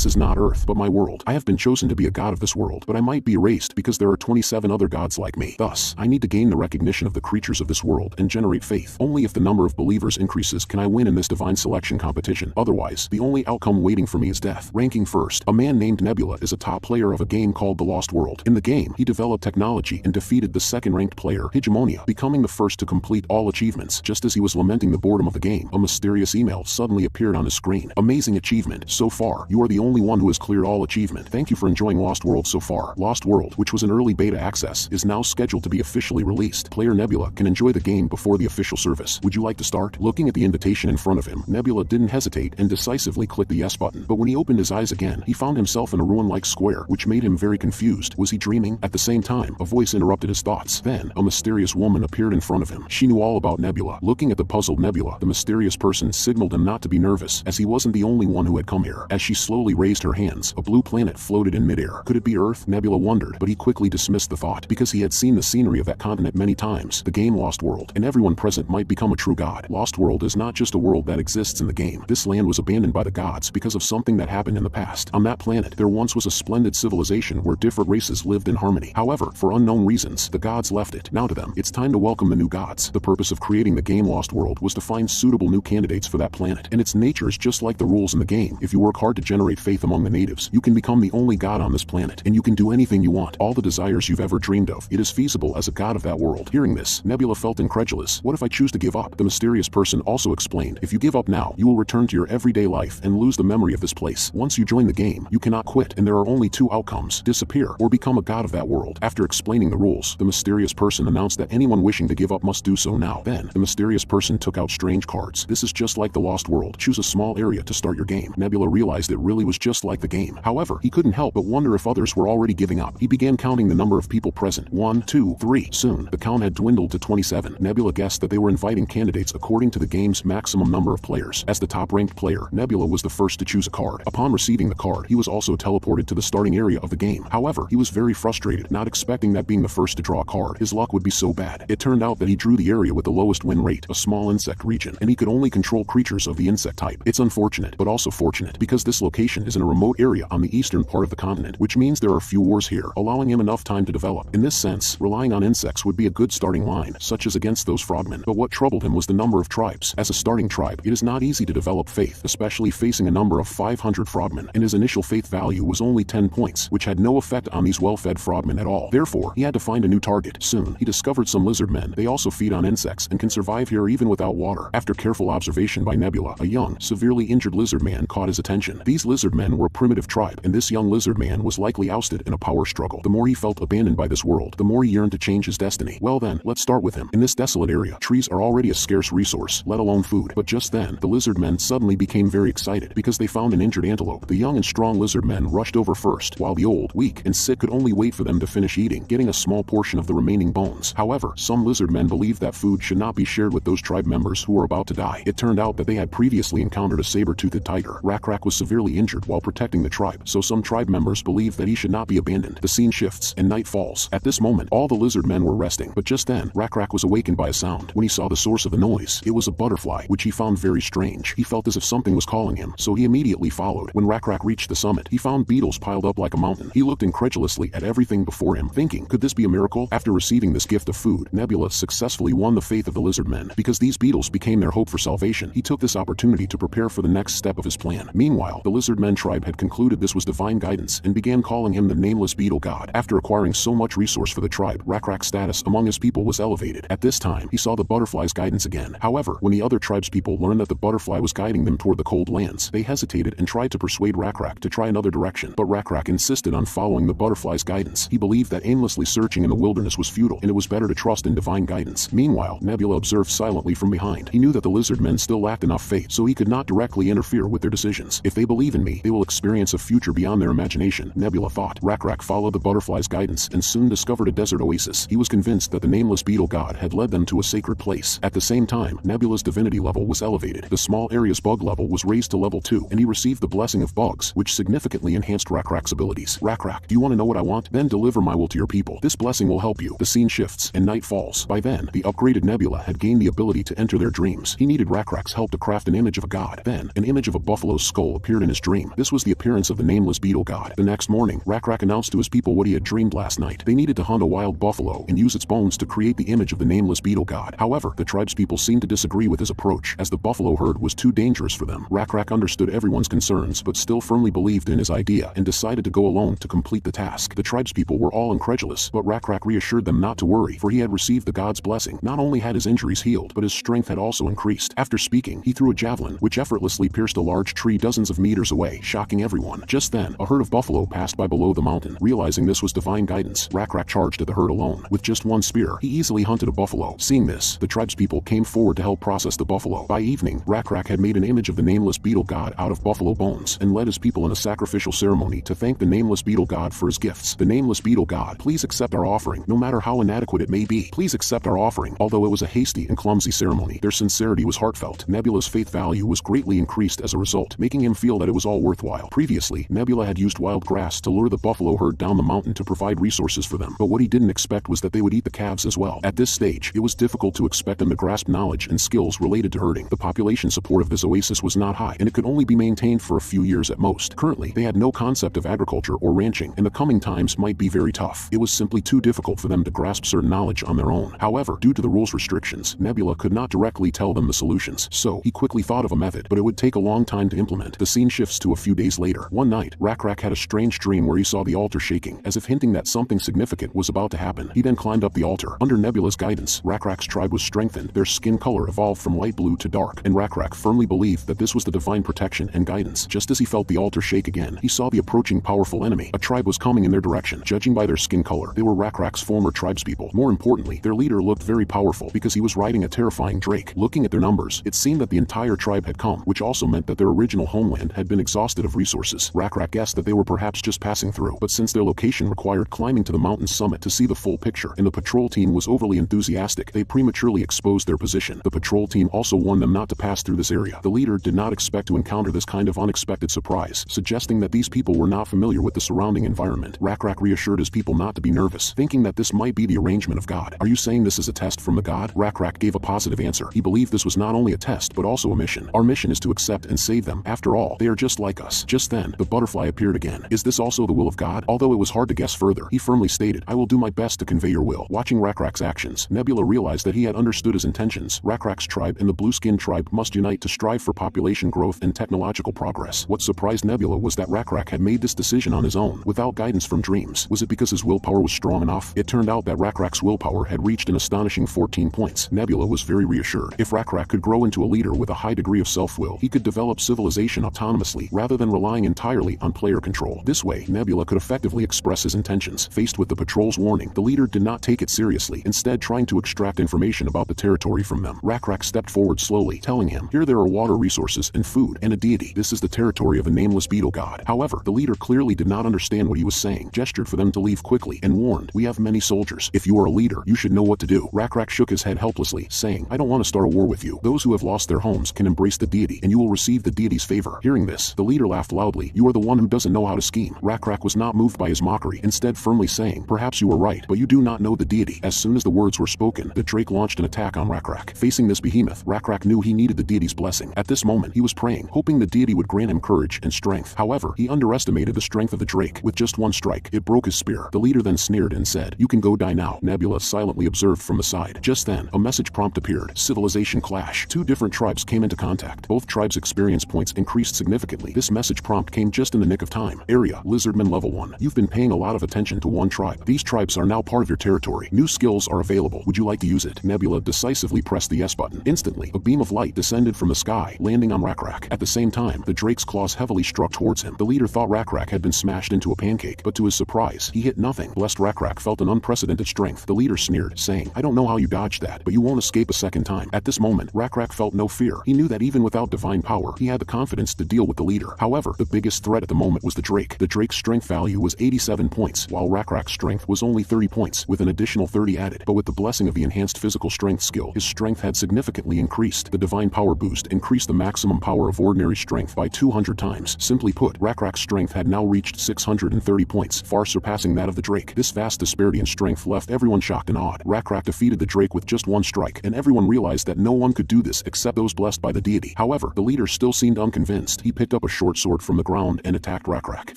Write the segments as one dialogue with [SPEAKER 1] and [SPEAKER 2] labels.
[SPEAKER 1] This is not Earth, but my world. I have been chosen to be a god of this world, but I might be erased because there are 27 other gods like me. Thus, I need to gain the recognition of the creatures of this world and generate faith. Only if the number of believers increases can I win in this divine selection competition. Otherwise, the only outcome waiting for me is death. Ranking first, a man named Nebula is a top player of a game called The Lost World. In the game, he developed technology and defeated the second-ranked player, Hegemonia, becoming the first to complete all achievements. Just as he was lamenting the boredom of the game, a mysterious email suddenly appeared on his screen. Amazing achievement. So far, you are the only one who has cleared all achievement. Thank you for enjoying Lost World so far. Lost World, which was in early beta access, is now scheduled to be officially released. Player Nebula can enjoy the game before the official service. Would you like to start? Looking at the invitation in front of him, Nebula didn't hesitate and decisively clicked the yes button. But when he opened his eyes again, he found himself in a ruin-like square, which made him very confused. Was he dreaming? At the same time, a voice interrupted his thoughts. Then, a mysterious woman appeared in front of him. She knew all about Nebula. Looking at the puzzled Nebula, the mysterious person signaled him not to be nervous, as he wasn't the only one who had come here. As she slowly raised her hands, a blue planet floated in midair. Could it be Earth? Nebula wondered, but he quickly dismissed the thought, because he had seen the scenery of that continent many times. The game Lost World, and everyone present might become a true god. Lost World is not just a world that exists in the game. This land was abandoned by the gods because of something that happened in the past. On that planet, there once was a splendid civilization where different races lived in harmony. However, for unknown reasons, the gods left it. Now to them, it's time to welcome the new gods. The purpose of creating the game Lost World was to find suitable new candidates for that planet, and its nature is just like the rules in the game. If you work hard to generate faith among the natives, you can become the only god on this planet, and you can do anything you want, all the desires you've ever dreamed of. It is feasible as a god of that world. Hearing this, Nebula felt incredulous. What if I choose to give up? The mysterious person also explained, if you give up now, you will return to your everyday life and lose the memory of this place. Once you join the game, you cannot quit, and there are only two outcomes: disappear or become a god of that world. After explaining the rules, the mysterious person announced that anyone wishing to give up must do so now. Then, the mysterious person took out strange cards. This is just like the Lost World. Choose a small area to start your game. Nebula realized it really was just like the game. However, he couldn't help but wonder if others were already giving up. He began counting the number of people present. 1, 2, 3. Soon, the count had dwindled to 27. Nebula guessed that they were inviting candidates according to the game's maximum number of players. As the top-ranked player, Nebula was the first to choose a card. Upon receiving the card, he was also teleported to the starting area of the game. However, he was very frustrated, not expecting that being the first to draw a card, his luck would be so bad. It turned out that he drew the area with the lowest win rate, a small insect region, and he could only control creatures of the insect type. It's unfortunate, but also fortunate, because this location is in a remote area on the eastern part of the continent, which means there are few wars here, allowing him enough time to develop. In this sense, relying on insects would be a good starting line, such as against those frogmen. But what troubled him was the number of tribes. As a starting tribe, it is not easy to develop faith, especially facing a number of 500 frogmen, and his initial faith value was only 10 points, which had no effect on these well-fed frogmen at all. Therefore, he had to find a new target. Soon, he discovered some lizardmen. They also feed on insects and can survive here even without water. After careful observation by Nebula, a young, severely injured lizardman caught his attention. These lizardmen were a primitive tribe, and this young lizardman was likely ousted in a power struggle. The more he felt abandoned by this world, the more he yearned to change his destiny. Well then, let's start with him. In this desolate area, trees are already a scarce resource, let alone food. But just then, the lizardmen suddenly became very excited because they found an injured antelope. The young and strong lizardmen rushed over first, while the old, weak, and sick could only wait for them to finish eating, getting a small portion of the remaining bones. However, some lizardmen believed that food should not be shared with those tribe members who were about to die. It turned out that they had previously encountered a saber-toothed tiger. Rakrak was severely injured while protecting the tribe, so some tribe members believed that he should not be abandoned. The scene shifts, and night falls. At this moment, all the lizardmen were resting, but just then, Rakrak was awakened by a sound. When he saw the source of the noise, it was a butterfly, which he found very strange. He felt as if something was calling him, so he immediately followed. When Rakrak reached the summit, he found beetles piled up like a mountain. He looked incredulously at everything before him, thinking, could this be a miracle? After receiving this gift of food, Nebula successfully won the faith of the lizardmen. Because these beetles became their hope for salvation, he took this opportunity to prepare for the next step of his plan. Meanwhile, the lizardmen tribe had concluded this was divine guidance and began calling him the nameless beetle god. After acquiring so much resource for the tribe, Rakrak's status among his people was elevated. At this time, he saw the butterfly's guidance again. However, when the other tribespeople learned that the butterfly was guiding them toward the cold lands, they hesitated and tried to persuade Rakrak to try another direction. But Rakrak insisted on following the butterfly's guidance. He believed that aimlessly searching in the wilderness was futile, and it was better to trust in divine guidance. Meanwhile, Nebula observed silently from behind. He knew that the lizardmen still lacked enough faith, so he could not directly interfere with their decisions. If they believe in me, they will experience a future beyond their imagination, Nebula thought. Rakrak followed the butterfly's guidance and soon discovered a desert oasis. He was convinced that the nameless beetle god had led them to a sacred place. At the same time, Nebula's divinity level was elevated. The small area's bug level was raised to level 2, and he received the blessing of bugs, which significantly enhanced Rakrak's abilities. Rakrak, do you want to know what I want? Then deliver my will to your people. This blessing will help you. The scene shifts, and night falls. By then, the upgraded Nebula had gained the ability to enter their dreams. He needed Rakrak's help to craft an image of a god. Then, an image of a buffalo's skull appeared in his dream. dream. This was the appearance of the nameless beetle god. The next morning, Rakrak announced to his people what he had dreamed last night. They needed to hunt a wild buffalo and use its bones to create the image of the nameless beetle god. However, the tribespeople seemed to disagree with his approach, as the buffalo herd was too dangerous for them. Rakrak understood everyone's concerns but still firmly believed in his idea and decided to go alone to complete the task. The tribespeople were all incredulous, but Rakrak reassured them not to worry, for he had received the god's blessing. Not only had his injuries healed, but his strength had also increased. After speaking, he threw a javelin, which effortlessly pierced a large tree dozens of meters away, shocking everyone. Just then, a herd of buffalo passed by below the mountain. Realizing this was divine guidance, Rakrak charged at the herd alone. With just one spear, he easily hunted a buffalo. Seeing this, the tribespeople came forward to help process the buffalo. By evening, Rakrak had made an image of the nameless beetle god out of buffalo bones and led his people in a sacrificial ceremony to thank the nameless beetle god for his gifts. The nameless beetle god, please accept our offering, no matter how inadequate it may be. Please accept our offering. Although it was a hasty and clumsy ceremony, their sincerity was heartfelt. Nebula's faith value was greatly increased as a result, making him feel that it was all worthwhile. Previously, Nebula had used wild grass to lure the buffalo herd down the mountain to provide resources for them, but what he didn't expect was that they would eat the calves as well. At this stage, it was difficult to expect them to grasp knowledge and skills related to herding. The population support of this oasis was not high, and it could only be maintained for a few years at most. Currently, they had no concept of agriculture or ranching, and the coming times might be very tough. It was simply too difficult for them to grasp certain knowledge on their own. However, due to the rules restrictions, Nebula could not directly tell them the solutions, so he quickly thought of a method, but it would take a long time to implement. The scene shifts to a few days later. One night, Rakrak had a strange dream where he saw the altar shaking, as if hinting that something significant was about to happen. He then climbed up the altar. Under Nebula's guidance, Rakrak's tribe was strengthened. Their skin color evolved from light blue to dark, and Rakrak firmly believed that this was the divine protection and guidance. Just as he felt the altar shake again, he saw the approaching powerful enemy. A tribe was coming in their direction. Judging by their skin color, they were Rakrak's former tribespeople. More importantly, their leader looked very powerful because he was riding a terrifying drake. Looking at their numbers, it seemed that the entire tribe had come, which also meant that their original homeland had been exhausted of resources. Rakrak guessed that they were perhaps just passing through, but since their location required climbing to the mountain's summit to see the full picture, and the patrol team was overly enthusiastic, they prematurely exposed their position. The patrol team also warned them not to pass through this area. The leader did not expect to encounter this kind of unexpected surprise, suggesting that these people were not familiar with the surrounding environment. Rakrak reassured his people not to be nervous, thinking that this might be the arrangement of God. Are you saying this is a test from the god? Rakrak gave a positive answer. He believed this was not only a test but also a mission. Our mission is to accept and save them. After all, they are just like us. Just then, the butterfly appeared again. Is this also the will of God? Although it was hard to guess further, he firmly stated, I will do my best to convey your will. Watching Rakrak's actions, Nebula realized that he had understood his intentions. Rakrak's tribe and the blue-skin tribe must unite to strive for population growth and technological progress. What surprised Nebula was that Rakrak had made this decision on his own, without guidance from dreams. Was it because his willpower was strong enough? It turned out that Rakrak's willpower had reached an astonishing 14 points. Nebula was very reassured. If Rakrak could grow into a leader with a high degree of self-will, he could develop civilization autonomously rather than relying entirely on player control. This way, Nebula could effectively express his intentions. Faced with the patrol's warning, the leader did not take it seriously, instead trying to extract information about the territory from them. Rakrak stepped forward slowly, telling him, here there are water resources and food and a deity. This is the territory of a nameless beetle god. However, the leader clearly did not understand what he was saying, gestured for them to leave quickly, and warned, we have many soldiers. If you are a leader, you should know what to do. Rakrak shook his head helplessly, saying, I don't want to start a war with you. Those who have lost their homes can embrace the deity, and you will receive the deity's favor. Hearing this, the leader laughed loudly. You are the one who doesn't know how to scheme. Rakrak was not moved by his mockery, instead firmly saying, perhaps you are right, but you do not know the deity. As soon as the words were spoken, the drake launched an attack on Rakrak. Facing this behemoth, Rakrak knew he needed the deity's blessing. At this moment, he was praying, hoping the deity would grant him courage and strength. However, he underestimated the strength of the drake. With just one strike, it broke his spear. The leader then sneered and said, you can go die now. Nebula silently observed from the side. Just then, a message prompt appeared. Civilization clash. Two different tribes came into contact. Both tribes' experience points increased significantly. This message prompt came just in the nick of time. Area, Lizardmen level 1. You've been paying a lot of attention to one tribe. These tribes are now part of your territory. New skills are available. Would you like to use it? Nebula decisively pressed the yes button. Instantly, a beam of light descended from the sky, landing on Rakrak. At the same time, the drake's claws heavily struck towards him. The leader thought Rakrak had been smashed into a pancake, but to his surprise, he hit nothing. Blessed Rakrak felt an unprecedented strength. The leader sneered, saying, I don't know how you dodged that, but you won't escape a second time. At this moment, Rakrak felt no fear. He knew that even without divine power, he had the confidence to deal with the leader. However, the biggest threat at the moment was the drake. The drake's strength value was 87 points, while Rakrak's strength was only 30 points, with an additional 30 added. But with the blessing of the enhanced physical strength skill, his strength had significantly increased. The divine power boost increased the maximum power of ordinary strength by 200 times. Simply put, Rakrak's strength had now reached 630 points, far surpassing that of the drake. This vast disparity in strength left everyone shocked and awed. Rakrak defeated the drake with just one strike, and everyone realized that no one could do this except those blessed by the deity. However, the leader still seemed unconvinced. He picked up a short sword from the ground and attacked Rakrak.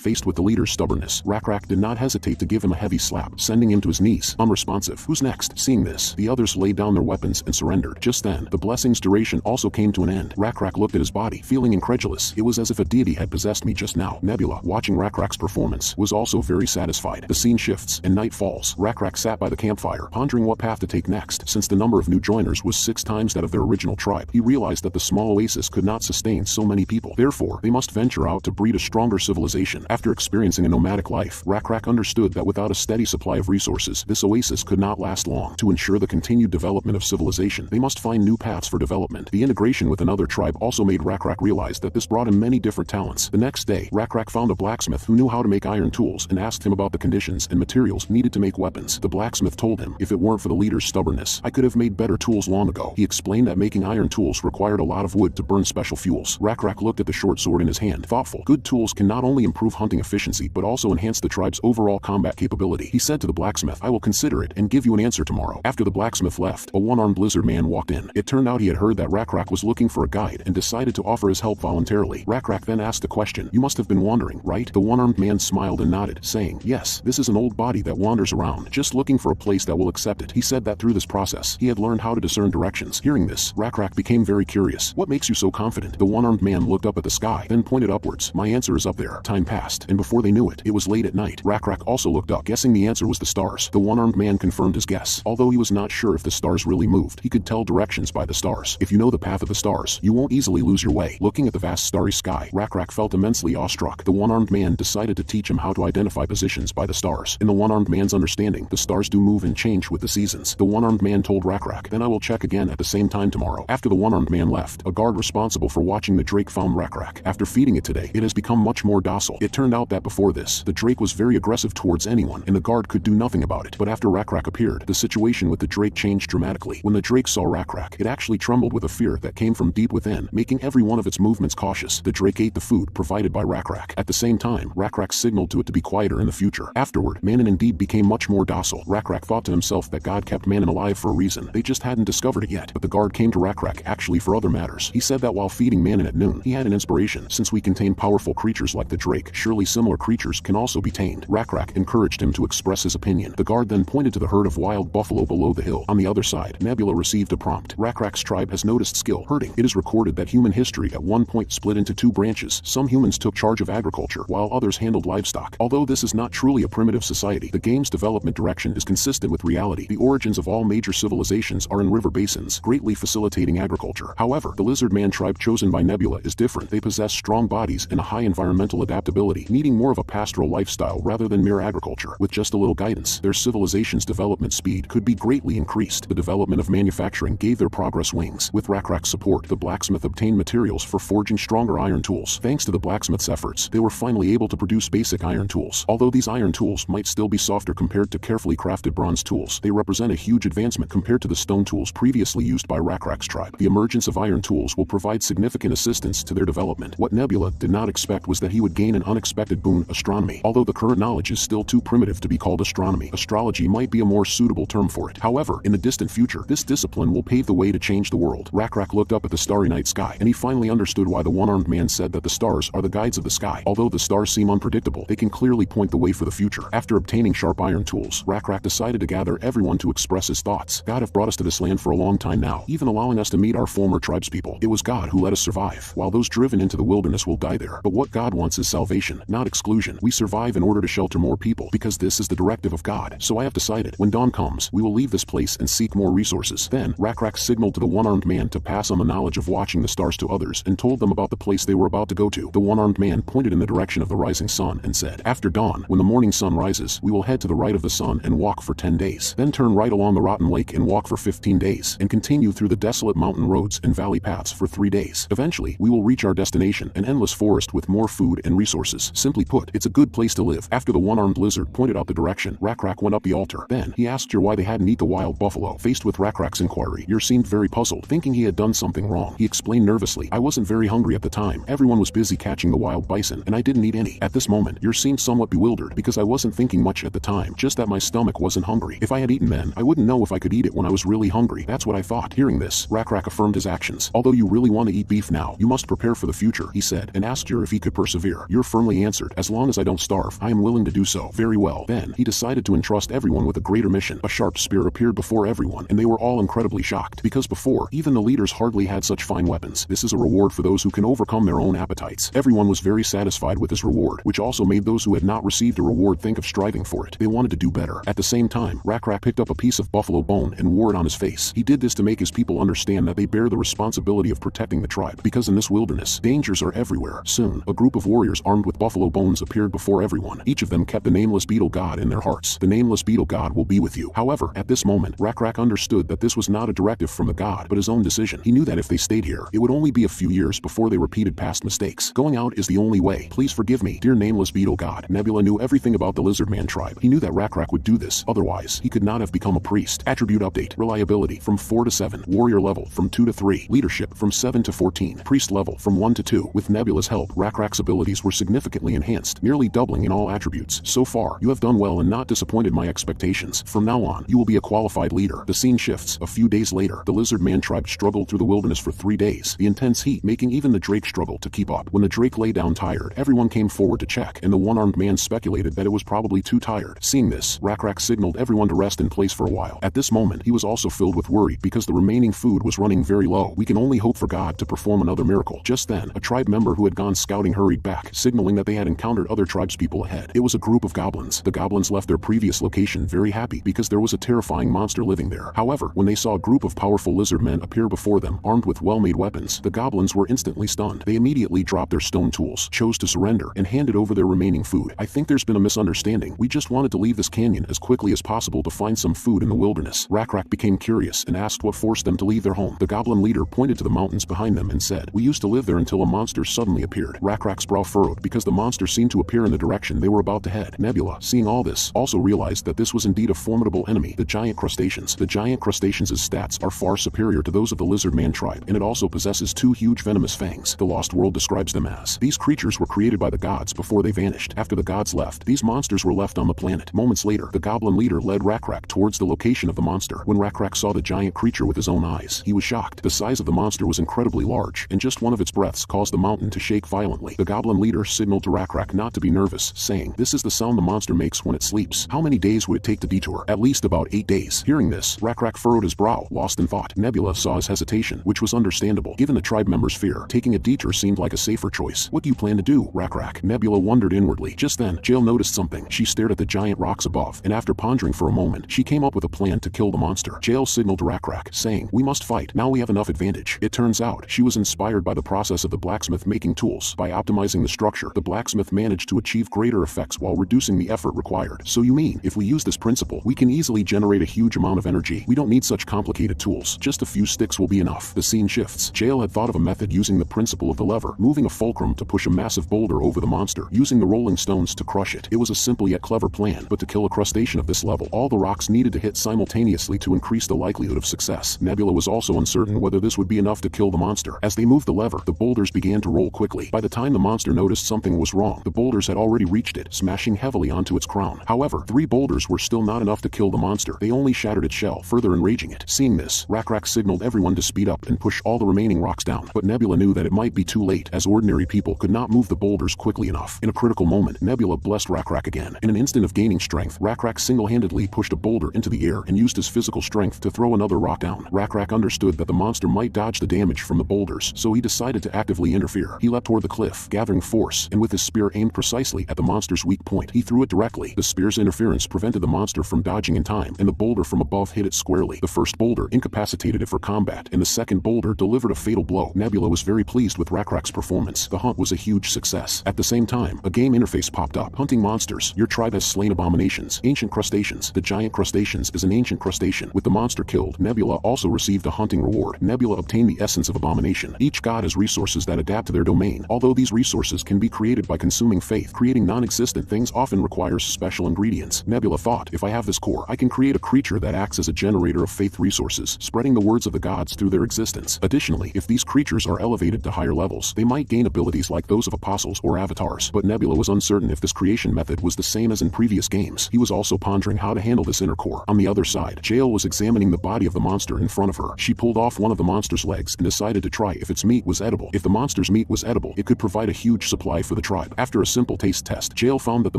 [SPEAKER 1] Faced with the leader's stubbornness, Rakrak did not hesitate to give him a heavy slap, sending him to his knees, unresponsive. Who's next? Seeing this, the others laid down their weapons and surrendered. Just then, the blessing's duration also came to an end. Rakrak looked at his body, feeling incredulous. It was as if a deity had possessed me just now. Nebula, watching Rakrak's performance, was also very satisfied. The scene shifts, and night falls. Rakrak sat by the campfire, pondering what path to take next. Since the number of new joiners was 6 times that of their original tribe, he realized that the small oasis could not sustain so many people. Therefore, they must venture out to breed a stronger civilization. After experiencing a nomadic life, Rakrak understood that without a steady supply of resources, this oasis could not last long. To ensure the continued development of civilization, they must find new paths for development. The integration with another tribe also made Rakrak realize that this brought him many different talents. The next day, Rakrak found a blacksmith who knew how to make iron tools and asked him about the conditions and materials needed to make weapons. The blacksmith told him, if it weren't for the leader's stubbornness, I could have made better tools long ago. He explained that making iron tools required a lot of wood to burn special fuels. Rakrak looked at the short sword in his hand, thoughtful. Good tools can not only improve hunting efficiency but also enhance the tribe's overall combat capability. He said to the blacksmith, I will consider it and give you an answer tomorrow. After the blacksmith left, a one-armed lizard man walked in. It turned out he had heard that Rakrak was looking for a guide and decided to offer his help voluntarily. Rakrak then asked the question, you must have been wandering, right? The one-armed man smiled and nodded, saying, yes, this is an old body that wanders around, just looking for a place that will accept it. He said that through this process, he had learned how to discern directions. Hearing this, Rakrak became very curious. What makes you so confident? The one-armed man looked up at the sky, then pointed upwards. My answer is up there. Time passed, and before they knew it, it was late at night. Rakrak also looked up, guessing the answer was the stars. The one-armed man confirmed his guess. Although he was not sure if the stars really moved, he could tell directions by the stars. If you know the path of the stars, you won't easily lose your way. Looking at the vast starry sky, Rakrak felt immensely awestruck. The one-armed man decided to teach him how to identify positions by the stars. In the one-armed man's understanding, the stars do move and change with the seasons. The one-armed man told Rakrak, then I will check again at the same time tomorrow. After the one-armed man left, a guard responsible for watching the drake found Rakrak. After feeding it today, it has become much more docile. It turned out that before this, the drake was very aggressive towards anyone, and the guard could do nothing about it. But after Rakrak appeared, the situation with the drake changed dramatically. When the drake saw Rakrak, it actually trembled with a fear that came from deep within, making every one of its movements cautious. The drake ate the food provided by Rakrak. At the same time, Rakrak signaled to it to be quieter in the future. Afterward, Manon indeed became much more docile. Rakrak thought to himself that God kept Manon alive for a reason. They just hadn't discovered it yet. But the guard came to Rakrak actually for other matters. He said that while feeding Manon at noon, he had an inspiration. Since we contain powerful creatures like the drake, surely similar creatures can also be tamed. Rakrak encouraged him to express his opinion. The guard then pointed to the herd of wild buffalo below the hill. On the other side, Nebula received a prompt. Rakrak's tribe has noticed skill herding. It is recorded that human history at one point split into 2 branches. Some humans took charge of agriculture, while others handled livestock. Although this is not truly a primitive society, the game's development direction is consistent with reality. The origins of all major civilizations are in river basins, greatly facilitating agriculture. However, the Lizardman tribe chosen by Nebula is different. They possess strong bodies and a high environmental adaptability, needing more of a pastoral lifestyle rather than mere agriculture. With just a little guidance, their civilization's development speed could be greatly increased. The development of manufacturing gave their progress wings. With Rakrak's support, the blacksmith obtained materials for forging stronger iron tools. Thanks to the blacksmith's efforts, they were finally able to produce basic iron tools. Although these iron tools might still be softer compared to carefully crafted bronze tools, they represent a huge advancement compared to the stone tools previously used by Rakrak's tribe. The emergence of iron tools will provide significant assistance to their development. What Nebula did not expect was that he would gain an unexpected boon: astronomy. Although the current knowledge is still too primitive to be called astronomy, astrology might be a more suitable term for it. However, in the distant future, this discipline will pave the way to change the world. Rakrak looked up at the starry night sky, and he finally understood why the one-armed man said that the stars are the guides of the sky. Although the stars seem unpredictable, they can clearly point the way for the future. After obtaining sharp iron tools, Rakrak decided to gather everyone to express his thoughts. God have brought us to this land for a long time now, even allowing us to meet our former tribespeople. It was God who let us survive, while those driven into the wilderness will die there. But what God wants is salvation, not exclusion. We survive in order to shelter more people, because this is the directive of God. So I have decided, when dawn comes, we will leave this place and seek more resources. Then, Rakrak signaled to the one-armed man to pass on the knowledge of watching the stars to others, and told them about the place they were about to go to. The one-armed man pointed in the direction of the rising sun and said, after dawn, when the morning sun rises, we will head to the right of the sun and walk for 10 days. Then turn right along the rotten lake and walk for 15 days, and continue through the desolate mountain roads and valley paths for 3 days. Eventually, we will reach our destination, an endless forest with more food and resources. Simply put, it's a good place to live. After the one-armed lizard pointed out the direction, Rakrak went up the altar. Then, he asked her why they hadn't eaten the wild buffalo. Faced with Rakrak's inquiry, Yer seemed very puzzled, thinking he had done something wrong. He explained nervously, I wasn't very hungry at the time. Everyone was busy catching the wild bison, and I didn't eat any. At this moment, Yer seemed somewhat bewildered, because I wasn't thinking much at the time, just that my stomach wasn't hungry. If I had eaten then, I wouldn't know if I could eat it when I was really hungry. That's what I thought. Hearing this, Rakrak affirmed his actions. Although you really want to eat beef now, you must prepare for the future, he said, and asked Yer if he could persevere. Yer firmly answered, as long as I don't starve, I am willing to do so. Very well. Then, he decided to entrust everyone with a greater mission. A sharp spear appeared before everyone, and they were all incredibly shocked, because before, even the leaders hardly had such fine weapons. This is a reward for those who can overcome their own appetites. Everyone was very satisfied with this reward, which also made those who had not received a reward think of striving for it. They wanted to do better. At the same time, Rakrak picked up a piece of buffalo bone and wore it on his face. He did this to make his people understand that they bear the responsibility of protecting the tribe, because in this wilderness, dangers are everywhere. Soon, a group of warriors armed with buffalo bones appeared before everyone. Each of them kept the nameless beetle god in their hearts. The nameless beetle god will be with you. However, at this moment, Rakrak understood that this was not a directive from the god, but his own decision. He knew that if they stayed here, it would only be a few years before they repeated past mistakes. Going out is the only way. Please forgive me, dear nameless beetle god. Nebula knew everything about the Lizardman tribe. He knew that Rakrak would do this, otherwise, he could not have become a priest. Attribute update. Reliability from 4 to 7. Warrior level from 2 to 3. Leadership from 7 to 14. Priest level from 1 to 2. With Nebula's help, Rakrak's abilities were significantly enhanced, nearly doubling in all attributes. So far, you have done well and not disappointed my expectations. From now on, you will be a qualified leader. The scene shifts. A few days later, the Lizardman tribe struggled through the wilderness for 3 days, the intense heat making even the Drake struggle to keep up. When the Drake lay down tired, everyone came forward to check, and the one-armed man speculated that it was probably too tired. Seeing this, Rakrak signaled everyone to rest in place for a while. At this moment, he was also filled with worry because the remaining food was running very low. We can only hope for God to perform another miracle. Just then, a tribe member who had gone scouting hurried back, signaling that they had encountered other tribespeople ahead. It was a group of goblins. The goblins left their previous location very happy because there was a terrifying monster living there. However, when they saw a group of powerful lizard men appear before them, armed with well-made weapons, the goblins were instantly stunned. They immediately dropped their stone tools, chose to surrender, and handed over their remaining food. I think there's been a misunderstanding. We just wanted to leave this canyon as quickly as possible to find some food in the wilderness. Rakrak became curious and asked what forced them to leave their home. The goblin leader pointed to the mountains behind them and said, "We used to live there until a monster suddenly appeared." Rakrak's brow furrowed because the monster seemed to appear in the direction they were about to head. Nebula, seeing all this, also realized that this was indeed a formidable enemy, the giant crustaceans. The giant crustaceans' stats are far superior to those of the Lizardman tribe, and it also possesses 2 huge venomous fangs. The Lost World describes them as, these creatures were created by the gods before they vanished. After the gods left, these monsters were left on the planet. Moments later, the goblin leader led Rakrak towards the location of the monster. When Rakrak saw the giant creature with his own eyes, he was shocked. The size of the monster was incredibly large, and just one of its breaths caused the mountain to shake violently. The goblin leader signaled to Rakrak not to be nervous, saying, "This is the sound the monster makes when it sleeps." How many days would it take to detour? At least about 8 days. Hearing this, Rakrak furrowed his brow, lost in thought. Nebula saw his hesitation, which was understandable. Given the tribe members' fear, taking a detour seemed like a safer choice. "What do you plan to do, Rakrak?" Nebula wondered inwardly. Just then, Jael noticed something. She stared at the giant rocks above, and after pondering for a moment, she came up with a plan to kill the monster. Jael signaled to Rakrak, saying, "We must fight. Now we have enough advantage." It turns out, she was inspired by the process of the blacksmith making tools. By optimizing the structure, the blacksmith managed to achieve greater effects while reducing the effort required. "So you mean, if we use this principle, we can easily generate a huge amount of energy. We don't need such complicated tools. Just a few sticks will be enough." The scene shifts. Jael had thought of a method using the principle of the lever, moving a fulcrum to push a massive boulder over the monster, using the rolling stones to crush it. It was a simple yet clever plan, but to kill a crustacean of this level, all the rocks needed to hit simultaneously to increase the likelihood of success. Nebula was also uncertain whether this would be enough to kill the monster. As they moved the lever, the boulders began to roll quickly. By the time the monster noticed something was wrong, the boulders had already reached it, smashing heavily onto its crown. However, 3 boulders were still not enough to kill the monster. They only shattered its shell, further enraging it. Seeing this, Rakrak signaled everyone to speed up and push all the remaining rocks down. But Nebula knew that it might be too late, as ordinary people could not move the boulders quickly enough. In a critical moment, Nebula blessed Rakrak again. In an instant of gaining strength, Rakrak single-handedly pushed a boulder into the air and used his physical strength to throw another rock down. Rakrak understood that the monster might dodge the damage from the boulders, so he decided to actively interfere. He leapt toward the cliff, gathering force, and with his spear aimed precisely at the monster's weak point, he threw it directly. The spear's interference prevented the monster from dodging in time, and the boulder from above hit it squarely. The first boulder incapacitated it for combat, and the second boulder delivered a fatal blow. Nebula was very pleased with Rakrak's performance. The hunt was a huge success. At the same time, a game interface popped up. Hunting monsters. Your tribe has slain abominations. Ancient crustaceans. The giant crustaceans is an ancient crustacean. With the monster killed, Nebula also received a hunting reward. Nebula obtained the essence of abomination. Each god has resources that adapt to their domain. Although these resources can be created by consuming faith, creating non-existent things often requires special ingredients. Nebula thought, if I have this core, I can create a creature that acts as a generator of faith resources, spreading the words of the gods through their existence. Additionally, if these creatures are elevated to higher levels, they might gain abilities like those of apostles or avatars. But Nebula was uncertain if this creation method was the same as in previous games. He was also pondering how to handle this inner core. On the other side, Jael was examining the body of the monster in front of her. She pulled off one of the monster's legs and decided to try if its meat was edible. If the monster's meat was edible, it could provide a huge supply for the tribe. After a simple taste test, Jael found that the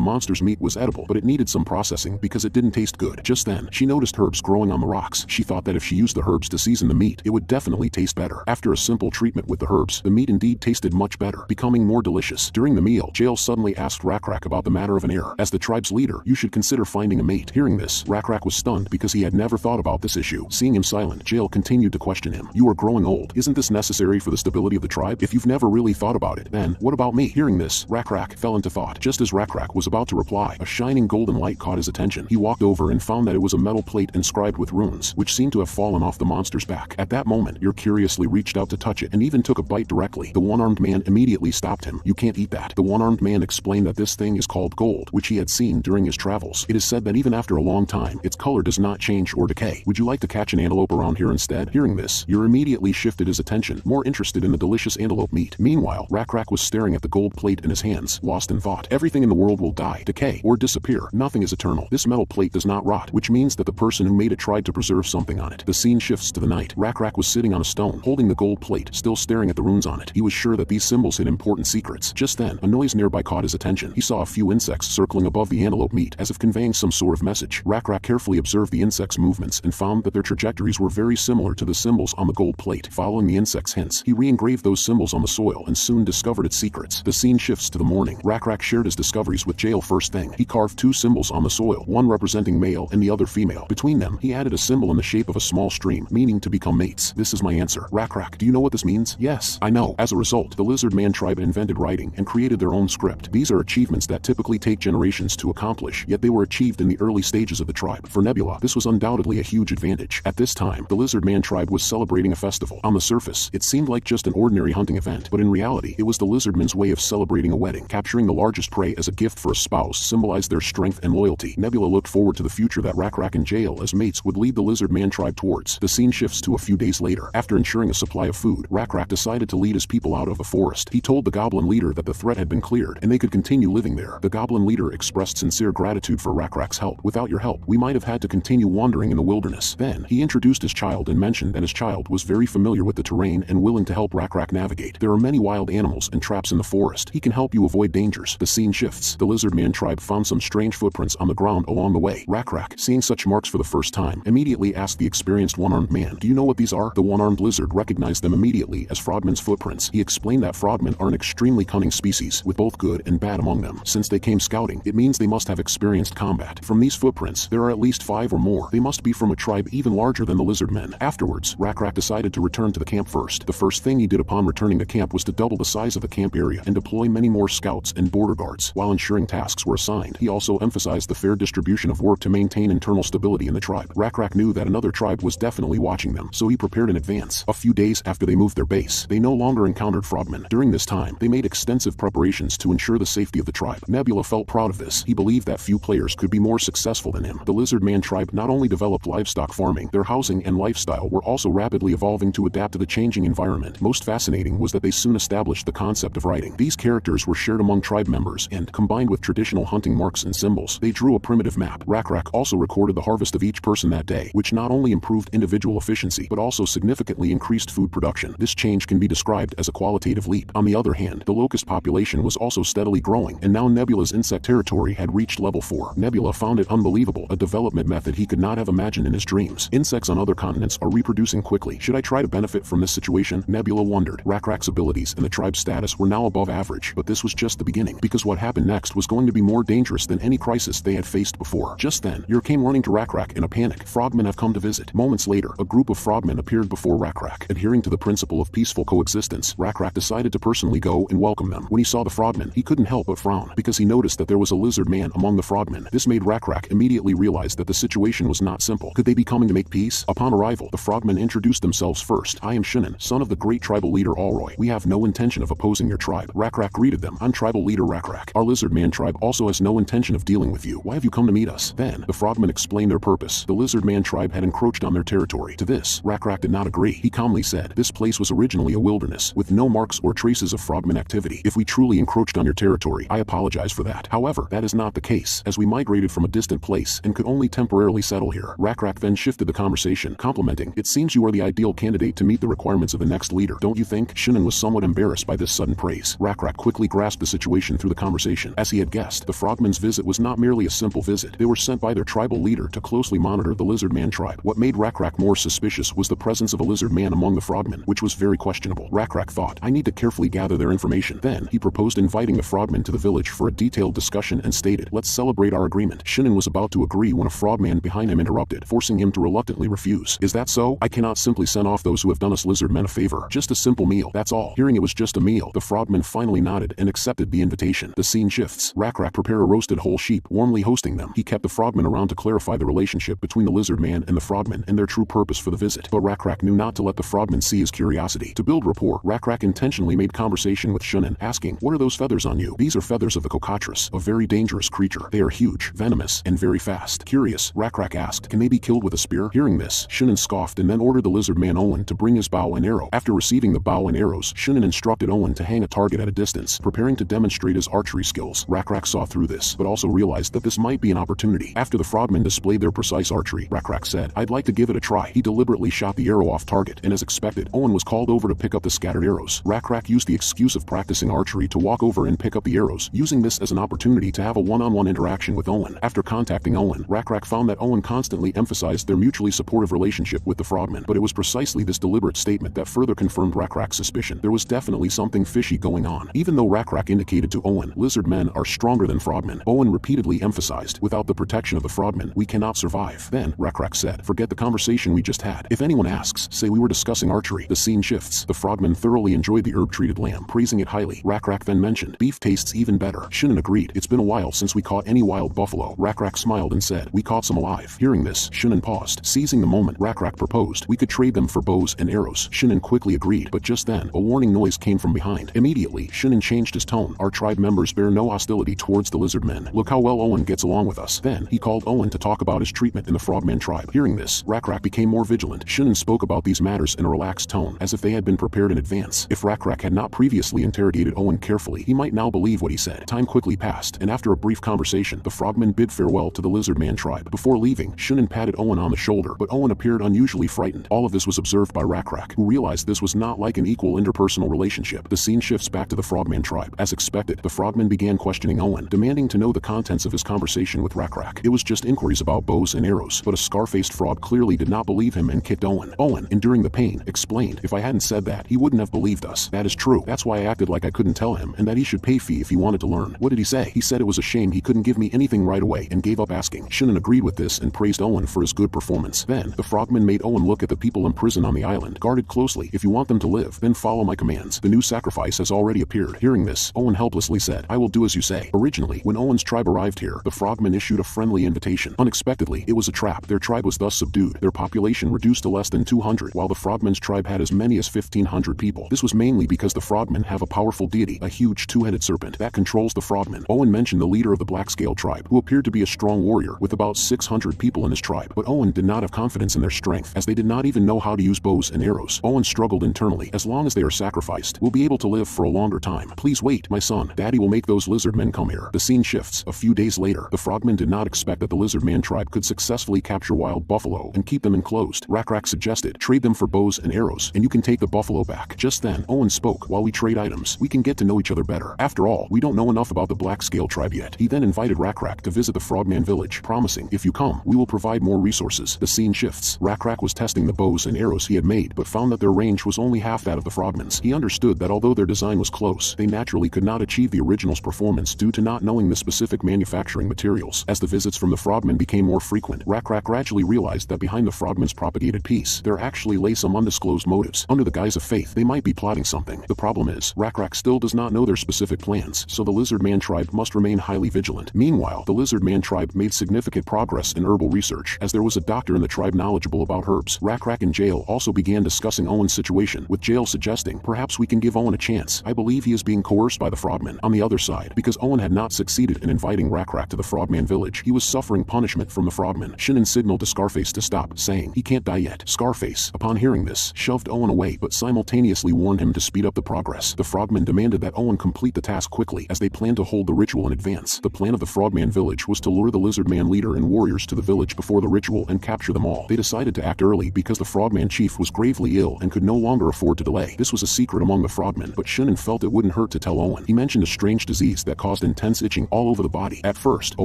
[SPEAKER 1] monster's meat was edible, but it needed some processing because it didn't taste good. Just then, she noticed herbs growing on the rocks. She thought that if she used the herbs to season the meat, it would definitely taste better. After a simple treatment with the herbs, the meat indeed tasted much better, becoming more delicious. During the meal, Jael suddenly asked Rakrak about the matter of an heir. As the tribe's leader, you should consider finding a mate. Hearing this, Rakrak was stunned because he had never thought about this issue. Seeing him silent, Jael continued to question him. You are growing old. Isn't this necessary for the stability of the tribe? If you've never really thought about it, then what about me? Hearing this, Rakrak fell into thought. Just as Rakrak was about to reply, a shining golden light caught his attention. He walked over and found that it was a metal plate inscribed with runes, which seemed to have fallen off the monster's back. At that moment, Yer curiously reached out to touch it and even took a bite directly. The one-armed man immediately stopped him. You can't eat that. The one-armed man explained that this thing is called gold, which he had seen during his travels. It is said that even after a long time, its color does not change or decay. Would you like to catch an antelope around here instead? Hearing this, Yer immediately shifted his attention, more interested in the delicious antelope meat. Meanwhile, Rakrak was staring at the gold plate in his hands, lost in thought. Everything in the world will die, decay, or disappear. Nothing is eternal. This metal plate does not rot, which means that the person who made it tried to preserve something on it. The scene shifts to the night. Rakrak was sitting on a stone, holding the gold plate, still staring at the runes on it. He was sure that these symbols hid important secrets. Just then, a noise nearby caught his attention. He saw a few insects circling above the antelope meat, as if conveying some sort of message. Rakrak carefully observed the insects' movements and found that their trajectories were very similar to the symbols on the gold plate. Following the insects' hints, he re-engraved those symbols on the soil and soon discovered its secrets. The scene shifts to the morning. Rakrak shared his discoveries with Jael first thing. He carved two symbols on the soil, one representing male and the other female. Between them, he added a symbol in the shape of a small stream, meaning to become mates. This is my answer. Rakrak, do you know what this means? Yes, I know. As a result, the Lizardman tribe invented writing and created their own script. These are achievements that typically take generations to accomplish, yet they were achieved in the early stages of the tribe. For Nebula, this was undoubtedly a huge advantage. At this time, the Lizardman tribe was celebrating a festival. On the surface, it seemed like just an ordinary hunting event, but in reality, it was the Lizardmen's way of celebrating a wedding. Capturing the largest prey as a gift for a spouse symbolized their strength and loyalty. Nebula looked forward to the future that Rakrak and Jael as mates would lead the Lizardman tribe towards. The scene shifts to a few days later. After ensuring a supply of food, Rakrak decided to lead his people out of a forest. He told the goblin leader that the threat had been cleared and they could continue living there. The goblin leader expressed sincere gratitude for Rakrak's help. Without your help, we might have had to continue wandering in the wilderness. Then, he introduced his child and mentioned that his child was very familiar with the terrain and willing to help Rakrak navigate. There are many wild animals and traps in the forest. He can help you avoid dangers. The scene shifts. The Lizardman tribe found some strange footprints on the ground along the way. Rakrak, seeing such marks for the first time, immediately asked the experienced one-armed man, do you know what these are? The one-armed lizard recognized them immediately as frogmen's footprints. He explained that frogmen are an extremely cunning species, with both good and bad among them. Since they came scouting, it means they must have experienced combat. From these footprints, there are at least 5 or more. They must be from a tribe even larger than the Lizardmen. Afterwards, Rakrak decided to return to the camp first. The first thing he did upon returning to camp was to double the size of the camp area and deploy many more scouts and border guards. While ensuring tasks were assigned, he also emphasized the fair distribution of work to maintain internal stability in the tribe. Rakrak knew that another tribe was definitely watching them, so he prepared in advance. A few days after they moved their base, they no longer encountered frogmen. During this time, they made extensive preparations to ensure the safety of the tribe. Nebula felt proud of this. He believed that few players could be more successful than him. The Lizardman tribe not only developed livestock farming, their housing and lifestyle were also rapidly evolving to adapt to the changing environment. Most fascinating was that they soon established the concept of writing. These characters were shared among tribe members and, combined with traditional hunting marks and symbols, they drew a primitive map. Rakrak also recorded the harvest of each person that day, which not only improved individual efficiency but also significantly increased food production. This change can be described as a qualitative leap. On the other hand, the locust population was also steadily growing, and now Nebula's insect territory had reached level 4. Nebula found it unbelievable, a development method he could not have imagined in his dreams. Insects on other continents are reproducing quickly. Should I try to benefit from this situation? Nebula wondered. Rakrak's abilities and the tribe's status were now above average, but this was just the beginning, because what happened next was going to be more dangerous than any crisis they had faced before. Just then, Yer came running to Rakrak in a panic. Frogmen have come to visit. Moments later, a group of frogmen appeared before Rakrak. Adhering to the principle of peaceful coexistence, Rakrak decided to personally go and welcome them. When he saw the frogmen, he couldn't help but frown, because he noticed that there was a lizard man among the frogmen. This made Rakrak immediately realize that the situation was not simple. Could they be coming to make peace? Upon arrival, the frogmen introduced themselves first. I am Shinnon, son of the great tribal leader Alroy. We have no intention of opposing your tribe. Rakrak greeted them. I'm tribal leader Rakrak. Our Lizardman tribe also has no intention of dealing with you. Why have you come to meet us? Then, the frogmen explained their purpose. The Lizardman tribe had encroached on their territory. To this, Rakrak did not agree. He calmly said, this place was originally a wilderness, with no marks or traces of frogmen activity. If we truly encroached on your territory, I apologize for that. However, that is not the case, as we migrated from a distant place and could only temporarily settle here. Rakrak then shifted the conversation, complimenting, it seems you are the ideal candidate to meet the requirements of the next leader, don't you think? Shinnon was somewhat embarrassed by this sudden praise. Rakrak quickly grasped the situation through the conversation. As he had guessed, the frogmen's visit was not merely a simple visit. They were sent by their tribal leader to closely monitor the Lizardman tribe. What made Rakrak more suspicious was the presence of a Lizardman among the frogmen, which was very questionable. Rakrak thought, I need to carefully gather their information. Then, he proposed inviting the frogmen to the village for a detailed discussion and stated, let's celebrate our agreement. Shinin was about to agree when a frogman behind him interrupted, forcing him to reluctantly refuse. Is that so? I cannot simply send off those who have done us Lizardmen a favor. Just a simple meal, that's all. Hearing it was just a meal, the frogman finally nodded and accepted the invitation. The scene shifts. Rakrak prepared a roasted whole sheep, warmly hosting them. He kept the frogmen around to clarify the relationship between the Lizardman and the frogmen and their true purpose for the visit. But Rakrak knew not to let the frogmen see his curiosity. To build rapport, Rakrak intentionally made conversation with Shinin, asking, what are those feathers on you? These are feathers of the cockatrice, a very dangerous creature. They are huge, venomous, and very fast. Curious, Rakrak asked, can they be killed with a spear? Hearing this, Shinin scoffed and then ordered the Lizardman Owen to bring his bow and arrow. After receiving the bow and arrows, Shinin instructed Owen to hang a target at a distance, preparing to demonstrate his archery skills. Rakrak saw through this, but also realized that this might be an opportunity. After the frogmen displayed their precise archery, Rakrak said, I'd like to give it a try. He deliberately shot the arrow off target, and as expected, Owen was called over to pick up the scattered arrows. Rakrak used the excuse of practicing archery to walk over and pick up the arrows, using this as an opportunity to have a one-on-one interaction with Owen. After contacting Owen, Rakrak found that Owen constantly emphasized their mutually supportive relationship with the frogmen, but it was precisely this deliberate statement that further confirmed Rakrak's suspicion. There was definitely something fishy going on. Even though Rakrak indicated to Owen, Lizardmen are stronger than frogmen, Owen repeatedly emphasized, without the protection of the frogmen, we cannot survive. Then, Rakrak said, forget the conversation we just had. If anyone asks, say we were discussing archery. The scene shifts. The frogmen thoroughly enjoyed the herb-treated lamb, praising it highly. Rakrak then mentioned, beef tastes even better. Shinin agreed, it's been a while since we caught any wild buffalo. Rakrak smiled and said, we caught some alive. Hearing this, Shinin paused. Seizing the moment, Rakrak proposed, we could trade them for bows and arrows. Shinin quickly agreed, but just then, a warning noise came from behind. Immediately, Shinin changed his tone. Our tribe members bear no hostility towards the Lizardmen. Look how well Owen gets along with us. Then, he called Owen to talk about his treatment in the Frogman tribe. Hearing this, Rakrak became more vigilant. Shinin spoke about these matters in a relaxed tone, as if they had been prepared in advance. If Rakrak had not previously interrogated Owen carefully, he might now believe what he said. Time quickly passed, and after a brief conversation, the frogmen bid farewell to the Lizardman tribe. Before leaving, Shinin patted Owen on the shoulder, but Owen appeared unusually frightened. All of this was observed by Rakrak, who realized this was not like an equal interpersonal relationship. The scene shifts back to the Frogman tribe. As expected, the frogmen began questioning Owen, demanding to know the contents of his conversation with Rakrak. It was just inquiries about bows and arrows, but a scar-faced frog clearly did not believe him and kicked Owen. Owen, enduring the pain, explained, if I hadn't said that, he wouldn't have believed us. That is true. That's why I acted like I couldn't tell him, and that he should pay fee if he wanted to learn. What did he say? He said it was a shame he couldn't give me anything right away and gave up asking. Shinin agreed with this and praised Owen for his good performance. Then, the frogmen made Owen look at the people in prison on the island, guarded closely. If you want them to live, then follow my commands. The new sacrifice has already appeared. Hearing this, Owen helplessly said, I will do as you say. Originally, when Owen's tribe arrived here, the frogmen issued a friendly invitation. Unexpectedly, it was a trap. Their tribe was thus subdued, their population reduced to less than 200, while the frogmen's tribe had as many as 1,500 people. This was mainly because the frogmen have a powerful deity, a huge two-headed serpent, that controls the frogmen. Owen mentioned the leader of the Black-Scale tribe, who appeared to be a strong warrior, with about 600 people in his tribe. But Owen did not have confidence in their strength, as they did not even know how to use bows and arrows. Owen struggled internally. As long as they are sacrificed, we'll be able to live for a longer time. Please wait, my son. Daddy will make those Lizardmen come here. The scene shifts. A few days later, the frogmen did not expect that the Lizardman tribe could successfully capture wild buffalo and keep them enclosed. Rakrak suggested, trade them for bows and arrows, and you can take the buffalo back. Just then, Owen spoke, while we trade items, we can get to know each other better. After all, we don't know enough about the Black-Scale tribe yet. He then invited Rakrak to visit the Frogman village, promising, if you come, we will provide more resources. The scene shifts. Rakrak was testing the bows and arrows he had made, but found that their range was only half that of the frogmen's. He understood that although their design was close, they naturally could not achieve the original's performance due to not knowing the specific manufacturing materials. As the visits from the frogmen became more frequent, Rakrak gradually realized that behind the frogmen's propagated peace, there actually lay some undisclosed motives. Under the guise of faith, they might be plotting something. The problem is, Rakrak still does not know their specific plans, so the Lizardman tribe must remain highly vigilant. Meanwhile, the Lizardman tribe made significant progress in herbal research, as there was a doctor in the tribe knowledgeable about herbs. Rakrak and Jail also began discussing Owen's situation, with Jail suggesting, perhaps we can give Owen a chance. I believe he is being coerced by the frogmen. On the other side, because Owen had not succeeded in inviting Rakrak to the Frogman village, he was suffering punishment from the frogmen. Shinin signaled to Scarface to stop, saying, he can't die yet. Scarface, upon hearing this, shoved Owen away, but simultaneously warned him to speed up the progress. The frogmen demanded that Owen complete the task quickly, as they planned to hold the ritual in advance. The plan of the Frogman village was to lure the Lizardman leader and warriors to the village before the ritual and capture them all. They decided to act early because the Frogman chief was gravely ill and could no longer afford to delay. This was a secret among the frogmen, but Shin'en felt it wouldn't hurt to tell Owen. He mentioned a strange disease that caused intense itching all over the body. At first, a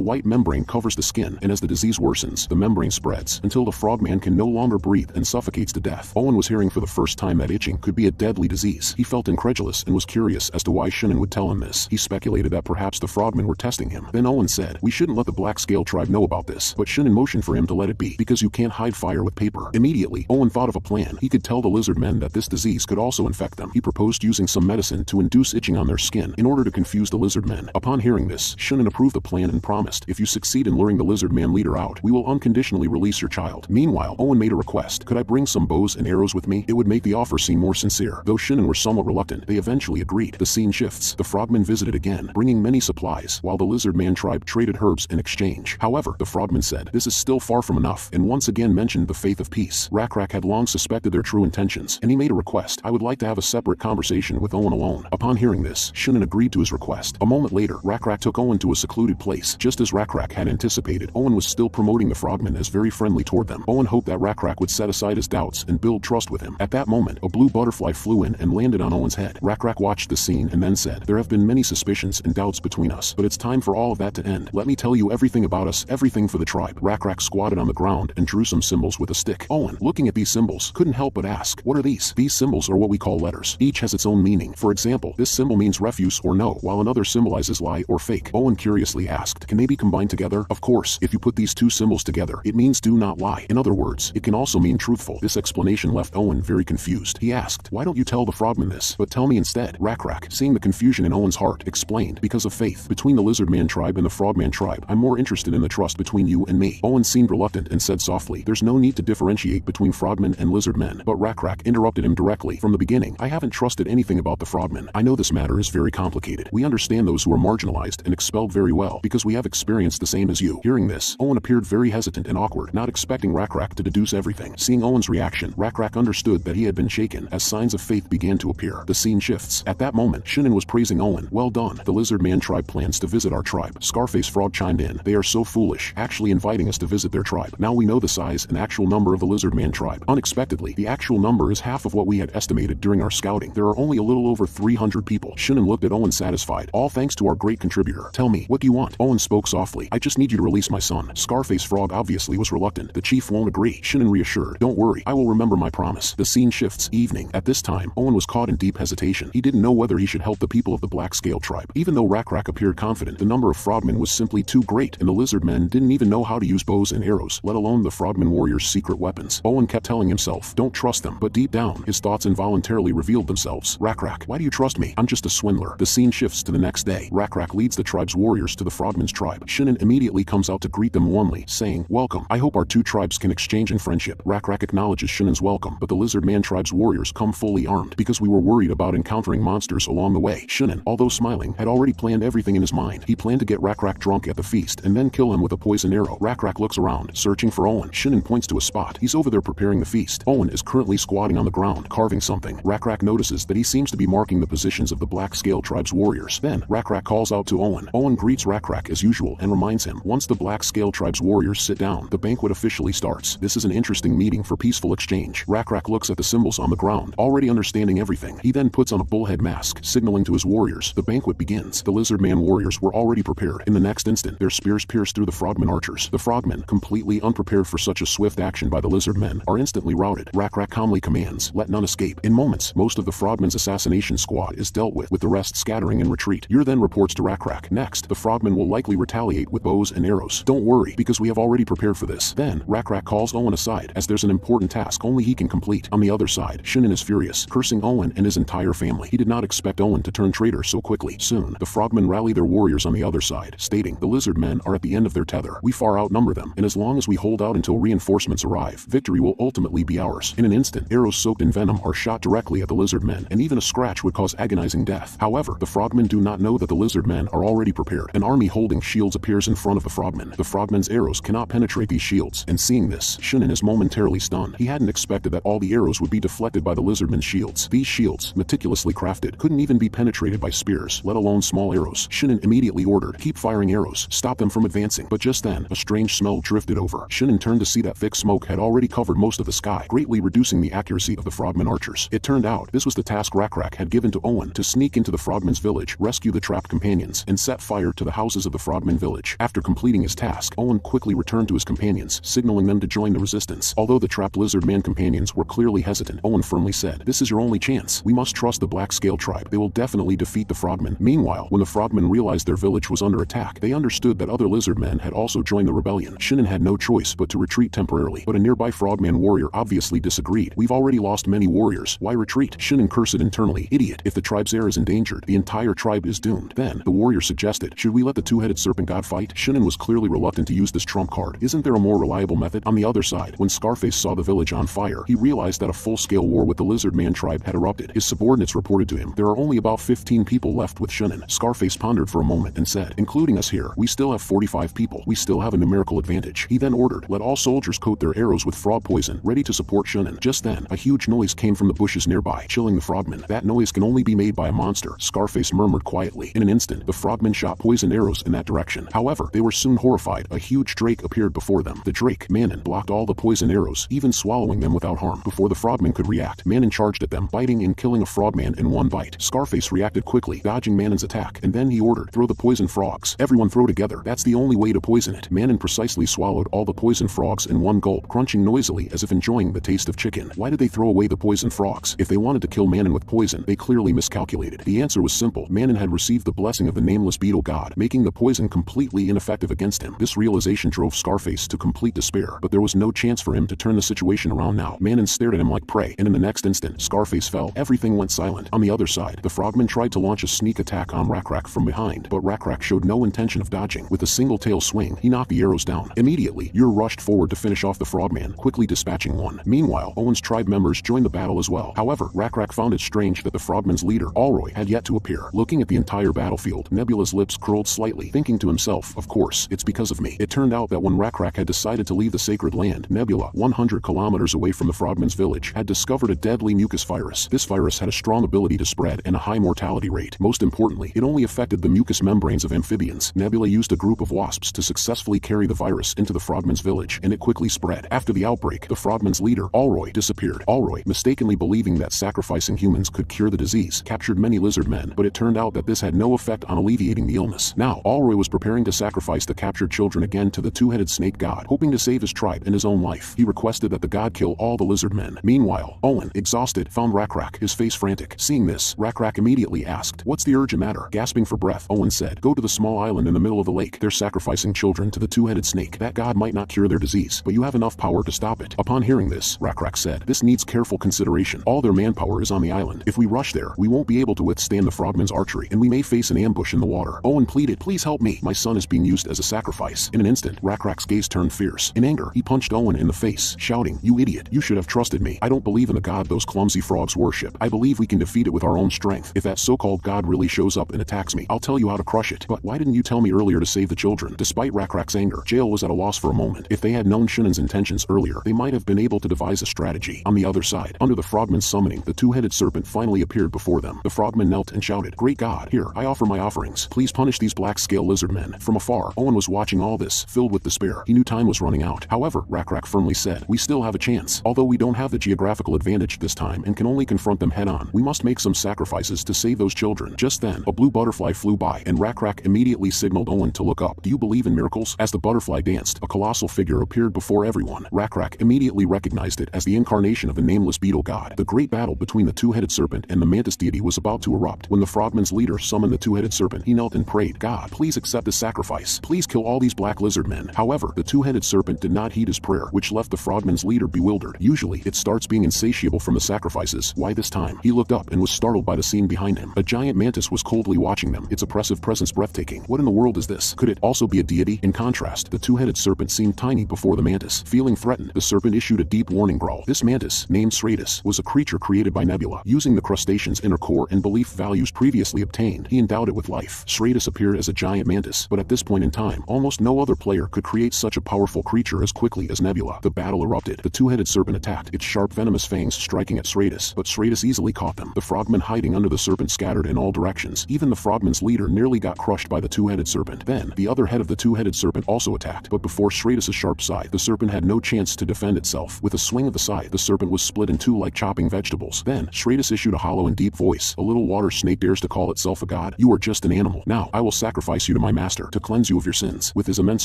[SPEAKER 1] white membrane covers the skin, and as the disease worsens, the membrane spreads, until the frogman can no longer breathe and suffocates to death. Owen was hearing for the first time that itching could be a deadly disease. He felt incredulous and was curious as to why Shin'en would tell him this. He speculated that perhaps the frogmen were testing him. Then Owen said, "We shouldn't let the Black Scale tribe know about this," but Shin'en motioned for him to let it be, because you can't hide fire with paper. Immediately, Owen thought of a plan. He could tell the Lizardmen that this disease could also infect them. He proposed using some medicine to induce itching on their skin in order to confuse the Lizardmen. Upon hearing this, Shin'en approved the plan and promised, "If you succeed in luring the Lizardman leader out, we will unconditionally release your child." Meanwhile, Owen made a request. "Could I bring some bows and arrows with me? It would make the offer seem more sincere." Though Shin'en were somewhat reluctant, they eventually agreed. The scene shifts. The frogmen visited again, bringing many supplies, while the Lizardman tribe traded herbs in exchange. However, the frogmen said, "This is still far from enough," and once again mentioned the faith of peace. Rak had long suspected their true intentions, and he made a request. "I would like to have a separate conversation with Owen alone." Upon hearing this, Shin'en agreed to his request. A moment later, Rak took Owen to a secluded place. Just as Rak had anticipated, Owen was still promoting the frogmen as very friendly toward them. Owen hoped that Rak would set aside his doubts and build trust with him. At that moment, a blue butterfly flew in and landed on Owen's head. Rak watched the scene and then said, "There have been many suspicions and doubts between us, but it's time for all of that to end. Let me tell you everything about us, everything for the tribe." Rak squatted on the ground and drew some symbols with a stick. Owen, looking at these symbols, couldn't help but ask, "What are these?" "These symbols are what we call letters. Each has its own meaning. For example, this symbol means refuse or no, while another symbolizes lie or fake." Owen curiously asked, "Can they be combined together?" "Of course. If you put these two symbols together, it means do not lie. In other words, it can also mean truthful." This explanation left Owen very confused. He asked, "Why don't you tell the frogmen this, but tell me instead?" Rak, seeing the confusion in Owen's heart, explained, "Because of faith. Between the Lizardman tribe and the Frogman tribe, I'm more interested in the trust between you and me." Owen seemed reluctant and said softly, "There's no need to differentiate between frogmen and lizardmen." But Rak interrupted him directly. "From the beginning, I haven't trusted anything about the frogmen. I know this matter is very complicated. We understand those who are marginalized and expelled very well, because we have experienced the same as you." Hearing this, Owen appeared very hesitant and awkward, not expecting Rak to deduce everything. Seeing Owen's reaction, Rak understood that he had been shaken as signs of faith began to appear. The scene shifts. At that moment, Shin'en was praising Owen. "Well done. The Lizardman tribe plans to visit our tribe." Scarface Frog chimed in, "They are so foolish, actually inviting us to visit their tribe. Now we know the size and actual number of the Lizardman tribe." Unexpectedly, the actual number is half of what we had estimated during our scouting. There are only a little over 300 people. Shin'en looked at Owen satisfied. "All thanks to our great contributor. Tell me, what do you want?" Owen spoke softly. "I just need you to release my son." Scarface Frog obviously was reluctant. "The chief won't agree." Shin'en reassured, "Don't worry, I will remember my promise." The scene shifts. Evening. At this time, Owen was caught in deep hesitation. He didn't know whether he should help the people of the Black Scale tribe. Even though Rak appeared confident, the number of frogmen was simply too great, and the Lizardmen didn't even know how to use bows and arrows, let alone the frogmen warriors' secret weapons. Owen kept telling himself, "Don't trust them," but deep down, his thoughts involuntarily revealed themselves. Rak, why do you trust me? I'm just a swindler." The scene shifts to the next day. Rak leads the tribe's warriors to the frogmen's tribe. Shin'en immediately comes out to greet them warmly, saying, "Welcome. I hope our two tribes can exchange in friendship." Rak acknowledges Shin'en's welcome, but the Lizardman tribe's warriors come fully armed, because we were worried about encountering monsters along the way. Shin'en, although smiling, had already planned everything in his mind. He planned to get Rak drunk at the feast and then kill him with a poison arrow. Rak looks around, searching for Owen. Shin'en points to a spot. He's over there preparing the feast. Owen is currently squatting on the ground, carving something. Rak notices that he seems to be marking the positions of the Black Scale tribe's warriors. Then, Rak calls out to Owen. Owen greets Rak as usual and reminds him, once the Black Scale tribe's warriors sit down, the banquet officially starts. This is an interesting meeting for peaceful exchange. Rak looks at the symbols on the ground, already understanding everything. He then puts on a bullhead mask, signaling to his warriors. The banquet begins. The Lizardman warriors were already prepared. In the next instant, their spears pierce through the frogmen archers. The frogmen, completely unprepared for such a swift action by the Lizardmen, are instantly routed. Rak calmly commands, "Let none escape." In moments, most of the frogmen's assassination squad is dealt with the rest scattering in retreat. Yer then reports to Rak. Next, the frogmen will likely retaliate with bows and arrows. "Don't worry, because we have already prepared for this." Then, Rak calls Owen aside, as there's an important task only he can complete. On the other side, Shin'en is furious, cursing Owen and his entire family. He did not expect Owen to turn traitor so quickly. Soon, the frogmen rally their warriors on the other side, stating, "The Lizardmen are at the end of their tether. We far outnumber them, and as long as we hold out until reinforcements arrive, victory will ultimately be ours." In an instant, arrows soaked in venom are shot directly at the Lizardmen, and even a scratch would cause agonizing death. However, the frogmen do not know that the Lizardmen are already prepared. An army holding shields appears in front of the frogmen. The frogmen's arrows cannot penetrate these shields, and seeing this, Shin'en is momentarily stunned. He hadn't expected that all the arrows would be deflected by the Lizardmen's shields. These shields, meticulously crafted, couldn't even be penetrated by spears, let alone small arrows. Shin'en immediately ordered, "Keep firing arrows, stop them from advancing." But just then, a strange smell drifted over. Shin'en turned to see that thick smoke had already covered most of the sky, greatly reducing the accuracy of the frogmen archers. It turned out, this was the task Rakrak had given to Owen, to sneak into the Frogman's village, rescue the trapped companions, and set fire to the houses of the Frogman village. After completing his task, Owen quickly returned to his companions, signaling them to join the resistance. Although the trapped Lizardman companions were clearly hesitant, Owen firmly said, "This is your only chance. We must trust the Black Scale tribe. They will definitely defeat the Frogmen." Meanwhile, when the Frogmen realized their village was under attack, they understood that other Lizardmen had also joined the rebellion. Shinin had no choice but to retreat temporarily, but a nearby Frogman warrior obviously disagreed. "We've already lost many warriors. Why retreat?" Shinin cursed internally. "Idiot, if the tribe's heir is endangered, the entire tribe is doomed." Then, the warrior suggested, "Should we let the two-headed serpent god fight?" Shinin was clearly reluctant to use this trump card. Isn't there a more reliable method? On the other side, when Scarface saw the village on fire, he realized that a full-scale war with the Lizardman tribe had erupted. His subordinates reported to him, "There are only about 15 people left with Shinin." Scarface pondered for a moment and said, "Including us here, we still have 45 people. We still have a numerical advantage." He then ordered, "Let all soldiers coat their arrows with frog poison, ready to support Shinin." Just then, a huge noise came from the bushes nearby, chilling the frogmen. "That noise can only be made by a monster," Scarface murmured quietly. In an instant, the frogmen shot poison arrows in that direction. However, they were soon horrified. A huge drake appeared before them. The drake, Manon, blocked all the poison arrows, even swallowing them without harm. Before the frogmen could react, Manon charged at them, biting and killing a frogman in one bite. Scarface reacted quickly, dodging Manon's attack, and then he ordered, "Throw the poison frogs. Everyone throw together. That's the only way to poison it." Manon precisely swallowed all the poison frogs in one gulp, crunching noisily as if enjoying the taste of chicken. Why did they throw away the poison frogs? If they wanted to kill Manon with poison, they clearly miscalculated. The answer was simple. Manon had received the blessing of the nameless beetle god, making the poison completely ineffective against him. This realization drove Scarface to complete despair, but there was no chance for him to turn the situation around now. Manon stared at him like prey, and in the next instant, Scarface fell. Everything went silent. On the other side, the frogmen tried to launch a sneak attack on Rakrak from behind, but Rakrak showed no intention of dodging. With a single tail swing, he knocked the arrows down. Immediately, Ur rushed forward to finish off the frogman, quickly dispatching one. Meanwhile, Owen's tribe members joined the battle as well. However, Rakrak found it strange that the frogmen's leader, Alroy, had yet to appear. Looking at the entire battlefield, Nebula's lips curled slightly, thinking to himself, "Of course, it's because of me." It turned out that when Rakrak had decided to leave the sacred land, Nebula, 100 kilometers away from the frogmen's village, had discovered a deadly mucus virus. This virus had a strong ability to spread and a high mortality rate. Most importantly, it only affected the mucus membranes of amphibians. Nebula used a group of wasps to successfully carry the virus into the frogmen's village, and it quickly spread. After the outbreak, the frogmen's leader, Alroy, disappeared. Alroy, mistakenly believing that sacrificing humans could cure the disease, captured many Lizardmen, but it turned out that this had no effect on alleviating the illness. Now, Alroy was preparing to sacrifice the captured children again to the two-headed snake god, hoping to save his tribe and his own life. He requested that the god kill all the Lizardmen. Meanwhile, Owen, exhausted, found Rakrak, his face frantic. Seeing this, Rakrak immediately asked, "What's the urgent matter?" Gasping for breath, Owen said, "Go to the small island in the middle of the lake. They're sacrificing children to the two-headed snake. That god might not cure their disease, but you have enough power to stop it." Upon hearing this, Rakrak said, "This needs careful consideration. All their manpower is on the island. If we rush there, we won't be able to withstand the frogmen's archery, and we may face an ambush in the water." Owen pleaded, "Please help me. My son is being used as a sacrifice." In an instant, Rakrak's gaze turned fierce. In anger, he punched Owen in the face, shouting, "You idiot. You should have trusted me. I don't believe in the god those clumsy frogs worship. I believe we can defeat it with our own strength. If that so-called god really shows up and attacks me, I'll tell you how to crush it. But why didn't you tell me earlier to save the children?" Despite Rakrak's anger, Jail was at a loss for a moment. If they had known Shinin's intentions earlier, they might have been able to devise a strategy. On the other side, under the frogman's summoning, the two-headed serpent finally appeared before them. The frogman knelt and shouted, "Great god, here, I offer my offerings. Please punish these black-scale lizardmen." From afar, Owen was watching all this, filled with despair. He knew time was running out. However, Rakrak firmly said, "We still have a chance. Although we don't have the geographical advantage this time and can only confront them head-on, we must make some sacrifices to save those children." Just then, a blue butterfly flew by, and Rakrak immediately signaled Owen to look up. "Do you believe in miracles?" As the butterfly danced, a colossal figure appeared before everyone. Rakrak immediately recognized it as the incarnation of the nameless beetle god. The great battle between the two-headed serpent and the mantis deity was about to erupt. When the frogman's leader summoned the two-headed serpent, he knelt and prayed, "God, please accept this sacrifice. Please kill all these black lizardmen." However, the two-headed serpent did not heed his prayer, which left the frogman's leader bewildered. Usually, it starts being insatiable from the sacrifices. Why this time? He looked up and was startled by the scene behind him. A giant mantis was coldly watching them, its oppressive presence breathtaking. What in the world is this? Could it also be a deity? In contrast, the two-headed serpent seemed tiny before the mantis. Feeling threatened, the serpent issued a deep warning growl. This mantis, named Stratus, was a creature created by Nebula. Using the crustacean's inner core and belief values previously obtained, he endowed it with life. Stratus appeared as a giant mantis, but at this point in time, almost no other player could create such a powerful creature as quickly as Nebula. The battle erupted. The two-headed serpent attacked, its sharp venomous fangs striking at Stratus, but Stratus easily caught them. The frogmen hiding under the serpent scattered in all directions. Even the frogman's leader nearly got crushed by the two-headed serpent. Then, the other head of the two-headed serpent also attacked, but before Stratus' sharp scythe, the serpent had no chance to defend itself. With a swing of the scythe, the serpent was split in two like chopping vegetables. trembles. Then, Shradis issued a hollow and deep voice. A little water snake dares to call itself a god? You are just an animal. Now, I will sacrifice you to my master, to cleanse you of your sins. With his immense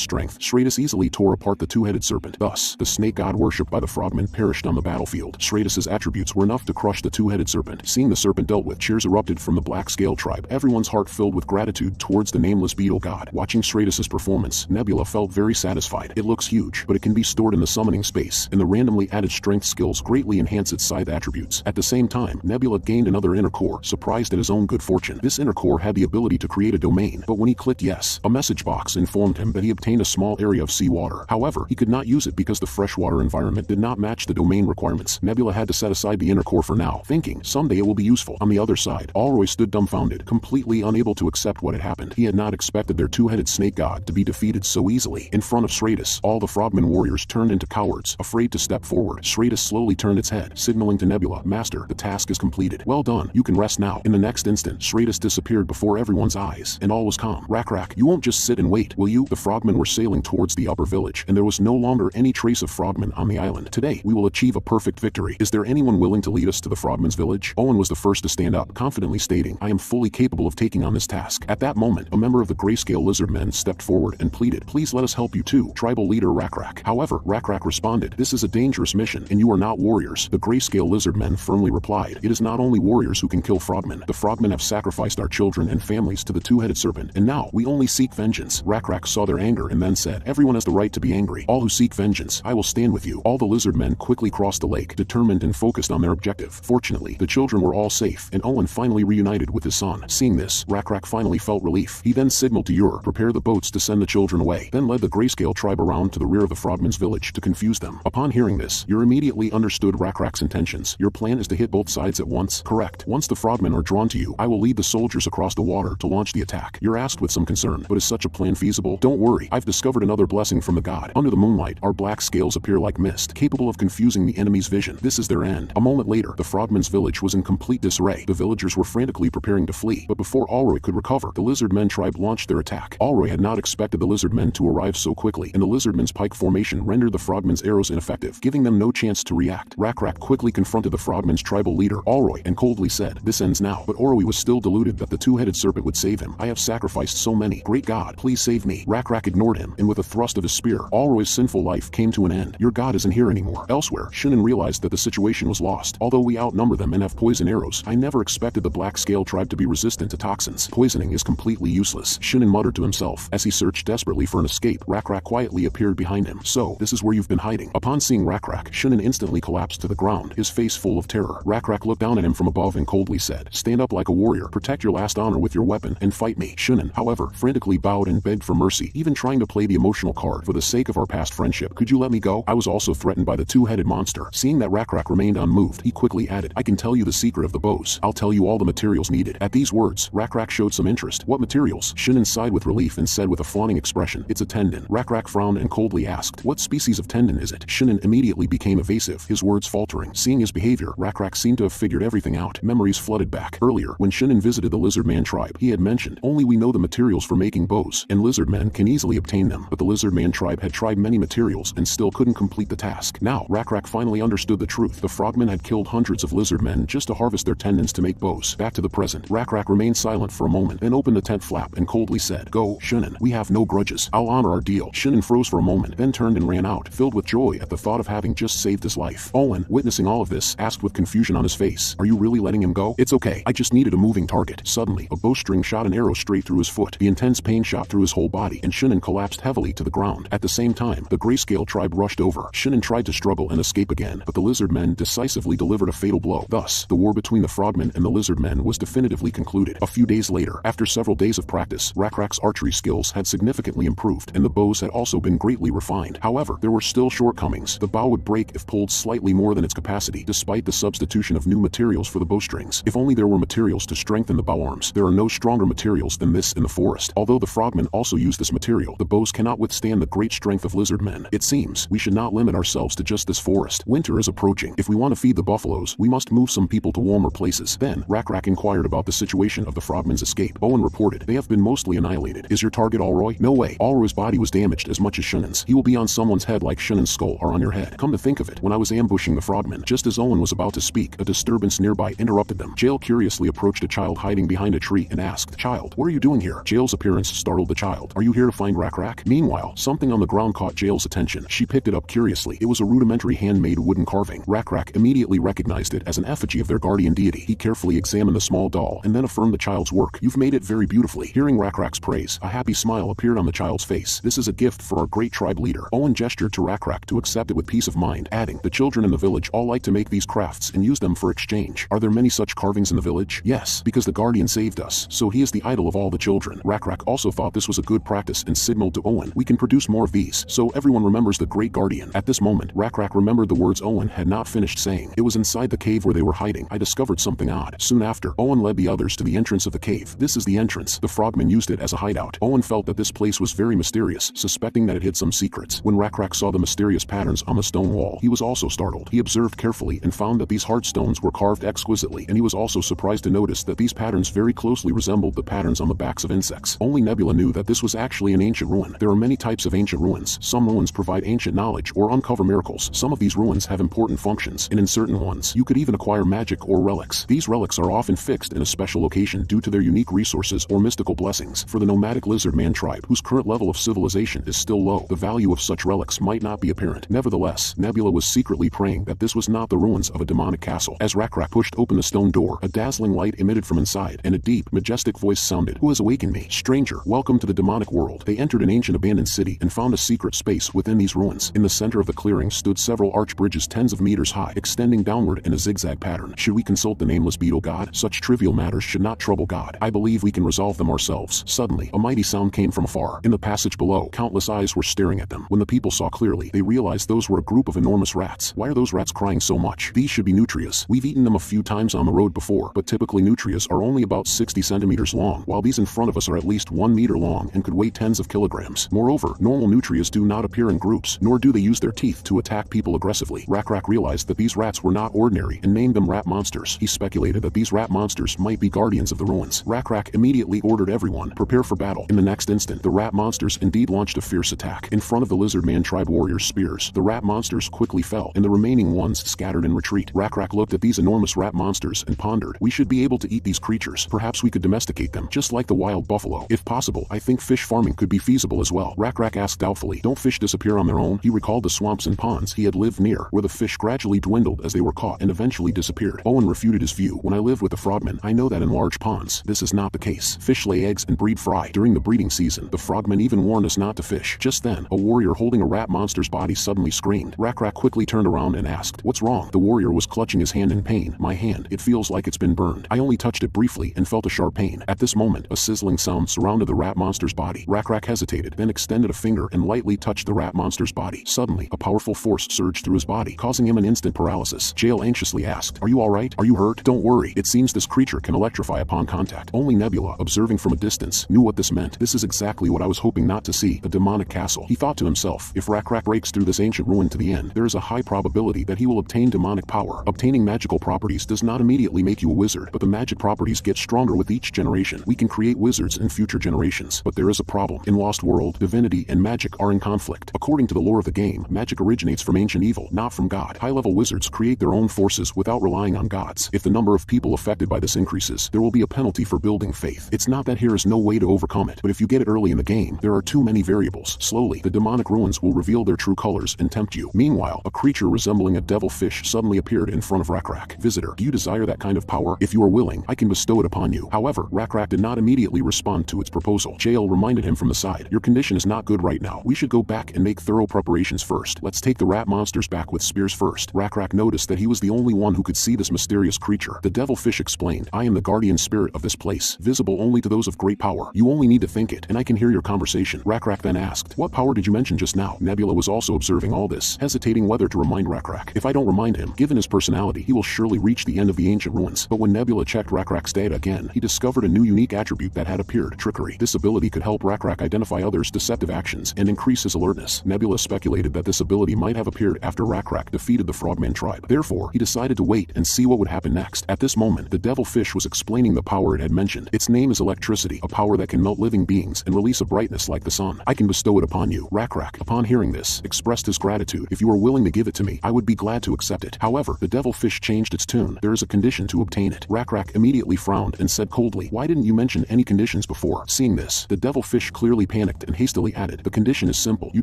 [SPEAKER 1] strength, Shradis easily tore apart the two-headed serpent. Thus, the snake god worshipped by the frogmen perished on the battlefield. Shradis's attributes were enough to crush the two-headed serpent. Seeing the serpent dealt with, cheers erupted from the Black Scale tribe, everyone's heart filled with gratitude towards the nameless beetle god. Watching Shradis's performance, Nebula felt very satisfied. It looks huge, but it can be stored in the summoning space, and the randomly added strength skills greatly enhance its scythe attributes. At the same time, Nebula gained another inner core, surprised at his own good fortune. This inner core had the ability to create a domain, but when he clicked yes, a message box informed him that he obtained a small area of seawater. However, he could not use it because the freshwater environment did not match the domain requirements. Nebula had to set aside the inner core for now, thinking someday it will be useful. On the other side, Alroy stood dumbfounded, completely unable to accept what had happened. He had not expected their two-headed snake god to be defeated so easily. In front of Shradis, all the frogman warriors turned into cowards, afraid to step forward. Shradis slowly turned its head, signaling to Nebula, "Master, the task is completed. Well done, you can rest now." In the next instant, Shradis disappeared before everyone's eyes, and all was calm. "Rak, you won't just sit and wait, will you?" The frogmen were sailing towards the upper village, and there was no longer any trace of frogmen on the island. "Today, we will achieve a perfect victory. Is there anyone willing to lead us to the frogmen's village?" Owen was the first to stand up, confidently stating, "I am fully capable of taking on this task." At that moment, a member of the Grayscale Lizardmen stepped forward and pleaded, "Please let us help you too." Tribal leader Rak. However, Rak responded, "This is a dangerous mission, and you are not warriors." The Grayscale Lizardmen firmly replied, "It is not only warriors who can kill frogmen. The frogmen have sacrificed our children and families to the two-headed serpent, and now we only seek vengeance." Rak saw their anger and then said, "Everyone has the right to be angry. All who seek vengeance, I will stand with you." All the Lizardmen quickly crossed the lake, determined and focused on their objective. Fortunately, the children were all safe, and Owen finally reunited with his son. Seeing this, Rak finally felt relief. He then signaled to Ur, "Prepare the boats to send the children away," then led the Grayscale tribe around to the rear of the frogmen's village to confuse them. Upon hearing this, Ur immediately understood Rak's intentions. "Your plan is to hit both sides at once?" "Correct. Once the frogmen are drawn to you, I will lead the soldiers across the water to launch the attack." Ur asked with some concern, "But is such a plan feasible?" "Don't worry, I've discovered another blessing from the god. Under the moonlight, our black scales appear like mist, capable of confusing the enemy's vision. This is their end." A moment later, the frogmen's village was in complete disarray. The villagers were frantically preparing to flee, but before Alroy could recover, the Lizardmen tribe launched their attack. Alroy had not expected the Lizardmen to arrive so quickly, and the Lizardmen's pike formation rendered the frogmen's arrows ineffective, giving them no chance to react. Rak quickly confronted the frogmen's tribal leader, Alroy, and coldly said, "This ends now." But Alroy was still deluded that the two-headed serpent would save him. "I have sacrificed so many. Great God, please save me." Rak ignored him, and with a thrust of his spear, Alroy's sinful life came to an end. "Your god isn't here anymore." Elsewhere, Shin'en realized that the situation was lost. "Although we outnumber them and have poison arrows, I never expected the Black Scale tribe to be resistant to toxins. Poisoning is completely useless." Shin'en muttered to himself. As he searched desperately for an escape, Rak quietly appeared behind him. "So, this is where you've been hiding." Upon seeing Rak, Shin'en instantly collapsed to the ground, his face full of terror. Rak looked down at him from above and coldly said, "Stand up like a warrior, protect your last honor with your weapon, and fight me." Shin'en, however, frantically bowed and begged for mercy, even trying to play the emotional card. "For the sake of our past friendship, could you let me go? I was also threatened by the two-headed monster." Seeing that Rak remained unmoved, he quickly added, "I can tell you the secret of the bows. I'll tell you all the materials needed." At these words, Rak showed some interest. "What materials?" Shin'en sighed with relief and said with a fawning expression, "It's a tendon." Rak frowned and coldly asked, "What species of tendon is it?" Shin'en immediately became evasive, his words faltering. Seeing his behavior, Rak seemed to have figured everything out. Memories flooded back. Earlier, when Shin'en visited the Lizardman tribe, he had mentioned, "Only we know the materials for making bows, and Lizardmen can easily obtain them." But the Lizardman tribe had tried many materials and still couldn't complete the task. Now, Rak finally understood the truth. The frogmen had killed hundreds of Lizardmen just to harvest their tendons to make bows. Back to the present, Rak remained silent for a moment, then opened the tent flap and coldly said, "Go, Shin'en. We have no grudges. I'll honor our deal." Shin'en froze for a moment, then turned and ran out, filled with joy at the thought of having just saved his life. Owen, witnessing all of this, asked with confusion on his face, "Are you really letting him go?" "It's okay. I just needed a moving target." Suddenly, a bowstring shot an arrow straight through his foot. The intense pain shot through his whole body, and Shin'en collapsed heavily to the ground. At the same time, the Grayscale tribe rushed over. Shin'en tried to struggle and escape again, but the Lizardmen decisively delivered a fatal blow. Thus, the war between the frogmen and the Lizardmen was definitively concluded. A few days later, after several days of practice, Rak's archery skills had significantly improved, and the bows had also been greatly refined. However, there were still shortcomings. The bow would break if pulled slightly more than its capacity, despite the substitution of new materials for the bowstrings. If only there were materials to strengthen the bow arms. There are no stronger materials than this in the forest. Although the frogmen also use this material, the bows cannot withstand the great strength of Lizardmen. It seems we should not limit ourselves to just this forest. Winter is approaching. If we want to feed the buffaloes, we must move some people to warmer places. Then, Rak inquired about the situation of the frogmen's escape. Owen reported, "They have been mostly annihilated." "Is your target Alroy?" "No way. Alroy's body was damaged as much as Shin'en's. He will be on someone's head like Shin'en's skull are on your head. Come to think of it, when I was ambushing the frogmen, just as Owen was about about to speak, a disturbance nearby interrupted them. Jail curiously approached a child hiding behind a tree and asked, "Child, what are you doing here?" Jail's appearance startled the child. "Are you here to find Rak? Meanwhile, something on the ground caught Jail's attention. She picked it up curiously. It was a rudimentary handmade wooden carving. Rak immediately recognized it as an effigy of their guardian deity. He carefully examined the small doll and then affirmed the child's work. "You've made it very beautifully." Hearing Rak's praise, a happy smile appeared on the child's face. "This is a gift for our great tribe leader." Owen gestured to Rak to accept it with peace of mind, adding, "The children in the village all like to make these crafts and use them for exchange. Are there many such carvings in the village?" "Yes, because the guardian saved us, so he is the idol of all the children." Rak also thought this was a good practice and signaled to Owen, "We can produce more of these, so everyone remembers the great guardian." At this moment, Rak remembered the words Owen had not finished saying. It was inside the cave where they were hiding. "I discovered something odd." Soon after, Owen led the others to the entrance of the cave. "This is the entrance. The frogmen used it as a hideout." Owen felt that this place was very mysterious, suspecting that it hid some secrets. When Rak saw the mysterious patterns on the stone wall, he was also startled. He observed carefully and found that these hard stones were carved exquisitely, and he was also surprised to notice that these patterns very closely resembled the patterns on the backs of insects. Only Nebula knew that this was actually an ancient ruin. There are many types of ancient ruins. Some ruins provide ancient knowledge or uncover miracles. Some of these ruins have important functions, and in certain ones, you could even acquire magic or relics. These relics are often fixed in a special location due to their unique resources or mystical blessings. For the nomadic Lizardman tribe, whose current level of civilization is still low, the value of such relics might not be apparent. Nevertheless, Nebula was secretly praying that this was not the ruins of a demonic castle. As Rak pushed open the stone door, a dazzling light emitted from inside, and a deep, majestic voice sounded. "Who has awakened me? Stranger, welcome to the demonic world." They entered an ancient abandoned city and found a secret space within these ruins. In the center of the clearing stood several arch bridges tens of meters high, extending downward in a zigzag pattern. "Should we consult the nameless beetle god? Such trivial matters should not trouble God. I believe we can resolve them ourselves." Suddenly, a mighty sound came from afar. In the passage below, countless eyes were staring at them. When the people saw clearly, they realized those were a group of enormous rats. "Why are those rats crying so much? These should be nutrias. We've eaten them a few times on the road before, but typically nutrias are only about 60 centimeters long, while these in front of us are at least 1 meter long and could weigh tens of kilograms. Moreover, normal nutrias do not appear in groups, nor do they use their teeth to attack people aggressively." Rak realized that these rats were not ordinary and named them rat monsters. He speculated that these rat monsters might be guardians of the ruins. Rak immediately ordered everyone, "Prepare for battle." In the next instant, the rat monsters indeed launched a fierce attack. In front of the Lizardman tribe warriors' spears, the rat monsters quickly fell, and the remaining ones scattered in retreat. Rak looked at these enormous rat monsters and pondered, "We should be able to eat these creatures. Perhaps we could domesticate them, just like the wild buffalo. If possible, I think fish farming could be feasible as well." Rak asked doubtfully, "Don't fish disappear on their own?" He recalled the swamps and ponds he had lived near, where the fish gradually dwindled as they were caught and eventually disappeared. Owen refuted his view. "When I lived with the frogmen, I know that in large ponds, this is not the case. Fish lay eggs and breed fry. During the breeding season, the frogmen even warned us not to fish." Just then, a warrior holding a rat monster's body suddenly screamed. Rak quickly turned around and asked, "What's wrong?" The warrior was clutching his hand in pain. "My hand, it feels like it's been burned. I only touched it briefly and felt a sharp pain." At this moment, a sizzling sound surrounded the rat monster's body. Rak hesitated, then extended a finger and lightly touched the rat monster's body. Suddenly, a powerful force surged through his body, causing him an instant paralysis. Jail anxiously asked, "Are you alright? Are you hurt?" "Don't worry. It seems this creature can electrify upon contact." Only Nebula, observing from a distance, knew what this meant. "This is exactly what I was hoping not to see, a demonic castle." He thought to himself, if Rak breaks through this ancient ruin to the end, there is a high probability that he will obtain demonic power. Obtaining magical properties does not immediately make you a wizard, but the magic properties get stronger with each generation. We can create wizards in future generations, but there is a problem. In Lost World, divinity and magic are in conflict. According to the lore of the game, magic originates from ancient evil, not from God. High-level wizards create their own forces without relying on gods. If the number of people affected by this increases, there will be a penalty for building faith. It's not that here is no way to overcome it, but if you get it early in the game, there are too many variables. Slowly, the demonic ruins will reveal their true colors and tempt you. Meanwhile, a creature resembling a devil fish suddenly appeared in front of Rak. "Visitor, do you desire that kind of power? If you are willing, I can bestow it upon you." However, Rak did not immediately respond to its proposal. Jail reminded him from the side, "Your condition is not good right now. We should go back and make thorough preparations first. Let's take the rat monsters back with spears first." Rak noticed that he was the only one who could see this mysterious creature. The devil fish explained, "I am the guardian spirit of this place, visible only to those of great power. You only need to think it, and I can hear your conversation." Rak then asked, "What power did you mention just now?" Nebula was also observing all this, hesitating whether to remind Rak. If I don't remind him, given his personality, he will surely reach the end of the ancient ruins. But when Nebula checked Rak's data again, he discovered a new unique attribute that had appeared, trickery. This ability could help Rak identify others' deceptive actions and increase his alertness. Nebula speculated that this ability might have appeared after Rak defeated the Frogman tribe. Therefore, he decided to wait and see what would happen next. At this moment, the devil fish was explaining the power it had mentioned. Its name is electricity, a power that can melt living beings and release a brightness like the sun. I can bestow it upon you. Rak, upon hearing this, expressed his gratitude. If you are willing to give it to me, I would be glad to accept it. However, The devilfish changed its tune. There is a condition to obtain it. Rak immediately frowned and said coldly, why didn't you mention any conditions before? Seeing this, the devilfish clearly panicked and hastily added, the condition is simple. You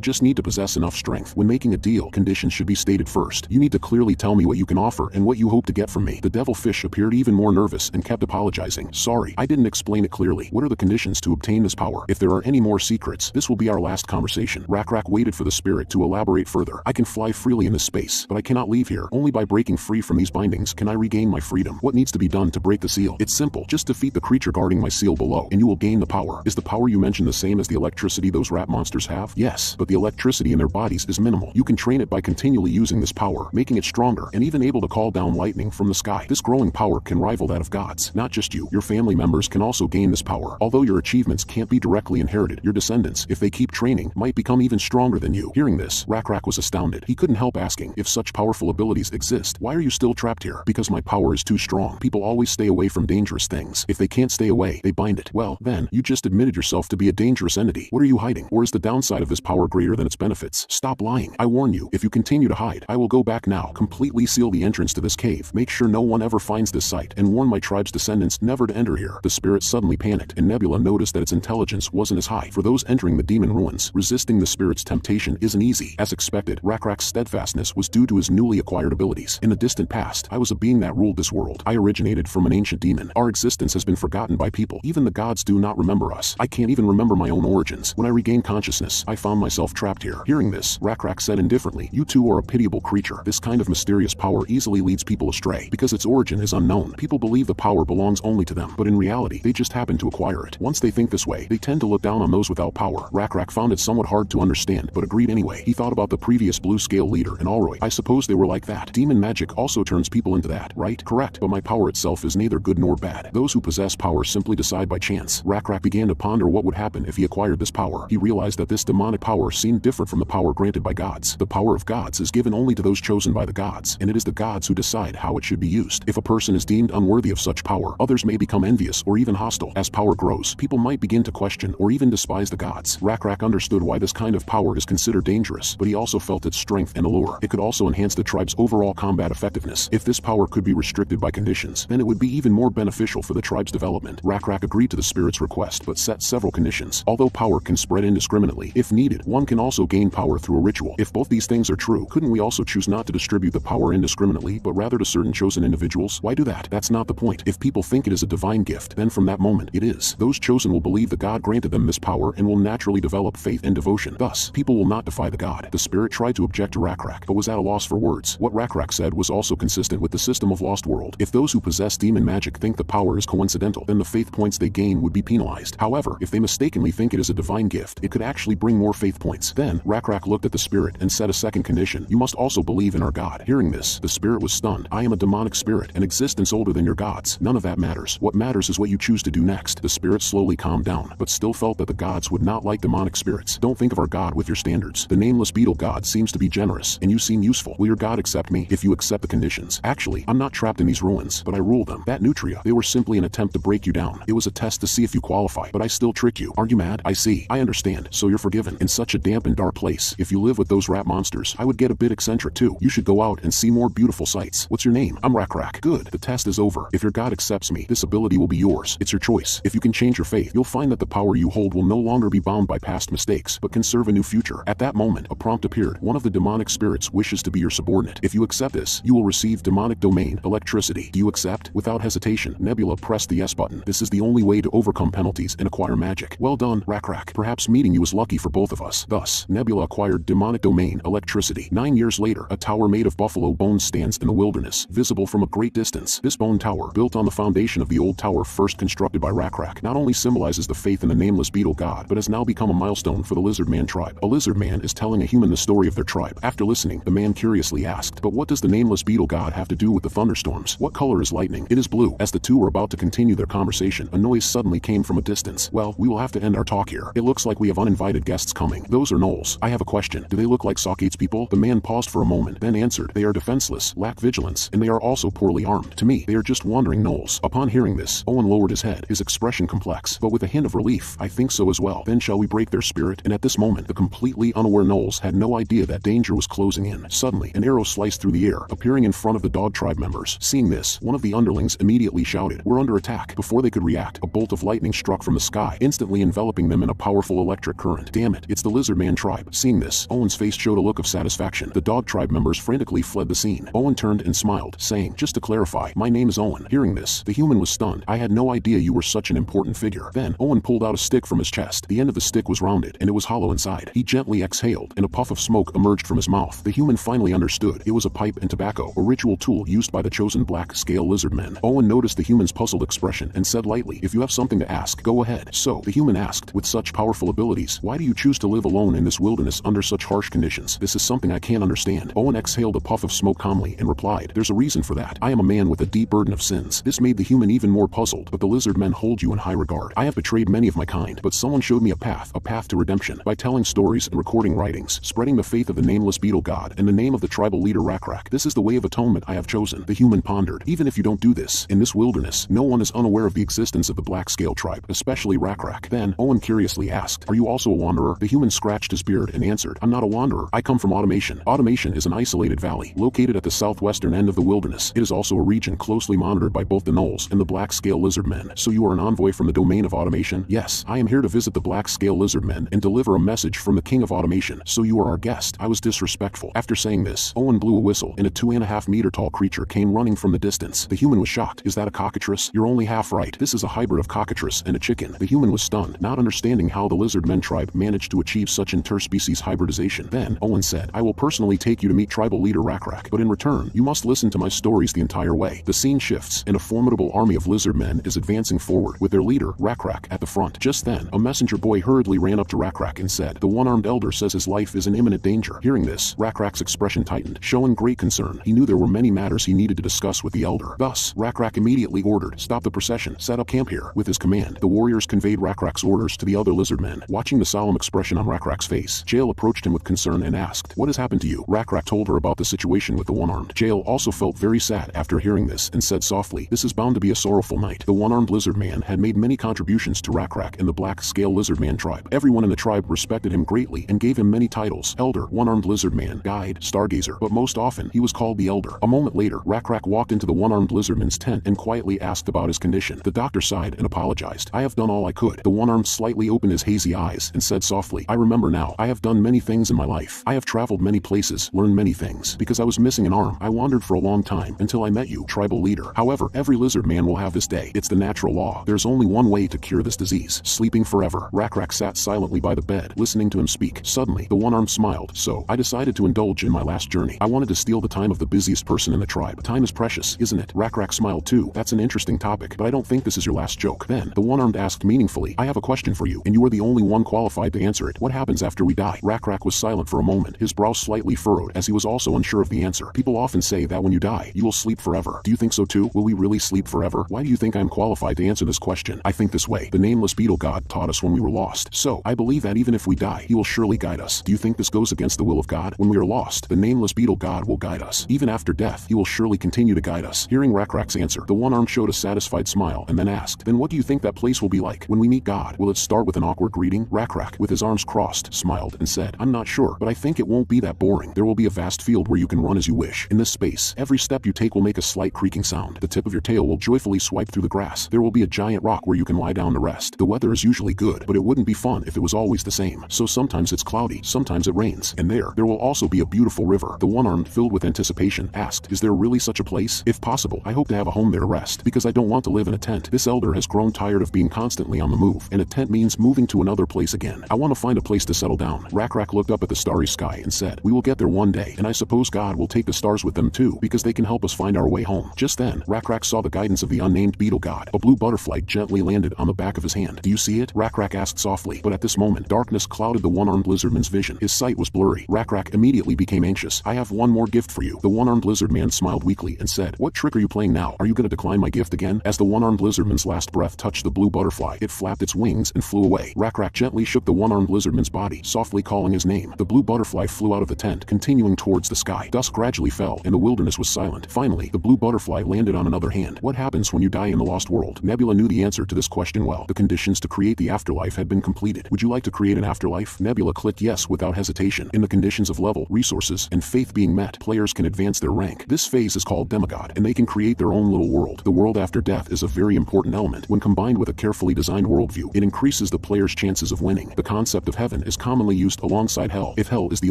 [SPEAKER 1] just need to possess enough strength. When making a deal, conditions should be stated first. You need to clearly tell me what you can offer and what you hope to get from me. The devilfish appeared even more nervous and kept apologizing. Sorry, I didn't explain it clearly. What are the conditions to obtain this power? If there are any more secrets, this will be our last conversation. Rak waited for the spirit to elaborate further. I can fly freely in this space, but I cannot leave here. Only by breaking free from these bindings can I regain my freedom. What needs to be done to break the seal? It's simple. Just defeat the creature guarding my seal below, and you will gain the power. Is the power you mentioned the same as the electricity those rat monsters have? Yes, but the electricity in their bodies is minimal. You can train it by continually using this power, making it stronger, and even able to call down lightning from the sky. This growing power can rival that of gods. Not just you, your family members can also gain this power. Although your achievements can't be directly inherited, your descendants, if they keep training, might become even stronger than you. Hearing this, Rak was astounded. He couldn't help asking, if such powerful abilities exist, why are you still trapped here? Because my power is too strong. People always stay away from dangerous things. If they can't stay away, they bind it. Well, then, you just admitted yourself to be a dangerous entity. What are you hiding? Or is the downside of this power greater than its benefits? Stop lying. I warn you, if you continue to hide, I will go back now, completely seal the entrance to this cave, make sure no one ever finds this site, and warn my tribe's descendants never to enter here. The spirit suddenly panicked, and Nebula noticed that its intelligence wasn't as high. For those entering the demon ruins, resisting the spirit's temptation isn't easy. As expected, Rak's steadfastness was due to his newly acquired abilities. In the distant past, I was a being that ruled this world. I originated from an ancient demon. Our existence has been forgotten by people. Even the gods do not remember us. I can't even remember my own origins. When I regained consciousness, I found myself trapped here. Hearing this, Rak said indifferently, you two are a pitiable creature. This kind of mysterious power easily leads people astray. Because its origin is unknown, people believe the power belongs only to them, but in reality, they just happen to acquire it. Once they think this way, they tend to look down on those without power. Rak found it somewhat hard to understand, but agreed anyway. He thought about the previous blue scale leader and Alroy. I suppose they were like that. Demon magic also turns people into that, right? Correct, but my power itself is neither good nor bad. Those who possess power simply decide by chance. Rak began to ponder what would happen if he acquired this power. He realized that this demonic power seemed different from the power granted by gods. The power of gods is given only to those chosen by the gods, and it is the gods who decide how it should be used. If a person is deemed unworthy of such power, others may become envious or even hostile. As power grows, people might begin to question or even despise the gods. Rak understood why this kind of power is considered dangerous, but he also felt its strength and allure. It could also enhance the tribe's overall combat effectiveness. If this power could be restricted by conditions, then it would be even more beneficial for the tribe's development. Rak agreed to the spirit's request, but set several conditions. Although power can spread indiscriminately, if needed, one can also gain power through a ritual. If both these things are true, couldn't we also choose not to distribute the power indiscriminately, but rather to certain chosen individuals? Why do that? That's not the point. If people think it is a divine gift, then from that moment, it is. Those chosen will believe the god granted them this power and will naturally develop faith and devotion. Thus, people will not defy the god. The spirit tried to object to Rak, but was at a loss for words. What Rak said was also consistent with the system of Lost World. If those who possess demon magic think the power is coincidental, then the faith points they gain would be penalized. However, if they mistakenly think it is a divine gift, it could actually bring more faith points. Then, Rak looked at the spirit and set a second condition. You must also believe in our god. Hearing this, the spirit was stunned. I am a demonic spirit, an existence older than your gods. None of that matters. What matters is what you choose to do next. The spirit slowly calmed down, but still felt that the gods would not like demonic spirits. Don't think of our god with your standards. The nameless beetle god seems to be generous, and you seem useful. Will your god accept me if you accept the conditions? Actually, I'm not trapped in these ruins, but I rule them. That nutria, they were simply an attempt to break you down. It was a test to see if you qualify, but I still trick you. Aren't you mad? I see. I understand. So you're forgiven. In such a damp and dark place, if you live with those rat monsters, I would get a bit eccentric too. You should go out and see more beautiful sights. What's your name? I'm Rak. Good. The test is over. If your god accepts me, this ability will be yours. It's your choice. If you can change your faith, you'll find that the power you hold will no longer be bound by past mistakes, but can serve a new future. At that moment, a prompt appeared. One of the demonic spirits wishes to be your subordinate. If you accept this, you will receive demonic domain, electricity. Do you accept? Without hesitation, Nebula pressed the yes button. This is the only way to overcome penalties and acquire magic. Well done, Rak. Perhaps meeting you is lucky for both of us. Thus, Nebula acquired demonic domain, electricity. 9 years later, a tower made of buffalo bones stands in the wilderness, visible from a great distance. This bone tower, built on the foundation of the old tower first constructed by Rak, not only symbolizes the faith in the nameless beetle god, but has now become a milestone for the Lizardman tribe. A Lizardman is telling a human the story of their tribe. After listening, the man curiously asked, but what does the nameless beetle god have to do with the thunderstorms? What color is lightning? It is blue. As the two were about to continue their conversation, a noise suddenly came from a distance. Well, we will have to end our talk here. It looks like we have uninvited guests coming. Those are gnolls. I have a question. Do they look like Sakate's people? The man paused for a moment, then answered, they are defenseless, lack vigilance, and they are also poorly armed. To me, they are just wandering gnolls. Upon hearing this, Owen lowered his head, his expression complex, but with a hint of relief. I think so as well. Then shall we break their spirit? And at this moment, the completely unaware gnolls had no idea that danger was closing in. Suddenly, an arrow sliced through the air, appearing in front of the dog tribe members. Seeing this, one of the underlings immediately shouted, "We're under attack." Before they could react, a bolt of lightning struck from the sky, instantly enveloping them in a powerful electric current. Damn it, it's the Lizardman tribe. Seeing this, Owen's face showed a look of satisfaction. The dog tribe members frantically fled the scene. Owen turned and smiled, saying, "Just to clarify, my name is Owen." Hearing this, the human was stunned. "I had no idea you were such an important figure." Then, Owen pulled out a stick from his chest. The end of the stick was rounded, and it was hollow inside. He gently exhaled, and a puff of smoke emerged from his mouth. The human finally understood. It was a pipe and tobacco, a ritual tool used by the chosen black-scale lizardmen. Owen noticed the human's puzzled expression and said lightly, "If you have something to ask, go ahead." So, the human asked, "With such powerful abilities, why do you choose to live alone in this wilderness under such harsh conditions? This is something I can't understand." Owen exhaled a puff of smoke calmly and replied, "There's a reason for that. I am a man with a deep burden of sins." This made the human even more puzzled, "But the lizardmen hold you in high regard. I have betrayed many of my kind, but someone showed me a path to redemption, by telling stories and recording writings, spreading the faith of the nameless beetle god, and the name of the tribal leader Rakrak. This is the way of atonement I have chosen." The human pondered, "Even if you don't do this, in this wilderness, no one is unaware of the existence of the black-scale tribe, especially Rakrak." Then, Owen curiously asked, "Are you also a wanderer?" The human scratched his beard and answered, "I'm not a wanderer. I come from Automation." Automation is an isolated valley, located at the southwestern end of the wilderness. It is also a region closely monitored by both the gnolls and the black-scale lizardmen. "So you are an envoy from the domain of Automation?" "Yes, I am here to visit the black-scale lizardmen and deliver a message from the king of Automation." "So you are our guest." I was disrespectful. After saying this, Owen blew a whistle, and a 2.5-meter tall creature came running from the distance. The human was shocked. "Is that a cockatrice?" "You're only half right. This is a hybrid of cockatrice and a chicken." The human was stunned, not understanding how the lizardmen tribe managed to achieve such interspecies hybridization. Then, Owen said, "I will personally take you to meet tribal leader Rakrak, but in return, you must listen to my stories the entire way." The scene shifts, and a formidable army of lizardmen is advancing forward, with their leader, Rakrak, at the front. Just then, a messenger boy hurriedly ran up to Rakrak and said, "The one-armed elder says his life is in imminent danger." Hearing this, Rakrak's expression tightened, showing great concern. He knew there were many matters he needed to discuss with the elder. Thus, Rakrak immediately ordered, "Stop the procession, set up camp here." With his command, the warriors conveyed Rakrak's orders to the other lizardmen. Watching the solemn expression on Rakrak's face, Jael approached him with concern and asked, "What has happened to you?" Rakrak told her about the situation with the one-armed. Jael also felt very sad after hearing this and said softly, "This is bound to be a sorrowful night." The one-armed lizardman had made many contributions to Rakrak and the black-scale lizardman tribe. Everyone in the tribe respected him greatly and gave him many titles: Elder, One-Armed Lizardman, Guide, Stargazer, but most often he was called the Elder. A moment later, Rakrak walked into the One-Armed Lizardman's tent and quietly asked about his condition. The doctor sighed and apologized. "I have done all I could." The One-Armed slightly opened his hazy eyes and said softly, "I remember now. I have done many things in my life. I have traveled many places, learned many things. Because I was missing an arm, I wandered for a long time until I met you, tribal leader. However, every lizard man will have this day. It's the natural law. There's only one way to cure this disease: sleeping forever." Rakrak sat silently by the bed, listening to him speak. Suddenly, the One-Armed smiled. "So, I decided to indulge in my last journey. I wanted to steal the time of the busiest person in the tribe. Time is precious, isn't it?" Rakrak smiled too. "That's an interesting topic, but I don't think this is your last joke." Then, the One-Armed asked meaningfully, "I have a question for you, and you are the only one qualified to answer it. What happens after we die?" Rakrak was silent for a moment, his brow slightly furrowed, as he was also unsure of the answer. "People often say that when you die, you will sleep forever. Do you think so too? Will we really sleep forever? Why do you think I am qualified to answer this question?" "I think this way. The nameless beetle god taught us when we were lost. So, I believe that even if we die, he will surely guide us." "Do you think this goes against the will of God? When we are lost, the nameless beetle god will guide us. Even after death, he will surely continue to guide us." Hearing Rakrak's answer, the one-armed showed a satisfied smile and then asked, "Then what do you think that place will be like when we meet God? Will it start with an awkward greeting?" Rakrak, with his arms crossed, smiled and said, "I'm not sure, but I think it won't be that boring. There will be a vast field where you can run as you wish. In this space, every step you take will make a slight creaking sound. The tip of your tail will joyfully swipe through the grass. There will be a giant rock where you can lie down to rest. The weather is usually good, but it wouldn't be fun if it was always the same. So sometimes it's cloudy, sometimes it rains, and there will also be a beautiful river." The one-armed, filled with anticipation, asked, "Is there really such a place? If possible, I hope to have a home there to rest, because I don't want to live in a tent. This elder has grown tired of being constantly on the move, and a tent means moving to another place again. I want to find a place to settle down." Rakrak looked up at the starry sky and said, "We will get there one day, and I suppose God will take the stars with them too, because they can help us find our way home." Just then, Rakrak saw the guidance of the unnamed beetle god. A blue butterfly gently landed on the back of his hand. "Do you see it?" Rakrak asked softly, but at this moment, darkness clouded the one-armed lizardman's vision. His sight was blurry. Rakrak immediately became anxious. "I have one more gift for you." The one-armed lizardman smiled weakly and said, "What trick are you playing now? Are you going to decline my gift again?" As the one-armed lizardman's last breath touched the blue butterfly, it flapped its wings and flew away. Rakrak gently shook the one-armed lizardman's body, softly calling his name. The blue butterfly flew out of the tent, continuing towards the sky. Dusk gradually fell, and the wilderness was silent. Finally, the blue butterfly landed on another hand. "What happens when you die in the lost world?" Nebula knew the answer to this question well. The conditions to create the afterlife had been completed. "Would you like to create an afterlife?" Nebula clicked yes without hesitation. In the conditions of level, resources, and faith being met, players players can advance their rank. This phase is called demigod, and they can create their own little world. The world after death is a very important element. When combined with a carefully designed worldview, it increases the player's chances of winning. The concept of heaven is commonly used alongside hell. If hell is the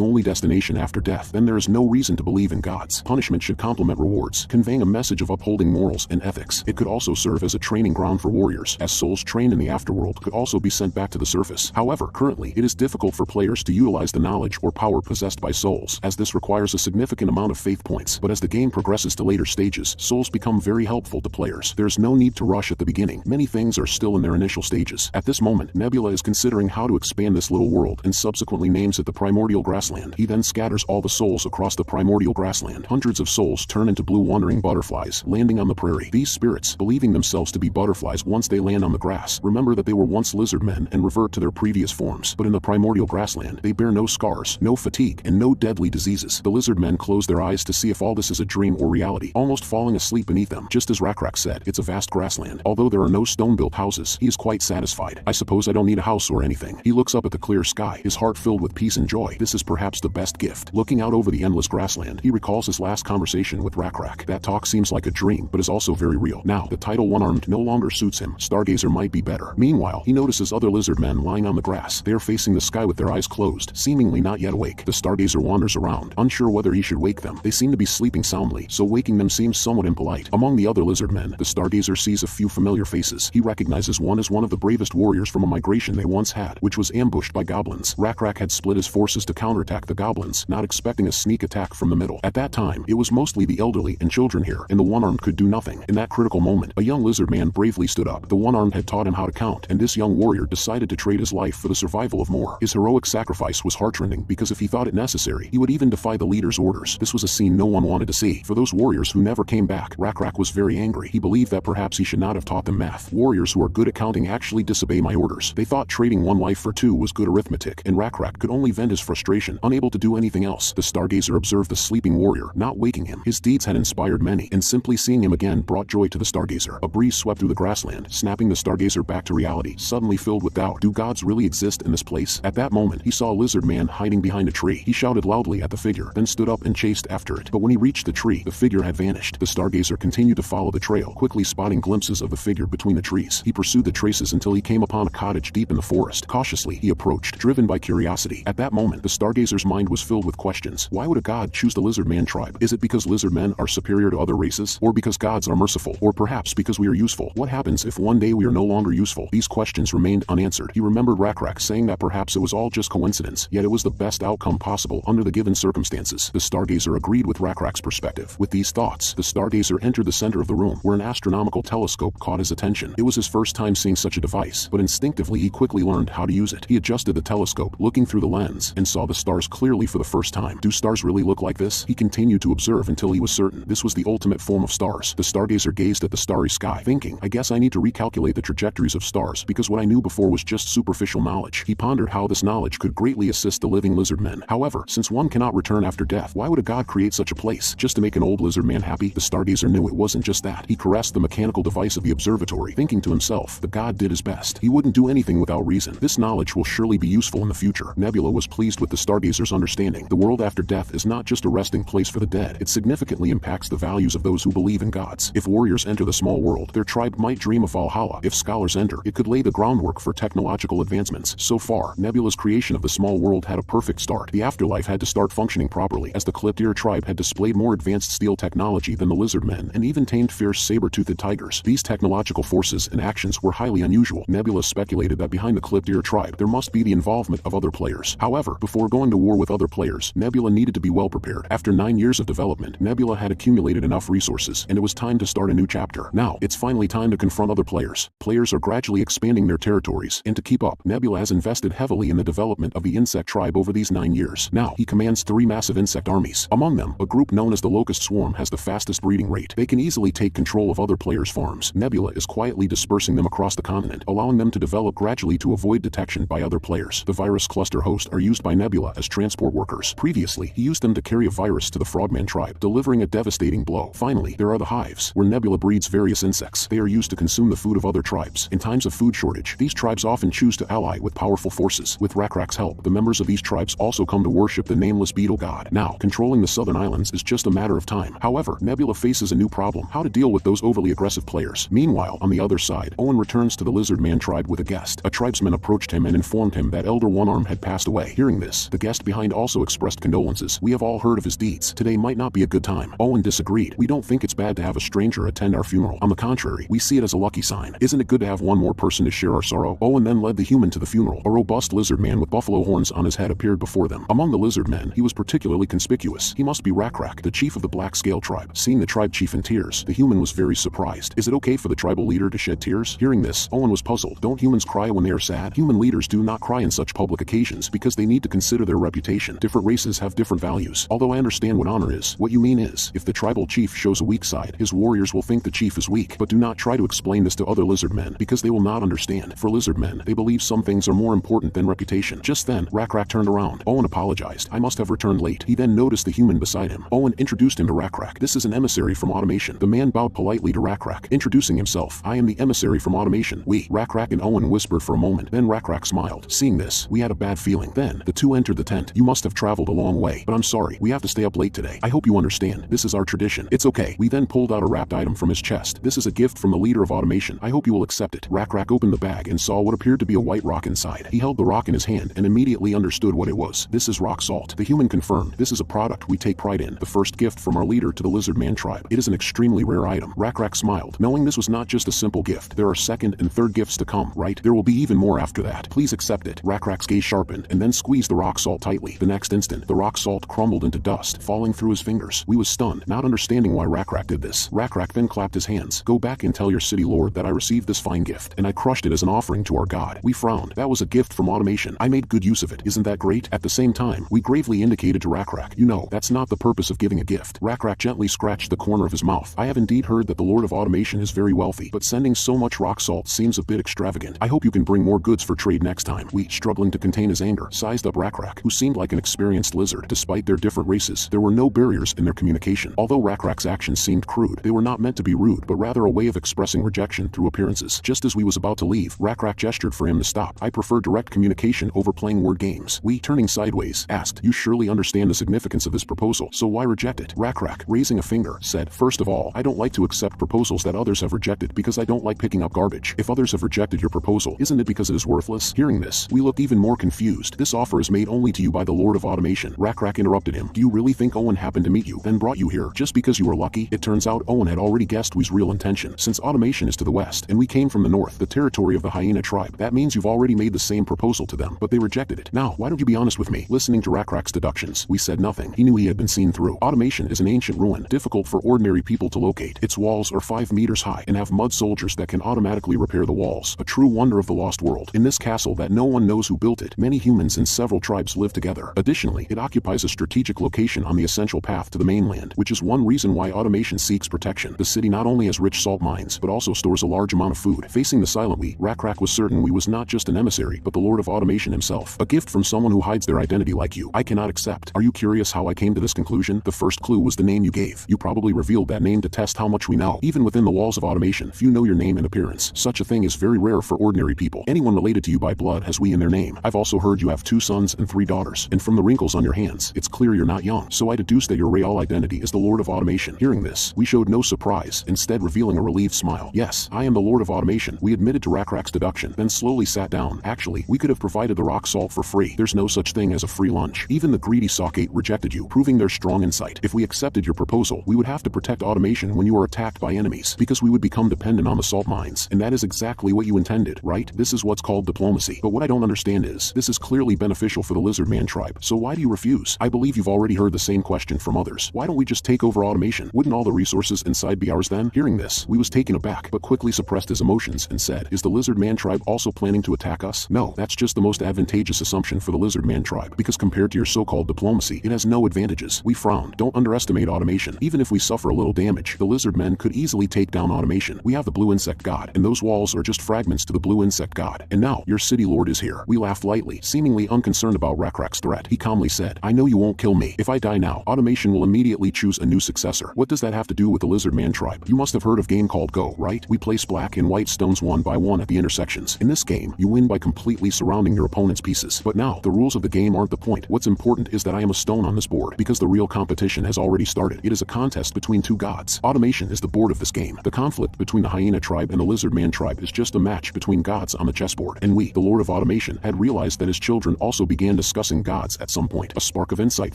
[SPEAKER 1] only destination after death, then there is no reason to believe in gods. Punishment should complement rewards, conveying a message of upholding morals and ethics. It could also serve as a training ground for warriors, as souls trained in the afterworld could also be sent back to the surface. However, currently, it is difficult for players to utilize the knowledge or power possessed by souls, as this requires a significant amount of faith points. But as the game progresses to later stages, souls become very helpful to players. There is no need to rush at the beginning. Many things are still in their initial stages. At this moment, Nebula is considering how to expand this little world and subsequently names it the Primordial Grassland. He then scatters all the souls across the Primordial Grassland. Hundreds of souls turn into blue wandering butterflies, landing on the prairie. These spirits, believing themselves to be butterflies once they land on the grass, remember that they were once lizardmen and revert to their previous forms. But in the Primordial Grassland, they bear no scars, no fatigue, and no deadly diseases. The lizardmen close their eyes to see if all this is a dream or reality, almost falling asleep beneath them. Just as Rakrak said, it's a vast grassland. Although there are no stone-built houses, he is quite satisfied. I suppose I don't need a house or anything. He looks up at the clear sky, his heart filled with peace and joy. This is perhaps the best gift. Looking out over the endless grassland, he recalls his last conversation with Rakrak. That talk seems like a dream, but is also very real. Now, the title One-Armed no longer suits him. Stargazer might be better. Meanwhile, he notices other lizardmen lying on the grass. They are facing the sky with their eyes closed, seemingly not yet awake. The Stargazer wanders around, unsure whether he should wake them. They seem to be sleeping soundly, so waking them seems somewhat impolite. Among the other lizardmen, the Stargazer sees a few familiar faces. He recognizes one as one of the bravest warriors from a migration they once had, which was ambushed by goblins. Rakrak had split his forces to counterattack the goblins, not expecting a sneak attack from the middle. At that time, it was mostly the elderly and children here, and the one-armed could do nothing. In that critical moment, a young lizard man bravely stood up. The one-armed had taught him how to count, and this young warrior decided to trade his life for the survival of more. His heroic sacrifice was heart-rending because if he thought it necessary, he would even defy the leader's orders. This was a scene no one wanted to see. For those warriors who never came back, Rakrak was very angry. He believed that perhaps he should not have taught them math. Warriors who are good at counting actually disobey my orders. They thought trading one life for two was good arithmetic, and Rakrak could only vent his frustration, unable to do anything else. The Stargazer observed the sleeping warrior, not waking him. His deeds had inspired many, and simply seeing him again brought joy to the Stargazer. A breeze swept through the grassland, snapping the Stargazer back to reality, suddenly filled with doubt. Do gods really exist in this place? At that moment, he saw a lizard man hiding behind a tree. He shouted loudly at the figure, then stood up and chased after it. But when he reached the tree, the figure had vanished. The Stargazer continued to follow the trail, quickly spotting glimpses of the figure between the trees. He pursued the traces until he came upon a cottage deep in the forest. Cautiously, he approached, driven by curiosity. At that moment, the Stargazer's mind was filled with questions. Why would a god choose the Lizardman tribe? Is it because lizardmen are superior to other races? Or because gods are merciful? Or perhaps because we are useful? What happens if one day we are no longer useful? These questions remained unanswered. He remembered Rakrak saying that perhaps it was all just coincidence, yet it was the best outcome possible under the given circumstances. The Stargazer agreed with Rakrak's perspective. With these thoughts, the Stargazer entered the center of the room, where an astronomical telescope caught his attention. It was his first time seeing such a device, but instinctively he quickly learned how to use it. He adjusted the telescope, looking through the lens, and saw the stars clearly for the first time. Do stars really look like this? He continued to observe until he was certain this was the ultimate form of stars. The Stargazer gazed at the starry sky, thinking, I guess I need to recalculate the trajectories of stars, because what I knew before was just superficial knowledge. He pondered how this knowledge could greatly assist the living lizardmen. However, since one cannot return after death, why would a god create such a place? Just to make an old lizardman happy? The Stargazer knew it wasn't just that. He caressed the mechanical device of the observatory, thinking to himself, the god did his best. He wouldn't do anything without reason. This knowledge will surely be useful in the future. Nebula was pleased with the Stargazer's understanding. The world after death is not just a resting place for the dead. It significantly impacts the values of those who believe in gods. If warriors enter the small world, their tribe might dream of Valhalla. If scholars enter, it could lay the groundwork for technological advancements. So far, Nebula's creation of the small world had a perfect start. The afterlife had to start functioning properly, as the Klipdir tribe had displayed more advanced steel technology than the Lizardmen, and even tamed fierce saber-toothed tigers. These technological forces and actions were highly unusual. Nebula speculated that behind the Klipdir tribe, there must be the involvement of other players. However, before going to war with other players, Nebula needed to be well prepared. After 9 years of development, Nebula had accumulated enough resources, and it was time to start a new chapter. Now, it's finally time to confront other players. Players are gradually expanding their territories, and to keep up, Nebula has invested heavily in the development of the insect tribe over these 9 years. Now, he commands 3 massive insect armies. Among them, a group known as the Locust Swarm has the fastest breeding rate. They can easily take control of other players' farms. Nebula is quietly dispersing them across the continent, allowing them to develop gradually to avoid detection by other players. The virus cluster hosts are used by Nebula as transport workers. Previously, he used them to carry a virus to the Frogman tribe, delivering a devastating blow. Finally, there are the hives, where Nebula breeds various insects. They are used to consume the food of other tribes. In times of food shortage, these tribes often choose to ally with powerful forces. With Rakrak's help, the members of these tribes also come to worship the nameless beetle god. Now, controlling the the southern islands is just a matter of time. However, Nebula faces a new problem: how to deal with those overly aggressive players. Meanwhile, on the other side, Owen returns to the Lizardman tribe with a guest. A tribesman approached him and informed him that Elder One Arm had passed away. Hearing this, the guest behind also expressed condolences. We have all heard of his deeds. Today might not be a good time. Owen disagreed. We don't think it's bad to have a stranger attend our funeral. On the contrary, we see it as a lucky sign. Isn't it good to have one more person to share our sorrow? Owen then led the human to the funeral. A robust lizard man with buffalo horns on his head appeared before them. Among the lizard men, he was particularly conspicuous. He must be Rakrak, the chief of the Black Scale tribe. Seeing the tribe chief in tears, the human was very surprised. Is it okay for the tribal leader to shed tears? Hearing this, Owen was puzzled. Don't humans cry when they are sad? Human leaders do not cry in such public occasions because they need to consider their reputation. Different races have different values. Although I understand what honor is, what you mean is, if the tribal chief shows a weak side, his warriors will think the chief is weak. But do not try to explain this to other lizard men because they will not understand. For lizard men, they believe some things are more important than reputation. Just then, Rakrak turned around. Owen apologized. I must have returned late. He then noticed the human beside him. Owen introduced him to Rakrak. This is an emissary from Automation. The man bowed politely to Rakrak, introducing himself. I am the emissary from Automation. Rakrak and Owen whispered for a moment. Then Rakrak smiled. Seeing this, we had a bad feeling. Then, the two entered the tent. You must have traveled a long way, but I'm sorry. We have to stay up late today. I hope you understand. This is our tradition. It's okay. We then pulled out a wrapped item from his chest. This is a gift from the leader of Automation. I hope you will accept it. Rakrak opened the bag and saw what appeared to be a white rock inside. He held the rock in his hand and immediately understood what it was. This is rock salt. The human confirmed. This is a product we take pride in. The first gift from our leader to the Lizardman tribe. It is an extremely rare item. Rakrak smiled, knowing this was not just a simple gift. There are second and third gifts to come, right? There will be even more after that. Please accept it. Rakrak's gaze sharpened and then squeezed the rock salt tightly. The next instant, the rock salt crumbled into dust, falling through his fingers. We was stunned, not understanding why Rakrak did this. Rakrak then clapped his hands. Go back and tell your city lord that I received this fine gift, and I crushed it as an offering to our god. We frowned. That was a gift from Automation. I made good use of it. Isn't that great? At the same time, we gravely indicated to Rakrak, you know, that's not the purpose of giving a gift. Rakrak gently scratched the corner of his mouth. I have indeed heard that the Lord of Automation is very wealthy, but sending so much rock salt seems a bit extravagant. I hope you can bring more goods for trade next time. We, struggling to contain his anger, sized up Rakrak, who seemed like an experienced lizard. Despite their different races, there were no barriers in their communication. Although Rakrak's actions seemed crude, they were not meant to be rude, but rather a way of expressing rejection through appearances. Just as we was about to leave, Rakrak gestured for him to stop. I prefer direct communication over playing word games. We, turning sideways, asked, you surely understand the significance of this proposal, so why reject it? Rakrak, raising a finger, said, first of all, I don't like to accept proposals that others have rejected because I don't like picking up garbage. If others have rejected your proposal, isn't it because it is worthless? Hearing this, we looked even more confused. This offer is made only to you by the Lord of Automation. Rakrak interrupted him. Do you really think Owen happened to meet you, then brought you here, just because you were lucky? It turns out Owen had already guessed we's real intention. Since Automation is to the west, and we came from the north, the territory of the hyena tribe, that means you've already made the same proposal to them, but they rejected it. Now, why don't you be honest with me? Listening to Rakrak's deductions, we said nothing. He knew he had been seen through. Automation is an ancient ruin, difficult for ordinary people to locate. Its walls are 5 meters high and have mud soldiers that can automatically repair the walls. A true wonder of the lost world. In this castle that no one knows who built it, many humans and several tribes live together. Additionally, it occupies a strategic location on the essential path to the mainland, which is one reason why Automation seeks protection. The city not only has rich salt mines, but also stores a large amount of food. Facing the silent we, Rakrak was certain we was not just an emissary, but the Lord of Automation himself. A gift from someone who hides their identity like you, I cannot accept. Are you curious how I came to this conclusion? The first clue was the name you gave. You probably revealed that name to test how much we know. Even within the walls of Automation, few know your name and appearance. Such a thing is very rare for ordinary people. Anyone related to you by blood has we in their name. I've also heard you have 2 sons and 3 daughters, and from the wrinkles on your hands, it's clear you're not young. So I deduced that your real identity is the Lord of Automation. Hearing this, we showed no surprise, instead revealing a relieved smile. Yes, I am the Lord of Automation. We admitted to Rakrak's deduction, then slowly sat down. Actually, we could have provided the rock salt for free. There's no such thing as a free lunch. Even the greedy Sockate rejected you, proving their strong insight. If we accepted your proposal, we would have to protect Automation when you are attacked by enemies, because we would become dependent on the salt mines. And that is exactly what you intended, right? This is what's called diplomacy. But what I don't understand is, this is clearly beneficial for the Lizardman tribe, so why do you refuse? I believe you've already heard the same question from others. Why don't we just take over Automation? Wouldn't all the resources inside be ours then? Hearing this, we was taken aback, but quickly suppressed his emotions and said, is the Lizardman tribe also planning to attack us? No, that's just the most advantageous assumption for the Lizardman tribe, because compared to your so-called diplomacy, it has no advantages. We frowned. Don't underestimate Automation. Even if we suffer a little damage, the Lizardmen could easily take down Automation. We have the Blue Insect God, and those walls are just fragments to the Blue Insect God. And now, your city lord is here. We laughed lightly, seemingly unconcerned about Rakrak's threat. He calmly said, I know you won't kill me. If I die now, Automation will immediately choose a new successor. What does that have to do with the Lizardman tribe? You must have heard of a game called Go, right? We place black and white stones one by one at the intersections. In this game, you win by completely surrounding your opponent's pieces. But now, the rules of the game aren't the point. What's important is that I am a stone on this board. because the real competition has already started. It is a contest between two gods. Automation is the board of this game. The conflict between the hyena tribe and the lizardman tribe is just a match between gods on the chessboard. And we, the Lord of Automation, had realized that his children also began discussing gods at some point. A spark of insight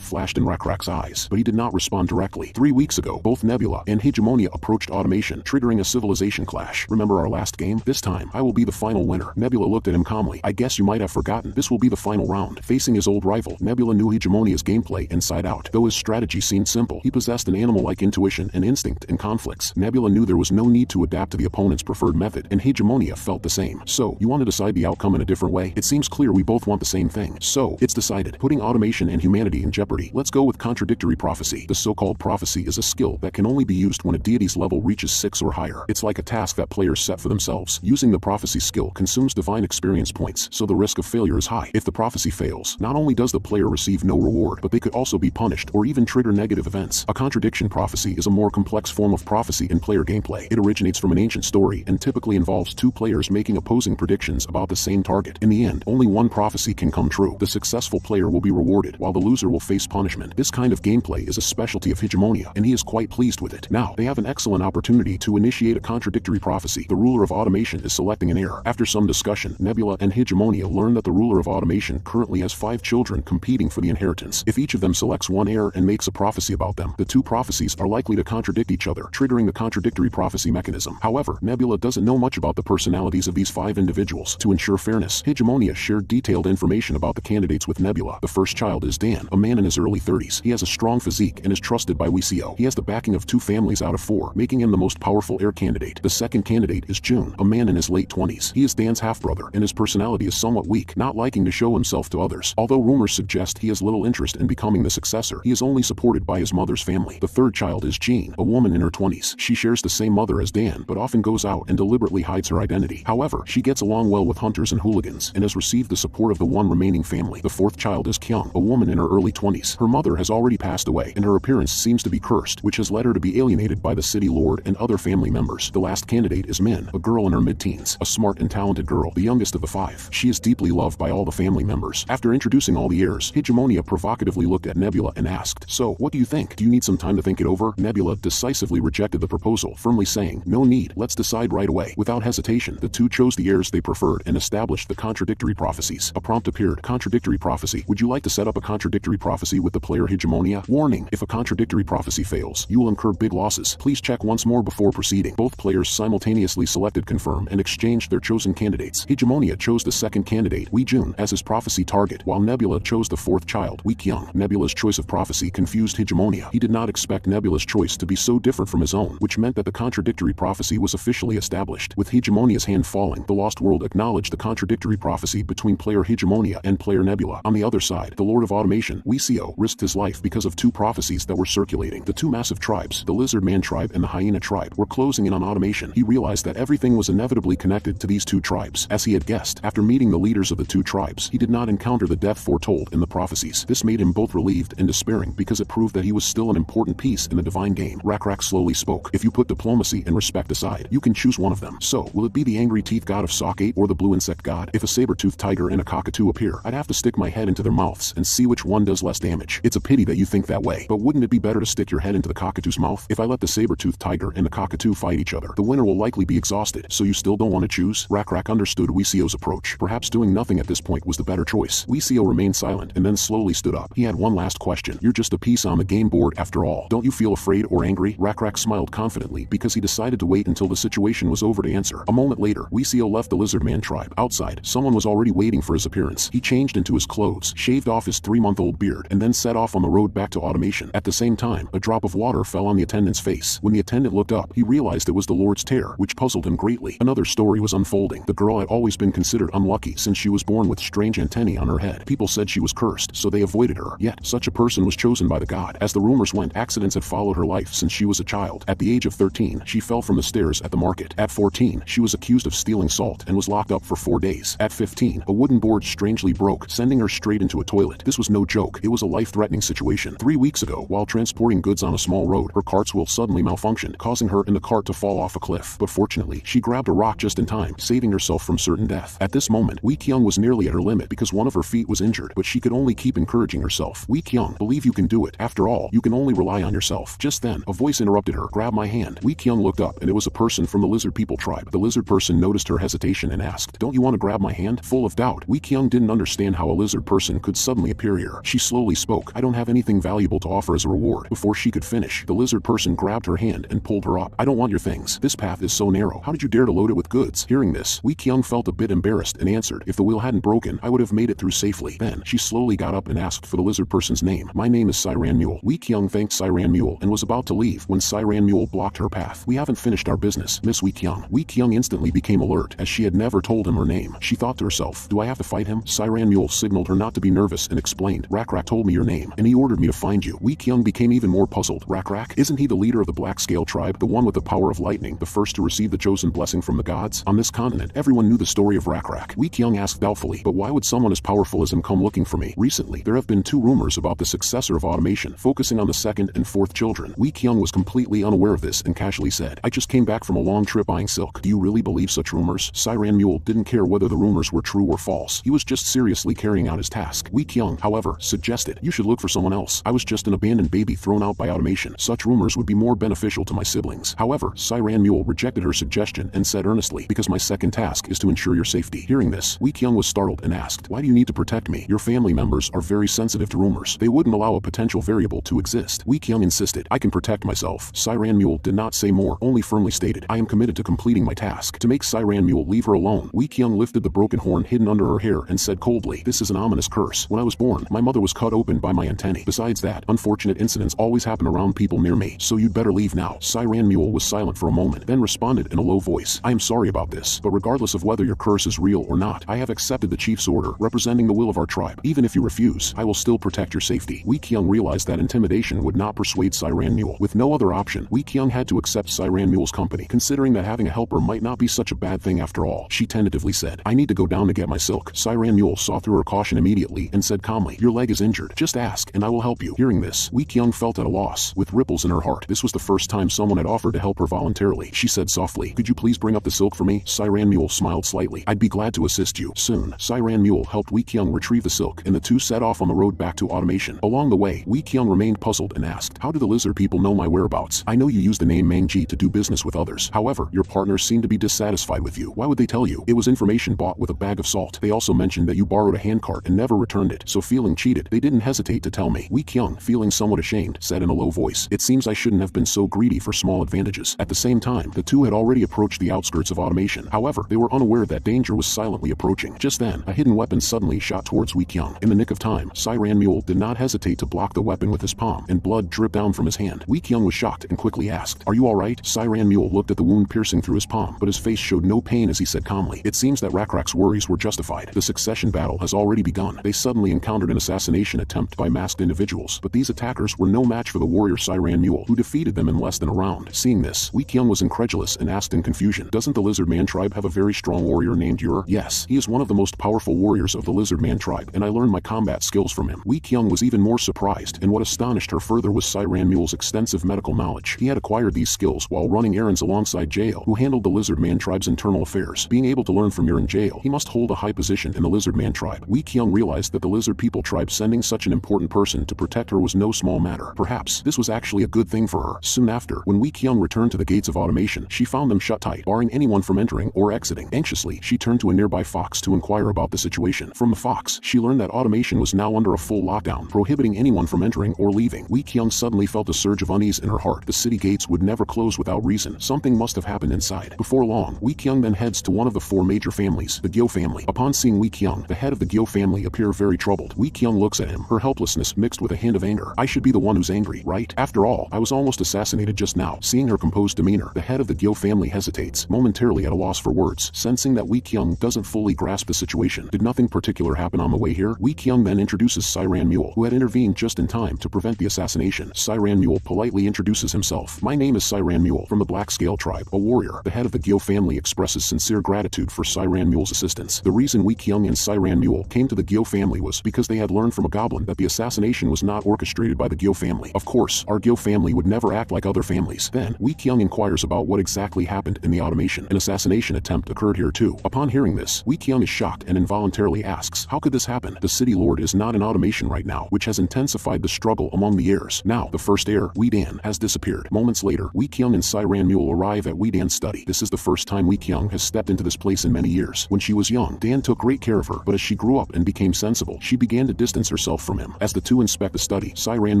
[SPEAKER 1] flashed in Rakrak's eyes, but he did not respond directly. 3 weeks ago, both Nebula and Hegemonia approached Automation, triggering a civilization clash. Remember our last game? This time, I will be the final winner. Nebula looked at him calmly. I guess you might have forgotten. This will be the final round. Facing his old rival, Nebula knew Hegemonia's gameplay inside out. Though his strategy seemed simple, he possessed an animal-like intuition and instinct in conflicts. Nebula knew there was no need to adapt to the opponent's preferred method, and Hegemonia felt the same. So, you want to decide the outcome in a different way? It seems clear we both want the same thing. So, it's decided. Putting Automation and humanity in jeopardy. Let's go with contradictory prophecy. The so-called prophecy is a skill that can only be used when a deity's level reaches 6 or higher. It's like a task that players set for themselves. Using the prophecy skill consumes divine experience points, so the risk of failure is high. If the prophecy fails, not only does the player receive no reward, but they could also be punished or even trigger negative events. A contradiction prophecy is a more complex form of prophecy in player gameplay. It originates from an ancient story and typically involves two players making opposing predictions about the same target. In the end, only one prophecy can come true. The successful player will be rewarded, while the loser will face punishment. This kind of gameplay is a specialty of Hegemonia, and he is quite pleased with it. Now, they have an excellent opportunity to initiate a contradictory prophecy. The ruler of Automation is selecting an heir. After some discussion, Nebula and Hegemonia learn that the ruler of Automation currently has 5 children competing for the inheritance. If each of them selects one heir and makes a prophecy about them, the two prophecies are likely to contradict each other, triggering the contradictory prophecy mechanism. However, Nebula doesn't know much about the personalities of these 5 individuals. To ensure fairness, Hegemonia shared detailed information about the candidates with Nebula. The first child is Dan, a man in his early 30s. He has a strong physique and is trusted by Wisio. He has the backing of 2 families out of 4, making him the most powerful heir candidate. The second candidate is June, a man in his late 20s. He is Dan's half-brother, and his personality is somewhat weak, not liking to show himself to others. Although rumors suggest he has little interest in becoming the successor, he is only supported by his mother's family. The third child is Jean, a woman in her 20s. She shares the same mother as Dan, but often goes out and deliberately hides her identity. However, she gets along well with hunters and hooligans, and has received the support of the one remaining family. The fourth child is Kyung, a woman in her early 20s. Her mother has already passed away, and her appearance seems to be cursed, which has led her to be alienated by the city lord and other family members. The last candidate is Min, a girl in her mid-teens, a smart and talented girl, the youngest of the 5. She is deeply loved by all the family members. After introducing all the heirs, Hegemonia provocatively looked at Nebula and asked, "So, what do you think? Do you need some time to think it over?" Nebula decisively rejected the proposal, firmly saying, "No need, let's decide right away." Without hesitation, the two chose the heirs they preferred and established the contradictory prophecies. A prompt appeared: contradictory prophecy. Would you like to set up a contradictory prophecy with the player Hegemonia? Warning: if a contradictory prophecy fails, you will incur big losses. Please check once more before proceeding. Both players simultaneously selected confirm and exchanged their chosen candidates. Hegemonia chose the second candidate, Wei Jun, as his prophecy target, while Nebula chose the fourth child, Wei Kyung. Nebula's choice of prophecy confused Hegemonia. He did not expect Nebula's choice to be so different from his own, which meant that the contradictory prophecy was officially established. With Hegemonia's hand falling, the Lost World acknowledged the contradictory prophecy between player Hegemonia and player Nebula. On the other side, the Lord of Automation, Wisio, risked his life because of 2 prophecies that were circulating. The 2 massive tribes, the Lizardman tribe and the Hyena tribe, were closing in on Automation. He realized that everything was inevitably connected to these 2 tribes. As he had guessed, after meeting the leaders of the 2 tribes, he did not encounter the death foretold in the prophecies. This made him both relieved and despairing because it proved that he was still an important piece in the divine game. Rakrak slowly spoke. "If you put diplomacy and respect aside, you can choose one of them. So, will it be the angry teeth god of Sockate or the blue insect god? If a saber-toothed tiger and a cockatoo appear, I'd have to stick my head into their mouths and see which one does less damage. It's a pity that you think that way, but wouldn't it be better to stick your head into the cockatoo's mouth? If I let the saber-toothed tiger and the cockatoo fight each other, the winner will likely be exhausted, so you still don't want to choose?" Rakrak understood Wisio's approach. Perhaps doing nothing at this point was the better choice. Wisio remained silent and then slowly stood up. He had one last question. "You're just a piece on the game board after all. Don't you feel afraid or angry?" Rakrak smiled confidently because he decided to wait until the situation was over to answer. A moment later, Wisio left the Lizardman tribe. Outside, someone was already waiting for his appearance. He changed into his clothes, shaved off his 3-month-old beard, and then set off on the road back to Automation. At the same time, a drop of water fell on the attendant's face. When the attendant looked up, he realized it was the Lord's tear, which puzzled him greatly. Another story was unfolding. The girl had always been considered unlucky since she was born with strange antennae on her head. People said she was cursed, so they avoided her. Yet, such a person was chosen by the god. As the rumors went, accidents had followed her life since she was a child. At the age of 13, she fell from the stairs at the market. At 14, she was accused of stealing salt and was locked up for 4 days. At 15, a wooden board strangely broke, sending her straight into a toilet. This was no joke. It was a life-threatening situation. 3 weeks ago, while transporting goods on a small road, her cart's wheel suddenly malfunctioned, causing her and the cart to fall off a cliff. But fortunately, she grabbed a rock just in time, saving herself from certain death. At this moment, Wei Kyung was nearly at her limit because one of her feet was injured, but she could only keep encouraging herself. Wei Kyung, Kyung. Believe you can do it. After all, you can only rely on yourself. Just then, a voice interrupted her. Grab my hand. Wee Kyung looked up, and it was a person from the lizard people tribe. The lizard person noticed her hesitation and asked, don't you want to grab my hand? Full of doubt, Wee Kyung didn't understand how a lizard person could suddenly appear here. She slowly spoke, I don't have anything valuable to offer as a reward. Before she could finish, the lizard person grabbed her hand and pulled her up. I don't want your things. This path is so narrow. How did you dare to load it with goods? Hearing this, Wee Kyung felt a bit embarrassed and answered, if the wheel hadn't broken, I would have made it through safely. Then, she slowly got up and asked for the lizard person's name. My name is Siran Mule. Wee Kyung thanked Siran Mule and was about to leave when Siran Mule blocked her path. We haven't finished our business, Miss Wee Kyung. Wee Kyung instantly became alert as she had never told him her name. She thought to herself, do I have to fight him? Siran Mule signaled her not to be nervous and explained, Rak told me your name, and he ordered me to find you. Wee Kyung became even more puzzled. Rak? Isn't he the leader of the Black Scale tribe, the one with the power of lightning, the first to receive the chosen blessing from the gods? On this continent, everyone knew the story of Rak. Wee Kyung asked doubtfully, but why would someone as powerful as him come looking for me? Recently, there have been 2 rumors about the successor of automation, focusing on the 2nd and 4th children. Wee Kyung was completely unaware of this and casually said, I just came back from a long trip buying silk. Do you really believe such rumors? Siran Mule didn't care whether the rumors were true or false. He was just seriously carrying out his task. Wee Kyung, however, suggested, you should look for someone else. I was just an abandoned baby thrown out by automation. Such rumors would be more beneficial to my siblings. However, Siran Mule rejected her suggestion and said earnestly, because my second task is to ensure your safety. Hearing this, Wee Kyung was startled and asked, why do you need to protect me? Your family members are very sensitive to rumors. They wouldn't allow a potential variable to exist. Wee Kyung insisted, I can protect myself. Siran Mule did not say more, only firmly stated, I am committed to completing my task. To make Siran Mule leave her alone, Wee Kyung lifted the broken horn hidden under her hair and said coldly, this is an ominous curse. When I was born, my mother was cut open by my antennae. Besides that, unfortunate incidents always happen around people near me, so you'd better leave now. Siran Mule was silent for a moment, then responded in a low voice, I am sorry about this, but regardless of whether your curse is real or not, I have accepted the chief's order, representing the will of our tribe. Even if you refuse, I will still protect your safety. Wee Kyung realized that intimidation would not persuade Siran Mule. With no other option, Wee Kyung had to accept Siran Mule's company, considering that having a helper might not be such a bad thing after all. She tentatively said, I need to go down to get my silk. Siran Mule saw through her caution immediately and said calmly, your leg is injured. Just ask, and I will help you. Hearing this, Wee Kyung felt at a loss, with ripples in her heart. This was the first time someone had offered to help her voluntarily. She said softly, could you please bring up the silk for me? Siran Mule smiled slightly. I'd be glad to assist you. Soon, Siran Mule helped Wee Kyung retrieve the silk, and the two set off on the road back to automation. Along the way, Wee Kyung remained puzzled and asked, how do the lizard people know my whereabouts? I know you use the name Mangji to do business with others. However, your partners seem to be dissatisfied with you. Why would they tell you? It was information bought with a bag of salt. They also mentioned that you borrowed a handcart and never returned it, so feeling cheated, they didn't hesitate to tell me. Wee Kyung, feeling somewhat ashamed, said in a low voice, it seems I shouldn't have been so greedy for small advantages. At the same time, the two had already approached the outskirts of automation. However, they were unaware that danger was silently approaching. Just then, a hidden weapon suddenly shot towards Wee Kyung. In the nick of time, Siran Mule did not hesitate to block the weapon with his palm, and blood dripped down from his hand. Wee Kyung was shocked and quickly asked, are you alright? Siran Mule looked at the wound piercing through his palm, but his face showed no pain as he said calmly, it seems that Rakrak's worries were justified. The succession battle has already begun. They suddenly encountered an assassination attempt by masked individuals, but these attackers were no match for the warrior Siran Mule, who defeated them in less than a round. Seeing this, Wee Kyung was incredulous and asked in confusion, doesn't the Lizardman tribe have a very strong warrior named Ur? Yes, he is one of the most powerful warriors of the Lizardman tribe, and I learned my combat skills from him. Wee Kyung was even more surprised, and what astonished her further was Siran Mule's extensive medical knowledge. He had acquired these skills while running errands alongside Jael, who handled the Lizardman tribe's internal affairs. Being able to learn from Ur and Jael, he must hold a high position in the Lizardman tribe. Wee Kyung realized that the Lizard People tribe sending such an important person to protect her was no small matter. Perhaps this was actually a good thing for her. Soon after, when Wee Kyung returned to the gates of automation, she found them shut tight, barring anyone from entering or exiting. Anxiously, she turned to a nearby fox to inquire about the situation. From the fox, she learned that automation was now under a full lockdown, prohibiting anyone from entering or leaving. Wee Kyung suddenly felt a surge of unease in her heart. The city gates would never close without reason. Something must have happened inside. Before long, Wee Kyung then heads to one of the 4 major families, the Gyo family. Upon seeing Wee Kyung, the head of the Gyo family appear very troubled. Wee Kyung looks at him, her helplessness mixed with a hint of anger. I should be the one who's angry, right? After all, I was almost assassinated just now. Seeing her composed demeanor, the head of the Gyo family hesitates, momentarily at a loss for words, sensing that Wee Kyung doesn't fully grasp the situation. Did nothing particular happen on the way here? Wee Kyung then introduces Siran Mule, who had intervened just in time to prevent the assassination. Siran Mule politely introduces himself. My name is Siran Mule, from the Black Scale tribe, a warrior. The head of the Gyo family expresses sincere gratitude for Siran Mule's assistance. The reason Wee Kyung and Siran Mule came to the Gyo family was because they had learned from a goblin that the assassination was not orchestrated by the Gyo family. Of course, our Gyo family would never act like other families. Then, Wee Kyung inquires about what exactly happened in the automation. An assassination attempt occurred here too. Upon hearing this, Wee Kyung is shocked and involuntarily asks, how could this happen? The city lord is not in automation right now, which which has intensified the struggle among the heirs. Now, the first heir, Wee Dan, has disappeared. Moments later, Wee Kyung and Siran Mule arrive at Wee Dan's study. This is the first time Wee Kyung has stepped into this place in many years. When she was young, Dan took great care of her, but as she grew up and became sensible, she began to distance herself from him. As the two inspect the study, Siran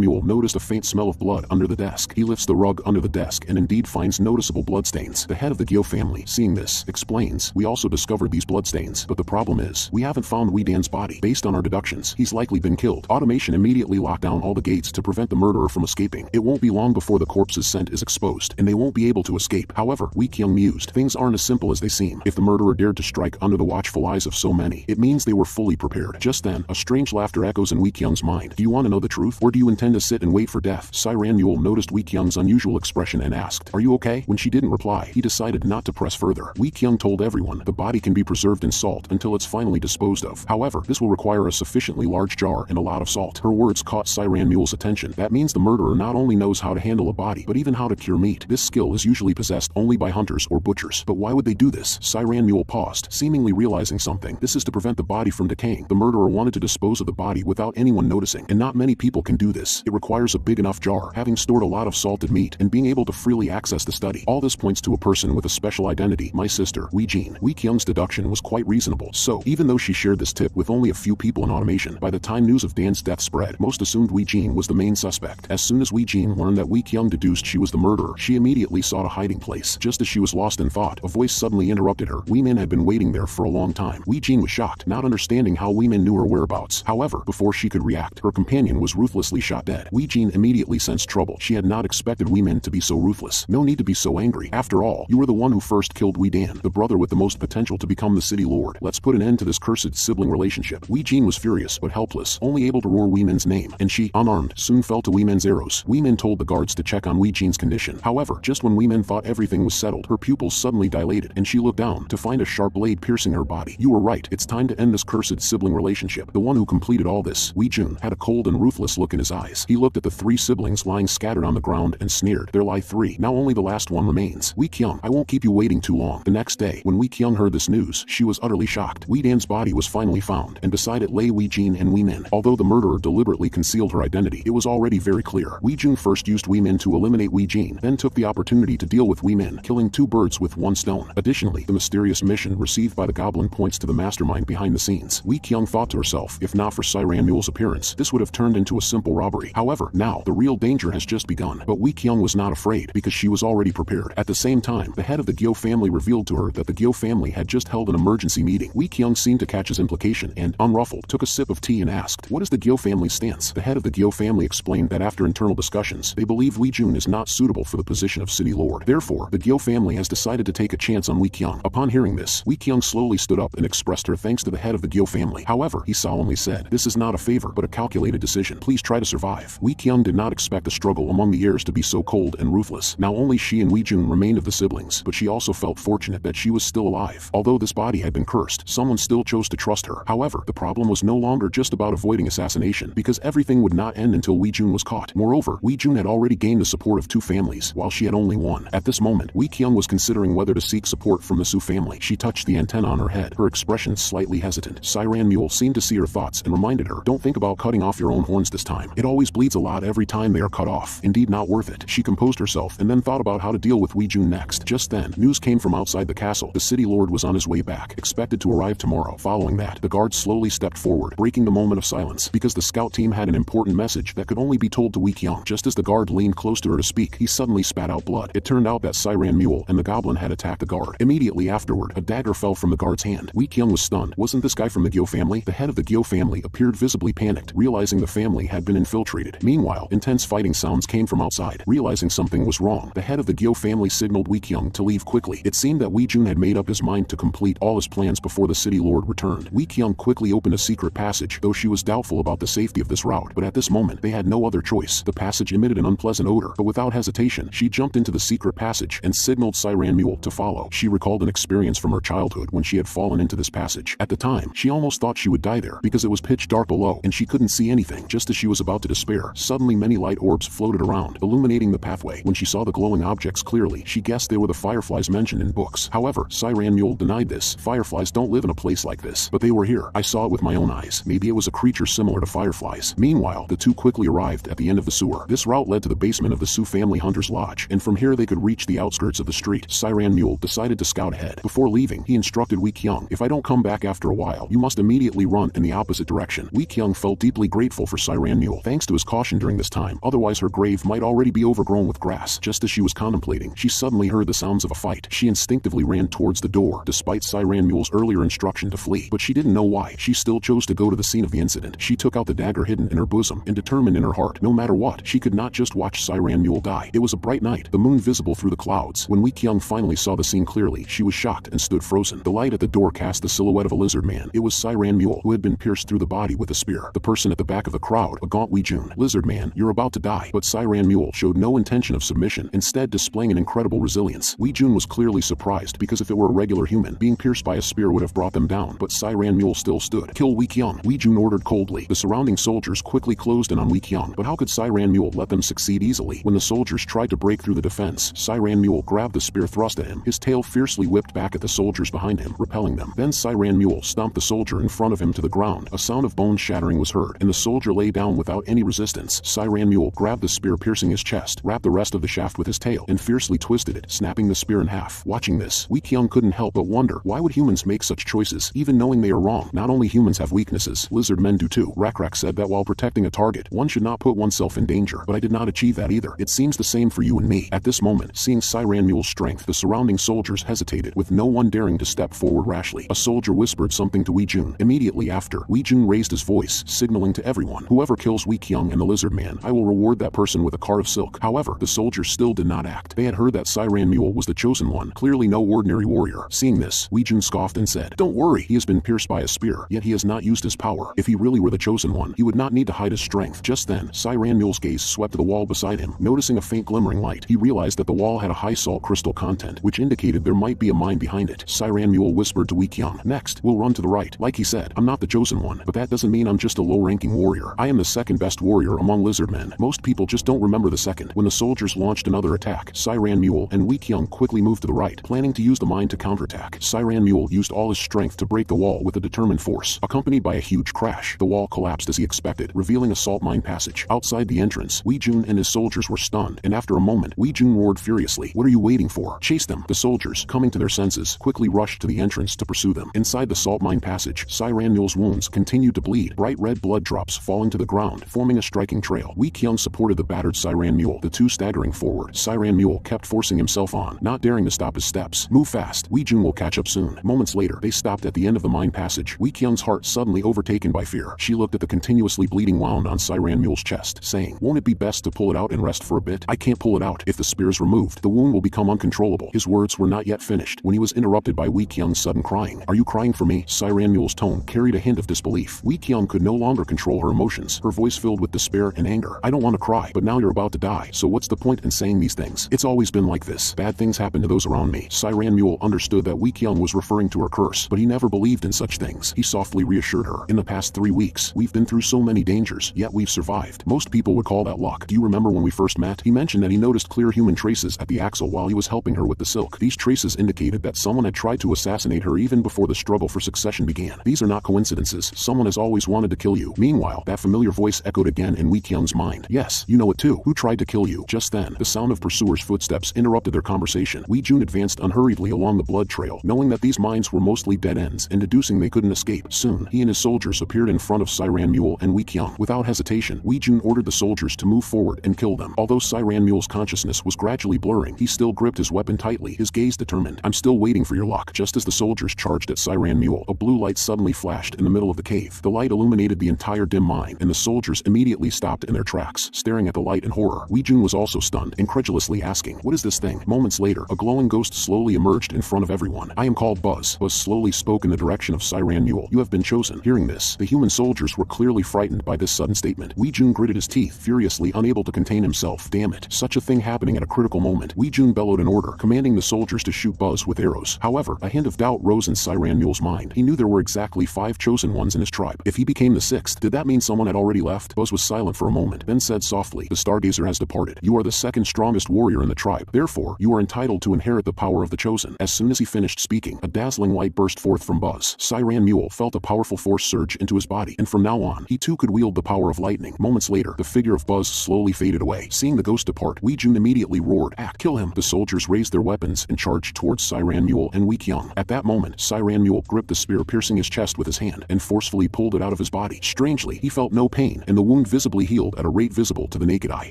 [SPEAKER 1] Mule noticed a faint smell of blood under the desk. He lifts the rug under the desk and indeed finds noticeable bloodstains. The head of the Gyo family, seeing this, explains, "We also discovered these bloodstains, but the problem is, we haven't found Wee Dan's body. Based on our deductions, he's likely been killed." Automation immediately locked down all the gates to prevent the murderer from escaping. It won't be long before the corpse's scent is exposed, and they won't be able to escape. However, Wee Kyung mused, things aren't as simple as they seem. If the murderer dared to strike under the watchful eyes of so many, it means they were fully prepared. Just then, a strange laughter echoes in Wee Kyung's mind. "Do you want to know the truth, or do you intend to sit and wait for death?" Siran Mule noticed Wee Kyung's unusual expression and asked, "Are you okay?" When she didn't reply, he decided not to press further. Wee Kyung told everyone the body can be preserved in salt until it's finally disposed of. However, this will require a sufficiently large jar and a lot of salt. Her words caught Siran Mule's attention. That means the murderer not only knows how to handle a body, but even how to cure meat. This skill is usually possessed only by hunters or butchers. But why would they do this? Siran Mule paused, seemingly realizing something. This is to prevent the body from decaying. The murderer wanted to dispose of the body without anyone noticing, and not many people can do this. It requires a big enough jar, having stored a lot of salted meat, and being able to freely access the study. All this points to a person with a special identity, my sister, Wee Jin. Wee Kyung's deduction was quite reasonable. So, even though she shared this tip with only a few people in automation, by the time news of Dan's death spread, most assumed Wee Jin was the main suspect. As soon as Wee Jin learned that Wee Kyung deduced she was the murderer, she immediately sought a hiding place. Just as she was lost in thought, a voice suddenly interrupted her. Wee Min had been waiting there for a long time. Wee Jin was shocked, not understanding how Wee Min knew her whereabouts. However, before she could react, her companion was ruthlessly shot dead. Wee Jin immediately sensed trouble. She had not expected Wee Min to be so ruthless. No need to be so angry. After all, you were the one who first killed Wee Dan, the brother with the most potential to become the city lord. Let's put an end to this cursed sibling relationship. Wee Jin was furious, but helpless, only able to roar Wee Min's name, and she, unarmed, soon fell to Wee Min's arrows. Wee Min told the guards to check on Wee Jin's condition. However, just when Wee Min thought everything was settled, her pupils suddenly dilated, and she looked down to find a sharp blade piercing her body. You were right. It's time to end this cursed sibling relationship. The one who completed all this, Wee Jun, had a cold and ruthless look in his eyes. He looked at the three siblings lying scattered on the ground and sneered. There lie three. Now only the last one remains. Wee Kyung, I won't keep you waiting too long. The next day, when Wee Kyung heard this news, she was utterly shocked. Wee Dan's body was finally found, and beside it lay Wee Jin and Wee Min. Although the murderer deliberately concealed her identity, it was already very clear. Wee Jun first used Wee Min to eliminate Wee Jin, then took the opportunity to deal with Wee Min, killing two birds with one stone. Additionally, the mysterious mission received by the goblin points to the mastermind behind the scenes. Wee Kyung thought to herself, if not for Siran Mule's appearance, this would have turned into a simple robbery. However, now, the real danger has just begun. But Wee Kyung was not afraid, because she was already prepared. At the same time, the head of the Gyo family revealed to her that the Gyo family had just held an emergency meeting. Wee Kyung seemed to catch his implication and, unruffled, took a sip of tea and asked, what is the Gyo family's stance? The head of the Gyo family explained that after internal discussions, they believe Wee Jun is not suitable for the position of city lord. Therefore, the Gyo family has decided to take a chance on Wee Kyung. Upon hearing this, Wee Kyung slowly stood up and expressed her thanks to the head of the Gyo family. However, he solemnly said, this is not a favor but a calculated decision. Please try to survive. Wee Kyung did not expect the struggle among the heirs to be so cold and ruthless. Now only she and Wee Jun remained of the siblings, but she also felt fortunate that she was still alive. Although this body had been cursed, someone still chose to trust her. However, the problem was no longer just about avoiding assassination, because everything would not end until Wee Jun was caught. Moreover, Wee Jun had already gained the support of two families, while she had only one. At this moment, Wee Kyung was considering whether to seek support from the Su family. She touched the antenna on her head, her expression slightly hesitant. Siran Mule seemed to see her thoughts and reminded her, don't think about cutting off your own horns this time. It always bleeds a lot every time they are cut off. Indeed, not worth it. She composed herself and then thought about how to deal with Wee Jun next. Just then, news came from outside the castle. The city lord was on his way back, expected to arrive tomorrow. Following that, the guards slowly stepped forward, breaking the moment of silence, because the scout team had an important message that could only be told to Wee Kyung. Just as the guard leaned close to her to speak, he suddenly spat out blood. It turned out that Siran Mule and the goblin had attacked the guard. Immediately afterward, a dagger fell from the guard's hand. Wee Kyung was stunned. Wasn't this guy from the Gyo family? The head of the Gyo family appeared visibly panicked, realizing the family had been infiltrated. Meanwhile, intense fighting sounds came from outside. Realizing something was wrong, the head of the Gyo family signaled Wee Kyung to leave quickly. It seemed that Wee Jun had made up his mind to complete all his plans before the city lord returned. Wee Kyung quickly opened a secret passage, though she was doubtful about the safety of this route. But at this moment, they had no other choice. The passage emitted an unpleasant odor, but without hesitation, she jumped into the secret passage and signaled Siran Mule to follow. She recalled an experience from her childhood when she had fallen into this passage. At the time, she almost thought she would die there, because it was pitch dark below and she couldn't see anything. Just as she was about to despair, suddenly many light orbs floated around, illuminating the pathway. When she saw the glowing objects clearly, she guessed they were the fireflies mentioned in books. However, Siran Mule denied this. Fireflies don't live in a place like this, but they were here. I saw it with my own eyes. Maybe it was a creature similar to fireflies. Meanwhile, the two quickly arrived at the end of the sewer. This route led to the basement of the Su family hunter's lodge, and from here they could reach the outskirts of the street. Siran Mule decided to scout ahead. Before leaving, he instructed Wee Kyung, "If I don't come back after a while, you must immediately run in the opposite direction." Wee Kyung felt deeply grateful for Siran Mule, thanks to his caution during this time, otherwise her grave might already be overgrown with grass. Just as she was contemplating, she suddenly heard the sounds of a fight. She instinctively ran towards the door, despite Siran Mule's earlier instruction to flee, but she didn't know why. She still chose to go to the scene of the incident. She took out the dagger hidden in her bosom and determined in her heart, no matter what, she could not just watch Siran Mule die. It was a bright night, the moon visible through the clouds. When Wee Kyung finally saw the scene clearly, she was shocked and stood frozen. The light at the door cast the silhouette of a lizard man. It was Siran Mule, who had been pierced through the body with a spear. The person at the back of the crowd, a gaunt Wee Jun. "Lizard man, you're about to die." But Siran Mule showed no intention of submission, instead displaying an incredible resilience. Wee Jun was clearly surprised, because if it were a regular human, being pierced by a spear would have brought them down, but Siran Mule still stood. "Kill Wee Kyung," Wee Jun ordered coldly. The surrounding soldiers quickly closed in on Wee Kyung, but how could Siran Mule let them succeed easily? When the soldiers tried to break through the defense, Siran Mule grabbed the spear thrust at him. His tail fiercely whipped back at the soldiers behind him, repelling them. Then Siran Mule stomped the soldier in front of him to the ground. A sound of bone shattering was heard, and the soldier lay down without any resistance. Siran Mule grabbed the spear piercing his chest, wrapped the rest of the shaft with his tail, and fiercely twisted it, snapping the spear in half. Watching this, Wee Kyung couldn't help but wonder, why would humans make such choices, even knowing they are wrong? Not only humans have weaknesses, lizard men do too. Rakrak said that while protecting a target, one should not put oneself in danger, but I did not achieve that either. It seems the same for you and me. At this moment, seeing Siran Mule's strength, the surrounding soldiers hesitated, with no one daring to step forward rashly. A soldier whispered something to Wee Jun. Immediately after, Wee Jun raised his voice, signaling to everyone, "Whoever kills Wee Kyung and the lizard man, I will reward that person with a card of silk." However, the soldiers still did not act. They had heard that Siran Mule was the chosen one, clearly no ordinary warrior. Seeing this, Wee Jun scoffed and said, "Don't worry, he has been pierced by a spear, yet he has not used his power. If he really were the chosen one, he would not need to hide his strength." Just then, Siran Mule's gaze swept to the wall beside him. Noticing a faint glimmering light, he realized that the wall had a high salt crystal content, which indicated there might be a mine behind it. Siran Mule whispered to Wee Kyung, "Next, we'll run to the right." Like he said, "I'm not the chosen one, but that doesn't mean I'm just a low-ranking warrior. I am the second best warrior among lizardmen. Most people just don't remember the second." When the soldiers launched another attack, Siran Mule and Wee Kyung quickly moved to the right, planning to use the mine to counterattack. Siran Mule used all his strength to break the wall with a determined force. Accompanied by a huge crash, the wall collapsed as he expected, revealing a salt mine passage. Outside the entrance, Wee Jun and his soldiers were stunned, and after a moment, Wee Jun roared furiously, "What are you waiting for? Chase them!" The soldiers, coming to their senses, quickly rushed to the entrance to pursue them. Inside the salt mine passage, Siran Mule's wounds continued to bleed, bright red blood drops falling to the ground, forming a striking trail. Wee Kyung supported the battered Siran Mule, the two staggering forward. Siran Mule kept forcing himself on, not daring to stop his steps. "Move fast, Wee Jun will catch up soon." Moments later, they stopped at the end of the mine passage. Wee Kyung's heart suddenly overtaken by fear. She looked at the continuously bleeding wound on Siran Mule's chest, saying, "Won't it be best to pull it out and rest for a bit? I can't pull it out. If the spear is removed, the wound will become uncontrollable." His words were not yet finished when he was interrupted by Wee Kyung's sudden crying. "Are you crying for me?" Siran Mule's tone carried a hint of disbelief. Wee Kyung could no longer control her emotions, her voice filled with despair and anger. "I don't want to cry, but now you're about to die, so what's the point in saying these things? It's always been like this. Bad things happen to those around me." Siran Mule understood that Wee Kyung was referring to her curse, but he never believed in such things. He softly reassured her, "In the past 3 weeks, we've been through so many dangers, yet we've survived. Most people would call that luck. Do you remember when we first met?" He mentioned that he noticed clear human traces at the axle while he was helping her with the silk. These traces indicated that someone had tried to assassinate her even before the struggle for succession began. "These are not coincidences. Someone has always wanted to kill you." Meanwhile, that familiar voice echoed again in Wee Kyung's mind. "Yes, you know it too. Who tried to kill you?" Just then, the sound of pursuers' footsteps interrupted their conversation. Wee Jun advanced unhurriedly along the blood trail, knowing that these mines were mostly dead ends and deducing they couldn't escape. Soon, he and his soldiers appeared in front of Siran Mule and Wee Kyung. Without hesitation, Wee Jun ordered the soldiers to move forward and kill them. Although Siran Mule's consciousness was gradually blurring, he still gripped his weapon tightly, his gaze determined. "I'm still waiting for your luck." Just as the soldiers charged at Siran Mule, a blue light suddenly flashed in the middle of the cave. The light illuminated the entire dim mine, and the soldiers immediately stopped in their tracks, staring at the light in horror. Wee Jun was also stunned, incredulously asking, "What is this thing?" Moments later, a glowing ghost slowly emerged in front of everyone. "I am called Buzz." Buzz slowly spoke in the direction of Siran Mule. "You have been chosen." Hearing this, the human soldiers were clearly frightened by this sudden statement. Wee Jun gritted his teeth, furiously unable to contain himself. Damn it, such a thing happening at a critical moment. Wee Jun bellowed an order, commanding the soldiers to shoot Buzz with arrows. However, a hint of doubt rose in Siran Mule's mind. He knew there were exactly 5 chosen ones in his tribe. If he became the 6th, did that mean someone had already left? Buzz was silent for a moment, then said softly, "The Stargazer has departed. You are the second strongest warrior in the tribe. Therefore, you are entitled to inherit the power of the chosen." As soon as he finished speaking, a dazzling light burst forth from Buzz. Siran Mule felt a powerful force surge into his body, and from now on, on. He too could wield the power of lightning. Moments later, the figure of Buzz slowly faded away. Seeing the ghost depart, Wei Jun immediately roared, "Ah, kill him!" The soldiers raised their weapons and charged towards Siran Mule and Wei Kyung. At that moment, Siran Mule gripped the spear piercing his chest with his hand and forcefully pulled it out of his body. Strangely, he felt no pain, and the wound visibly healed at a rate visible to the naked eye.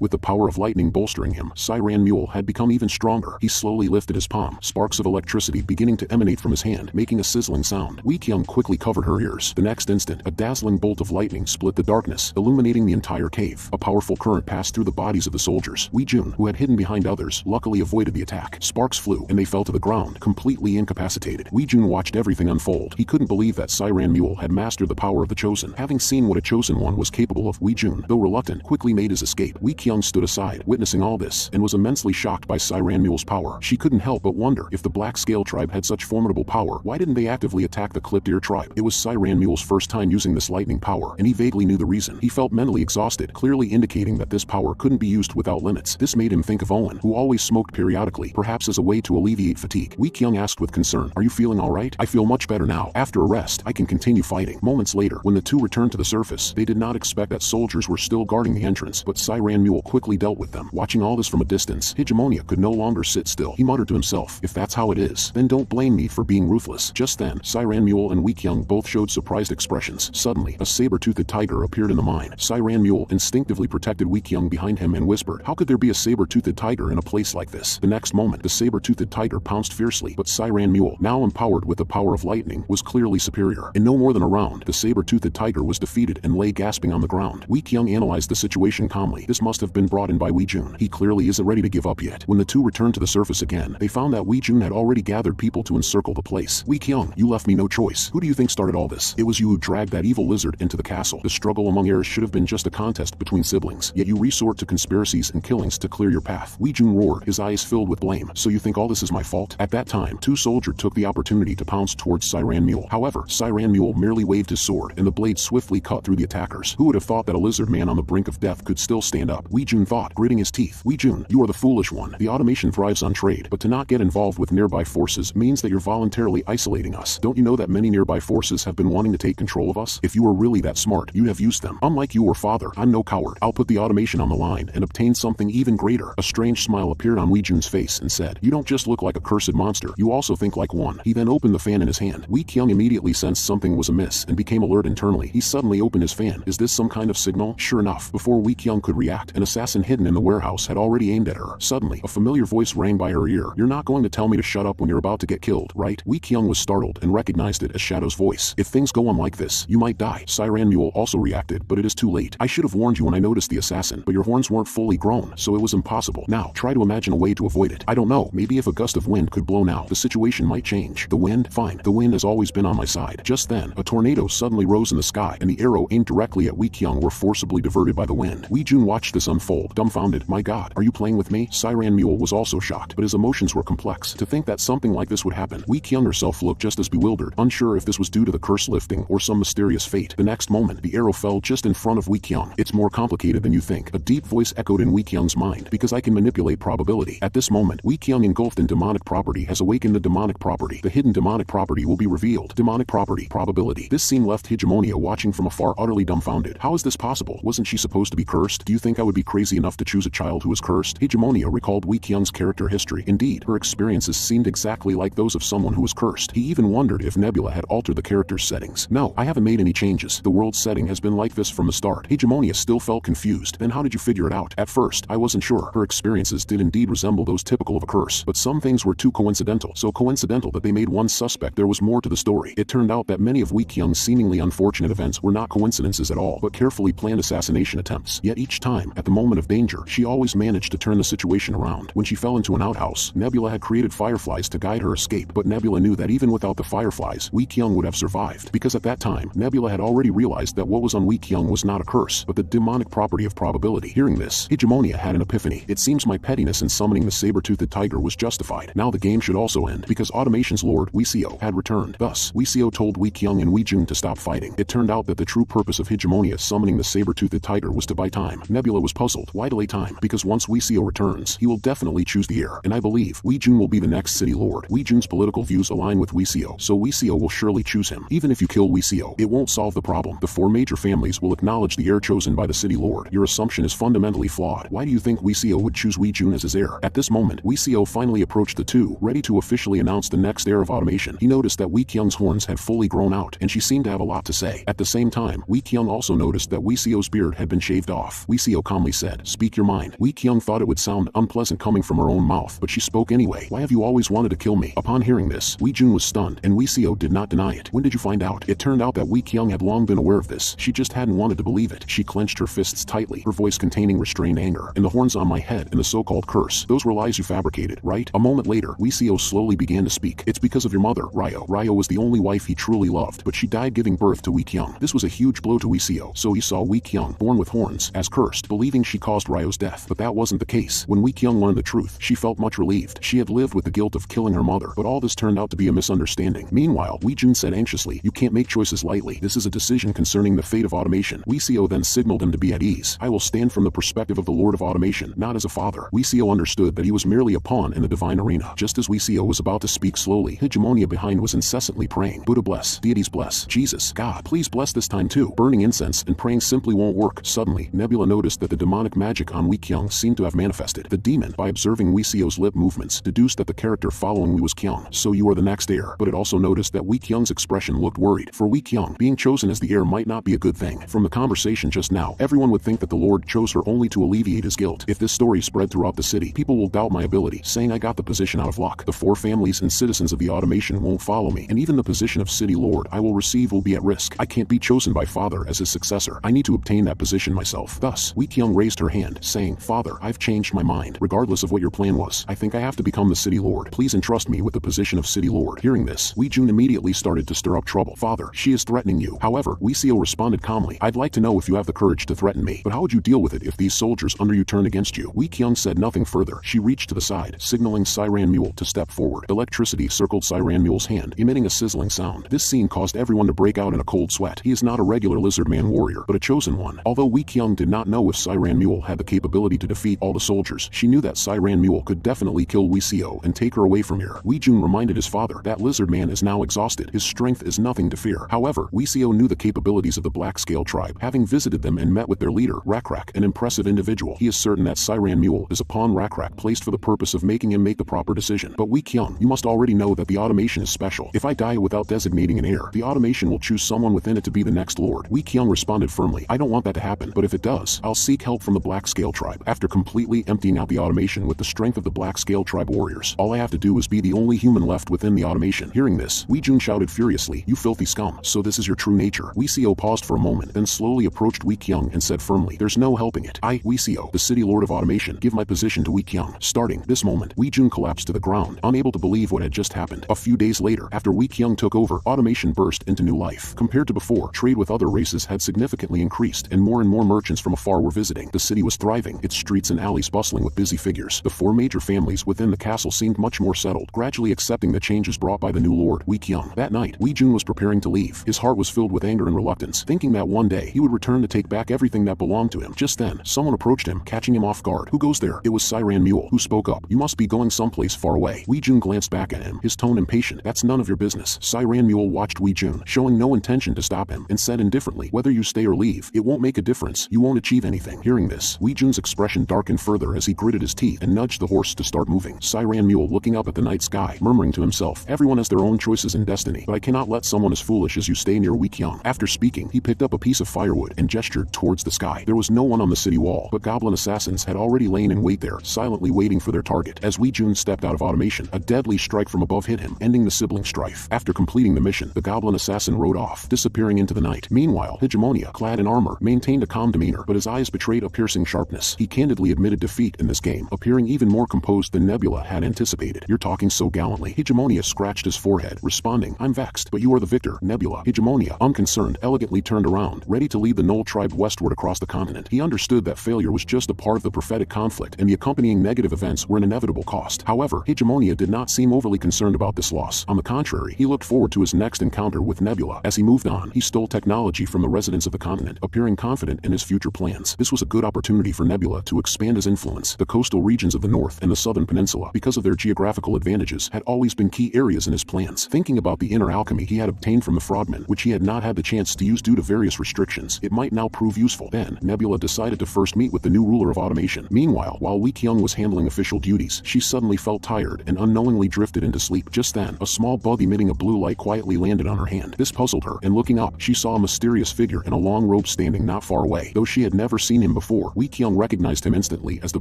[SPEAKER 1] With the power of lightning bolstering him, Siran Mule had become even stronger. He slowly lifted his palm, sparks of electricity beginning to emanate from his hand, making a sizzling sound. Wei Kyung quickly covered her ears. The next instant, a dazzling bolt of lightning split the darkness, illuminating the entire cave. A powerful current passed through the bodies of the soldiers. Wei Jun, who had hidden behind others, luckily avoided the attack. Sparks flew, and they fell to the ground, completely incapacitated. Wei Jun watched everything unfold. He couldn't believe that Siran Mule had mastered the power of the Chosen. Having seen what a Chosen One was capable of, Wei Jun, though reluctant, quickly made his escape. Wei Kyung stood aside, witnessing all this, and was immensely shocked by Siran Mule's power. She couldn't help but wonder, if the Black Scale tribe had such formidable power, why didn't they actively attack the Clipped Ear tribe? It was Siran Mule's first time using this lightning power, and he vaguely knew the reason. He felt mentally exhausted, clearly indicating that this power couldn't be used without limits. This made him think of Owen, who always smoked periodically, perhaps as a way to alleviate fatigue. Wei Kyung asked with concern, "Are you feeling alright?" "I feel much better now. After a rest, I can continue fighting." Moments later, when the two returned to the surface, they did not expect that soldiers were still guarding the entrance, but Siran Mule quickly dealt with them. Watching all this from a distance, Hegemonia could no longer sit still. He muttered to himself, "If that's how it is, then don't blame me for being ruthless." Just then, Siran Mule and Wei Kyung both showed surprised expressions. Suddenly, a saber-toothed tiger appeared in the mine. Siran Mule instinctively protected Wei Kyung behind him and whispered, "How could there be a saber-toothed tiger in a place like this?" The next moment, the saber-toothed tiger pounced fiercely, but Siran Mule, now empowered with the power of lightning, was clearly superior. In no more than a round, the saber-toothed tiger was defeated and lay gasping on the ground. Wei Kyung analyzed the situation calmly. This must have been brought in by Wei Jun. He clearly isn't ready to give up yet. When the two returned to the surface again, they found that Wei Jun had already gathered people to encircle the place. "Wei Kyung, you left me no choice. Who do you think started all this? It was you who dragged that evil lizard into the castle. The struggle among heirs should have been just a contest between siblings, yet you resort to conspiracies and killings to clear your path." Wei Jun roared, his eyes filled with blame. "So you think all this is my fault?" At that time, two soldiers took the opportunity to pounce towards Siran Mule. However, Siran Mule merely waved his sword, and the blade swiftly cut through the attackers. Who would have thought that a lizard man on the brink of death could still stand up? Wei Jun thought, gritting his teeth. "Wei Jun, you are the foolish one. The automation thrives on trade, but to not get involved with nearby forces means that you're voluntarily isolating us. Don't you know that many nearby forces have been wanting to take control of us? If you were really that smart, you'd have used them. Unlike you or father, I'm no coward. I'll put the automation on the line and obtain something even greater." A strange smile appeared on Wei Jun's face and said, "You don't just look like a cursed monster, you also think like one." He then opened the fan in his hand. Wei Kyung immediately sensed something was amiss and became alert internally. He suddenly opened his fan. Is this some kind of signal? Sure enough, before Wei Kyung could react, an assassin hidden in the warehouse had already aimed at her. Suddenly, a familiar voice rang by her ear. "You're not going to tell me to shut up when you're about to get killed, right?" Wei Kyung was startled and recognized it as Shadow's voice. "If things go on like this, you might die." Siran Mule also reacted, "But it is too late. I should have warned you when I noticed the assassin, but your horns weren't fully grown, so it was impossible. Now, try to imagine a way to avoid it. I don't know, maybe if a gust of wind could blow now, the situation might change." "The wind? Fine. The wind has always been on my side." Just then, a tornado suddenly rose in the sky, and the arrow aimed directly at Wei Kyung were forcibly diverted by the wind. Wei Jun watched this unfold, dumbfounded. "My God, are you playing with me?" Siran Mule was also shocked, but his emotions were complex. To think that something like this would happen. Wei Kyung herself looked just as bewildered, unsure if this was due to the curse lifting or some mysterious fate. The next moment, the arrow fell just in front of Wei Kyung. "It's more complicated than you think." A deep voice echoed in Wei Kyung's mind, "Because I can manipulate probability." At this moment, Wei Kyung, engulfed in demonic property, has awakened the demonic property. The hidden demonic property will be revealed. Demonic property, probability. This scene left Hegemonia watching from afar, utterly dumbfounded. How is this possible? Wasn't she supposed to be cursed? Do you think I would be crazy enough to choose a child who was cursed? Hegemonia recalled Wei Kyung's character history. Indeed, her experiences seemed exactly like those of someone who was cursed. He even wondered if Nebula had altered the character's settings. "No, I haven't made any changes. The world's setting has been like this from the start." Hegemonia still felt confused. "Then how did you figure it out?" "At first, I wasn't sure. Her experiences did indeed resemble those typical of a curse, but some things were too coincidental. So coincidental that they made one suspect. There was more to the story. It turned out that many of Wei Kyung's seemingly unfortunate events were not coincidences at all, but carefully planned assassination attempts. Yet each time, at the moment of danger, she always managed to turn the situation around. When she fell into an outhouse, Nebula had created fireflies to guide her escape, but Nebula knew that even without the fireflies, Wei Kyung would have survived, because at that time, Nebula had already realized that what was on Wei Kyung was not a curse, but the demonic property of probability. Hearing this, Hegemonia had an epiphany. It seems my pettiness in summoning the saber-toothed tiger was justified. Now the game should also end, because Automation's Lord, Wisio, had returned. Thus, Wisio told Wei Kyung and Wei Jun to stop fighting. It turned out that the true purpose of Hegemonia summoning the saber-toothed tiger was to buy time. Nebula was puzzled. Why delay time? Because once Wisio returns, he will definitely choose the heir, and I believe Wei Jun will be the next city lord. Wei Jun's political views align with Wisio, so Wisio will surely choose him. Even if you kill Wisio, it won't solve the problem. The four major families will acknowledge the heir chosen by the city lord. Your assumption is fundamentally flawed. Why do you think Wee Seo would choose Wee Jun as his heir? At this moment, Wee Seo finally approached the two, ready to officially announce the next heir of automation. He noticed that Wee Kyung's horns had fully grown out, and she seemed to have a lot to say. At the same time, Wee Kyung also noticed that Wee Seo's beard had been shaved off. Wee Seo calmly said, "Speak your mind." Wee Kyung thought it would sound unpleasant coming from her own mouth, but she spoke anyway. "Why have you always wanted to kill me?" Upon hearing this, Wee Jun was stunned, and Wee Seo did not deny it. "When did you find out?" It turned out that Wee Kyung had long been aware of this. She just hadn't wanted to believe it. She clenched her fists tightly, her voice containing restrained anger. "And the horns on my head and the so-called curse, those were lies you fabricated, right?" A moment later, Wee Seo slowly began to speak. "It's because of your mother, Ryo. Ryo was the only wife he truly loved, but she died giving birth to Wee Kyung. This was a huge blow to Wee Seo, so he saw Wee Kyung, born with horns, as cursed, believing she caused Ryo's death. But that wasn't the case. When Wee Kyung learned the truth, she felt much relieved. She had lived with the guilt of killing her mother, but all this turned out to be a misunderstanding." Meanwhile, Wee Jun said anxiously, "You can't make choices lightly. This is a decision concerning the fate of automation." Wee Seo then signaled him to be at ease. "I will stand from the perspective of the Lord of Automation, not as a father." Wee Seo understood that he was merely a pawn in the divine arena. Just as Wee Seo was about to speak slowly, Hegemonia behind was incessantly praying, "Buddha bless, deities bless, Jesus, God, please bless this time too." Burning incense and praying simply won't work. Suddenly, Nebula noticed that the demonic magic on Wee Kyung seemed to have manifested. The demon, by observing Wee Seo's lip movements, deduced that the character following Wee was Kyung. "So you are the next heir." But it also noticed that Wee Kyung's expression looked worried. For Wee Kyung, being chosen as the heir might not be a good thing. From the conversation just now, everyone would think that the Lord chose her only to alleviate his guilt. If this story spread throughout the city, people will doubt my ability, saying I got the position out of luck. The four families and citizens of the automation won't follow me, and even the position of city lord I will receive will be at risk. I can't be chosen by father as his successor. I need to obtain that position myself. Thus, Wee Kyung raised her hand, saying, "Father, I've changed my mind. Regardless of what your plan was, I think I have to become the city lord. Please entrust me with the position of city lord." Hearing this, Wee Jun immediately started to stir up trouble. "Father, she is threatening you." However, Wee Seo responded calmly, "I'd like to know if you have the courage to threaten me, but how would you deal with it if these soldiers under you turn against you?" Wee Kyung said nothing further. She reached to the side, signaling Siran Mule to step forward. Electricity circled Siran Mule's hand, emitting a sizzling sound. This scene caused everyone to break out in a cold sweat. He is not a regular Lizardman warrior, but a chosen one. Although Wee Kyung did not know if Siran Mule had the capability to defeat all the soldiers, she knew that Siran Mule could definitely kill Wee Seo and take her away from here. Wee Jun reminded his father that Lizardman is now exhausted. His strength is nothing to fear. However, Wee Seo knew the capabilities of the Black Scale tribe, having visited them and met with their leader, Rakrak, an impressive individual. He is certain that Siran Mule is a pawn Rakrak placed for the purpose of making him make the proper decision. "But Wee Kyung, you must already know that the automation is special. If I die without designating an heir, the automation will choose someone within it to be the next lord." Wee Kyung responded firmly, "I don't want that to happen, but if it does, I'll seek help from the Black Scale tribe." After completely emptying out the automation with the strength of the Black Scale tribe warriors, all I have to do is be the only human left within the automation. Hearing this, Wee Jun shouted furiously, "You filthy scum, so this is your true nature." Wee Seo paused for a moment, then slowly approached Wee Kyung and said firmly, "There's no helping it. I, Wee Seo, the city lord of automation, give my position to Wee Kyung." Starting this moment, Wee Jun collapsed to the ground, unable to believe what had just happened. A few days later, after Wee Kyung took over, automation burst into new life. Compared to before, trade with other races had significantly increased, and more merchants from afar were visiting. The city was thriving, its streets and alleys bustling with busy figures. The four major families within the castle seemed much more settled, gradually accepting the changes brought by the new lord, Wee Kyung. That night, Wee Jun was preparing to leave. His heart was filled with anger and reluctance, thinking that one day he would return to take back everything that belonged to him. Just then, someone approached him, catching him off guard. "Who goes there?" It was Siran Mule, who spoke up. "You must be going someplace far away." Wee Jun glanced back at him, his tone impatient. "That's none of your business." Siran Mule watched Wee Jun, showing no intention to stop him, and said indifferently, "Whether you stay or leave, it won't make a difference. You won't achieve anything." Hearing this, Wee Jun's expression darkened further as he gritted his teeth and nudged the horse to start moving. Siran Mule looking up at the night sky, murmuring to himself, "Everyone has their own choices and destiny, but I cannot let someone as foolish as you stay near Wee Kyung." After speaking, he picked up a piece of firewood and gestured towards the sky. There was no one on the city wall, but goblin assassins had already lain in wait there, silently waiting for their target. As Wee Jun stepped out of automation, a deadly strike from above hit him, ending the sibling strife. After completing the mission, the goblin assassin rode off, disappearing into the night. Meanwhile, Hegemonia, clad in armor, maintained a calm demeanor, but his eyes betrayed a piercing sharpness. He candidly admitted defeat in this game, appearing even more composed than Nebula had anticipated. "You're talking so gallantly." Hegemonia scratched his forehead, responding, "I'm vexed, but you are the victor, Nebula." Hegemonia, unconcerned, elegantly turned around, ready to lead the Null tribe westward across the continent. He understood that failure was just a part of the prophetic conflict, and the accompanying negative events were an inevitable cost. However, Hegemonia did not seem overly concerned about this loss. On the contrary, he looked forward to his next encounter with Nebula. As he moved on, he stole technology from the residents of the continent, appearing confident in his future plans. This was a good opportunity for Nebula to expand his influence. The coastal regions of the north and the southern peninsula, because of their geographical advantages, had always been key areas in his plans. Thinking about the inner alchemy he had obtained from the frogmen, which he had not had the chance to use due to various restrictions. It might now prove useful. Then, Nebula decided to first meet with the new ruler of automation. Meanwhile, while Wee Kyung was handling official duties, she suddenly felt tired and unknowingly drifted into sleep. Just then, a small bug emitting a blue light quietly landed on her hand. This puzzled her, and looking up, she saw a mysterious figure in a long robe standing not far away. Though she had never seen him before, Wee Kyung recognized him instantly as the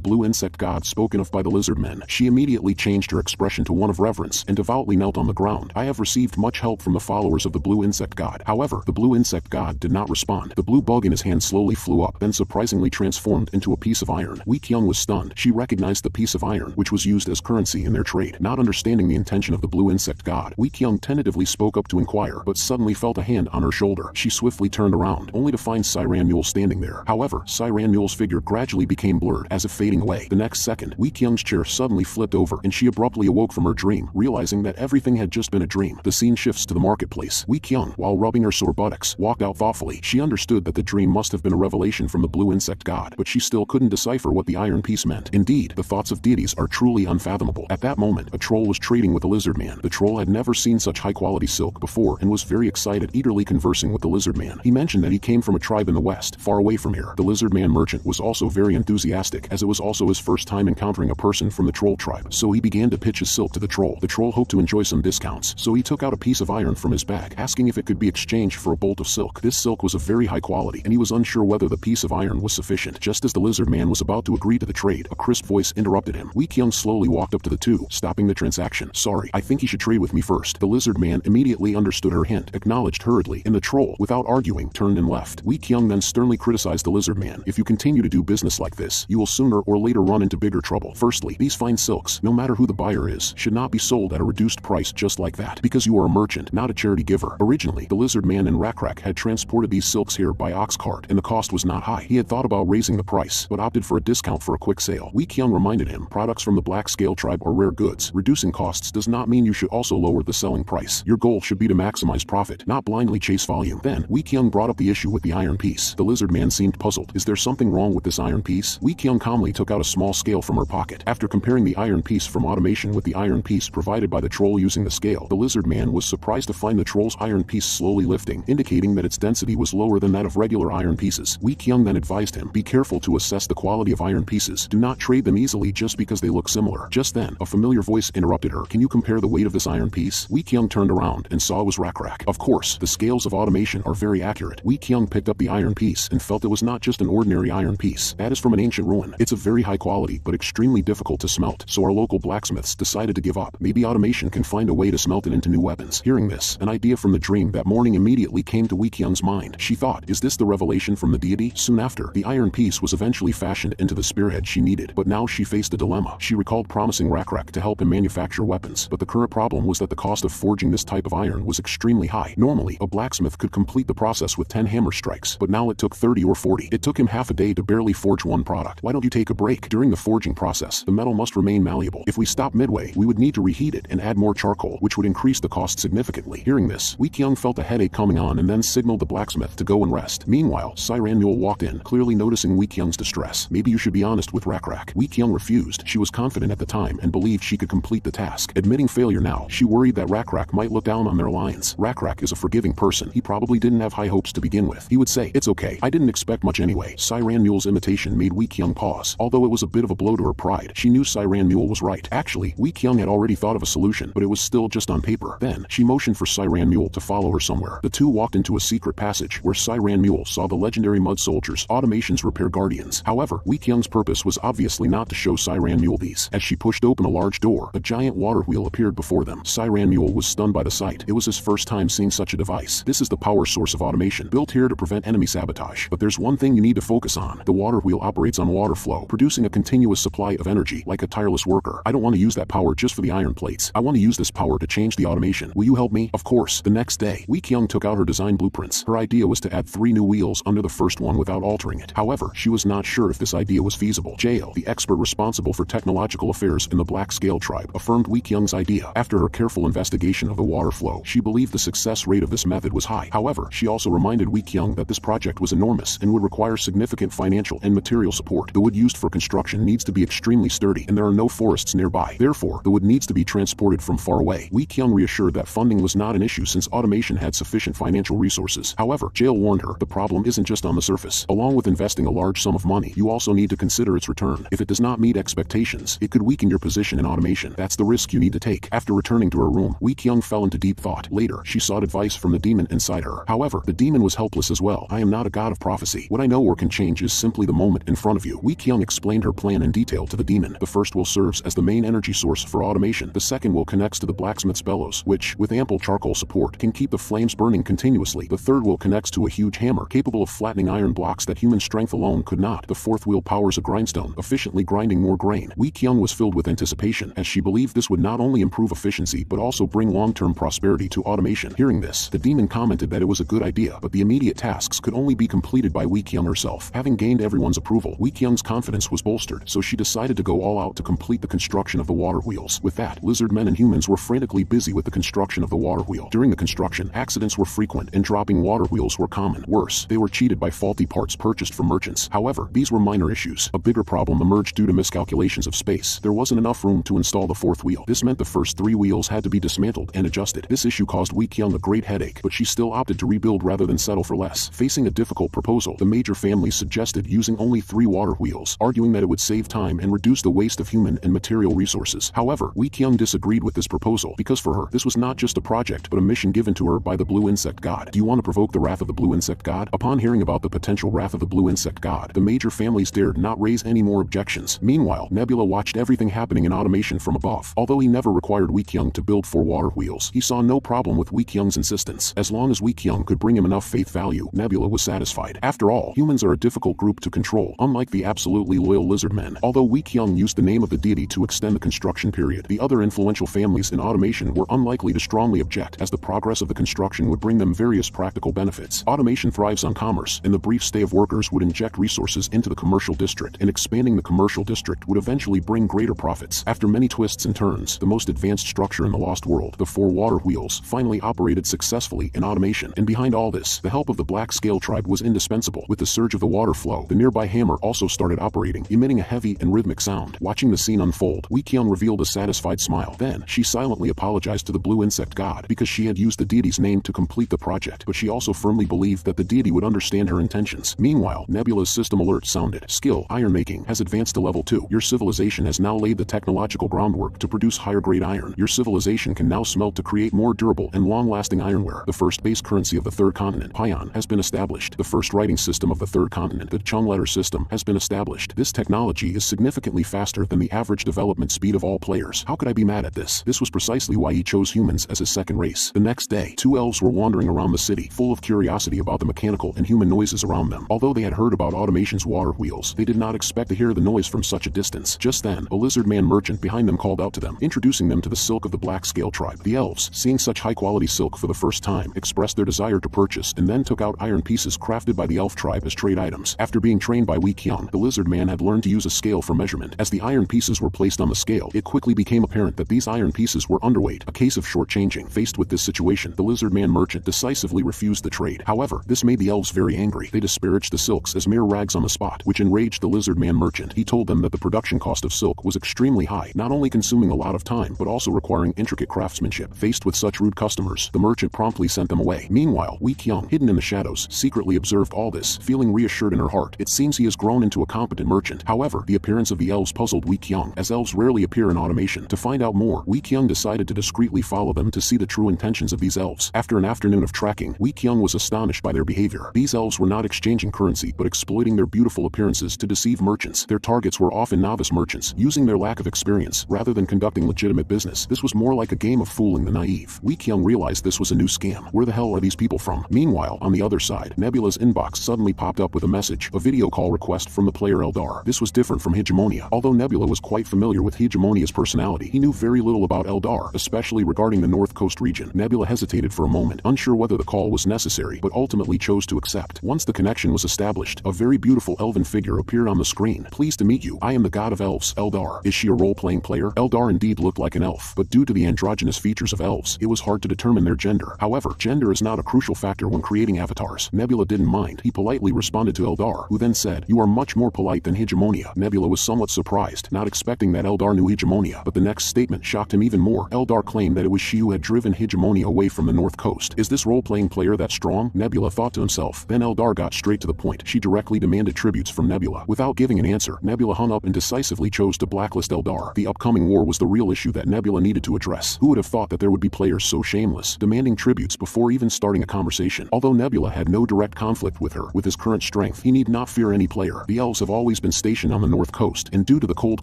[SPEAKER 1] blue insect god spoken of by the Lizardmen. She immediately changed her expression to one of reverence and devoutly knelt on the ground. I have received much help from the followers of the blue insect god. However, the blue insect god did not respond. The blue bug in his hand slowly flew up, then surprisingly transformed into a piece of iron. Wee Kyung was stunned. She recognized the piece of iron, which was used as currency in their trade. Not understanding the intention of the blue insect god, Wee Kyung tentatively spoke up to inquire, but suddenly felt a hand on her shoulder. She swiftly turned around, only to find Siran Mule standing there. However, Siran Mule's figure gradually became blurred, as if fading away. The next second, Wee Kyung's chair suddenly flipped over, and she abruptly awoke from her dream, realizing that everything had just been a dream. The scene shifts to the marketplace. Wee Kyung, while rubbing her sore buttocks, walked out thoughtfully. She understood that the dream must have been a revelation from the blue insect god, but she still couldn't decipher what the iron piece meant. Indeed, the thoughts of deities are truly unfathomable. At that moment, a troll was trading with a Lizardman. The troll had never seen such high-quality silk before and was very excited, eagerly conversing with the Lizardman. He mentioned that he came from a tribe in the west, far away from here. The Lizardman merchant was also very enthusiastic, as it was also his first time encountering a person from the troll tribe. So he began to pitch his silk to the troll. The troll hoped to enjoy some discounts, so he took out a piece of iron from his bag, asking if it could be exchanged for a bolt of silk. This silk was of very high quality, and he was unsure whether the piece of iron was sufficient. Just as the Lizardman was about to agree to the trade, a crisp voice interrupted him. Wee Kyung slowly walked up to the two, stopping the transaction. Sorry, I think he should trade with me first. The Lizardman immediately understood her hint, acknowledged hurriedly, and the troll, without arguing, turned and left. Wee Kyung then sternly criticized the Lizardman. If you continue to do business like this, you will sooner or later run into bigger trouble. Firstly, these fine silks, no matter who the buyer is, should not be sold at a reduced price just like that, because you are a merchant, not a charity giver. Originally, the Lizardman and Rakrak had transported these silks here by ox cart, and the cost was not high. He had thought about raising the price, but opted for a discount for a quick sale. Wee Kyung reminded him, products from the Black Scale tribe are rare goods. Reducing costs does not mean you should also lower the selling price. Your goal should be to maximize profit, not blindly chase volume. Then, Wee Kyung brought up the issue with the iron piece. The Lizardman seemed puzzled. Is there something wrong with this iron piece? Wee Kyung calmly took out a small scale from her pocket. After comparing the iron piece from automation with the iron piece provided by the troll using the scale, the Lizardman was surprised to find the troll's iron piece slowly lifting, indicating that its density was lower than that of regular iron pieces. Wee Kyung then advised him, be careful to assess the quality of iron pieces. Do not trade them easily just because they look similar. Just then, a familiar voice interrupted her. Can you compare the weight of this iron piece? Wee Kyung turned around and saw it was Rakrak. Of course, the scales of automation are very accurate. Wee Kyung picked up the iron piece and felt it was not just an ordinary iron piece. That is from an ancient ruin. It's of very high quality, but extremely difficult to smelt, so our local blacksmiths decided to give up. Maybe automation can find a way to smelt it into new weapons. Hearing this, an idea from the dream that morning immediately came to Wee Kyung's mind. She thought, is this the revelation from the deity? Soon after, the iron piece was eventually fashioned into the spearhead she needed, but now she faced a dilemma. She recalled promising Rakrak to help him manufacture weapons, but the current problem was that the cost of forging this type of iron was extremely high. Normally, a blacksmith could complete the process with 10 hammer strikes, but now it took 30 or 40. It took him half a day to barely forge one product. Why don't you take a break? During the forging process, the metal must remain malleable. If we stop midway, we would need to reheat it and add more charcoal, which would increase the cost significantly. Hearing this, Wee Kyung felt a headache coming on and then signaled the blacksmith to go and rest. Meanwhile, Siran Mule walked in, clearly noticing Wee Kyung's distress. Maybe you should be honest with Rakrak. Wee Kyung refused. She was confident at the time and believed she could complete the task. Admitting failure now, she worried that Rakrak might look down on their alliance. Rakrak is a forgiving person. He probably didn't have high hopes to begin with. He would say, it's okay, I didn't expect much anyway. Siran Mule's imitation made Wee Kyung pause. Although it was a bit of a blow to her pride, she knew Siran Mule was right. Actually, Wee Kyung had already thought of a solution, but it was still just on paper. Then, she motioned for Siran Mule to follow her somewhere. The two walked into a secret passage where Siran Mule saw the legendary mud soldiers, Automation's repair guardians. However, Wee Kyung's purpose was obviously not to show Siran Mule these. As she pushed open a large door, a giant water wheel appeared before them. Siran Mule was stunned by the sight. It was his first time seeing such a device. This is the power source of automation, built here to prevent enemy sabotage. But there's one thing you need to focus on. The water wheel operates on water flow, producing a continuous supply of energy, like a tireless worker. I don't want to use that power just for the iron plates. I want to use this power to change the automation. Will you help me? Of course. The next day, Wee Kyung took out her design blueprints. Her idea was to add 3 new wheels under the first one without altering it. However, she was not sure if this idea was feasible. Jael, the expert responsible for technological affairs in the Black Scale tribe, affirmed Wee Kyung's idea. After her careful investigation of the water flow, she believed the success rate of this method was high. However, she also reminded Wee Kyung that this project was enormous and would require significant financial and material support. The wood used for construction needs to be extremely sturdy, and there are no forests nearby. Therefore, the wood needs to be transported from far away. Wee Kyung reassured that funding was not an issue since automation had sufficient financial resources resources. However, Jail warned her, the problem isn't just on the surface. Along with investing a large sum of money, you also need to consider its return. If it does not meet expectations, it could weaken your position in automation. That's the risk you need to take. After returning to her room, Wee Kyung fell into deep thought. Later, she sought advice from the demon inside her. However, the demon was helpless as well. I am not a god of prophecy. What I know or can change is simply the moment in front of you. Wee Kyung explained her plan in detail to the demon. The first will serve as the main energy source for automation. The second will connect to the blacksmith's bellows, which, with ample charcoal support, can keep the flames burning continuously. The third will connect to a huge hammer, capable of flattening iron blocks that human strength alone could not. The fourth wheel powers a grindstone, efficiently grinding more grain. Wee Kyung was filled with anticipation, as she believed this would not only improve efficiency but also bring long-term prosperity to automation. Hearing this, the demon commented that it was a good idea, but the immediate tasks could only be completed by Wee Kyung herself. Having gained everyone's approval, Wee Kyung's confidence was bolstered, so she decided to go all out to complete the construction of the water wheels. With that, lizardmen and humans were frantically busy with the construction of the water wheel. During the construction, accidents were frequent and dropping water wheels were common. Worse, they were cheated by faulty parts purchased from merchants. However, these were minor issues. A bigger problem emerged due to miscalculations of space. There wasn't enough room to install the fourth wheel. This meant the first three wheels had to be dismantled and adjusted. This issue caused Wee Kyung a great headache, but she still opted to rebuild rather than settle for less. Facing a difficult proposal, the major families suggested using only 3 water wheels, arguing that it would save time and reduce the waste of human and material resources. However, Wee Kyung disagreed with this proposal because for her, this was not just a project but a mission given to her by the blue insect god. Do you want to provoke the wrath of the blue insect god? Upon hearing about the potential wrath of the blue insect god, the major families dared not raise any more objections. Meanwhile, Nebula watched everything happening in automation from above. Although he never required Wee Kyung to build 4 water wheels, he saw no problem with Wee Kyung's insistence. As long as Wee Kyung could bring him enough faith value, Nebula was satisfied. After all, humans are a difficult group to control, unlike the absolutely loyal lizardmen. Although Wee Kyung used the name of the deity to extend the construction period, the other influential families in automation were unlikely to strongly object, as the progress of the construction would bring them various practical benefits. Automation thrives on commerce, and the brief stay of workers would inject resources into the commercial district, and expanding the commercial district would eventually bring greater profits. After many twists and turns, the most advanced structure in the Lost World, the 4 water wheels, finally operated successfully in automation. And behind all this, the help of the Black Scale tribe was indispensable. With the surge of the water flow, the nearby hammer also started operating, emitting a heavy and rhythmic sound. Watching the scene unfold, Wee Kyung revealed a satisfied smile. Then, she silently apologized to the blue insect god because she had used the deity's name to complete the project, but she also firmly believed that the deity would understand her intentions. Meanwhile, Nebula's system alert sounded. Skill, ironmaking, has advanced to level 2. Your civilization has now laid the technological groundwork to produce higher-grade iron. Your civilization can now smelt to create more durable and long-lasting ironware. The first base currency of the third continent, Pion, has been established. The first writing system of the third continent, the Chung letter system, has been established. This technology is significantly faster than the average development speed of all players. How could I be mad at this? This was precisely why he chose humans as his second race. The next day, 2 elves were wandering around the city, full of curiosity about the mechanical and human noises around them. Although they had heard about automation's water wheels, they did not expect to hear the noise from such a distance. Just then, a lizardman merchant behind them called out to them, introducing them to the silk of the Black Scale tribe. The elves, seeing such high-quality silk for the first time, expressed their desire to purchase and then took out iron pieces crafted by the elf tribe as trade items. After being trained by Wee Kyung, the lizardman had learned to use a scale for measurement. As the iron pieces were placed on the scale, it quickly became apparent that these iron pieces were underweight, a case of shortchanging. Faced with this situation, the lizardman merchant decisively refused the trade. However, this made the elves very angry. They disparaged the silks as mere rags on the spot, which enraged the lizardman merchant. He told them that the production cost of silk was extremely high, not only consuming a lot of time, but also requiring intricate craftsmanship. Faced with such rude customers, the merchant promptly sent them away. Meanwhile, Wee Kyung, hidden in the shadows, secretly observed all this, feeling reassured in her heart. It seems he has grown into a competent merchant. However, the appearance of the elves puzzled Wee Kyung, as elves rarely appear in automation. To find out more, Wee Kyung decided to discreetly follow them to see the true intentions of these elves. After an afternoon of tracking, Wee Kyung was astonished by their behavior. These elves were not exchanging currency but exploiting their beautiful appearances to deceive merchants. Their targets were often novice merchants, using their lack of experience rather than conducting legitimate business. This was more like a game of fooling the naive. Wee Kyung realized this was a new scam. Where the hell are these people from? Meanwhile, on the other side, Nebula's inbox suddenly popped up with a message, a video call request from the player Eldar. This was different from Hegemonia. Although Nebula was quite familiar with Hegemonia's personality, he knew very little about Eldar, especially regarding the North Coast region. Nebula hesitated for a moment, unsure whether the call was necessary, but ultimately chose to accept. Once the connection was established, a very beautiful elven figure appeared on the screen. Pleased to meet you. I am the god of elves, Eldar. Is she a role-playing player? Eldar indeed looked like an elf, but due to the androgynous features of elves, it was hard to determine their gender. However, gender is not a crucial factor when creating avatars. Nebula didn't mind. He politely responded to Eldar, who then said, "You are much more polite than Hegemonia." Nebula was somewhat surprised, not expecting that Eldar knew Hegemonia, but the next statement shocked him even more. Eldar claimed that it was she who had driven Hegemonia away from the North Coast. Is this role-playing playing player that strong? Nebula thought to himself. Then Eldar got straight to the point. She directly demanded tributes from Nebula. Without giving an answer, Nebula hung up and decisively chose to blacklist Eldar. The upcoming war was the real issue that Nebula needed to address. Who would have thought that there would be players so shameless, demanding tributes before even starting a conversation? Although Nebula had no direct conflict with her, with his current strength, he need not fear any player. The elves have always been stationed on the north coast, and due to the cold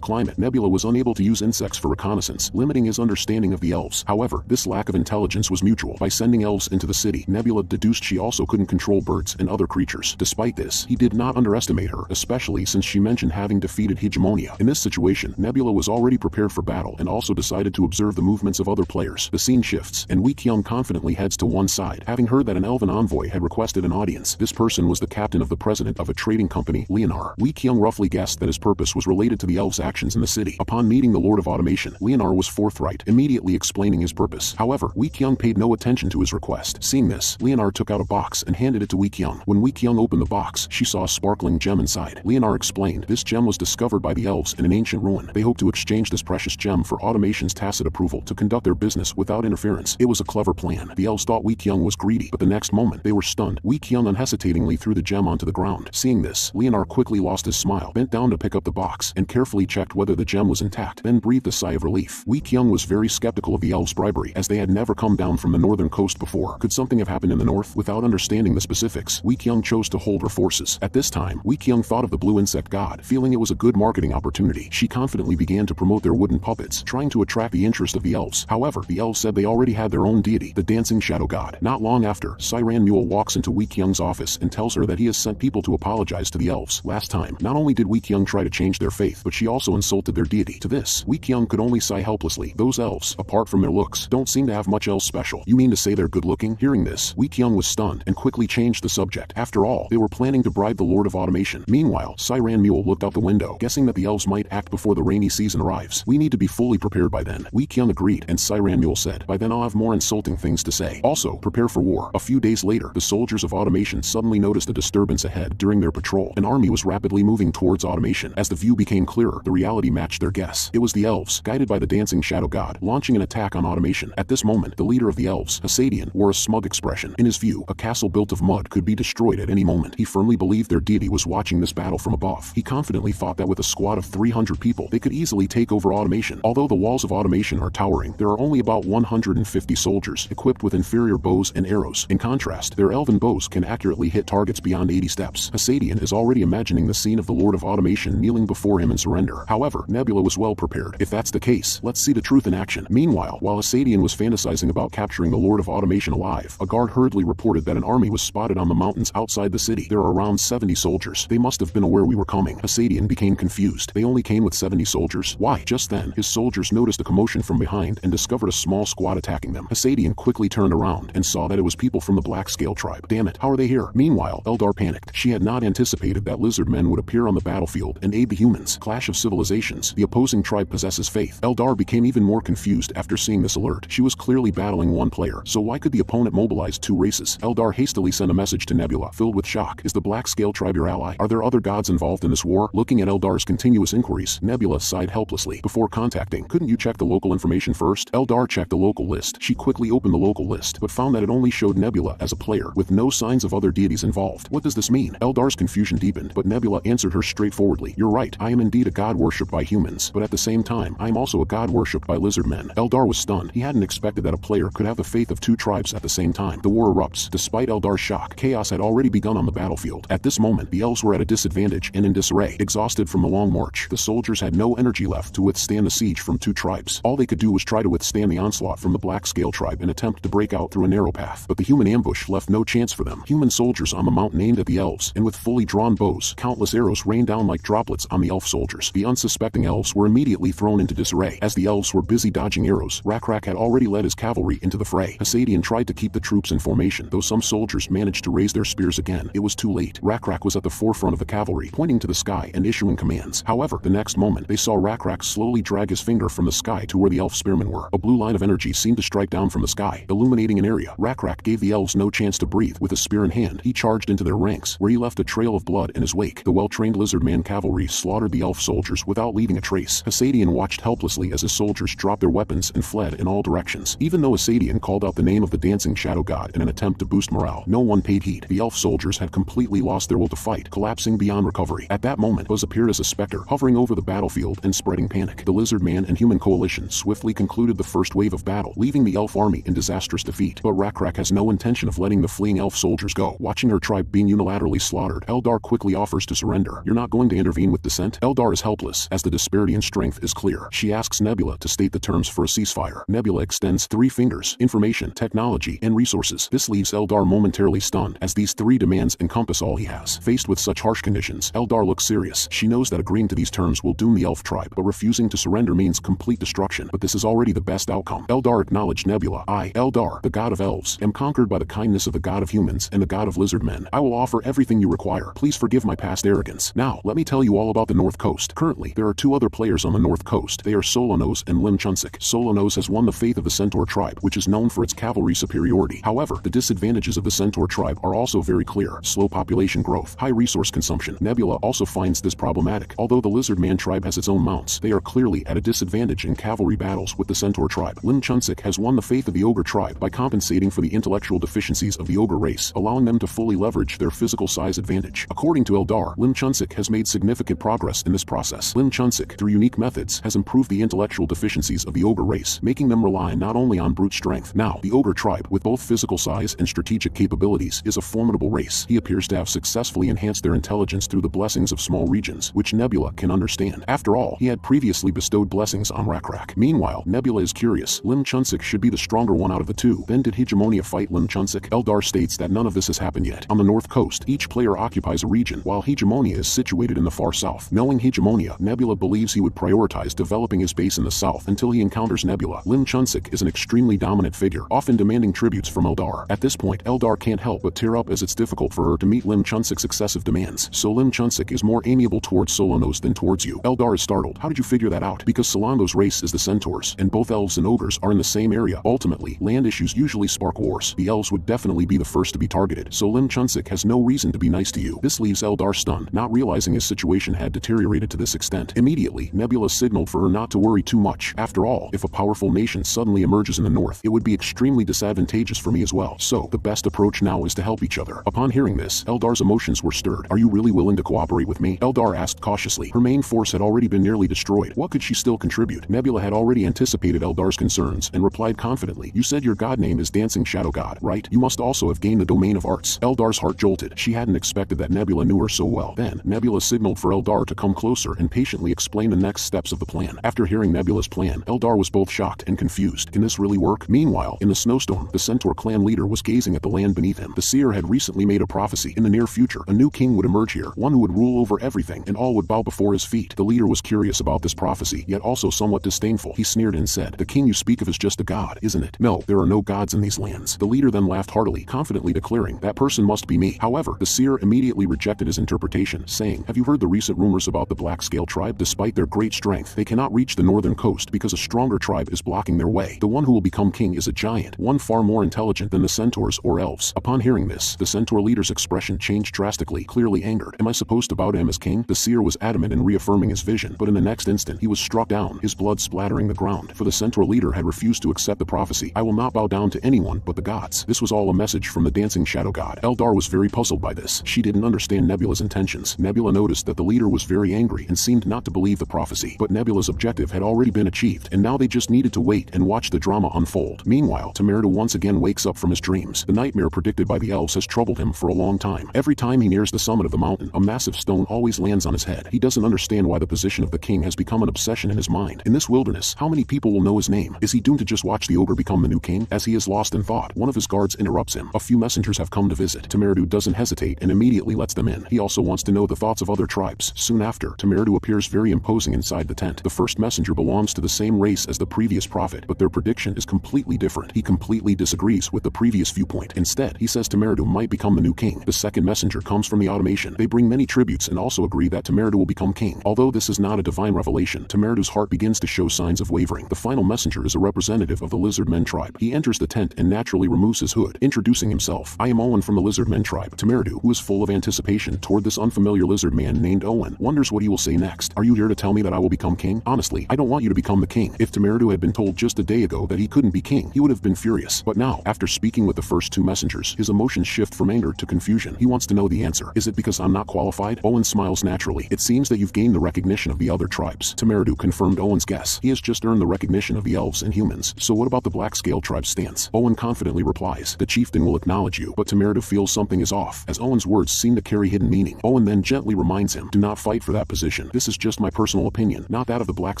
[SPEAKER 1] climate, Nebula was unable to use insects for reconnaissance, limiting his understanding of the elves. However, this lack of intelligence was mutual. By sending elves into the city, Nebula deduced she also couldn't control birds and other creatures. Despite this, he did not underestimate her, especially since she mentioned having defeated Hegemonia. In this situation, Nebula was already prepared for battle and also decided to observe the movements of other players. The scene shifts, and Wee Kyung confidently heads to one side, having heard that an elven envoy had requested an audience. This person was the captain of the president of a trading company, Leonar. Wee Kyung roughly guessed that his purpose was related to the elves' actions in the city. Upon meeting the Lord of Automation, Leonar was forthright, immediately explaining his purpose. However, Wee Kyung paid no attention to his request. Seeing this, Leonar took out a box and handed it to Wee Kyung. When Wee Kyung opened the box, she saw a sparkling gem inside. Leonar explained, this gem was discovered by the elves in an ancient ruin. They hope to exchange this precious gem for Automation's tacit approval to conduct their business without interference. It was a clever plan. The elves thought Wee Kyung was greedy, but the next moment, they were stunned. Wee Kyung unhesitatingly threw the gem onto the ground. Seeing this, Leonar quickly lost his smile, bent down to pick up the box, and carefully checked whether the gem was intact, then breathed a sigh of relief. Wee Kyung was very skeptical of the elves' bribery, as they had never come down from the northern coast before. Could something have happened in the north? Without understanding the specifics, Wee Kyung chose to hold her forces. At this time, Wee Kyung thought of the blue insect god, feeling it was a good marketing opportunity. She confidently began to promote their wooden puppets, trying to attract the interest of the elves. However, the elves said they already had their own deity, the dancing shadow god. Not long after, Siran Mule walks into Wee Kyung's office and tells her that he has sent people to apologize to the elves. Last time, not only did Wee Kyung try to change their faith, but she also insulted their deity. To this, Wee Kyung could only sigh helplessly. Those elves, apart from their looks, don't seem to have much else special. You mean to say they're good looking? Hearing this, Wee Kyung was stunned and quickly changed the subject. After all, they were planning to bribe the Lord of Automation. Meanwhile, Siran Mule looked out the window, guessing that the elves might act before the rainy season arrives. We need to be fully prepared by then. Wee Kyung agreed, and Siran Mule said, by then I'll have more insulting things to say. Also, prepare for war. A few days later, the soldiers of Automation suddenly noticed a disturbance ahead. During their patrol, an army was rapidly moving towards Automation. As the view became clearer, the reality matched their guess. It was the elves, guided by the dancing shadow god, launching an attack on Automation. At this moment, the leader of the elves, Hasadian, wore a smug expression. In his view, a castle built of mud could be destroyed at any moment. He firmly believed their deity was watching this battle from above. He confidently thought that with a squad of 300 people, they could easily take over Automation. Although the walls of Automation are towering, there are only about 150 soldiers equipped with inferior bows and arrows. In contrast, their elven bows can accurately hit targets beyond 80 steps. Hasadian is already imagining the scene of the Lord of Automation kneeling before him in surrender. However, Nebula was well prepared. If that's the case, let's see the truth in action. Meanwhile, while Hasadian was fantasizing about capturing the Lord of Automation alive, a guard hurriedly reported that an army was spotted on the mountains outside the city. There are around 70 soldiers. They must have been aware we were coming. Hasadian became confused. They only came with 70 soldiers? Why? Just then, his soldiers noticed a commotion from behind and discovered a small squad attacking them. Hasadian quickly turned around and saw that it was people from the Black Scale tribe. Damn it, how are they here? Meanwhile, Eldar panicked. She had not anticipated that Lizardmen would appear on the battlefield and aid the humans. Clash of civilizations. The opposing tribe possesses faith. Eldar became even more confused after seeing this alert. She was clearly battling one player, so why could the opponent mobilize two races? Eldar hastily sent a message to Nebula, filled with shock. Is the Black Scale tribe your ally? Are there other gods involved in this war? Looking at Eldar's continuous inquiries, Nebula sighed helplessly. Before contacting, couldn't you check the local information first? Eldar checked the local list. She quickly opened the local list, but found that it only showed Nebula as a player, with no signs of other deities involved. What does this mean? Eldar's confusion deepened, but Nebula answered her straightforwardly. You're right, I am indeed a god worshipped by humans, but at the same time, I am also a god worshipped by lizardmen. Eldar was stunned. He hadn't expected that a player could have the faith of two tribes at the same time. The war erupts. Despite Eldar's shock, chaos had already begun on the battlefield. At this moment, the elves were at a disadvantage and in disarray. Exhausted from the long march, the soldiers had no energy left to withstand the siege from two tribes. All they could do was try to withstand the onslaught from the Black Scale tribe and attempt to break out through a narrow path, but the human ambush left no chance for them. Human soldiers on the mountain aimed at the elves, and with fully drawn bows, countless arrows rained down like droplets on the elf soldiers. The unsuspecting elves were immediately thrown into disarray. As the elves were busy dodging arrows, Rakrak had already led his cavalry into the fray. Hasadian tried to keep the troops in formation, though some soldiers managed to raise their spears again. It was too late. Rakrak was at the forefront of the cavalry, pointing to the sky and issuing commands. However, the next moment, they saw Rakrak slowly drag his finger from the sky to where the elf spearmen were. A blue line of energy seemed to strike down from the sky, illuminating an area. Rakrak gave the elves no chance to breathe. With a spear in hand, he charged into their ranks, where he left a trail of blood in his wake. The well-trained Lizardman cavalry slaughtered the elf soldiers without leaving a trace. Hasadian watched helplessly as his soldiers dropped their weapons and fled in all directions. Even though Hasadian called out the name of the dancing shadow shadow god in an attempt to boost morale. No one paid heed. The elf soldiers had completely lost their will to fight, collapsing beyond recovery. At that moment, Buzz appeared as a specter, hovering over the battlefield and spreading panic. The Lizardman and human coalition swiftly concluded the first wave of battle, leaving the elf army in disastrous defeat. But Rakrak has no intention of letting the fleeing elf soldiers go. Watching her tribe being unilaterally slaughtered, Eldar quickly offers to surrender. You're not going to intervene with dissent? Eldar is helpless, as the disparity in strength is clear. She asks Nebula to state the terms for a ceasefire. Nebula extends 3 fingers: information, technology, and resources. This leaves Eldar momentarily stunned, as these 3 demands encompass all he has. Faced with such harsh conditions, Eldar looks serious. She knows that agreeing to these terms will doom the elf tribe, but refusing to surrender means complete destruction. But this is already the best outcome. Eldar acknowledged Nebula. I, Eldar, the god of elves, am conquered by the kindness of the god of humans and the god of lizardmen. I will offer everything you require. Please forgive my past arrogance. Now, let me tell you all about the North Coast. Currently, there are 2 other players on the North Coast. They are Solonos and Lim Chunsik. Solonos has won the faith of the Centaur tribe, which is known for its cavalry superiority. However, the disadvantages of the Centaur tribe are also very clear: slow population growth, high resource consumption. Nebula also finds this problematic. Although the Lizardman tribe has its own mounts, they are clearly at a disadvantage in cavalry battles with the Centaur tribe. Lim Chunsik has won the faith of the Ogre tribe by compensating for the intellectual deficiencies of the Ogre race, allowing them to fully leverage their physical size advantage. According to Eldar, Lim Chunsik has made significant progress in this process. Lim Chunsik, through unique methods, has improved the intellectual deficiencies of the Ogre race, making them rely not only on brute strength. Now, the Ogre tribe, with both physical size and strategic capabilities, is a formidable race. He appears to have successfully enhanced their intelligence through the blessings of small regions, which Nebula can understand. After all, he had previously bestowed blessings on Rakrak. Meanwhile, Nebula is curious. Lim Chunsik should be the stronger one out of the 2. Then did Hegemonia fight Lim Chunsik? Eldar states that none of this has happened yet. On the North Coast, each player occupies a region, while Hegemonia is situated in the far south. Knowing Hegemonia, Nebula believes he would prioritize developing his base in the south until he encounters Nebula. Lim Chunsik is an extremely dominant figure, often demanding tributes from Eldar. At this point, Eldar can't help but tear up, as it's difficult for her to meet Lim Chunsik's excessive demands. So Lim Chunsik is more amiable towards Solonos than towards you. Eldar is startled. How did you figure that out? Because Solano's race is the Centaurs, and both elves and ogres are in the same area. Ultimately, land issues usually spark wars. The elves would definitely be the first to be targeted, so Lim Chunsik has no reason to be nice to you. This leaves Eldar stunned, not realizing his situation had deteriorated to this extent. Immediately, Nebula signaled for her not to worry too much. After all, if a powerful nation suddenly emerges in the north, it would be extremely disadvantageous for me as well. So, the best approach now is to help each other. Upon hearing this, Eldar's emotions were stirred. Are you really willing to cooperate with me? Eldar asked cautiously. Her main force had already been nearly destroyed. What could she still contribute? Nebula had already anticipated Eldar's concerns and replied confidently. You said your god name is Dancing Shadow God, right? You must also have gained the domain of arts. Eldar's heart jolted. She hadn't expected that Nebula knew her so well. Then, Nebula signaled for Eldar to come closer and patiently explain the next steps of the plan. After hearing Nebula's plan, Eldar was both shocked and confused. Can this really work? Meanwhile, in the snowstorm, the Centaur clan leader was gazing at the land beneath him. The seer had recently made a prophecy. In the near future, a new king would emerge here, one who would rule over everything, and all would bow before his feet. The leader was curious about this prophecy, yet also somewhat disdainful. He sneered and said, "The king you speak of is just a god, isn't it?" "No, there are no gods in these lands." The leader then laughed heartily, confidently declaring, "That person must be me." However, the seer immediately rejected his interpretation, saying, "Have you heard the recent rumors about the Black Scale tribe? Despite their great strength, they cannot reach the northern coast because a stronger tribe is blocking their way. The one who will become king is a giant, one far more intelligent than the centaurs or elves." Upon hearing this, the centaur leader's expression changed drastically, clearly angered. "Am I supposed to bow to him as king?" The seer was adamant in reaffirming his vision, but in the next instant he was struck down, his blood splattering the ground, for the centaur leader had refused to accept the prophecy. "I will not bow down to anyone but the gods." This was all a message from the Dancing Shadow God. Eldar was very puzzled by this. She didn't understand Nebula's intentions. Nebula noticed that the leader was very angry and seemed not to believe the prophecy, but Nebula's objective had already been achieved, and now they just needed to wait and watch the drama unfold. Meanwhile, Temerdu once again wakes up from his dreams. The nightmare predicted by the elves has troubled him for a long time. Every time he nears the summit of the mountain, a massive stone always lands on his head. He doesn't understand why the position of the king has become an obsession in his mind. In this wilderness, how many people will know his name? Is he doomed to just watch the ogre become the new king? As he is lost in thought, one of his guards interrupts him. A few messengers have come to visit. Temerdu doesn't hesitate and immediately lets them in. He also wants to know the thoughts of other tribes. Soon after, Temerdu appears very imposing inside the tent. The first messenger belongs to the same race as the previous prophet, but their prediction is completely different. He completely disagrees with the previous viewpoint. Instead, he says Temerdu might become the new king. The second messenger comes from the automation. They bring many tributes and also agree that Temerdu will become king. Although this is not a divine revelation, Temerdu's heart begins to show signs of wavering. The final messenger is a representative of the Lizardmen tribe. He enters the tent and naturally removes his hood, introducing himself. "I am Owen from the Lizardmen tribe." Temerdu, who is full of anticipation toward this unfamiliar lizard man named Owen, wonders what he will say next. "Are you here to tell me that I will become king?" "Honestly, I don't want you to become the king." If Temerdu had been told just a day ago that he couldn't be king, he would have been furious. But now, After speaking with the first two messengers, his emotions shift from anger to confusion. He wants to know the answer. Is it because I'm not qualified? Owen smiles naturally. It seems that you've gained the recognition of the other tribes. Temeridu confirmed Owen's guess. He has just earned the recognition of the elves and humans. So what about the Black Scale tribe's stance? Owen confidently replies, the chieftain will acknowledge you, but Temeridu feels something is off, as Owen's words seem to carry hidden meaning. Owen then gently reminds him, do not fight for that position. This is just my personal opinion, not that of the Black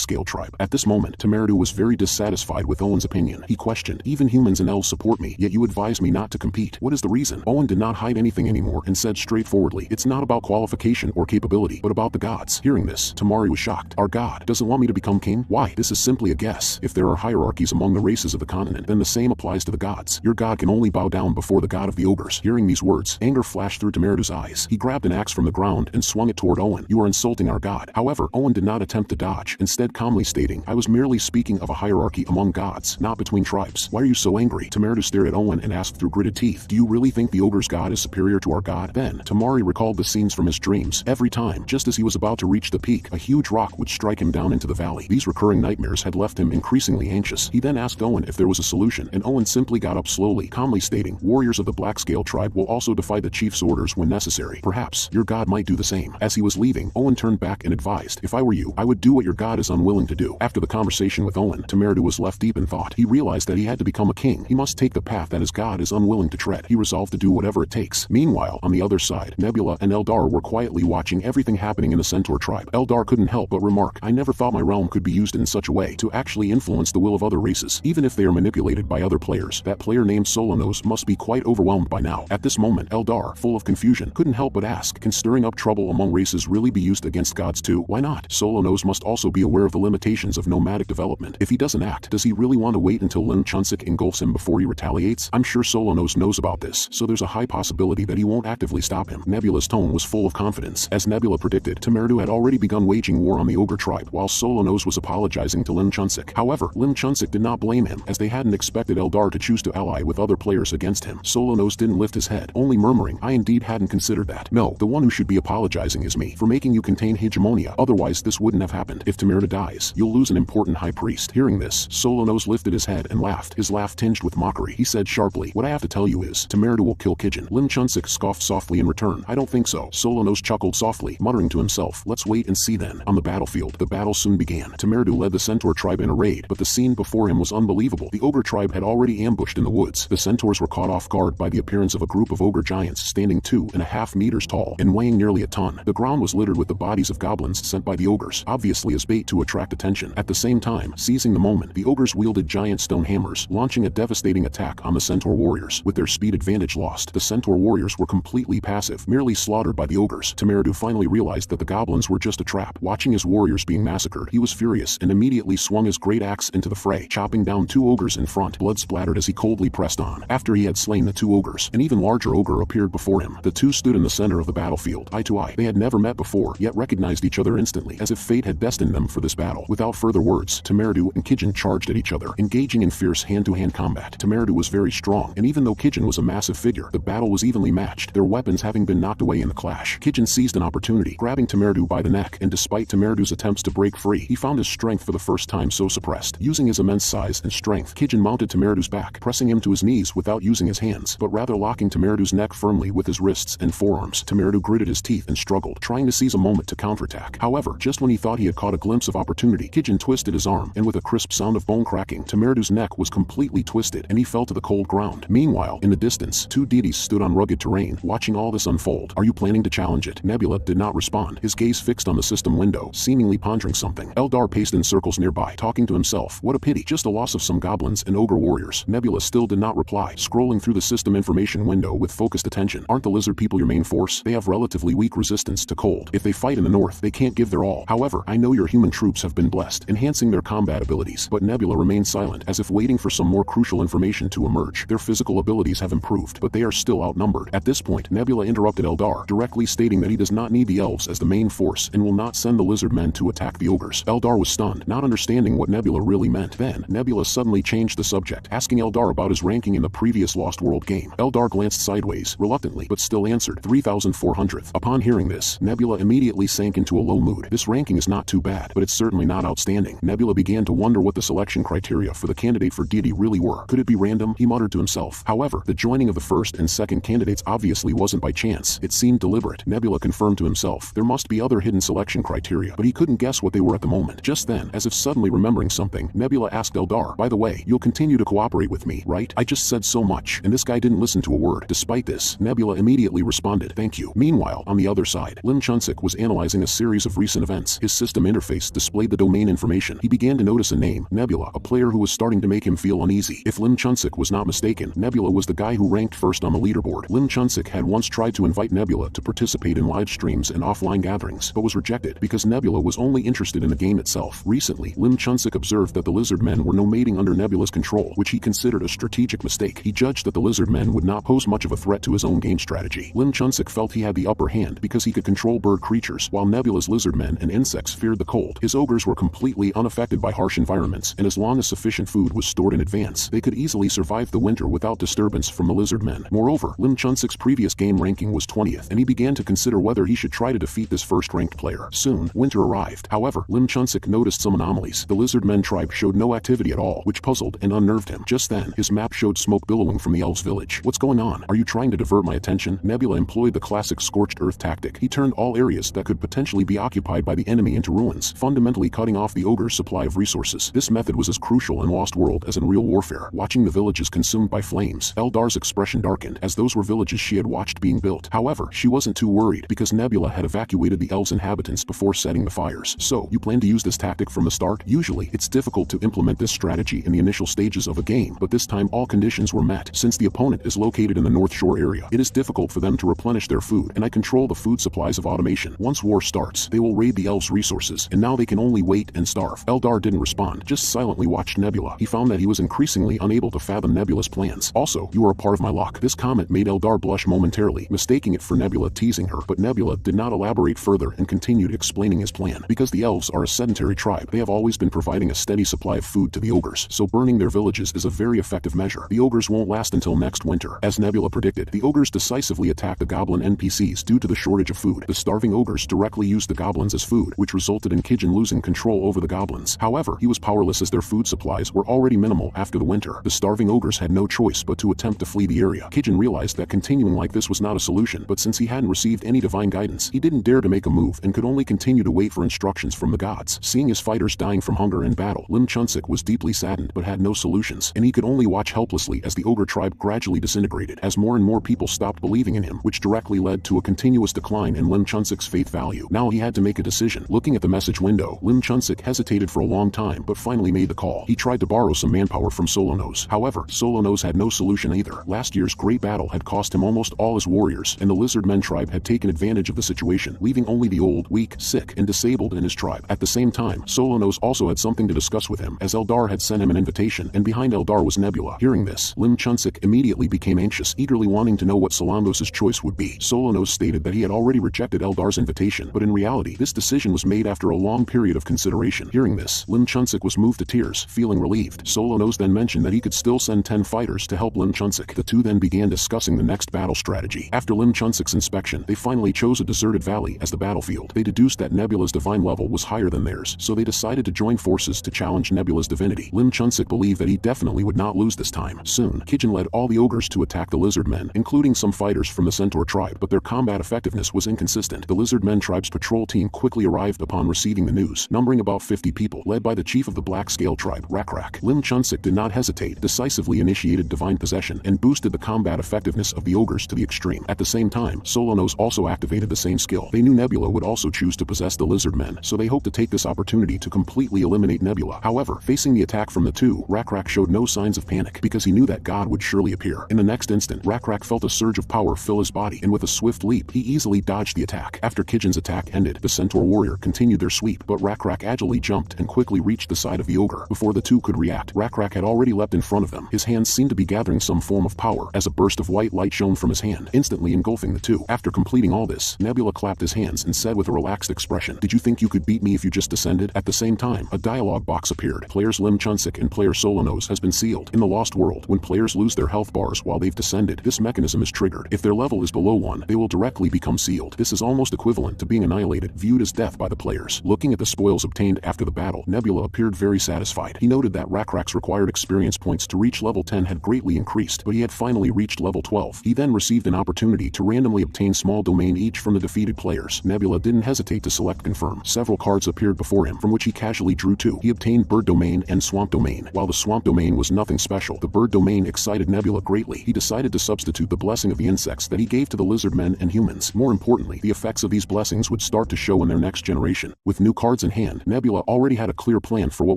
[SPEAKER 1] Scale tribe. At this moment, Temeridu was very dissatisfied with Owen's opinion. He questioned, even humans and elves support me, yet you advise me not to compete. What is the reason? Owen did not hide anything anymore and said straightforwardly, it's not about qualification or capability, but about the gods. Hearing this, Temari was shocked. Our god doesn't want me to become king? Why? This is simply a guess. If there are hierarchies among the races of the continent, then the same applies to the gods. Your god can only bow down before the god of the ogres. Hearing these words, anger flashed through Temeridu's eyes. He grabbed an axe from the ground and swung it toward Owen. You are insulting our god. However, Owen did not attempt to dodge, instead calmly stating, I was merely speaking of a hierarchy among gods, not between tribes. Why are you so angry? Temeridu stared at Owen and asked through gritted teeth, do you really think the ogre's god is superior to our god? Then, Temari recalled the scenes from his dreams. Every time, just as he was about to reach the peak, a huge rock would strike him down into the valley. These recurring nightmares had left him increasingly anxious. He then asked Owen if there was a solution, and Owen simply got up slowly, calmly stating, warriors of the Black Scale tribe will also defy the chief's orders when necessary. Perhaps, your god might do the same. As he was leaving, Owen turned back and advised, if I were you, I would do what your god is unwilling to do. After the conversation with Owen, Temeridu was left deep in thought. He realized that he had to become a king. He must take the path that his god is unwilling to tread. He resolved to do whatever it takes. Meanwhile, on the other side, Nebula and Eldar were quietly watching everything happening in the Centaur tribe. Eldar couldn't help but remark, I never thought my realm could be used in such a way to actually influence the will of other races, even if they are manipulated by other players. That player named Solonos must be quite overwhelmed by now. At this moment, Eldar, full of confusion, couldn't help but ask, can stirring up trouble among races really be used against gods too? Why not? Solonos must also be aware of the limitations of nomadic development. If he doesn't act, does he really want to wait until Lim Chunsik engulfs him before he retaliates? I'm sure Solonos knows about this, so there's a high possibility that he won't actively stop him. Nebula's tone was full of confidence. As Nebula predicted, Temeridu had already begun waging war on the ogre tribe, while Solonos was apologizing to Lim Chunsik. However, Lim Chunsik did not blame him, as they hadn't expected Eldar to choose to ally with other players against him. Solonos didn't lift his head, only murmuring, I indeed hadn't considered that. No, the one who should be apologizing is me, for making you contain hegemonia, otherwise this wouldn't have happened. If Temeridu dies, you'll lose an important high priest. Hearing this, Solonos lifted his head and laughed, his laugh tinged with mockery. He said sharply, what I have to tell you is, Temeridu will kill Kijin. Lim Chunsik scoffed softly in return. I don't think so. Solonos chuckled softly, muttering to himself, let's wait and see then. On the battlefield, the battle soon began. Temeridu led the Centaur tribe in a raid, but the scene before him was unbelievable. The ogre tribe had already ambushed in the woods. The centaurs were caught off guard by the appearance of a group of ogre giants standing 2.5 meters tall and weighing nearly a ton. The ground was littered with the bodies of goblins sent by the ogres, obviously as bait to attract attention. At the same time, seizing the moment, the ogres wielded giant stone hammers, launching a devastating attack on the centaur warriors. With their speed advantage lost, the centaur warriors were completely passive, merely slaughtered by the ogres. Temeridu finally realized that the goblins were just a trap. Watching his warriors being massacred, he was furious and immediately swung his great axe into the fray, chopping down 2 ogres in front. Blood splattered as he coldly pressed on. After he had slain the 2 ogres, an even larger ogre appeared before him. The two stood in the center of the battlefield, eye to eye. They had never met before, yet recognized each other instantly, as if fate had destined them for this battle. Without further words, Temeridu and Kijin charged at each other, engaging in fierce hand-to-hand combat. Temeridu was very strong, and even though Kijin was a massive figure, the battle was evenly matched, their weapons having been knocked away in the clash. Kijin seized an opportunity, grabbing Temeridu by the neck, and despite Temeridu's attempts to break free, he found his strength for the first time so suppressed. Using his immense size and strength, Kijin mounted Temeridu's back, pressing him to his knees without using his hands, but rather locking Temeridu's neck firmly with his wrists and forearms. Temeridu gritted his teeth and struggled, trying to seize a moment to counterattack. However, just when he thought he had caught a glimpse of opportunity, Kijin twisted his arm, and with a crisp sound of bone cracking, Temeridu's neck was completely twisted, and he fell to the cold ground. Meanwhile, in the distance, 2 deities stood on rugged terrain, watching all this unfold. Are you planning to challenge it? Nebula did not respond, his gaze fixed on the system window, seemingly pondering something. Eldar paced in circles nearby, talking to himself. What a pity, just a loss of some goblins and ogre warriors. Nebula still did not reply, scrolling through the system information window with focused attention. Aren't the lizard people your main force? They have relatively weak resistance to cold. If they fight in the north, they can't give their all. However, I know your human troops have been blessed, enhancing their combat abilities. But Nebula remained silent, as if waiting for some more crucial information to emerge. Their physical abilities have improved, but they are still outnumbered. At this point, Nebula interrupted Eldar, directly stating that he does not need the elves as the main force and will not send the Lizardmen to attack the ogres. Eldar was stunned, not understanding what Nebula really meant. Then, Nebula suddenly changed the subject, asking Eldar about his ranking in the previous Lost World game. Eldar glanced sideways, reluctantly, but still answered, 3,400th. Upon hearing this, Nebula immediately sank into a low mood. This ranking is not too bad, but it's certainly not outstanding. Nebula began to wonder what the selection criteria for the candidate for deity really were. Could it be random random, he muttered to himself. However, the joining of the first and second candidates obviously wasn't by chance. It seemed deliberate. Nebula confirmed to himself. There must be other hidden selection criteria, but he couldn't guess what they were at the moment. Just then, as if suddenly remembering something, Nebula asked Eldar, "By the way, you'll continue to cooperate with me, right? I just said so much, and this guy didn't listen to a word." Despite this, Nebula immediately responded, "Thank you." Meanwhile, on the other side, Lim Chunsik was analyzing a series of recent events. His system interface displayed the domain information. He began to notice a name, Nebula, a player who was starting to make him feel uneasy. If Lim Chunsik was not mistaken, Nebula was the guy who ranked first on the leaderboard. Lim Chunsik had once tried to invite Nebula to participate in live streams and offline gatherings, but was rejected because Nebula was only interested in the game itself. Recently, Lim Chunsik observed that the Lizardmen were nomading under Nebula's control, which he considered a strategic mistake. He judged that the Lizardmen would not pose much of a threat to his own game strategy. Lim Chunsik felt he had the upper hand because he could control bird creatures, while Nebula's Lizardmen and insects feared the cold. His ogres were completely unaffected by harsh environments, and as long as sufficient food was stored in advance, they could easily survive the winter without disturbance from the Lizardmen. Moreover, Lim Chunsik's previous game ranking was 20th, and he began to consider whether he should try to defeat this first-ranked player. Soon, winter arrived. However, Lim Chunsik noticed some anomalies. The Lizardmen tribe showed no activity at all, which puzzled and unnerved him. Just then, his map showed smoke billowing from the elves' village. "What's going on? Are you trying to divert my attention?" Nebula employed the classic scorched earth tactic. He turned all areas that could potentially be occupied by the enemy into ruins, fundamentally cutting off the ogre's supply of resources. This method was as crucial in Lost World as in real warfare. Watching the villages consumed by flames, Eldar's expression darkened, as those were villages she had watched being built. However, she wasn't too worried because Nebula had evacuated the elves' inhabitants before setting the fires. "So, you plan to use this tactic from the start?" Usually, it's difficult to implement this strategy in the initial stages of a game, but this time all conditions were met. Since the opponent is located in the North Shore area, it is difficult for them to replenish their food, and I control the food supplies of automation. Once war starts, they will raid the elves' resources, and now they can only wait and starve. Eldar didn't respond, just silently watched Nebula. He found that he was increasingly unable to fathom Nebula's plans. "Also, you are a part of my luck." This comment made Eldar blush momentarily, mistaking it for Nebula teasing her, but Nebula did not elaborate further and continued explaining his plan. Because the elves are a sedentary tribe, they have always been providing a steady supply of food to the ogres, so burning their villages is a very effective measure. The ogres won't last until next winter. As Nebula predicted, the ogres decisively attacked the goblin NPCs due to the shortage of food. The starving ogres directly used the goblins as food, which resulted in Kijin losing control over the goblins. However, he was powerless as their food supplies were already minimal after the winter. The starving ogres had no choice but to attempt to flee the area. Kijin realized that continuing like this was not a solution, but since he hadn't received any divine guidance, he didn't dare to make a move and could only continue to wait for instructions from the gods. Seeing his fighters dying from hunger in battle, Lim Chunsik was deeply saddened but had no solutions, and he could only watch helplessly as the ogre tribe gradually disintegrated, as more and more people stopped believing in him, which directly led to a continuous decline in Lim Chunsik's faith value. Now he had to make a decision. Looking at the message window, Lim Chunsik hesitated for a long time but finally made the call. He tried to borrow some manpower from Solonos. However, Solonos had no solution either. Last year's great battle had cost him almost all his warriors, and the Lizardmen tribe had taken advantage of the situation, leaving only the old, weak, sick, and disabled in his tribe. At the same time, Solonos also had something to discuss with him, as Eldar had sent him an invitation, and behind Eldar was Nebula. Hearing this, Lim Chunsik immediately became anxious, eagerly wanting to know what Solonos' choice would be. Solonos stated that he had already rejected Eldar's invitation, but in reality, this decision was made after a long period of consideration. Hearing this, Lim Chunsik was moved to tears, feeling relieved. Solonos then mentioned that he could still send 10 fighters to help Lim Chunsik. The two then began discussing the next battle strategy. After Lim Chunsik's inspection, they finally chose a deserted valley as the battlefield. They deduced that Nebula's divine level was higher than theirs, so they decided to join forces to challenge Nebula's divinity. Lim Chunsik believed that he definitely would not lose this time. Soon, Kijin led all the ogres to attack the Lizardmen, including some fighters from the Centaur tribe, but their combat effectiveness was inconsistent. The Lizardmen tribe's patrol team quickly arrived upon receiving the news, numbering about 50 people, led by the chief of the Black Scale tribe, Rakrak. Lim Chunsik did not hesitate, decisively initiated divine possession, and boosted the combat effectiveness of the ogres to the extreme. At the same time, Solonos also activated the same skill. They knew Nebula would also choose to possess the Lizardmen, so they hoped to take this opportunity to completely eliminate Nebula. However, facing the attack from the two, Rakrak showed no signs of panic, because he knew that God would surely appear. In the next instant, Rakrak felt a surge of power fill his body, and with a swift leap, he easily dodged the attack. After Kijin's attack ended, the Centaur warrior continued their sweep, but Rakrak agilely jumped and quickly reached the side of the ogre. Before the two could react, Rakrak had already leapt in front of them. His hands seemed to be gathering some form of power, as a burst of white light shone from his hand, instantly engulfing the two. After completing all this, Nebula clapped his hands and said with a relaxed expression, "Did you think you could beat me if you just descended?" At the same time, a dialogue box appeared. Players Lim Chunsik and player Solonos has been sealed. In the Lost World, when players lose their health bars while they've descended, this mechanism is triggered. If their level is below 1, they will directly become sealed. This is almost equivalent to being annihilated, viewed as death by the players. Looking at the spoils obtained after the battle, Nebula appeared very satisfied. He noted that Rakrak's required experience points to reach level 10 had greatly increased, but he had finally reached level 12. He then received an opportunity to randomly obtain small domain each from the defeated players. Nebula didn't hesitate to select confirm. Several cards appeared before him, from which he casually drew two. He obtained bird domain and swamp domain. While the swamp domain was nothing special, the bird domain excited Nebula greatly. He decided to substitute the blessing of the insects that he gave to the lizardmen and humans. More importantly, the effects of these blessings would start to show in their next generation. With new cards in hand, Nebula already had a clear plan for what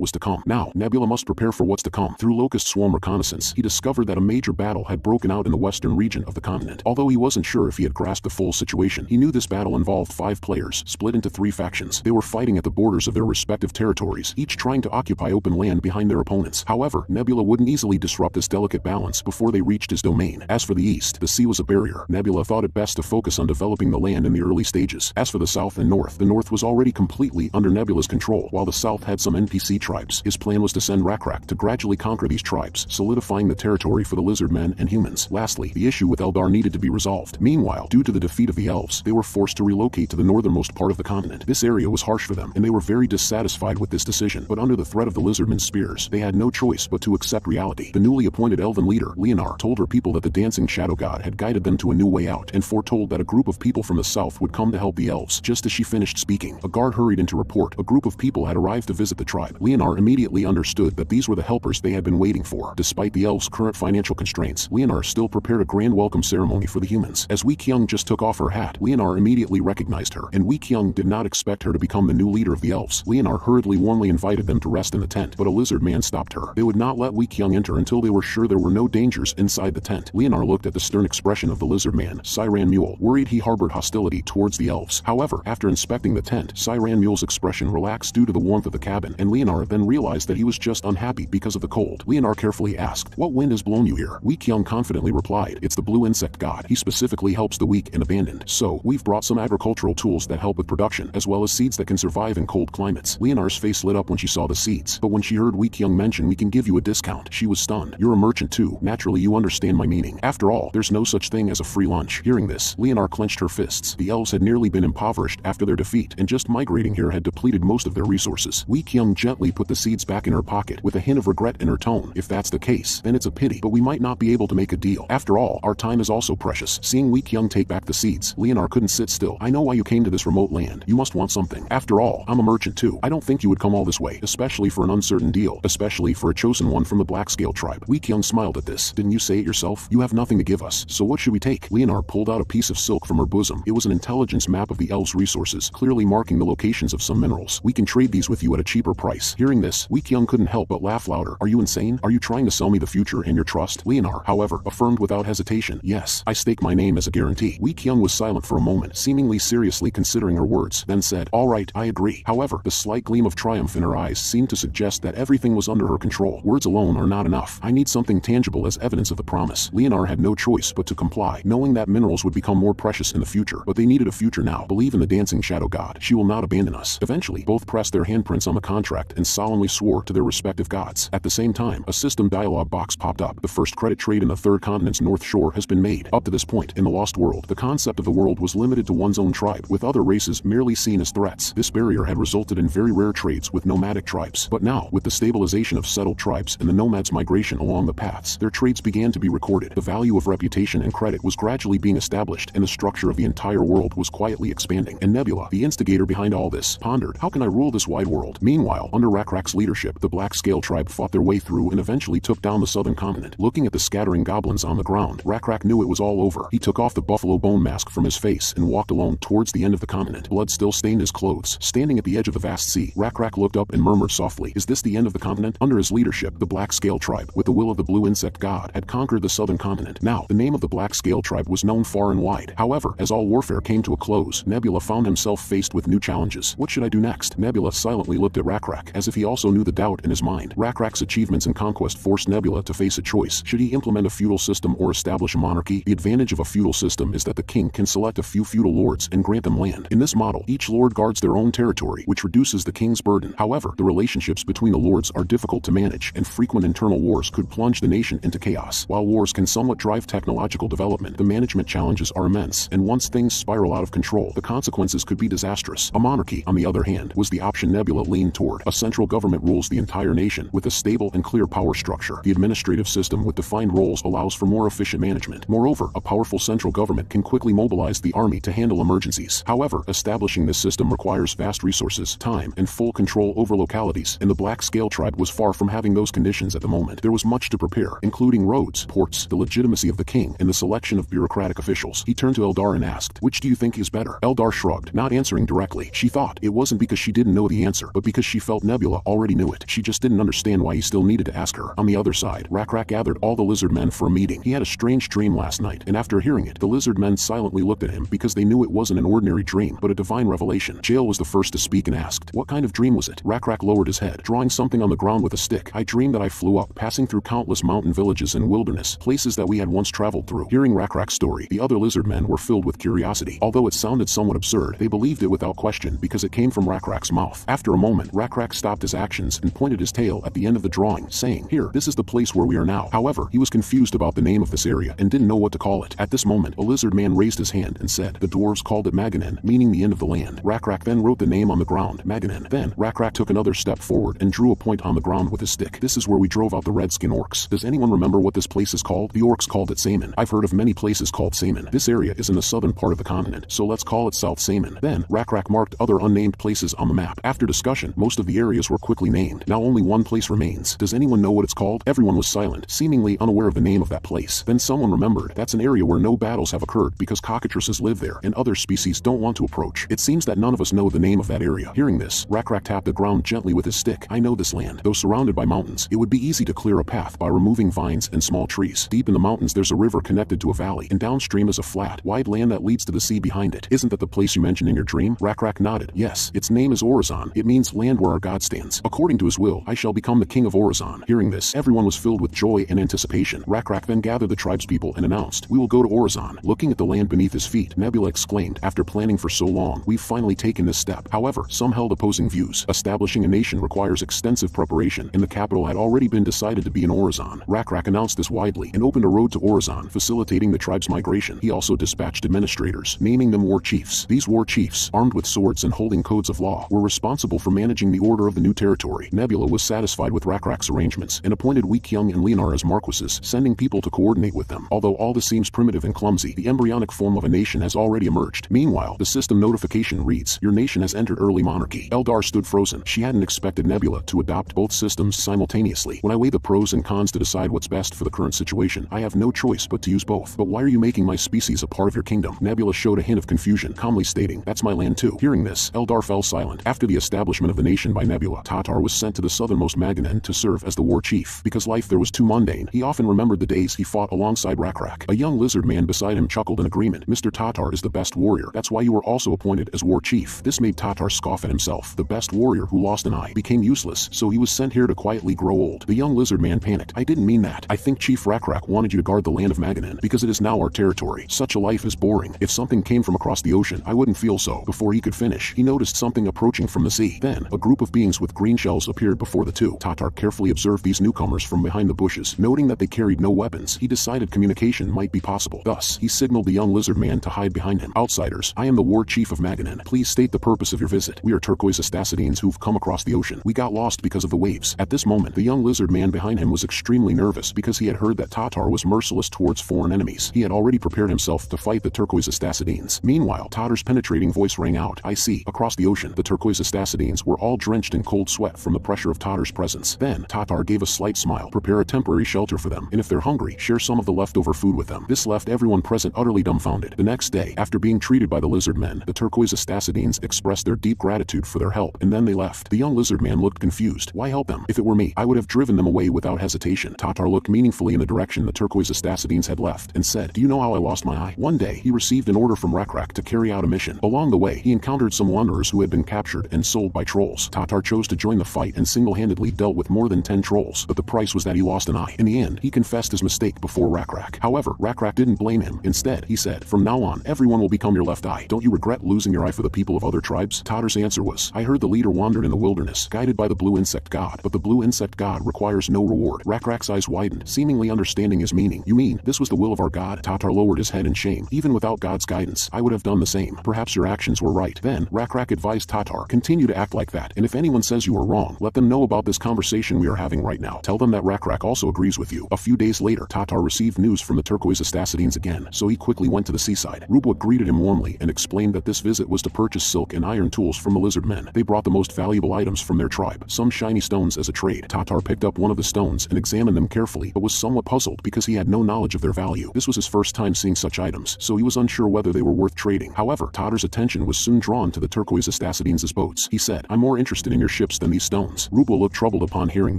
[SPEAKER 1] was to come. Now, Nebula must prepare for what's to come. Through Locust Swarm reconnaissance, he discovered that a major battle had broken out in the western region of the continent. Although he wasn't sure if he had grasped the full situation, he knew this battle involved 5 players, split into 3 factions. They were fighting at the borders of their respective territories, each trying to occupy open land behind their opponents. However, Nebula wouldn't easily disrupt this delicate balance before they reached his domain. As for the east, the sea was a barrier. Nebula thought it best to focus on developing the land in the early stages. As for the south and north, the north was already completely under Nebula's control, while the south had some NPC tribes. His plan was to send Rakrak to gradually conquer these tribes, solidifying the territory for the lizardmen and humans. Lastly, the issue with Eldar needed to be resolved. Meanwhile, due to the defeat of the elves, they were forced to relocate to the northernmost part of the continent. This area was harsh for them, and they were very dissatisfied with this decision. But under the threat of the lizardmen's spears, they had no choice but to accept reality. The newly appointed elven leader, Leonar, told her people that the dancing shadow god had guided them to a new way out, and foretold that a group of people from the south would come to help the elves. Just as she finished speaking, a guard hurried in to report a group of people had arrived to visit the tribe. Leonar immediately understood that these were the helpers they had been waiting for. Despite the elves' current financial constraints, Leonar still prepared a grand welcome ceremony for the humans. As Wei Kyung just took off her hat, Leonar immediately recognized her, and Wei Kyung did not expect her to become the new leader of the elves. Leonar hurriedly warmly invited them to rest in the tent, but a lizard man stopped her. They would not let Wei Kyung enter until they were sure there were no dangers inside the tent. Leonar looked at the stern expression of the lizard man, Siran Mule, worried he harbored hostility towards the elves. However, after inspecting the tent, Siran Mule's expression relaxed due to the warmth of the cabin, and Leonar then realized that he was just unhappy because of the cold. Leonar carefully asked, "What wind has blown you here?" Wei Kyung confidently replied, "It's the blue insect god. He specifically helps the weak and abandoned. So, we've brought some agricultural tools that help with production, as well as seeds that can survive in cold climates." Leonar's face lit up when she saw the seeds, but when she heard Wei Kyung mention we can give you a discount, she was stunned. "You're a merchant too. Naturally you understand my meaning. After all, there's no such thing as a free lunch." Hearing this, Leonar clenched her fists. The elves had nearly been impoverished after their defeat, and just migrating here had depleted most of their resources. Wei Kyung gently put the seeds back in her pocket, with a hint of regret in her tone. "If that's the case, then it's a pity, but we might not be able to make a deal. After all, our time is also precious." Seeing Wei Kyung take back the seeds, Leonar couldn't sit still. "I know why you came to this remote land. You must want something. After all, I'm a merchant too. I don't think you would come all this way, especially for an uncertain deal, especially for a chosen one from the Black Scale tribe." Wei Kyung smiled at this. "Didn't you say it yourself? You have nothing to give us, so what should we take?" Leonar pulled out a piece of silk from her bosom. It was an intelligence map of the elves' resources, clearly marking the locations of some minerals. "We can trade these with you at a cheaper price." Hearing this, Wei Kyung couldn't help but laugh louder. "Are you insane? Are you trying to sell me the future and your trust?" Leonar, however, affirmed without hesitation, "Yes, I stake my name as a guarantee." Wei Kyung was silent for a moment, seemingly seriously considering her words, then said, "All right, I agree." However, the slight gleam of triumph in her eyes seemed to suggest that everything was under her control. "Words alone are not enough. I need something tangible as evidence of the promise." Leonar had no choice but to comply, knowing that minerals would become more precious in the future, but they needed a future now. "Believe in the dancing shadow god. She will not abandon us." Eventually, both pressed their handprints on the contract and solemnly swore to their respective gods. At the same time, a system dialog box popped up. "The first credit trade in the third continent's north shore has been made. Up to this point, in the Lost World, the concept of the world was limited to one's own tribe, with other races merely seen as threats. This barrier had resulted in very rare trades with nomadic tribes. But now, with the stabilization of settled tribes and the nomads' migration along the paths, their trades began to be recorded. The value of reputation and credit was gradually being established, and the structure of the entire world was quietly expanding. And Nebula, the instigator behind all this, pondered, "How can I rule this wide world?" Meanwhile, under Rakrak's leadership, the Black Scale tribe fought their way through and eventually took down the southern continent. Looking at the scattering goblins on the ground, Rakrak knew it was all over. He took off the buffalo bone mask from his face and walked alone towards the end of the continent. Blood still stained his clothes. Standing at the edge of the vast sea, Rakrak looked up and murmured softly, "Is this the end of the continent?" Under his leadership, the Black Scale tribe, with the will of the blue insect god, had conquered the southern continent. Now, the name of the Black Scale tribe was known far and wide. However, as all warfare came to a close, Nebula found himself faced with new challenges. What should I do next? Nebula silently looked at Rakrak, as if he also knew the doubt in his mind. Rakrak's achievements in conquest forced Nebula to face a choice. Should he implement a feudal system or establish a monarchy? The advantage of a feudal system is that the king can select a few feudal lords and grant them land. In this model, each lord guards their own territory, which reduces the king's burden. However, the relationships between the lords are difficult to manage, and frequent internal wars could plunge the nation into chaos. While wars can somewhat drive technological development, the management challenges are immense, and once things spiral out of control, the consequences could be disastrous. A monarchy, on the other hand, was the option Nebula leaned toward. A central government rules the entire nation, with a stable and clear power structure. structure. The administrative system with defined roles allows for more efficient management. Moreover, a powerful central government can quickly mobilize the army to handle emergencies. However, establishing this system requires vast resources, time, and full control over localities, and the Black Scale Tribe was far from having those conditions at the moment. There was much to prepare, including roads, ports, the legitimacy of the king, and the selection of bureaucratic officials. He turned to Eldar and asked, "Which do you think is better?" Eldar shrugged, not answering directly. She thought it wasn't because she didn't know the answer, but because she felt Nebula already knew it. She just didn't understand why he still needed to ask her. On the other side, Rakrak gathered all the Lizardmen for a meeting. He had a strange dream last night, and after hearing it, the Lizardmen silently looked at him because they knew it wasn't an ordinary dream, but a divine revelation. Jail was the first to speak and asked, "What kind of dream was it?" Rakrak lowered his head, drawing something on the ground with a stick. "I dreamed that I flew up, passing through countless mountain villages and wilderness, places that we had once traveled through." Hearing Rakrak's story, the other Lizardmen were filled with curiosity. Although it sounded somewhat absurd, they believed it without question because it came from Rakrak's mouth. After a moment, Rakrak stopped his actions and pointed his tail at the end of the drawing, saying, "Here, this is the place where we are now." However, he was confused about the name of this area and didn't know what to call it. At this moment, a lizard man raised his hand and said, "The dwarves called it Maganen, meaning the end of the land." Rakrak then wrote the name on the ground, Maganen. Then, Rakrak took another step forward and drew a point on the ground with his stick. "This is where we drove out the redskin orcs. Does anyone remember what this place is called?" "The orcs called it Saman. I've heard of many places called Saman. This area is in the southern part of the continent, so let's call it South Saman." Then, Rakrak marked other unnamed places on the map. After discussion, most of the areas were quickly named. Now only one place remains. Does anyone know what it's called? Everyone was silent, seemingly unaware of the name of that place. Then someone remembered, "That's an area where no battles have occurred because cockatrices live there, and other species don't want to approach. It seems that none of us know the name of that area." Hearing this, Rakrak tapped the ground gently with his stick. "I know this land. Though surrounded by mountains, it would be easy to clear a path by removing vines and small trees. Deep in the mountains there's a river connected to a valley, and downstream is a flat, wide land that leads to the sea behind it. Isn't that the place you mentioned in your dream?" Rakrak nodded. "Yes, its name is Orizon. It means land where our god stands. According to his will, I shall become the king of Orizon." Hearing this, everyone was filled with joy and anticipation. Rakrak then gathered the tribespeople and announced, "We will go to Orizon." Looking at the land beneath his feet, Nebula exclaimed, "After planning for so long, we've finally taken this step." However, some held opposing views. Establishing a nation requires extensive preparation, and the capital had already been decided to be in Orizon. Rakrak announced this widely and opened a road to Orizon, facilitating the tribe's migration. He also dispatched administrators, naming them war chiefs. These war chiefs, armed with swords and holding codes of law, were responsible for managing the order of the new territory. Nebula was satisfied with Rakrak's arrangements and appointed Weekyung and Leonar as marquises, sending people to coordinate with them. Although all this seems primitive and clumsy, the embryonic form of a nation has already emerged. Meanwhile, the system notification reads, "Your nation has entered early monarchy." Eldar stood frozen. She hadn't expected Nebula to adopt both systems simultaneously. "When I weigh the pros and cons to decide what's best for the current situation, I have no choice but to use both." "But why are you making my species a part of your kingdom?" Nebula showed a hint of confusion, calmly stating, "That's my land too." Hearing this, Eldar fell silent. After the establishment of the nation by Nebula, Tatar was sent to the southernmost Maganen to serve as the war chief. Because life there was too mundane, he often remembered the days he fought alongside Rakrak. A young lizard man beside him chuckled in agreement. "Mr. Tatar is the best warrior. That's why you were also appointed as war chief." This made Tatar scoff at himself. The best warrior who lost an eye became useless, so he was sent here to quietly grow old. The young lizard man panicked. "I didn't mean that. I think Chief Rakrak wanted you to guard the land of Maganen because it is now our territory. Such a life is boring. If something came from across the ocean, I wouldn't feel so." Before he could finish, he noticed something approaching from the sea. Then, a group of beings with green shells appeared before the two. Tatar carefully observed these newcomers from behind the bushes. Noting that they carried no weapons, he decided communication might be possible. Thus, he signaled the young lizard man to hide behind him. "Outsiders, I am the war chief of Maganen. Please state the purpose of your visit. We are turquoise Astacidines who've come across the ocean. We got lost because of the waves." At this moment, the young lizard man behind him was extremely nervous because he had heard that Tatar was merciless towards foreign enemies. He had already prepared himself to fight the turquoise Astacidines. Meanwhile, Tatar's penetrating voice rang out, "I see." Across the ocean, the turquoise Astacidines were all drenched in cold sweat from the pressure of Tatar's presence. Then, Tatar gave a slight smile. "Prepare a temporary shelter for them, and if they're hungry, share some of the leftover food with them." This left everyone present utterly dumbfounded. The next day, after being treated by the lizard men, the turquoise Astacidines expressed their deep gratitude for their help, and then they left. The young lizard man looked confused. Why help them? If it were me, I would have driven them away without hesitation. Tatar looked meaningfully in the direction the turquoise Astacidines had left, and said, "Do you know how I lost my eye?" One day, he received an order from Rakrak to carry out a mission. Along the way, he encountered some wanderers who had been captured and sold by trolls. Tatar chose to join the fight and single-handedly dealt with more than 10 trolls, but the price was that he lost an eye. In the end, he confessed his mistake before Rakrak. However, Rakrak didn't blame him. Instead, he said, "From now on, everyone will become your left eye. Don't you regret losing your eye for the people of other tribes?" Tatar's answer was, "I heard the leader wandered in the wilderness, guided by the blue insect god, but the blue insect god requires no reward." Rakrak's eyes widened, seemingly understanding his meaning. "You mean, this was the will of our god?" Tatar lowered his head in shame. "Even without God's guidance, I would have done the same. Perhaps your actions were right." Then, Rakrak advised Tatar, "Continue to act like that, and if anyone says you are wrong, let them know about this conversation we are having right now." Tell them that Rakrak also agrees with you. A few days later, Tatar received news from the turquoise Astacidines again, so he quickly went to the seaside. Rubwa greeted him warmly and explained that this visit was to purchase silk and iron tools from the Lizardmen. They brought the most valuable items from their tribe, some shiny stones as a trade. Tatar picked up one of the stones and examined them carefully, but was somewhat puzzled because he had no knowledge of their value. This was his first time seeing such items, so he was unsure whether they were worth trading. However, Tatar's attention was soon drawn to the turquoise Astacidines' boats. He said, "I'm more interested in your ships than these stones." Rubwa looked troubled upon hearing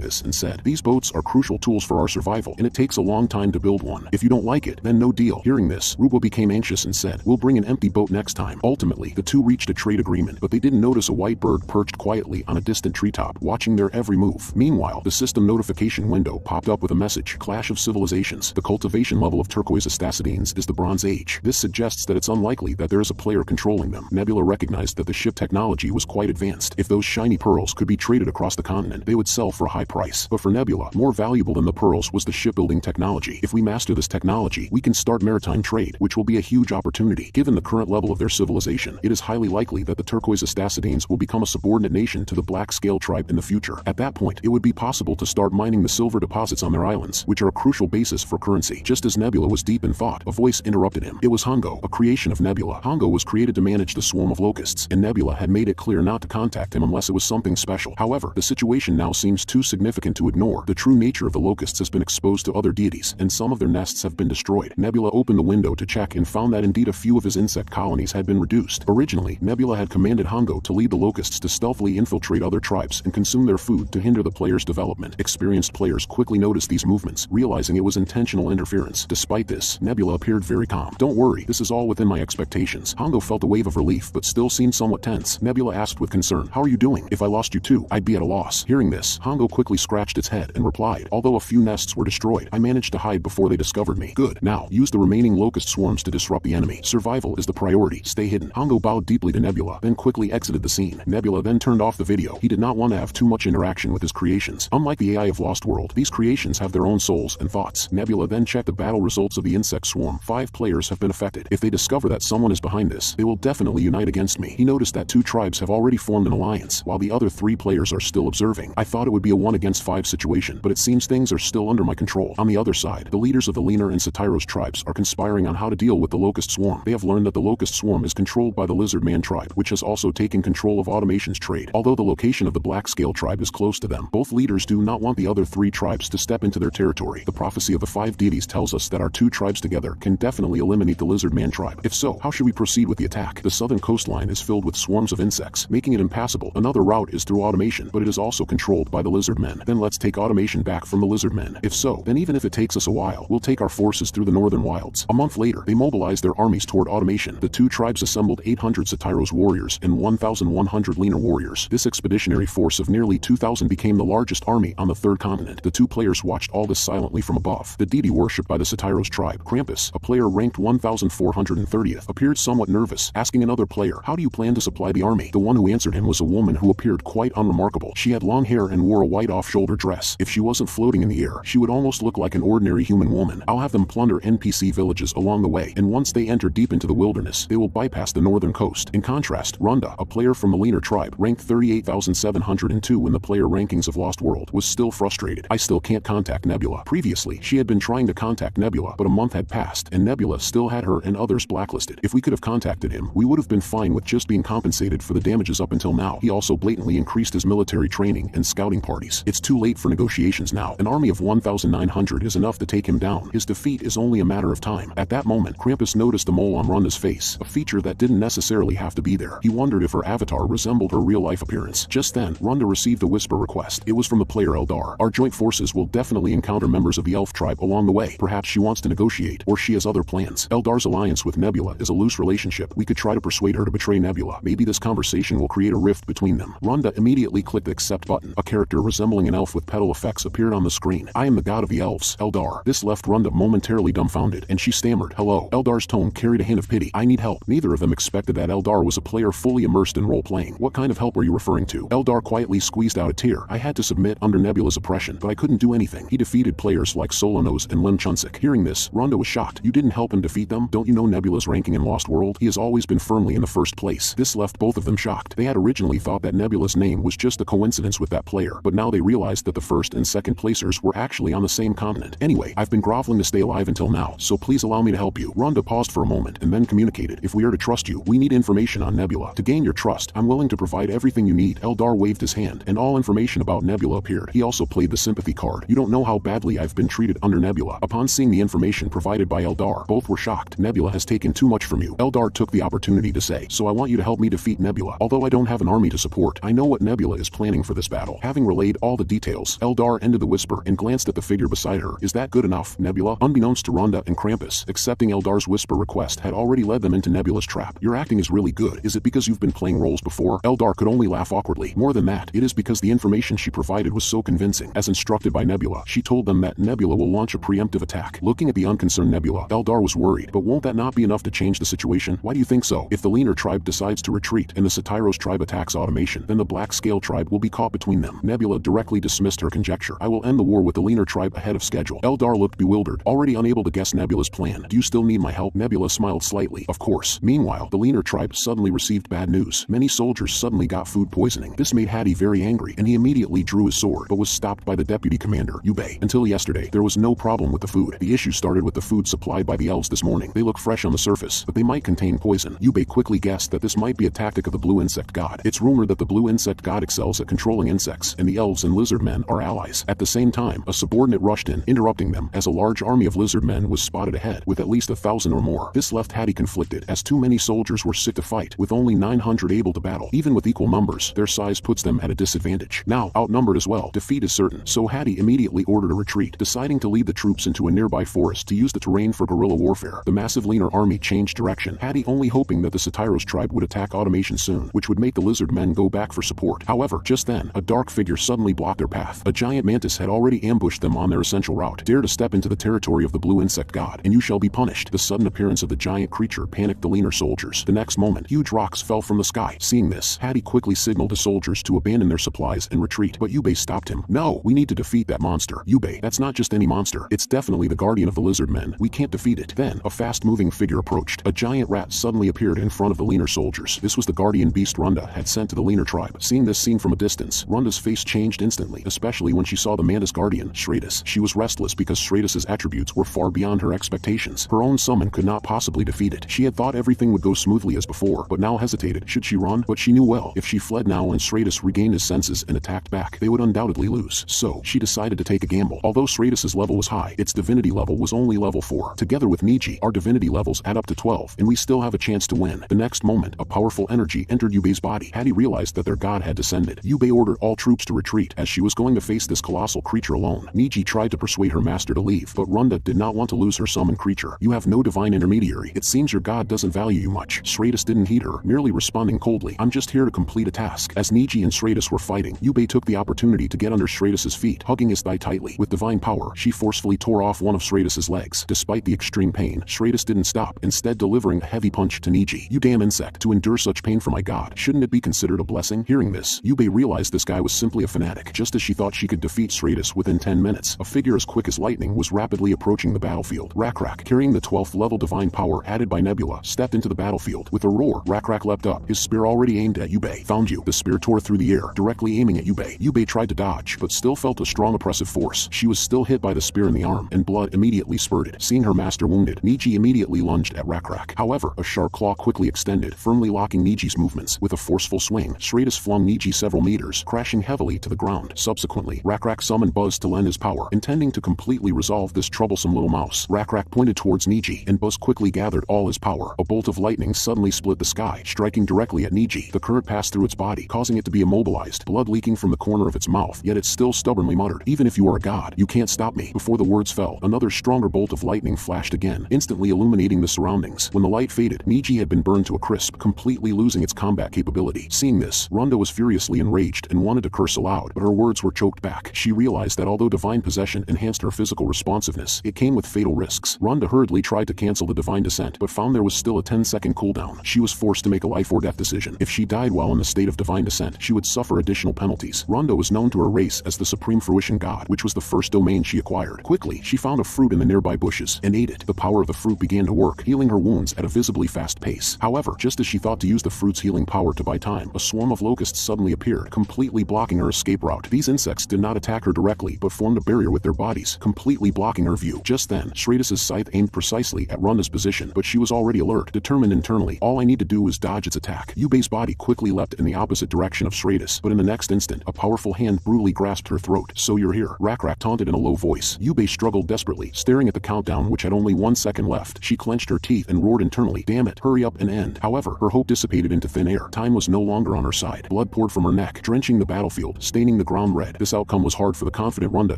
[SPEAKER 1] this and said, "These boats are crucial tools for our survival, and it takes a long time to build one. If you don't like it, then no deal." Hearing this, Rubwa became anxious and said, "We'll bring an empty boat next time." Ultimately, the two reached a trade agreement, but they didn't notice a white bird perched quietly on a distant treetop, watching their every move. Meanwhile, the system notification window popped up with a message: Clash of Civilizations. The cultivation level of turquoise Astacidines is the Bronze Age. This suggests that it's unlikely that there is a player controlling them. Nebula recognized that the ship technology was quite advanced. If those shiny pearls could be traded across the continent, they would sell for a high price. But for Nebula, more valuable than the pearls was the shipbuilding technology. If we master this technology, we can start maritime trade, which will be a huge opportunity. Given the current level of their civilization, it is highly likely that the turquoise Astacidines will become a subordinate nation to the Black Scale tribe in the future. At that point, it would be possible to start mining the silver deposits on their islands, which are a crucial basis for currency. Just as Nebula was deep in thought, a voice interrupted him. It was Hongo, a creation of Nebula. Hongo was created to manage the swarm of locusts, and Nebula had made it clear not to contact him unless it was something special. However, the situation now seems too significant to ignore. The true nature of the locusts has been exposed to other deities, and some of their nests have been destroyed. Nebula opened the window to check and found that indeed a few of his insect colonies had been reduced. Originally, Nebula had commanded Hongo to lead the locusts to stealthily infiltrate other tribes and consume their food to hinder the player's development. Experienced players quickly noticed these movements, realizing it was intentional interference. Despite this, Nebula appeared very calm. "Don't worry, this is all within my expectations." Hongo felt a wave of relief, but still seemed somewhat tense. Nebula asked with concern, "How are you doing? If I lost you too, I'd be at a loss." Hearing this, Hongo quickly scratched its head and replied, "Although a few nests were destroyed, I managed to hide before they discovered me." "Good. Now, use the remaining locust swarms to disrupt the enemy. Survival is the priority. Stay hidden." Hongo bowed deeply to Nebula, then quickly exited the scene. Nebula then turned off the video. He did not want to have too much interaction with his creations. Unlike the AI of Lost World, these creations have their own souls and thoughts. Nebula then checked the battle results of the insect swarm. 5 players have been affected. If they discover that someone is behind this, they will definitely unite against me. He noticed that 2 tribes have already formed an alliance, while the other 3 players are still observing. "I thought it would be a 1 against 5 situation, but it seems things are still under my control." On the other side, the leaders of the Leaner and Satiros tribes are conspiring on how to deal with the locust swarm. They have learned that the locust swarm is controlled by the Lizardman tribe, which has also taken control of Automation's trade. Although the location of the Black Scale tribe is close to them, both leaders do not want the other 3 tribes to step into their territory. The prophecy of the 5 deities tells us that our 2 tribes together can definitely eliminate the Lizardman tribe. If so, how should we proceed with the attack? The southern coastline is filled with swarms of insects, making it impassable. Another route is through Automation, but it is also controlled by the Lizardmen. Then let's take Automation back from the Lizardmen. If so, then even if it takes us a while, we'll take our forces through the northern wilds. A month later, they mobilized their armies toward Automation. The 2 tribes assembled 800 Satiros warriors and 1,100 Leaner warriors. This expeditionary force of nearly 2,000 became the largest army on the 3rd continent. The 2 players watched all this silently from above. The deity worshipped by the Satiros tribe, Krampus, a player ranked 1,430th, appeared somewhat nervous, asking another player, "How do you plan to supply the army?" The one who answered him was a woman who appeared quite unremarkable. She had long hair and wore a white off-shoulder dress. If she wasn't floating in the air, she would almost look like an ordinary human woman. "I'll have them plunder NPC villages along the way, and once they enter deep into the wilderness, they will bypass the northern coast." In contrast, Runda, a player from the Leaner tribe, ranked 38,702 in the player rankings of Lost World, was still frustrated. "I still can't contact Nebula." Previously, she had been trying to contact Nebula, but a month had passed, and Nebula still had her and others blacklisted. If we could have contacted him, we would have been fine with just being compensated for the damages up until now. He also blatantly increased his military training and scouting parties. It's too late for negotiations now. An army of 1,900 is enough to take him down. His defeat is only a matter of time. At that moment, Krampus noticed the mole on Runda's face, a feature that didn't necessarily have to be there. He wondered if her avatar resembled her real-life appearance. Just then, Runda received a whisper request. It was from the player Eldar. "Our joint forces will definitely encounter members of the elf tribe along the way. Perhaps she wants to negotiate, or she has other plans." Eldar's alliance with Nebula is a loose relationship. We could try to persuade her to betray Nebula. Maybe this conversation will create a rift between them. Runda immediately clicked the accept button. A character resembling an elf with petal effects appeared on the screen. "I am the god of the elves, Eldar." This left Runda momentarily dumbfounded, and she stammered, "Hello." Eldar's tone carried a hint of pity. "I need help." Neither of them expected that Eldar was a player fully immersed in role-playing. "What kind of help are you referring to?" Eldar quietly squeezed out a tear. "I had to submit under Nebula's oppression, but I couldn't do anything. He defeated players like Solanos and Lim Chunsik." Hearing this, Runda was shocked. "You didn't help him defeat them? Don't you know Nebula's ranking in Lost World? He has always been firmly in the first place." This left both of them shocked. They had originally thought that Nebula's name was just a coincidence with that player, but now they realized that the first and second placers were actually on the same continent. Anyway, I've been groveling to stay alive until now, so please allow me to help you. Rhonda paused for a moment and then communicated, if we are to trust you, we need information on Nebula. To gain your trust, I'm willing to provide everything you need. Eldar waved his hand, and all information about Nebula appeared. He also played the sympathy card. You don't know how badly I've been treated under Nebula. Upon seeing the information provided by Eldar, both were shocked. Nebula has taken too much from you. Eldar took the opportunity to say, so I want you to help me defeat Nebula. Although I don't have an army to support, I know what Nebula is planning for this battle. Having relayed all the details, Eldar ended the whisper and glanced at the figure beside her. Is that good enough, Nebula? Unbeknownst to Rhonda and Krampus, accepting Eldar's whisper request had already led them into Nebula's trap. Your acting is really good. Is it because you've been playing roles before? Eldar could only laugh awkwardly. More than that, it is because the information she provided was so convincing. As instructed by Nebula, she told them that Nebula will launch a preemptive attack. Looking at the unconcerned Nebula, Eldar was worried. But won't that not be enough to change the situation? Why do you think so? If the Leaner tribe decides to retreat and the Satyros tribe attacks Automation, then the Black Scale tribe will be caught between them. Nebula directly dismissed her conjecture. I will end the war with the Leaner tribe ahead of schedule. Eldar looked bewildered, already unable to guess Nebula's plan. Do you still need my help? Nebula smiled slightly. Of course. Meanwhile, the Leaner tribe suddenly received bad news. Many soldiers suddenly got food poisoning. This made Hattie very angry, and he immediately drew his sword, but was stopped by the deputy commander, Yubei. Until yesterday, there was no problem with the food. The issue started with the food supplied by the elves this morning. They look fresh on the surface, but they might contain poison. Yubei quickly guessed that this might be a tactic of the blue insect god. It's rumored that the blue insect god excels at controlling insects, and the elves and lizardmen are allies. At the same time, a subordinate rushed in, interrupting them, as a large army of lizardmen was spotted ahead, with at least 1,000 or more. This left Hattie conflicted, as too many soldiers were sick to fight, with only 900 able to battle. Even with equal numbers, their size puts them at a disadvantage. Now, outnumbered as well, defeat is certain, so Hattie immediately ordered a retreat, deciding to lead the troops into a nearby forest to use the terrain for guerrilla warfare. The massive Leaner army changed direction, Hattie only hoping that the Satyros tribe would attack Automation soon, which would make the Lizardmen go back for support. However, just then, a dark figure suddenly blocked their path. A giant mantis had already ambushed them on their essential route. Dare to step into the territory of the blue insect god, and you shall be punished. The sudden appearance of the giant creature panicked the Leaner soldiers. The next moment, huge rocks fell from the sky. Seeing this, Hattie quickly signaled to soldiers to abandon their supplies and retreat, but Yubei stopped him. No, we need to defeat that monster. Yubei, that's not just any monster. It's definitely the guardian of the Lizardmen. We can't defeat it. Then, a fast-moving figure approached. A giant rat suddenly appeared in front of the Leaner soldiers. This was the guardian beast Rhonda had sent to the Leaner tribe. Seeing this scene from a distance, Rhonda's face changed instantly, especially when she saw the mantis guardian, Shradis. She was restless because Shradis's attributes were far beyond her expectations. Her own summon could not possibly defeat it. She had thought everything would go smoothly as before, but now hesitated. Should she run? But she knew well, if she fled now and Shradis regained his senses and attacked back, they would undoubtedly lose. So, she decided to take a gamble. Although Shradis's level was high, its divinity level was only level 4. Together with Niji, our divinity levels add up to 12, and we still have a chance to win. The next moment, a powerful energy entered Yubei's body. Hattie realized that their god had descended. Yubei ordered all troops to retreat, as she was going to face this colossal creature alone. Niji tried to persuade her master to leave, but Rhonda did not want to lose her summoned creature. You have no divine intermediary. It seems your god doesn't value you much. Shradis didn't heed her, merely responding coldly. I'm just here to complete a task. As Niji and Shradis were fighting, Yubei took the opportunity to get under Shradis's feet, hugging his thigh tightly. With divine power, she forcefully tore off one of Shradis's legs. Despite the extreme pain, Shradis didn't stop, instead delivering a heavy punch to Niji. You damn insect, to endure such pain for my god, shouldn't it be considered a blessing? Hearing this, Yubei realized this guy was simply a fanatic. Just as she thought she could defeat Shradis within 10 minutes, a figure as quick as lightning was rapidly approaching the battlefield. Rakrak, carrying the 12th level divine power added by Nebula, stepped into the battlefield. With a roar, Rakrak leapt up, his spear already aimed at Yubei. Found you. The spear tore through the air, directly aiming at Yubei. Yubei tried to dodge, but still felt a strong oppressive force. She was still hit by the spear in the arm, and blood immediately spurted. Seeing her master wounded, Niji immediately lunged at Rakrak. However, a sharp claw quickly extended, firmly locking Niji's movements. With a forceful swing, Shradis flung Niji several meters, crashing heavily to the ground. Subsequently, Rakrak summoned Buzz to lend his power, intending to completely resolve this troublesome little mouse. Rakrak pointed towards Niji, and Buzz quickly gathered all his power. A bolt of lightning suddenly split the sky, striking directly at Niji. The current passed through its body, causing it to be immobilized, blood leaking from the corner of its mouth, yet it still stubbornly muttered, "Even if you are a god, you can't stop me." Before the words fell, another stronger bolt of lightning flashed again, instantly illuminating the surroundings. When the light faded, Niji had been burned to a crisp, completely losing its combat capability. Seeing this, Rhonda was furiously enraged and wanted to curse aloud, but her words were choked back. She realized that although divine possession enhanced her physical responsiveness, it came with fatal risks. Rhonda hurriedly tried to cancel the divine descent, but found there was still a 10-second cooldown. She was forced to make a life or death decision. If she died while in the state of divine descent, she would suffer additional penalties. Rhonda was known to her race as the Supreme Fruition God, which was the first domain she acquired. Quickly, she found a fruit in the nearby bushes and ate it. The power of the fruit began to work, healing her wounds at a visibly fast pace. However, just as she thought to use the fruit's healing power to buy time, a swarm of locusts suddenly appeared, completely blocking her escape route. These insects attacks did not attack her directly but formed a barrier with their bodies, completely blocking her view. Just then, Shradis's scythe aimed precisely at Ronda's position, but she was already alert, determined internally. All I need to do is dodge its attack. Yubei's body quickly leapt in the opposite direction of Shradis, but in the next instant, a powerful hand brutally grasped her throat. So you're here, Rakrak taunted in a low voice. Yubei struggled desperately, staring at the countdown which had only 1 second left. She clenched her teeth and roared internally, damn it, hurry up and end. However, her hope dissipated into thin air. Time was no longer on her side. Blood poured from her neck, drenching the battlefield, staining the ground red. This outcome was hard for the confident Ronda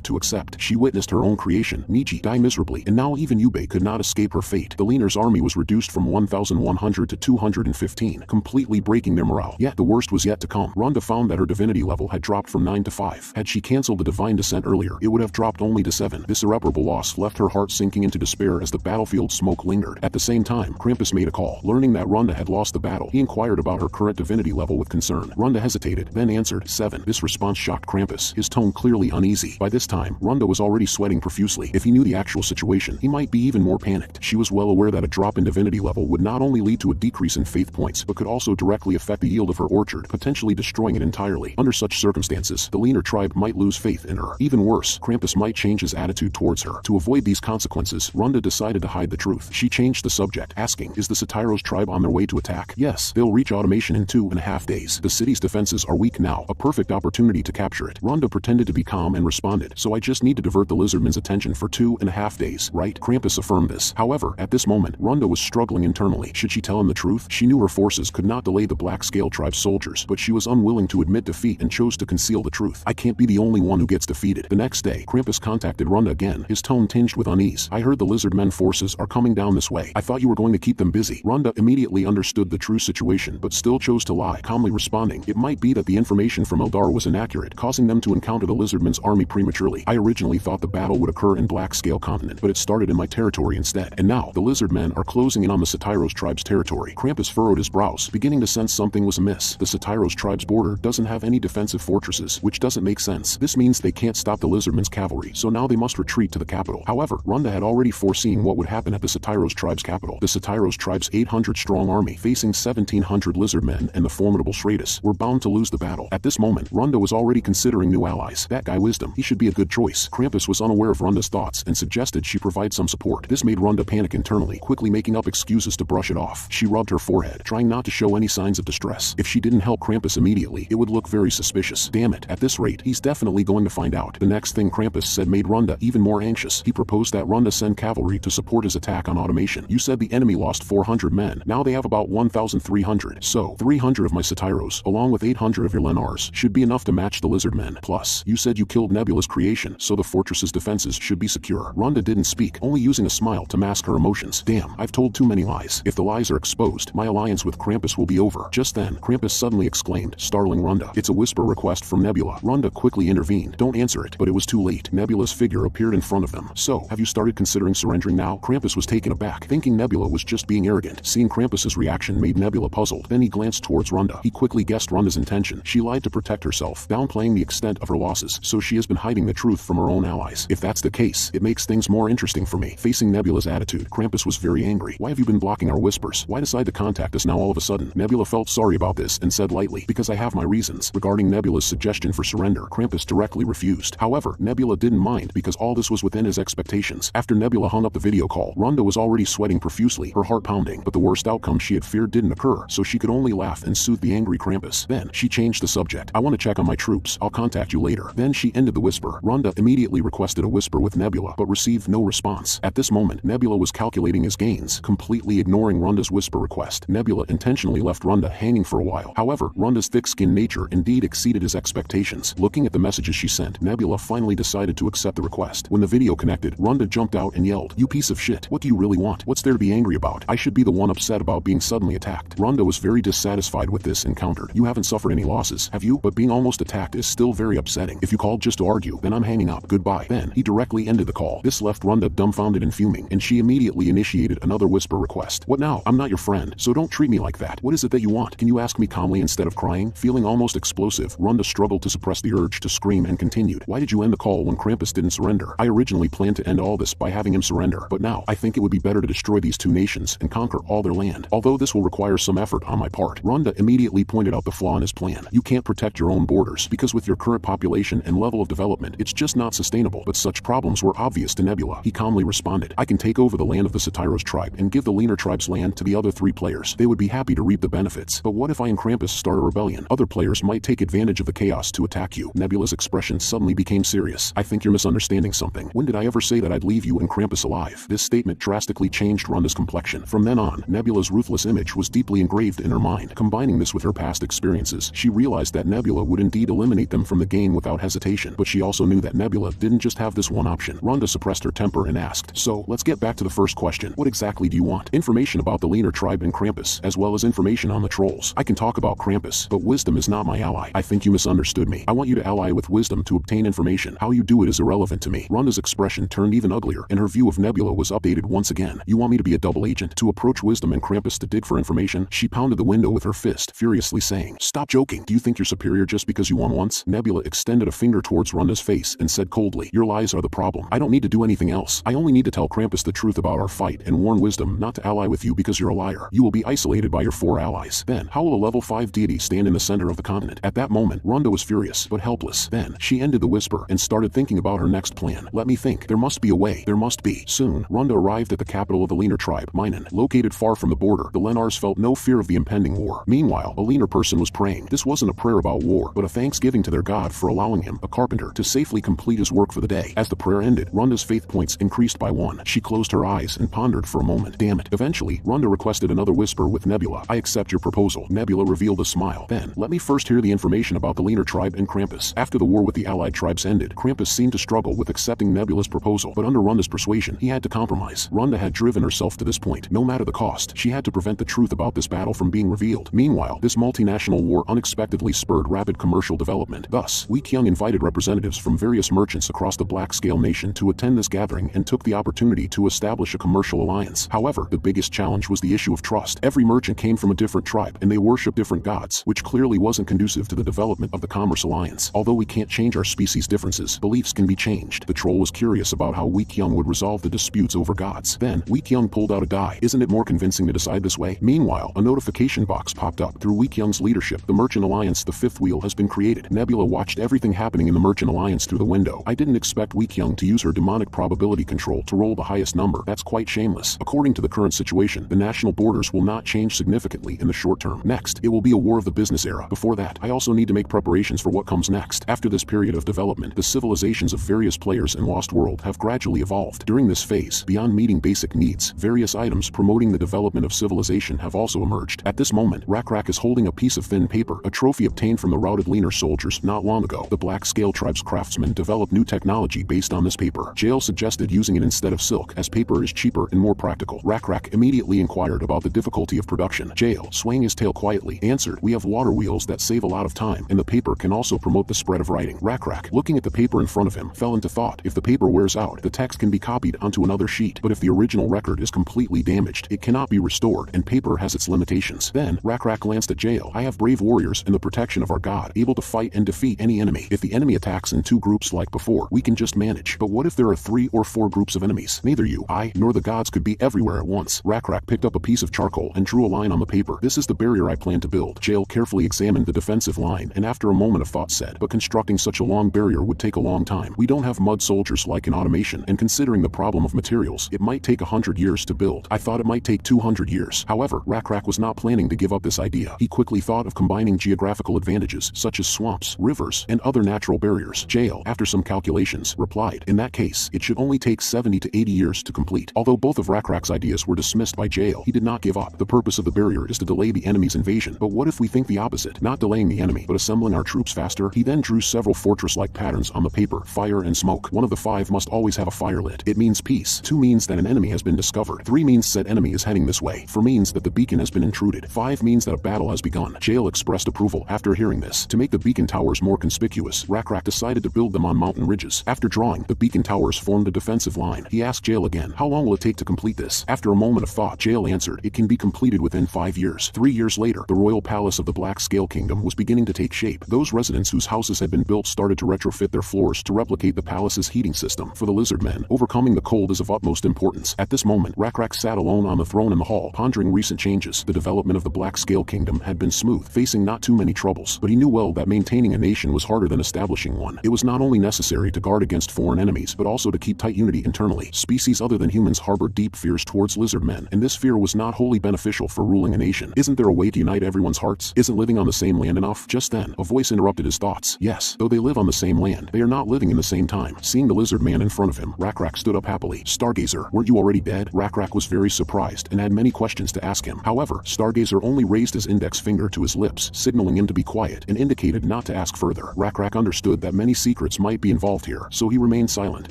[SPEAKER 1] to accept. She witnessed her own creation, Niji, die miserably, and now even Yubei could not escape her fate. The Leaner's army was reduced from 1,100 to 215, completely breaking their morale. Yet the worst was yet to come. Ronda found that her divinity level had dropped from 9 to 5. Had she cancelled the divine descent earlier, it would have dropped only to 7. This irreparable loss left her heart sinking into despair as the battlefield smoke lingered. At the same time, Krampus made a call. Learning that Ronda had lost the battle, he inquired about her current divinity level with concern. Ronda hesitated, then answered 7. This response shocked Krampus, his tone clearly uneasy. By this time, Ronda was already sweating profusely. If he knew the actual situation, he might be even more panicked. She was well aware that a drop in divinity level would not only lead to a decrease in faith points, but could also directly affect the yield of her orchard, potentially destroying it entirely. Under such circumstances, the Leaner tribe might lose faith in her. Even worse, Krampus might change his attitude towards her. To avoid these consequences, Ronda decided to hide the truth. She changed the subject, asking, is the Satiros tribe on their way to attack? Yes, they'll reach automation in 2.5 days. The city's defenses are weak now, a perfect opportunity to capture it. Ronda pretended to be calm and responded, so I just need to divert the Lizardmen's attention for 2.5 days, right? Krampus affirmed this. However, at this moment, Ronda was struggling internally. Should she tell him the truth? She knew her forces could not delay the Black Scale tribe's soldiers, but she was unwilling to admit defeat and chose to conceal the truth. I can't be the only one who gets defeated. The next day, Krampus contacted Ronda again, his tone tinged with unease. I heard the Lizardmen forces are coming down this way. I thought you were going to keep them busy. Ronda immediately understood the true situation, but still chose to lie, calmly responding, it might be that the information from Eldar was inaccurate, causing them to encounter the Lizardmen's army prematurely. I originally thought the battle would occur in Black Scale Continent, but it started in my territory instead. And now, the Lizardmen are closing in on the Satiros tribe's territory. Krampus furrowed his brows, beginning to sense something was amiss. The Satiros tribe's border doesn't have any defensive fortresses, which doesn't make sense. This means they can't stop the Lizardmen's cavalry, so now they must retreat to the capital. However, Ronda had already foreseen what would happen at the Satiros tribe's capital. The Satiros tribe's 800-strong army, facing 1,700 Lizardmen and the formidable Shradis, were bound to lose the battle. At this moment, Ronda was already considering new allies. That guy Wisdom, he should be a good choice. Krampus was unaware of Ronda's thoughts and suggested she provide some support. This made Ronda panic internally, quickly making up excuses to brush it off. She rubbed her forehead, trying not to show any signs of distress. If she didn't help Krampus immediately, it would look very suspicious. Damn it, at this rate, he's definitely going to find out. The next thing Krampus said made Ronda even more anxious. He proposed that Ronda send cavalry to support his attack on automation. You said the enemy lost 400 men. Now they have about 1,300. So, 300 of my Satiros, along with 800 of your Lenars, should be enough to match the Lizardmen. Plus, you said you killed Nebula's creation, so the fortress's defenses should be secure. Ronda didn't speak, only using a smile to mask her emotions. Damn, I've told too many lies. If the lies are exposed, my alliance with Krampus will be over. Just then, Krampus suddenly exclaimed, startling Ronda. It's a whisper request from Nebula. Ronda quickly intervened. Don't answer it, but it was too late. Nebula's figure appeared in front of them. So, have you started considering surrendering now? Krampus was taken aback, thinking Nebula was just being arrogant. Seeing Krampus's reaction made Nebula puzzled. Then he glanced towards Ronda. He quickly guessed Ronda's intention. She lied to protect herself, downplaying the extent of her losses, so she has been hiding the truth from her own allies. If that's the case, it makes things more interesting for me. Facing Nebula's attitude, Krampus was very angry. Why have you been blocking our whispers? Why decide to contact us now all of a sudden? Nebula felt sorry about this and said lightly, because I have my reasons. Regarding Nebula's suggestion for surrender, Krampus directly refused. However, Nebula didn't mind because all this was within his expectations. After Nebula hung up the video call, Ronda was already sweating profusely, her heart pounding, but the worst outcome she had feared didn't occur, so she could only laugh and soothe the angry Krampus. Then, she changed the subject. I want to check on my troops. I'll contact you later. Then she ended the whisper. Ronda immediately requested a whisper with Nebula, but received no response. At this moment, Nebula was calculating his gains, completely ignoring Ronda's whisper request. Nebula intentionally left Ronda hanging for a while. However, Ronda's thick-skinned nature indeed exceeded his expectations. Looking at the messages she sent, Nebula finally decided to accept the request. When the video connected, Ronda jumped out and yelled, "You piece of shit, what do you really want? What's there to be angry about? I should be the one upset about being suddenly attacked." Ronda was very dissatisfied with this encounter. You haven't suffered any losses, have you? But being almost attacked is still very upsetting. If you called just to argue, then I'm hanging up. Goodbye. Then, he directly ended the call. This left Ronda dumbfounded and fuming, and she immediately initiated another whisper request. What now? I'm not your friend, so don't treat me like that. What is it that you want? Can you ask me calmly instead of crying? Feeling almost explosive, Ronda struggled to suppress the urge to scream and continued. Why did you end the call when Krampus didn't surrender? I originally planned to end all this by having him surrender, but now, I think it would be better to destroy these two nations and conquer all their land. Although this will require some effort on my part, Ronda immediately pointed out the flaw in his plan. You can't protect your own borders, because with your current population and level of development, it's just not sustainable. But such problems were obvious to Nebula. He calmly responded, I can take over the land of the Satiros tribe and give the leaner tribe's land to the other 3 players. They would be happy to reap the benefits. But what if I and Krampus start a rebellion? Other players might take advantage of the chaos to attack you. Nebula's expression suddenly became serious. I think you're misunderstanding something. When did I ever say that I'd leave you and Krampus alive? This statement drastically changed Rhonda's complexion. From then on, Nebula's ruthless image was deeply engraved in her mind. Combining this with her past experiences, she realized that Nebula would indeed eliminate them from the game without hesitation. But she also knew that Nebula didn't just have this one option. Rhonda suppressed her temper and asked, so, let's get back to the first question. What exactly do you want? Information about the leaner tribe and Krampus, as well as information on the trolls. I can talk about Krampus, but wisdom is not my ally. I think you misunderstood me. I want you to ally with wisdom to obtain information. How you do it is irrelevant to me. Rhonda's expression turned even uglier, and her view of Nebula was updated once again. You want me to be a double agent, to approach wisdom and Krampus to dig for information? She pounded the window with her fist, furiously saying, stop joking. Do you think you're superior just because you won once? Nebula extended a finger towards Rhonda's face and said coldly, your lies are the problem. I don't need to do anything else. I only need to tell Krampus the truth about our fight and warn wisdom not to ally with you because you're a liar. You will be isolated by your 4 allies. Then, how will a level 5 deity stand in the center of the continent? At that moment, Rhonda was furious, but helpless. Then, she ended the whisper and started thinking about her next plan. Let me think. There must be a way. There must be. Soon, Rhonda arrived at the capital of the leaner tribe, Minan. Located far from the border, the Lenars felt no fear of the impending war. Meanwhile, a leaner person was praying. This wasn't a prayer about war, but a thanksgiving to their god for allowing him, a carpenter, to safely complete his work for the day. As the prayer ended, Rhonda's faith points increased by 1. She closed her eyes and pondered for a moment. Damn it. Eventually, Rhonda requested another whisper with Nebula. I accept your proposal. Nebula revealed a smile. Then, let me first hear the information about the leaner tribe and Krampus. After the war with the allied tribes ended, Krampus seemed to struggle with accepting Nebula's proposal, but under Rhonda's persuasion, he had to compromise. Rhonda had driven herself to this point. No matter the cost, she had to prevent the truth about this battle from being revealed. Meanwhile, this multinational war unexpectedly spurred rapid commercial development. Thus, Week Young invited representatives from various merchants across the Black-Scale Nation to attend this gathering and took the opportunity to establish a commercial alliance. However, the biggest challenge was the issue of trust. Every merchant came from a different tribe, and they worshiped different gods, which clearly wasn't conducive to the development of the commerce alliance. Although we can't change our species' differences, beliefs can be changed. The troll was curious about how Week Young would resolve the disputes over gods. Then, Week Young pulled out a die. Isn't it more convincing to decide this way? Meanwhile, a notification box popped up. Through Week Young's leadership, the Merchant Alliance, the 5th wheel, has been created. Nebula watched everything happening in the Merchant Alliance through the window. I didn't expect Week Young to use her demonic probability control to roll the highest number. That's quite shameless. According to the current situation, the national borders will not change significantly in the short term. Next, it will be a war of the business era. Before that, I also need to make preparations for what comes next. After this period of development, the civilizations of various players in Lost World have gradually evolved. During this phase, beyond meeting basic needs, various items promoting the development of civilization have also emerged. At this moment, Rak is holding a piece of thin paper, a trophy obtained from the routed leaner soldiers not long ago. The Black Scale Tribe's craftsmen developed new technology based on this paper. Jail suggested using it instead of silk, as paper is cheaper and more practical. Rak immediately inquired about the difficulty of production. Jail, swaying his tail quietly, answered, we have water wheels that save a lot of time, and the paper can also promote the spread of writing. Rak, looking at the paper in front of him, fell into thought. If the paper wears out, the text can be copied onto another sheet, but if the original record is completely damaged, it cannot be restored, and paper has its limitations. Then, Rak glanced at Jail. I have brave warriors in the protection of our god, able to fight and defeat any enemy. If the enemy attacks in 2 groups like before, we can just manage. But what if there are 3 or 4 groups of enemies? Neither you, I, nor the gods could be everywhere at once. Rak picked up a piece of charcoal and drew a line on the paper. This is the barrier I plan to build. Jail carefully examined the defensive line, and after a moment of thought said, but constructing such a long barrier would take a long time. We don't have mud soldiers like in automation, and considering the problem of materials, it might take 100 years to build. I thought it might take 200 years. However, Rak was not planning to give up this idea. He quickly thought of combining geographical advantages, such as swamps, rivers, and other natural barriers. Jail, after some calculations, replied, in that case, it should only take 70 to 80 years to complete. Although both of Rak's ideas were dismissed by Jail, he did not give up. The purpose of the barrier is to delay the enemy's invasion. But what if we think the opposite? Not delaying the enemy, but assembling our troops faster? He then drew several fortress-like patterns on the paper: fire and smoke. One of the 5 must always have a fire lit. It means peace. 2 means that an enemy has been discovered. 3 means said enemy is heading this way. 4 means that the beacon has been intruded. 5 means that a battle has begun. Jail expressed approval. After hearing this, to make the beacon towers more conspicuous, Rak decided to build them on mountain ridges. After drawing, the beacon towers formed a defensive line. He asked Jail again, how long will it take to complete this? After a moment of thought, Jail answered, it can be completed within 5 years. 3 years later, the royal palace of the Black Scale Kingdom was beginning to take shape. Those residents whose houses had been built started to retrofit their floors to replicate the palace's heating system. For the Lizardmen, overcoming the cold is of utmost importance. At this moment, Rak sat alone on the throne in the hall, pondering recent changes. The development of the Black Scale Kingdom had been smooth, facing not too many troubles, but he knew well that maintaining a nation was harder than establishing one. It was not only necessary to guard against foreign enemies but also to keep tight unity internally. Species other than humans harbor deep fears towards lizardmen, and this fear was not wholly beneficial for ruling a nation. Isn't there a way to unite everyone's hearts? Isn't living on the same land enough? Just then, a voice interrupted his thoughts. Yes, though they live on the same land, they are not living in the same time. Seeing the lizard man in front of him, Rakrak stood up happily. Stargazer, weren't you already dead? Rakrak was very surprised and had many questions to ask him. However, Stargazer only raised his index finger to his lips, signaling him to be quiet, and indicated not to ask further. Rakrak understood that many secrets might be involved here, so he remained silent.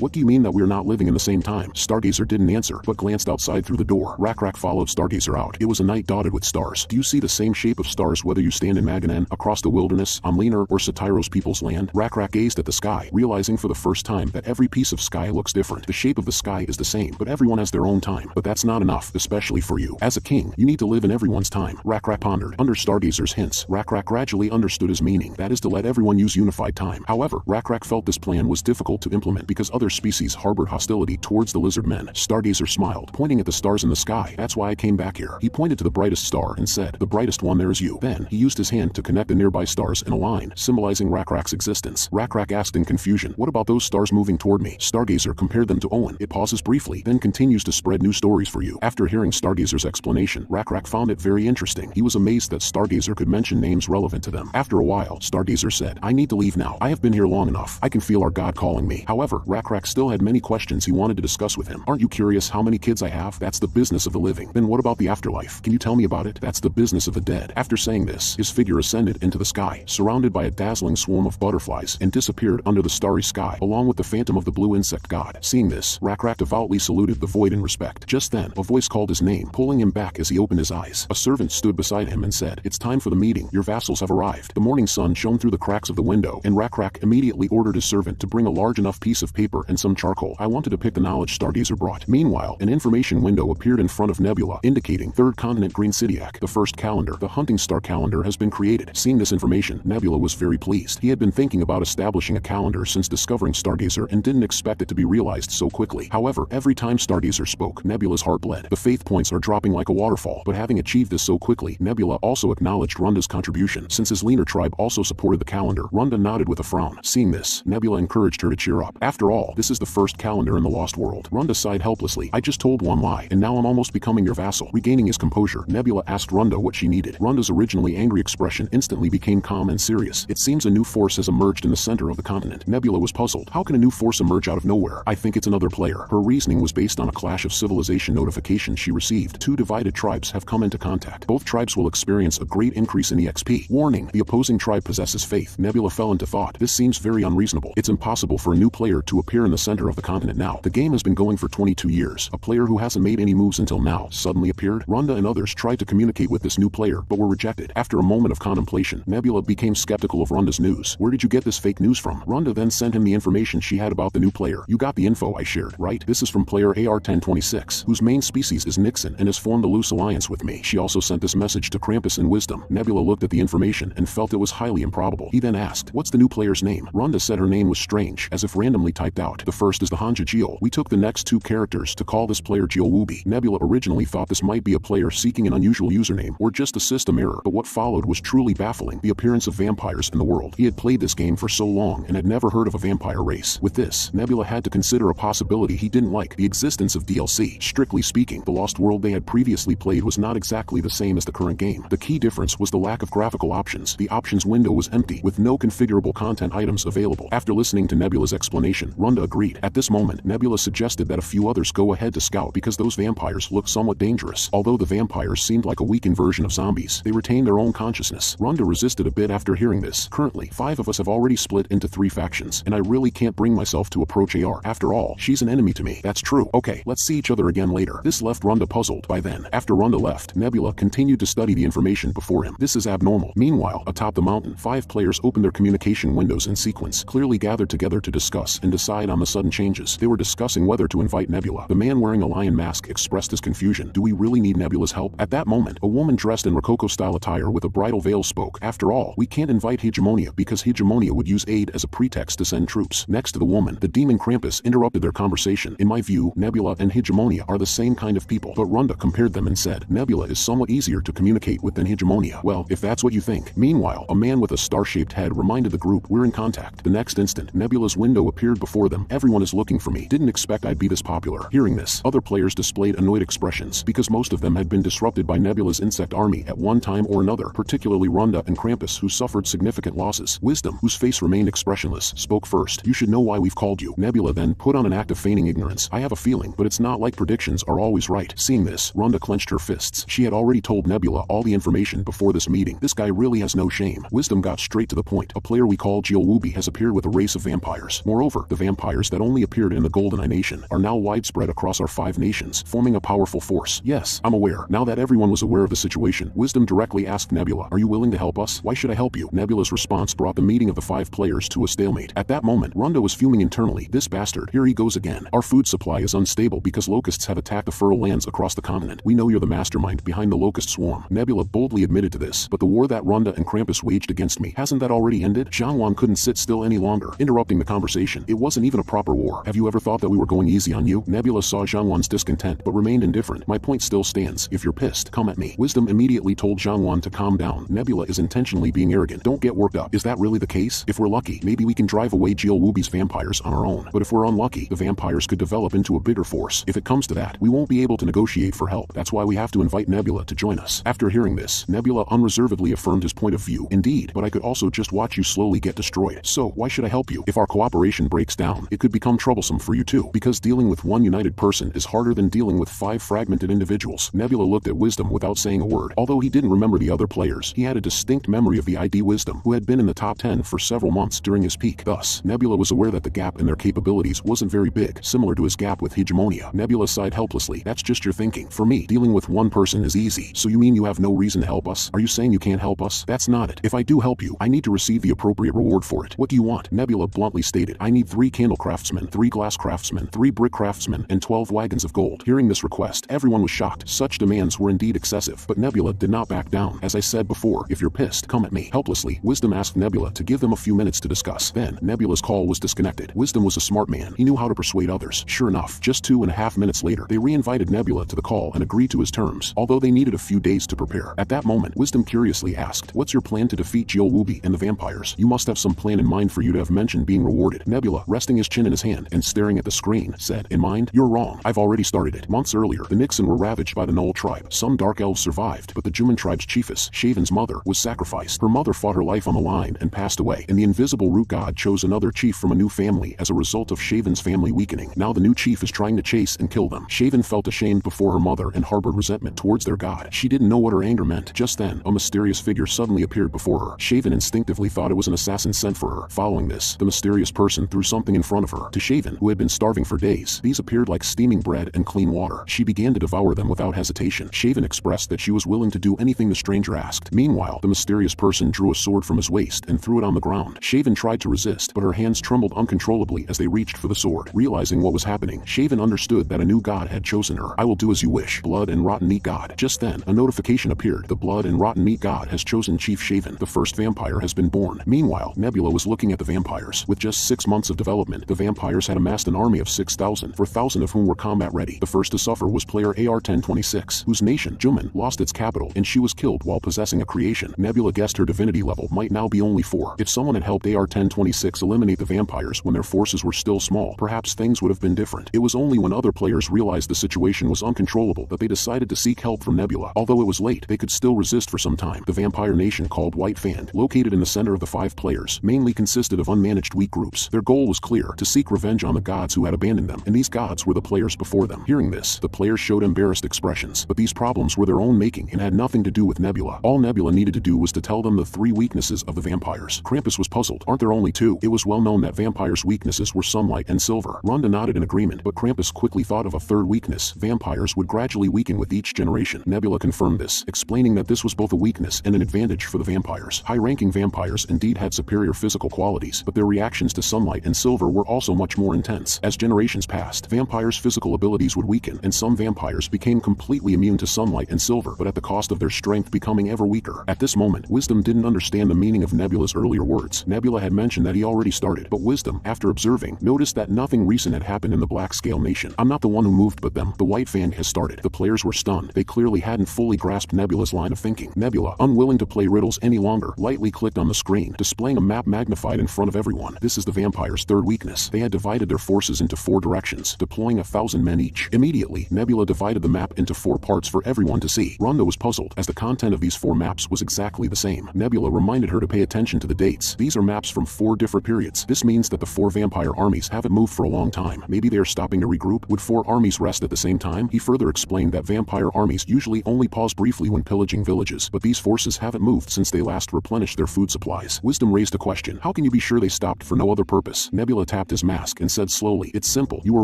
[SPEAKER 1] What do you mean that we are not living in the same time? Stargazer didn't answer, but glanced outside through the door. Rakrak followed Stargazer out. It was a night dotted with stars. Do you see the same shape of stars whether you stand in Maganen, across the wilderness, on Leaner, or Satiro's people's land? Rakrak gazed at the sky, realizing for the first time that every piece of sky looks different. The shape of the sky is the same, but everyone has their own time. But that's not enough, especially for you. As a king, you need to live in everyone's time. Rakrak pondered. Under Stargazer's hints, Rakrak gradually understood his meaning. That is to let everyone use unified time. However, Rakrak felt this plan was difficult to implement because other species harbored hostility towards the lizardmen. Stargazer smiled, pointing at the stars in the sky. That's why I came back here. He pointed to the brightest star and said, the brightest one there is you. Then, he used his hand to connect the nearby stars in a line, symbolizing Rakrak's existence. Rakrak asked in confusion, what about those stars moving toward me? Stargazer compared them to Owen. It pauses briefly, then continues to spread new stories for you. After hearing Stargazer's explanation, Rakrak found it very interesting. He was amazed that Stargazer could mention names relevant to them. After a while, Stargazer said, I need to leave now. I have been here long enough. I can feel our god calling me. However, Rakrak still had many questions he wanted to discuss with him. Aren't you curious how many kids I have? That's the business of the living. Then what about the afterlife? Can you tell me about it? That's the business of the dead. After saying this, his figure ascended into the sky, surrounded by a dazzling swarm of butterflies, and disappeared under the starry sky, along with the phantom of the blue insect god. Seeing this, Rakrak devoutly saluted the void in respect. Just then, a voice called his name, pulling him back as he opened his eyes. A servant stood beside him and said, it's time for the meeting. Your vassals have arrived. The morning sun shone through the cracks of the window, and Rakrak immediately ordered his servant to bring a large enough piece of paper and some charcoal. I want to depict the knowledge Stargazer brought. Meanwhile, an information window appeared in front of Nebula, indicating Third Continent Green Cidiac. The first calendar, the hunting star calendar, has been created. Seeing this information, Nebula was very pleased. He had been thinking about establishing a calendar since discovering Stargazer and didn't expect it to be realized so quickly. However, every time Stargazer spoke, Nebula's heart bled. The faith points are dropping like a waterfall, but having achieved this so quickly, Nebula also acknowledged Runda's contribution. Since his leaner tribe also supported the calendar, Runda nodded with a frown. Seeing this, Nebula encouraged her to cheer up. After all, this is the first calendar in the Lost World. Runda sighed helplessly. I just told one lie, and now I'm almost becoming your vassal. Regaining his composure, Nebula asked Runda what she needed. Runda's originally angry expression instantly became calm and serious. It seems a new force has emerged in the center of the continent. Nebula was puzzled. How can a new force emerge out of nowhere? I think it's another player. Her reasoning was based on a clash of civilization notifications she received. Two divided tribes have come into contact. Both tribes will experience a great increase in EXP. Warning, the opposing tribe possesses faith. Nebula fell into thought. This seems very unreasonable. It's impossible for a new player to appear in the center of the continent now. The game has been going for 22 years. A player who hasn't made any moves until now suddenly appeared. Runda and others tried to communicate with this new player, but were rejected. After a moment of contemplation, Nebula became skeptical of Runda's news. Where did you get this fake news from? Runda then sent him the information she had about the new player. You got the info I shared, right? This is from player AR-1026, whose main species is Nixon and has formed a loose alliance with me. She also sent this message to Krampus in Wisdom. Nebula looked at the information and felt it was highly improbable. He then asked, what's the new player's name? Runda said her name was strange, as if randomly typed out. The first is the Hanja Geo. We took the next two characters to call this player Geowubi. Nebula originally thought this might be a player seeking an unusual username or just a system error, but what followed was truly baffling. The appearance of vampires in the world. He had played this game for so long and had never heard of a vampire race. With this, Nebula had to consider a possibility he didn't like, the existence of DLC. Strictly speaking, the Lost World they had previously played was not exactly the same as the current game. The key difference was the lack of graphical options. The options window was empty, with no configurable content items available. After listening to Nebula's explanation, Runda agreed. At this moment, Nebula suggested that a few others go ahead to scout because those vampires looked somewhat dangerous. Although the vampires seemed like a weakened version of zombies, they retained their own consciousness. Runda resisted a bit after hearing this. Currently, 5 of us have already split into 3 factions, and I really can't bring myself to approach AR. After all, she's an enemy to me. That's true. Okay, let's see each other again later. This left Runda puzzled. By then, after Runda left, Nebula continued to study the information before him. This is abnormal. Meanwhile, atop the mountain, 5 players opened their communication windows in sequence, clearly gathered together to discuss and decide on the sudden changes. They were discussing whether to invite Nebula. The man wearing a lion mask expressed his confusion. Do we really need Nebula's help? At that moment, a woman dressed in Rococo-style attire with a bridal veil spoke. After all, we can't invite Hegemonia because Hegemonia would use aid as a pretext to send troops. Next to the woman, the demon Krampus interrupted their conversation. In my view, Nebula and Hegemonia are the same kind of people, but Runda compared them and said, Nebula is somewhat easier to communicate with than Hegemonia. Well, if that's what you think. Meanwhile, a man with a star-shaped head reminded the group we're in contact. The next instant, Nebula's window appeared before them. Everyone is looking for me. Didn't expect I'd be this popular. Hearing this, other players displayed annoyed expressions because most of them had been disrupted by Nebula's insect army at one time or another, particularly Rhonda and Krampus, who suffered significant losses. Wisdom, whose face remained expressionless, spoke first. You should know why we've called you. Nebula then put on an act of feigning ignorance. I have a feeling, but it's not like predictions are always right. Seeing this, Rhonda clenched her fists. She had already told Nebula all the information before this meeting. This guy really has no shame. Wisdom got straight to the point. A player we call Jiowubi has appeared with a race of vampires. Moreover, the vampires that only appeared in the Golden Nation are now widespread across our 5 nations, forming a powerful force. Yes, I'm aware. Now that everyone was aware of the situation, Wisdom directly asked Nebula, are you willing to help us? Why should I help you? Nebula's response brought the meeting of the 5 players to a stalemate. At that moment, Rhonda was fuming internally. This bastard, here he goes again. Our food supply is unstable because locusts have attacked the fertile lands across the continent. We know you're the mastermind behind the locust swarm. Nebula boldly admitted to this, but the war that Rhonda and Krampus waged against me, hasn't that already ended? Xianwan couldn't sit still any longer, interrupting the conversation. It wasn't even a proper war. Have you ever thought that we were going easy on you? Nebula saw Xianwan's discontent, but remained indifferent. My point still stands. If you're pissed, come at me. Wisdom immediately told Xianwan to calm down. Nebula is intentionally being arrogant. Don't get worked up. Is that really the case? If we're lucky, maybe we can drive away Jiowubi's vampires on our own. But if we're unlucky, the vampires could develop into a bigger force. If it comes to that, we won't be able to negotiate for help. That's why we have to invite Nebula to join us. After hearing this, Nebula unreservedly affirmed his point of view. Indeed, but I could also just watch you slowly get destroyed. So, why should I help you? If our cooperation breaks down, it could become troublesome for you too, because dealing with one united person is harder than dealing with 5 fragmented individuals. Nebula looked at Wisdom without saying a word. Although he didn't remember the other players, he had a distinct memory of the ID Wisdom, who had been in the top 10 for several months during his peak. Thus, Nebula was aware that the gap in their capabilities wasn't very big, similar to his gap with Hegemonia. Nebula sighed helplessly. That's just your thinking. For me, dealing with one person is easy. So you mean you have no reason to help us? Are you saying you can't help us? That's not it. If I do help you, I need to receive the appropriate reward for it. What do you want? Nebula bluntly stated. I need 3 candle craftsmen, 3 glass craftsmen, 3 brick craftsmen, and 12 wagons of gold. Hearing this request, everyone was shocked. Such demands were indeed excessive, but Nebula did not back down. As I said before, if you're pissed, come at me. Helplessly, Wisdom asked Nebula to give them a few minutes to discuss. Then, Nebula's call was disconnected. Wisdom was a smart man. He knew how to persuade others. Sure enough, just 2.5 minutes later, they re-invited Nebula to the call and agreed to his terms, although they needed a few days to prepare. At that moment, Wisdom curiously asked, what's your plan to defeat Jiowubi and the vampires? You must have some plan in mind for you to have mentioned being rewarded. Nebula, resting his chin in his hand and staring at the screen, said, in mind? You're wrong. I've already started it. Months earlier, the Nixon were ravaged by the Null tribe. Some dark elves survived, but the Juman tribe's chiefess, Shaven's mother, was sacrificed. Her mother fought her life on the line and passed away, and the invisible root god chose another chief from a new family as a result of Shaven's family weakening. Now the new chief is trying to chase and kill them. Shaven felt ashamed before her mother and harbored resentment towards their god. She didn't know what her anger meant. Just then, a mysterious figure suddenly appeared before her. Shaven instinctively thought it was an assassin sent for her. Following this, the mysterious person threw something in front of her. To Shaven, who had been starving for days, these appeared like steaming bread and clean water. She began to devour them without hesitation. Shaven expressed that she was willing to do anything the stranger asked. Meanwhile, the mysterious person drew a sword from his waist and threw it on the ground. Shaven tried to resist, but her hands trembled uncontrollably as they reached for the sword. Realizing what was happening, Shaven understood that a new god had chosen her. I will do as you wish, blood and rotten meat god. Just then, a notification appeared. The blood and rotten meat god has chosen Chief Shaven. The first vampire has been born. Meanwhile, Nebula was looking at the vampires. With just 6 months of development, the vampires had amassed an army of 6,000, 4,000 of whom were combat ready. The first to suffer was player AR-1026, whose nation, Juman, lost its capital, and she was killed while possessing a creation. Nebula guessed her divinity level might now be only 4. If someone had helped AR-1026 eliminate the vampires when their forces were still small, perhaps things would have been different. It was only when other players realized the situation was uncontrollable that they decided to seek help from Nebula. Although it was late, they could still resist for some time. The vampire nation called White Fan, located in the center of the 5 players, mainly consisted of unmanaged weak groups. Their goal was clear, to seek revenge on the gods who had abandoned them, and these gods were the players before them. Hearing this, the players showed embarrassed expressions, but these problems were their own making and had nothing to do with Nebula. All Nebula needed to do was to tell them the 3 weaknesses of the vampires. Krampus was puzzled. Aren't there only 2? It was well known that vampires' weaknesses were sunlight and silver. Rhonda nodded in agreement, but Krampus quickly thought of a 3rd weakness. Vampires would gradually weaken with each generation. Nebula confirmed this, explaining that this was both a weakness and an advantage for the vampires. High-ranking vampires indeed had superior physical qualities, but their reactions to sunlight and silver were also much more intense. As generations passed, vampires' physical abilities would weaken, and some vampires became completely immune to sunlight and silver, but at the cost of their strength becoming ever weaker. At this moment, Wisdom didn't understand the meaning of Nebula's earlier words. Nebula had mentioned that he already started, but Wisdom, after observing, noticed that nothing recent had happened in the Black Scale Nation. I'm not the one who moved but them. The White Fan has started. The players were stunned. They clearly hadn't fully grasped Nebula's line of thinking. Nebula, unwilling to play riddles any longer, lightly clicked on the screen, displaying a map magnified in front of everyone. This is the vampires' third weakness. They had divided their forces into 4 directions, deploying 1,000 men each. Immediately, Nebula divided the map into 4 parts for everyone to see. Rhonda was puzzled, as the content of these 4 maps was exactly the same. Nebula reminded her to pay attention to the dates. These are maps from 4 different periods. This means that the 4 vampire armies haven't moved for a long time. Maybe they are stopping to regroup. Would 4 armies rest at the same time? He further explained that vampire armies usually only pause briefly when pillaging villages, but these forces haven't moved since they last replenished their food supplies. Wisdom raised a question. How can you be sure they stopped for no other purpose? Nebula tapped his mask and said slowly, "It's simple. You were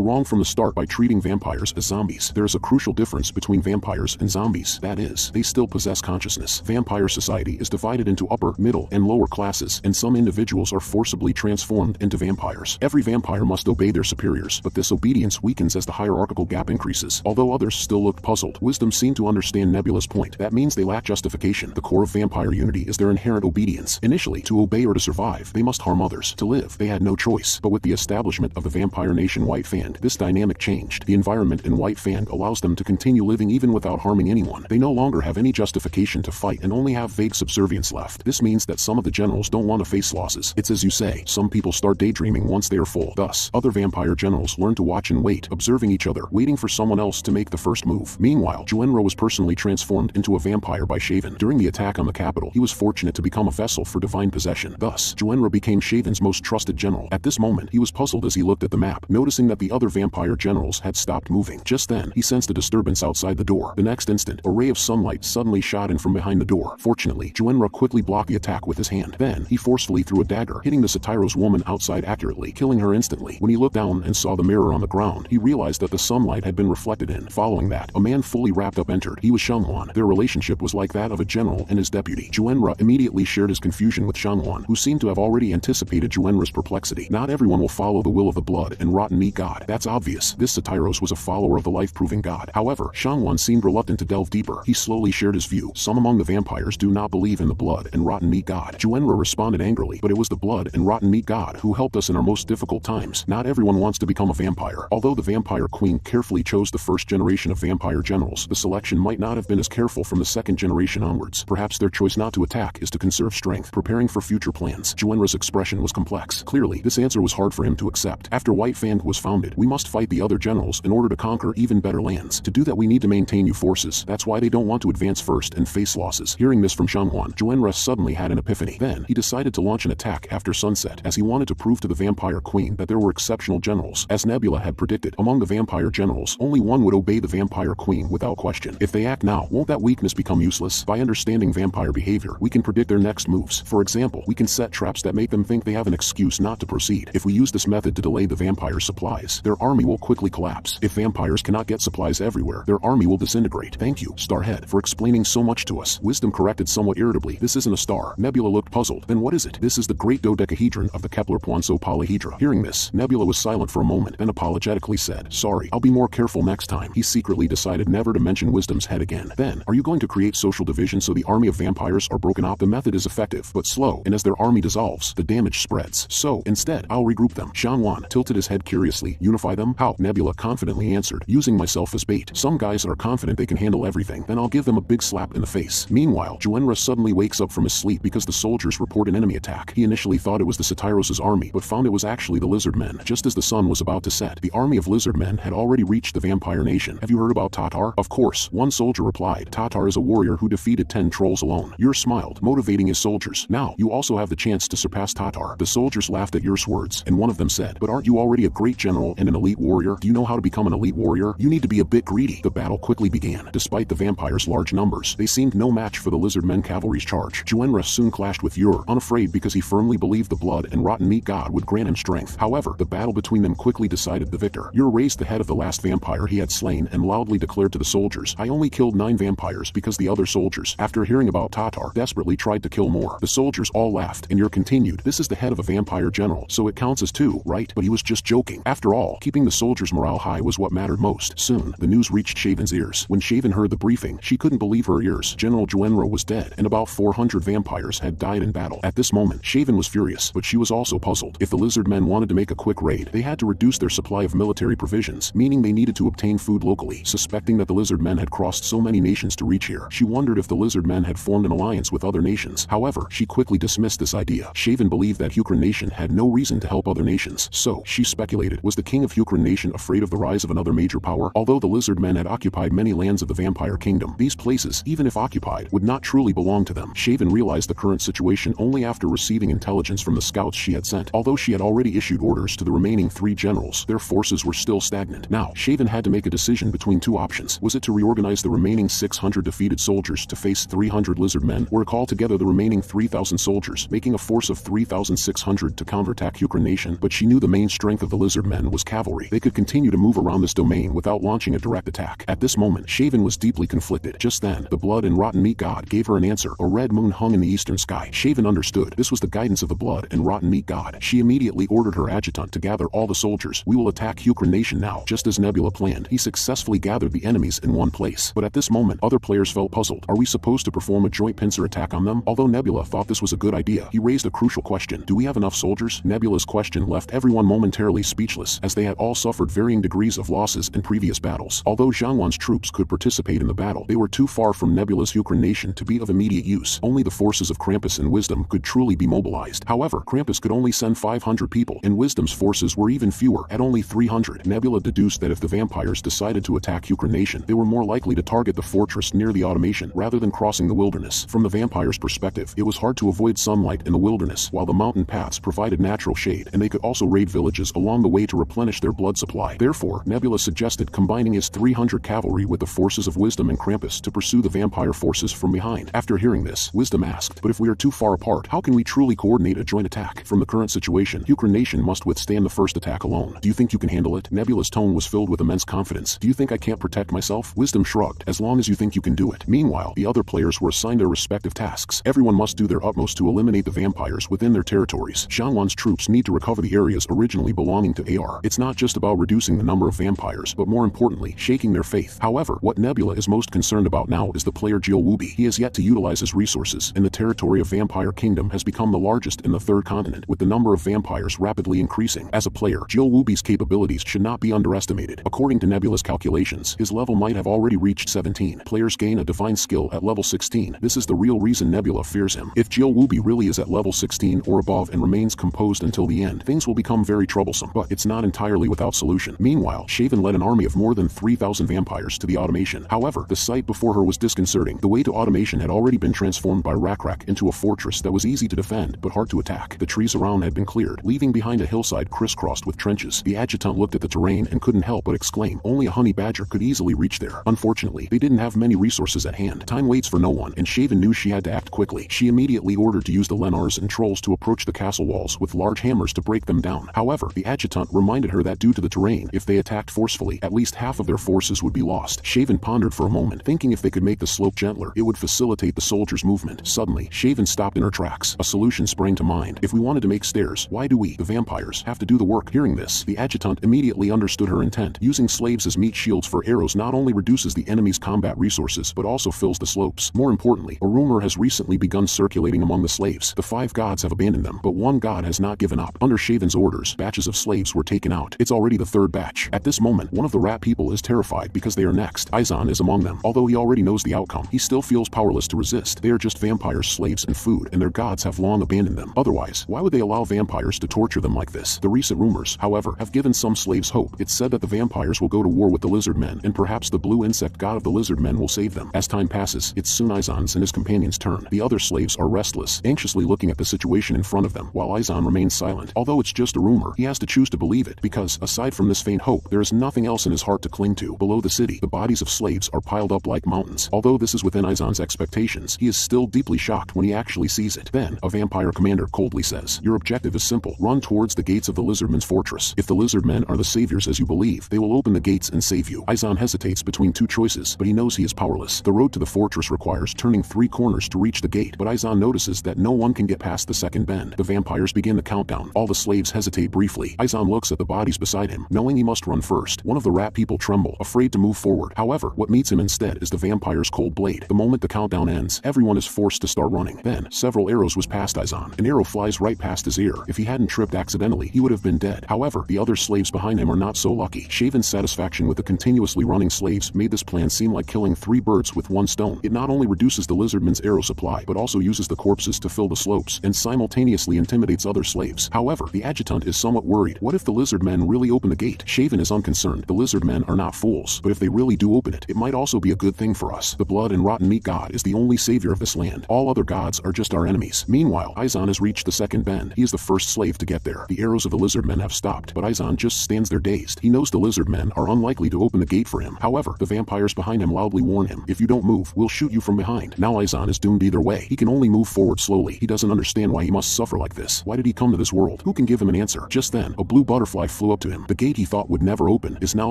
[SPEAKER 1] wrong from the start by treating vampires as zombies. There is a crucial difference between vampires and zombies. That is, they still possess consciousness. Vampire society is divided into upper, middle, and lower classes, and some individuals are forcibly transformed into vampires. Every vampire must obey their superiors, but this obedience weakens as the hierarchical gap increases." Although others still looked puzzled, Wisdom seemed to understand Nebula's point. That means they lack justification. The core of vampire unity is their inherent obedience. Initially, to obey or to survive, they must harm others. To live, they had no choice. But with the establishment of the vampire nation White Fang, this dynamic changed. The environment in White Fang allows them to continue living even without harming anyone. They no longer have any justification to fight and only have vague subservience left. This means that some of the generals don't want to face losses. It's as you say, some people start daydreaming once they are full. Thus, other vampire generals learn to watch and wait, observing each other, waiting for someone else to make the first move. Meanwhile, Juenro was personally transformed into a vampire by Shaven. During the attack on the capital, he was fortunate to become a vessel for divine possession. Thus, Juenro became Shaven's most trusted general. At this moment, he was puzzled as he looked at the map, noticing that the other vampire generals had stopped moving. Just then, he sensed a disturbance outside the door. The next instant, a ray of sunlight suddenly shot in from behind the door. Fortunately, Juenro quickly blocked the attack with his hand. Then, he forcefully threw a dagger, hitting the Satiros woman outside accurately, killing her instantly. When he looked down and saw the mirror on the ground, he realized that the sunlight had been reflected in. Following that, a man fully wrapped up entered. He was Shangwan. Their relationship was like that of a general and his deputy. Juenra immediately shared his confusion with Shangwan, who seemed to have already anticipated Juenra's perplexity. Not everyone will follow the will of the blood and rotten meat god. That's obvious. This Satiros was a follower of the life-proving god. However, Shangwan seemed reluctant to delve deeper. He slowly shared his view. Some among the vampires do not believe in the blood and rotten meat god. Juenra responded angrily, but it was the blood and rotten meat god who helped us in our most difficult times. Not everyone wants to become a vampire. Although the vampire queen carefully chose the first generation of vampire generals, the selection might not have been as careful from the second generation onwards. Perhaps their choice not to attack is to conserve strength, preparing for future plans. Juenra's expression was complex. Clearly, this answer was hard for him to accept. After White Fang was founded, we must fight the other generals in order to conquer even better lands. To do that, we need to maintain new forces. That's why they don't want to advance first and face losses. Hearing this from Shangwan, Juenra suddenly had an epiphany. Then, he decided to launch an attack after sunset, as he wanted to prove to the vampire queen that there were exceptional generals. As Nebula had predicted, among the vampire generals, only one would obey the vampire queen without question. If they act now, won't that weakness become useless? By understanding vampire behavior, we can predict their next moves. For example, we can set traps that make them think they have an excuse not to proceed. If we use this method to delay the vampire's supplies, their army will quickly collapse. If vampires cannot get supplies everywhere, their army will disintegrate. Thank you, Starhead, for explaining so much to us. Wisdom corrected somewhat irritably. This isn't a star. Nebula looked puzzled. Then what is it? This is the great dodecahedron of the Kepler-Poinsot polyhedra. Hearing this, Nebula was silent for a moment, then apologetically said, "Sorry, I'll be more careful next time." He secretly decided never to mention Wisdom's head again. Then, are you going to create social division so the army of vampires are broken up? The method is effective, but slow, and as their army dissolves, the damage spreads. So, instead, I'll regroup them. Shangwan tilted his head curiously. Unify them? How? Nebula confidently answered, using myself as bait. Some guys are confident they can handle everything, then I'll give them a big slap in the face. Meanwhile, Juenra suddenly wakes up from his sleep because the soldiers report an enemy attack. He initially thought it was the Satiros' army, but found it was actually the Lizardmen. Just as the sun was about to set, the army of Lizardmen had already reached the vampire nation. Have you heard about Tatar? Of course, one soldier replied. Tatar is a warrior who defeated 10 trolls alone. Ur smiled, motivating his soldiers. Now, you also have the chance to surpass Tatar. The soldiers laughed at Ur's words, and one of them said, "But aren't you already a great general and an elite warrior? Do you know how to become an elite warrior? You need to be a bit greedy." The battle quickly began. Despite the vampires' large numbers, they seemed no match for the Lizardmen cavalry's charge. Juenra soon clashed with Ur, unafraid because he firmly believed the blood and rotten meat god would grant him strength. However, the battle between them quickly decided the victor. Ur raised the head of the last vampire he had slain and loudly declared to the soldiers, "I only killed 9 vampires because the other soldiers, after hearing about Tatar, desperately tried to kill more." The soldiers all laughed, and Ur continued, "This is the head of a vampire general, so it counts as 2, right?" But he was just joking. After all, keeping the soldiers' morale high was what mattered most. Soon, the news reached Shaven's ears. When Shaven heard the briefing, she couldn't believe her ears. General Juenro was dead, and about 400 vampires had died in battle. At this moment, Shaven was furious, but she was also puzzled. If the Lizardmen wanted to make a quick raid, they had to reduce their supply of military provisions, meaning they needed to obtain food locally. Suspecting that the Lizardmen had crossed so many nations to reach here, she wondered if the Lizardmen had formed an alliance with other nations. However, she quickly dismissed this idea. Shaven believed that Hukran Nation had no reason to help other nations, so she speculated, was the king of Hukran Nation afraid of the rise of another major power? Although the Lizardmen had occupied many lands of the Vampire Kingdom, these places, even if occupied, would not truly belong to them. Shaven realized the current situation only after receiving intelligence from the scouts she had sent. Although she had already issued orders to the remaining 3 generals, their forces were still stagnant. Now, Shaven had to make a decision between 2 options. Was it to reorganize the remaining 600 defeated soldiers to face 300 Lizardmen, or call together the remaining 3,000 soldiers, making a force of 3,600 to counterattack Hukran Nation? But she knew the main strength of the Lizardmen was cavalry. They could continue to move around this domain without launching a direct attack. At this moment, Shaven was deeply conflicted. Just then, the blood and rotten meat god gave her an answer. A red moon hung in the eastern sky. Shaven understood this was the guidance of the blood and rotten meat god. She immediately ordered her adjutant to gather all the soldiers. We will attack Hukran Nation now. Just as Nebula planned, he successfully gathered the enemies in one place. But at this moment, other players felt puzzled. Are we supposed to perform a joint pincer attack on them? Although Nebula thought this was a good idea, he raised a crucial question. Do we have enough soldiers? Nebula's question left everyone momentarily speechless, as they had all suffered varying degrees of losses in previous battles. Although Zhang Wan's troops could participate in the battle, they were too far from Nebula's Hukran Nation to be of immediate use. Only the forces of Krampus and Wisdom could truly be mobilized. However, Krampus could only send 500 people, and Wisdom's forces were even fewer, at only 300. Nebula deduced that if the vampires decided to attack Hukran Nation, they were more likely to target the fortress near the automation rather than crossing the wilderness. From the vampires' perspective, it was hard to avoid sunlight in the wilderness, while the mountain paths provided natural shade, and they could also raid villages along the way to replenish their blood supply. Therefore, Nebula suggested combining his 300 cavalry with the forces of Wisdom and Krampus to pursue the vampire forces from behind. After hearing this, Wisdom asked, but if we are too far apart, how can we truly coordinate a joint attack? From the current situation, Hukran Nation must withstand the first attack alone. Do you think you can handle it? Nebula's tone was filled with immense confidence. Do you think I can't protect myself? Wisdom shrugged. As long as you think you can do it. Meanwhile, the other players were assigned their respective tasks. Everyone must do their utmost to eliminate the vampires within their territories. Zhang Wan's troops need to recover the areas originally belonging to AR. It's not just about reducing the number of vampires, but more importantly, shaking their faith. However, what Nebula is most concerned about now is the player Jill Wubi. He has yet to utilize his resources, and the territory of Vampire Kingdom has become the largest in the 3rd continent, with the number of vampires rapidly increasing. As a player, Jill Wubi's capabilities should not be underestimated. According to Nebula's calculations, his level might have already reached 17. Players gain a divine skill at level 16. This is the real reason Nebula fears him. If Jill Wubi really is at level 16 or above and remains composed until the end, things will become very troublesome. But it's not entirely without solution. Meanwhile, Shaven led an army of more than 3,000 vampires to the automation. However, the sight before her was disconcerting. The way to automation had already been transformed by Rakrak into a fortress that was easy to defend but hard to attack. The trees around had been cleared, leaving behind a hillside crisscrossed with trenches. The adjutant looked at the terrain and couldn't help but exclaim, only a honey badger could easily reach there. Unfortunately, they didn't have many resources at hand. Time waits for no one, and Shaven knew she had to act quickly. She immediately ordered to use the Lenars and trolls to approach the castle walls with large hammers to break them down. However, the adjutant reminded her that due to the terrain, if they attacked forcefully, at least half of their forces would be lost. Shaven pondered for a moment, thinking if they could make the slope gentler, it would facilitate the soldiers' movement. Suddenly, Shaven stopped in her tracks. A solution sprang to mind. If we wanted to make stairs, why do we, the vampires, have to do the work? Hearing this, the adjutant immediately understood her intent. Using slaves as meat shields for arrows not only reduces the enemy's combat resources, but also fills the slopes. More importantly, a rumor has recently begun circulating among the slaves. The 5 gods have abandoned them, but one god has not given up. Under Shaven's orders, batches of slaves were taken out. It's already the 3rd batch. At this moment, one of the rat people is terrified because they are next. Izan is among them. Although he already knows the outcome, he still feels powerless to resist. They are just vampires, slaves, and food, and their gods have long abandoned them. Otherwise, why would they allow vampires to torture them like this? The recent rumors, however, have given some slaves hope. It's said that the vampires will go to war with the Lizardmen, and perhaps the blue insect god of the Lizardmen will save them. As time passes, it's soon Izan's and his companions' turn. The other slaves are restless, anxiously looking at the situation in front of them, while Izan remains silent. Although it's just a rumor, he has to choose to believe it, because, aside from this faint hope, there is nothing else in his heart to cling to. Below the city, the bodies of slaves are piled up like mountains. Although this is within Izan's expectations, he is still deeply shocked when he actually sees it. Then, a vampire commander coldly says, your objective is simple. Run towards the gates of the Lizardmen's fortress. If the Lizardmen are the saviors as you believe, they will open the gates and save you. Izan hesitates between 2 choices, but he knows he is powerless. The road to the fortress requires turning 3 corners to reach the gate, but Izan notices that no one can get past the second bend. The vampires begin the countdown. All the slaves hesitate briefly. Izan looks at the bodies beside him, knowing he must run first. One of the rat people tremble, afraid to move forward. However, what meets him instead is the vampire's cold blade. The moment the countdown ends, everyone is forced to start running. Then, several arrows was past Izan. An arrow flies right past his ear. If he hadn't tripped accidentally, he would have been dead. However, the other slaves behind him are not so lucky. Shaven's satisfaction with the continuously running slaves made this plan seem like killing 3 birds with 1 stone. It not only reduces the Lizardmen's arrow supply, but also uses the corpses to fill the slopes and simultaneously intimidates other slaves. However, the adjutant is somewhat worried. What if the Lizardmen really open the gate? Shaven is unconcerned. The Lizardmen are not fools, but if they really do open it, it might also be a good thing for us. The blood and rotten meat god is the only savior of this land. All other gods are just our enemies. Meanwhile, Izan has reached the second bend. He is the first slave to get there. The arrows of the Lizardmen have stopped, but Izan just stands there dazed. He knows the Lizardmen are unlikely to open the gate for him. However, the vampires behind him loudly warn him, if you don't move, we'll shoot you from behind. Now Izan is doomed either way. He can only move forward slowly. He doesn't understand why he must suffer like this. Why did he come to this world? Who can give him an answer? Just then, a blue butterfly flew up to him. The gate he thought would never open is now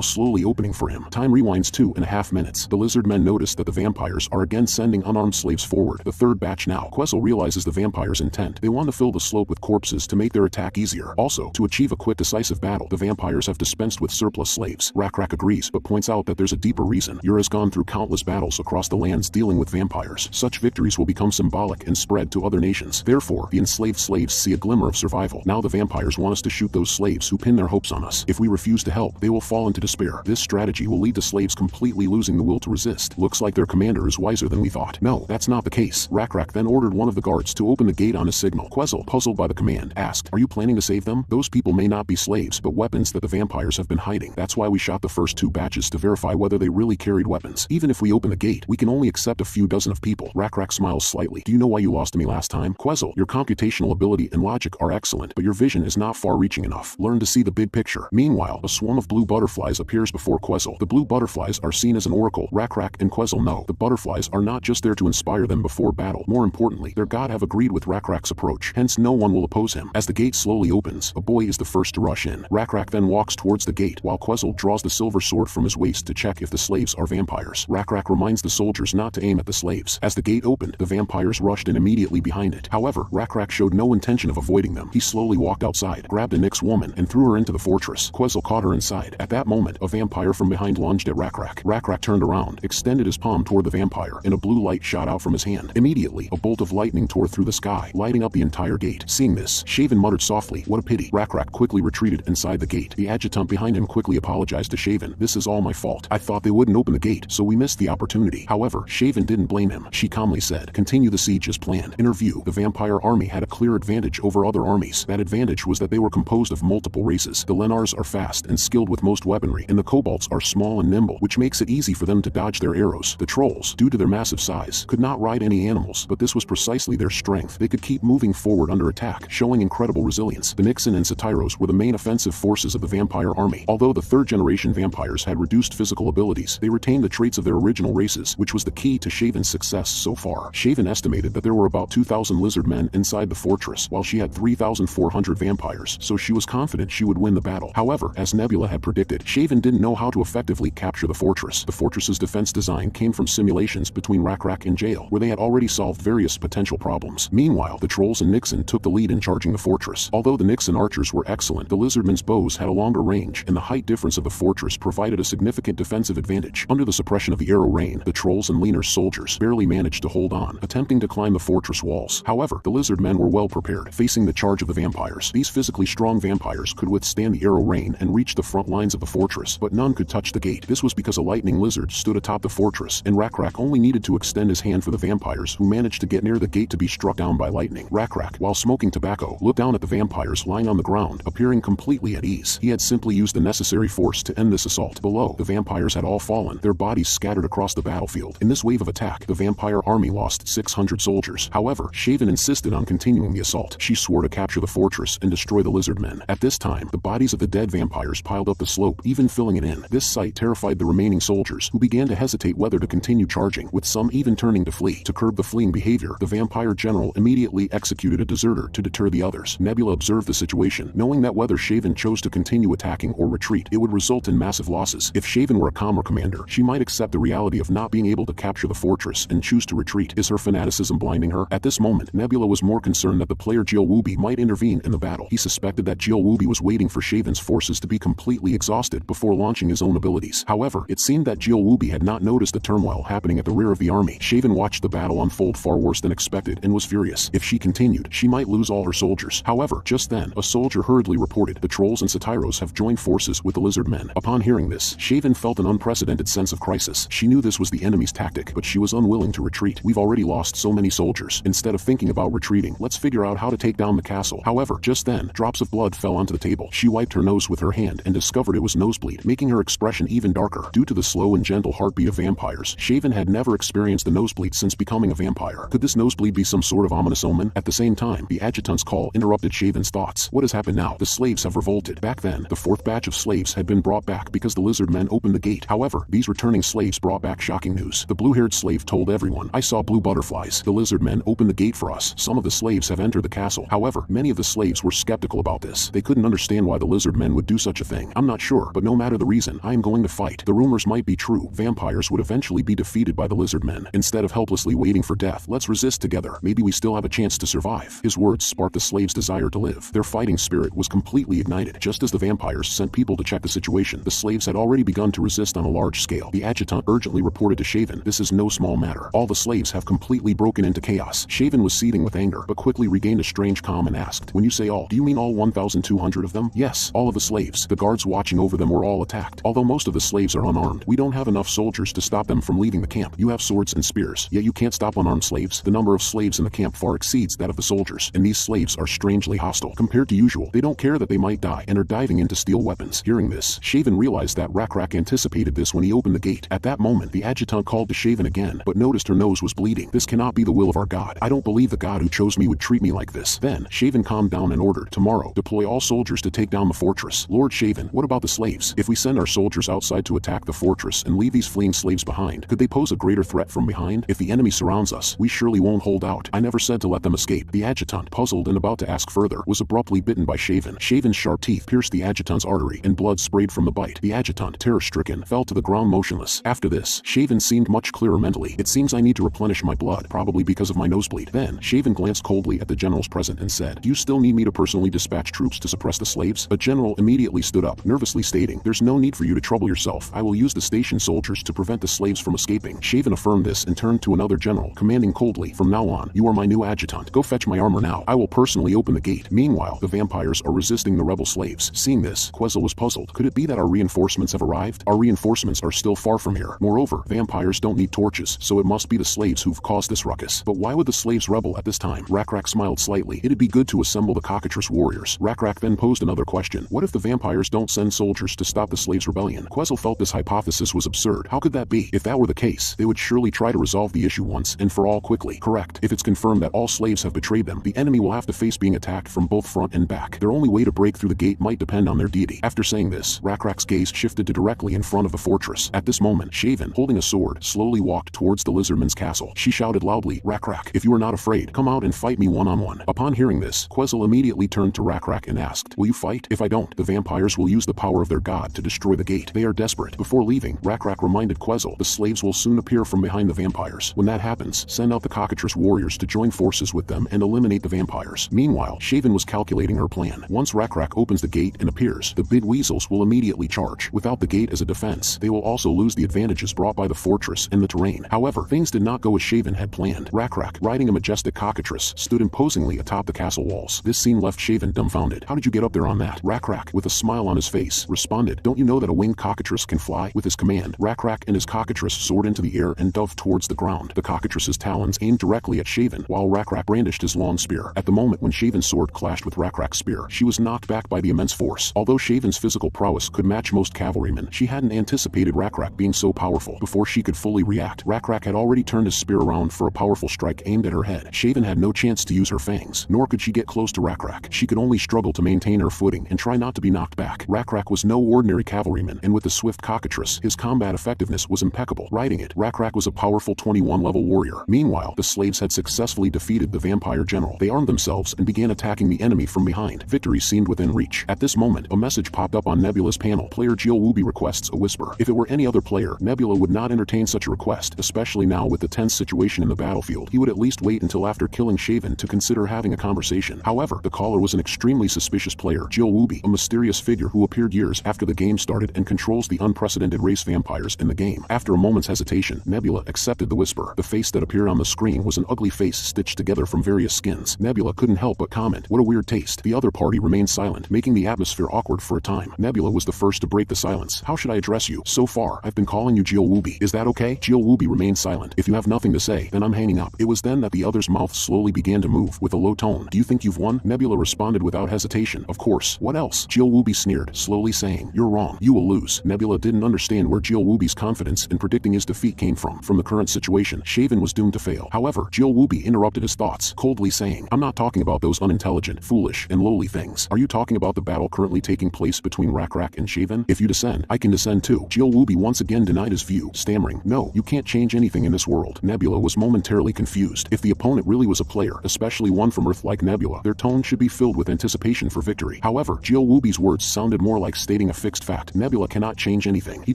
[SPEAKER 1] slowly opening for him. Time rewinds 2.5 minutes. The Lizardmen notice that the vampires are again sending unarmed slaves forward. The third batch now. Quetzal realizes the vampires' intent. They want to fill the slope with corpses to make their attack easier. Also, to achieve a quick decisive battle, the vampires have dispensed with surplus slaves. Rakrak agrees, but points out that there's a deeper reason. Yura has gone through countless battles across the lands dealing with vampires. Such victories will become symbolic and spread to other nations. Therefore, the enslaved slaves see a glimmer of survival. Now the vampires want us to shoot those slaves who pin their hopes on us. If we refuse to help, they will fall into despair. This strategy will lead to slaves completely losing the will to resist. Looks like their commander is wiser than we thought. No, that's not the case. Rakrak then ordered one of the guards to open the gate on a signal. Quetzal, puzzled by the command, asked, are you planning to save them? Those people may not be slaves, but weapons that the vampires have been hiding. That's why we shot the first 2 batches to verify whether they really carried weapons. Even if we open the gate, we can only accept a few dozen of people. Rakrak smiles slightly. Do you know why you lost to me last time? Quetzal, your computational ability and logic are excellent, but your vision is not far-reaching enough. Learn to see the big picture. Meanwhile, a swarm of blue butterflies appears before Quetzal. The blue butterflies are seen as an oracle. Rakrak and Quetzal know the butterflies are not just there to inspire them before battle. More importantly, their god have agreed with Rakrak's approach, hence no one will oppose him. As the gate slowly opens, a boy is the first to rush in. Rakrak then walks towards the gate, while Quetzal draws the silver sword from his waist to check if the slaves are vampires. Rakrak reminds the soldiers not to aim at the slaves. As the gate opened, the vampires rushed in immediately behind it. However, Rakrak showed no intention of avoiding them. He slowly walked outside, grabbed a Nyx woman, and threw her into the fortress. Quetzal caught her inside. At that moment, a vampire from behind lunged at Rakrak. Rakrak turned around, extended his palm toward the vampire, and a blue light shot out from his hand. Immediately, a bolt of lightning tore through the sky, lighting up the entire gate. Seeing this, Shaven muttered softly, what a pity. Rakrak quickly retreated inside the gate. The adjutant behind him quickly apologized to Shaven. This is all my fault. I thought they wouldn't open the gate, so we missed the opportunity. However, Shaven didn't blame him. She calmly said, continue the siege as planned. In her view, the vampire army had a clear advantage over other armies. That advantage was that they were composed of multiple races. The Lenars are fast and skilled with most weaponry, and the Kobolds are small and nimble, which makes it easy for them to dodge their arrows. The Trolls, due to their massive size, could not ride any animals, but this was precisely their strength. They could keep moving forward under attack, showing incredible resilience. The Nixon and Satyros were the main offensive forces of the vampire army. Although the third-generation vampires had reduced physical abilities, they retained the traits of their original races, which was the key to Shaven's success so far. Shaven estimated that there were about 2,000 Lizardmen inside the fortress, while she had 3,400 vampires, so she was confident she would win the battle. However, as Nebula had predicted, Shaven didn't know how to effectively capture the fortress. The fortress's defense design came from simulations between Rakrak and Jail, where they had already solved various potential problems. Meanwhile, the Trolls and Nixon took the lead in charging the fortress. Although the Nixon archers were excellent, the Lizardmen's bows had a longer range, and the height difference of the fortress provided a significant defensive advantage. Under the suppression of the arrow rain, the Trolls and leaner soldiers barely managed to hold on, attempting to climb the fortress walls. However, the Lizardmen were well prepared, facing the charge of the vampires. These physically strong vampires could withstand the arrow rain and reach the front lines of the fortress, but none could touch the gate. This was because a lightning lizard stood atop the fortress, and Rakrak only needed to extend his hand for the vampires who managed to get near the gate to be struck down by lightning. Rakrak, while smoking tobacco, looked down at the vampires lying on the ground, appearing completely at ease. He had simply used the necessary force to end this assault. Below, the vampires had all fallen, their bodies scattered across the battlefield. In this wave of attack, the vampire army lost 600 soldiers. However, Shaven insisted on continuing the assault. She swore to capture the fortress and destroy the Lizardmen. At this time, the bodies of the dead vampires piled up the slope, even filling it in. This sight terrified the remaining soldiers, who began to hesitate whether to continue charging, with some even turning to flee. To curb the fleeing behavior, the vampire general immediately executed a deserter to deter the others. Nebula observed the situation, knowing that whether Shaven chose to continue attacking or retreat, it would result in massive losses. If Shaven were a calmer commander, she might accept the reality of not being able to capture the fortress and choose to retreat. Is her fanaticism blinding her? At this moment, Nebula was more concerned that the player Jill Wooby might intervene in the battle. He suspected that Jill Wooby was waiting for Shaven's forces to be completely exhausted before launching his own abilities. However, it seemed that Jill Wooby had not noticed the turmoil happening at the rear of the army. Shaven watched the battle unfold far worse than expected and was furious. If she continued, she might lose all her soldiers. However, just then, a soldier hurriedly reported, the Trolls and Satyros have joined forces with the Lizardmen. Upon hearing this, Shaven felt an unprecedented sense of crisis. She knew this was the enemy's tactic, but she was unwilling to retreat. We've already lost so many soldiers. soldiers. Instead of thinking about retreating, let's figure out how to take down the castle. However, just then, drops of blood fell onto the table. She wiped her nose with her hand and discovered it was nosebleed, making her expression even darker. Due to the slow and gentle heartbeat of vampires, Shaven had never experienced a nosebleed since becoming a vampire. Could this nosebleed be some sort of ominous omen? At the same time, the adjutant's call interrupted Shaven's thoughts. What has happened now? The slaves have revolted. Back then, the fourth batch of slaves had been brought back because the Lizardmen opened the gate. However, these returning slaves brought back shocking news. The blue-haired slave told everyone, "I saw blue butterflies. The Lizardmen opened the gate for us. Some of the slaves have entered the castle." However, many of the slaves were skeptical about this. They couldn't understand why the Lizardmen would do such a thing. "I'm not sure, but no matter the reason, I am going to fight." The rumors might be true. Vampires would eventually be defeated by the Lizardmen. Instead of helplessly waiting for death, let's resist together. Maybe we still have a chance to survive. His words sparked the slaves' desire to live. Their fighting spirit was completely ignited. Just as the vampires sent people to check the situation, the slaves had already begun to resist on a large scale. The adjutant urgently reported to Shaven, "This is no small matter. All the slaves have completely broken into chaos." Shaven was seething with anger, but quickly regained a strange calm and asked, "When you say all, do you mean all 1,200 of them?" "Yes, all of the slaves. The guards watching over them were all attacked. Although most of the slaves are unarmed, we don't have enough soldiers to stop them from leaving the camp. You have swords and spears, yet you can't stop unarmed slaves. The number of slaves in the camp far exceeds that of the soldiers, and these slaves are strangely hostile. Compared to usual, they don't care that they might die and are diving in to steal weapons." Hearing this, Shaven realized that Rakrak anticipated this when he opened the gate. At that moment, the adjutant called to Shaven again, but noticed her nose was bleeding. "This cannot be the will of our god. I don't believe the god who chose me would treat me like this." Then, Shaven calmed down and ordered, "Tomorrow, deploy all soldiers to take down the fortress." "Lord Shaven, what about the slaves? If we send our soldiers outside to attack the fortress and leave these fleeing slaves behind, could they pose a greater threat from behind? If the enemy surrounds us, we surely won't hold out. I never said to let them escape." The adjutant, puzzled and about to ask further, was abruptly bitten by Shaven. Shaven's sharp teeth pierced the adjutant's artery, and blood sprayed from the bite. The adjutant, terror-stricken, fell to the ground motionless. After this, Shaven seemed much clearer mentally. "It seems I need to replenish my blood, probably because of my nosebleed." Then, Shaven glanced coldly at the generals present and said, "Do you still need me to personally dispatch troops to suppress the slaves?" A general immediately stood up, nervously stating, "There's no need for you to trouble yourself. I will use the station soldiers to prevent the slaves from escaping." Shaven affirmed this and turned to another general, commanding coldly, "From now on, you are my new adjutant. Go fetch my armor now. I will personally open the gate." Meanwhile, the vampires are resisting the rebel slaves. Seeing this, Quetzal was puzzled. Could it be that our reinforcements have arrived? Our reinforcements are still far from here. Moreover, vampires don't need torches, so it must be the slaves who've caused this ruckus. But why would the slaves rebel at this time? Rakrak smiled slightly. It'd be good to assemble the cockatrice warriors. Rakrak then posed another question. What if the vampires don't send soldiers to stop the slaves' rebellion? Quetzal felt this hypothesis was absurd. How could that be? If that were the case, they would surely try to resolve the issue once and for all quickly. Correct. If it's confirmed that all slaves have betrayed them, the enemy will have to face being attacked from both front and back. Their only way to break through the gate might depend on their deity. After saying this, Rakrak's gaze shifted to directly in front of the fortress. At this moment, Shaven, holding a sword, slowly walked towards the Lizardmen's castle. She shouted loudly, "Rakrak, if you are not afraid, come out and fight me one-on-one." Upon hearing this, Quetzal immediately turned to Rakrak and asked, "Will you fight? If I don't, the vampires will use the power of their god to destroy the gate. They are desperate." Before leaving, Rakrak reminded Quetzal, "The slaves will soon appear from behind the vampires. When that happens, send out the cockatrice warriors to join forces with them and eliminate the vampires." Meanwhile, Shaven was calculating her plan. Once Rakrak opens the gate and appears, the big weasels will immediately charge. Without the gate as a defense, they will also lose the advantages brought by the fortress and the terrain. However, things did not go as Shaven had planned. Rakrak, riding a majestic cockatrice, stood imposingly atop the castle walls. This scene left Shaven dumbfounded. "How did you get up there on that?" Rakrak, with a smile on his face, responded, "Don't you know that a winged cockatrice can fly?" With his command, Rakrak and his cockatrice soared into the air and dove towards the ground. The cockatrice's talons aimed directly at Shaven, while Rakrak brandished his long spear. At the moment when Shaven's sword clashed with Rakrak's spear, she was knocked back by the immense force. Although Shaven's physical prowess could match most cavalrymen, she hadn't anticipated Rakrak being so powerful. Before she could fully react, Rakrak had already turned his spear around for a powerful strike aimed at her head. Shaven had no chance to use her fangs, nor could she get close to Rakrak. She could only struggle to maintain her footing and try not to be knocked back. Rakrak was no ordinary cavalryman, and with the swift cockatrice, his combat effectiveness was impeccable. Riding it, Rakrak was a powerful 21-level warrior. Meanwhile, the slaves had successfully defeated the vampire general. They armed themselves and began attacking the enemy from behind. Victory seemed within reach. At this moment, a message popped up on Nebula's panel. Player Jill requests a whisper. If it were any other player, Nebula would not entertain such a request, especially now with the tense situation in the battlefield. He would at least wait until after killing Shaven to consider having a conversation. However, the caller was an extremely suspicious player, Jill, a mysterious figure who appeared years after the game started and controls the unprecedented race vampires in the game. After a moment's hesitation, Nebula accepted the whisper. The face that appeared on the screen was an ugly face stitched together from various skins. Nebula couldn't help but comment, "What a weird taste." The other party remained silent, making the atmosphere awkward for a time. Nebula was the first to break the silence. "How should I address you? So far, I've been calling you Jill. Is that okay?" Jill remained silent. "If you have nothing to say, then I'm hanging up." It was then that the other's mouth slowly began to move. With a low tone, "Do you think you've won?" Nebula responded without hesitation. "Of course. What else?" Jill sneered, slowly saying, "You're wrong. You will lose." Nebula didn't understand where Jill confidence in predicting his defeat came from. From the current situation, Shaven was doomed to fail. However, Jill interrupted his thoughts, coldly saying, "I'm not talking about those unintelligent, foolish, and lowly things. Are you talking about the battle currently taking place between Rakrak and Shaven? If you descend, I can descend too." Jill once again denied his view, stammering, "No, you can't change anything in this world." Nebula was momentarily confused. If the opponent really was a player, especially one from Earth like Nebula, their tone should be filled with anticipation for victory. However, Jill words sounded more like stating a fixed fact. Nebula cannot change anything. He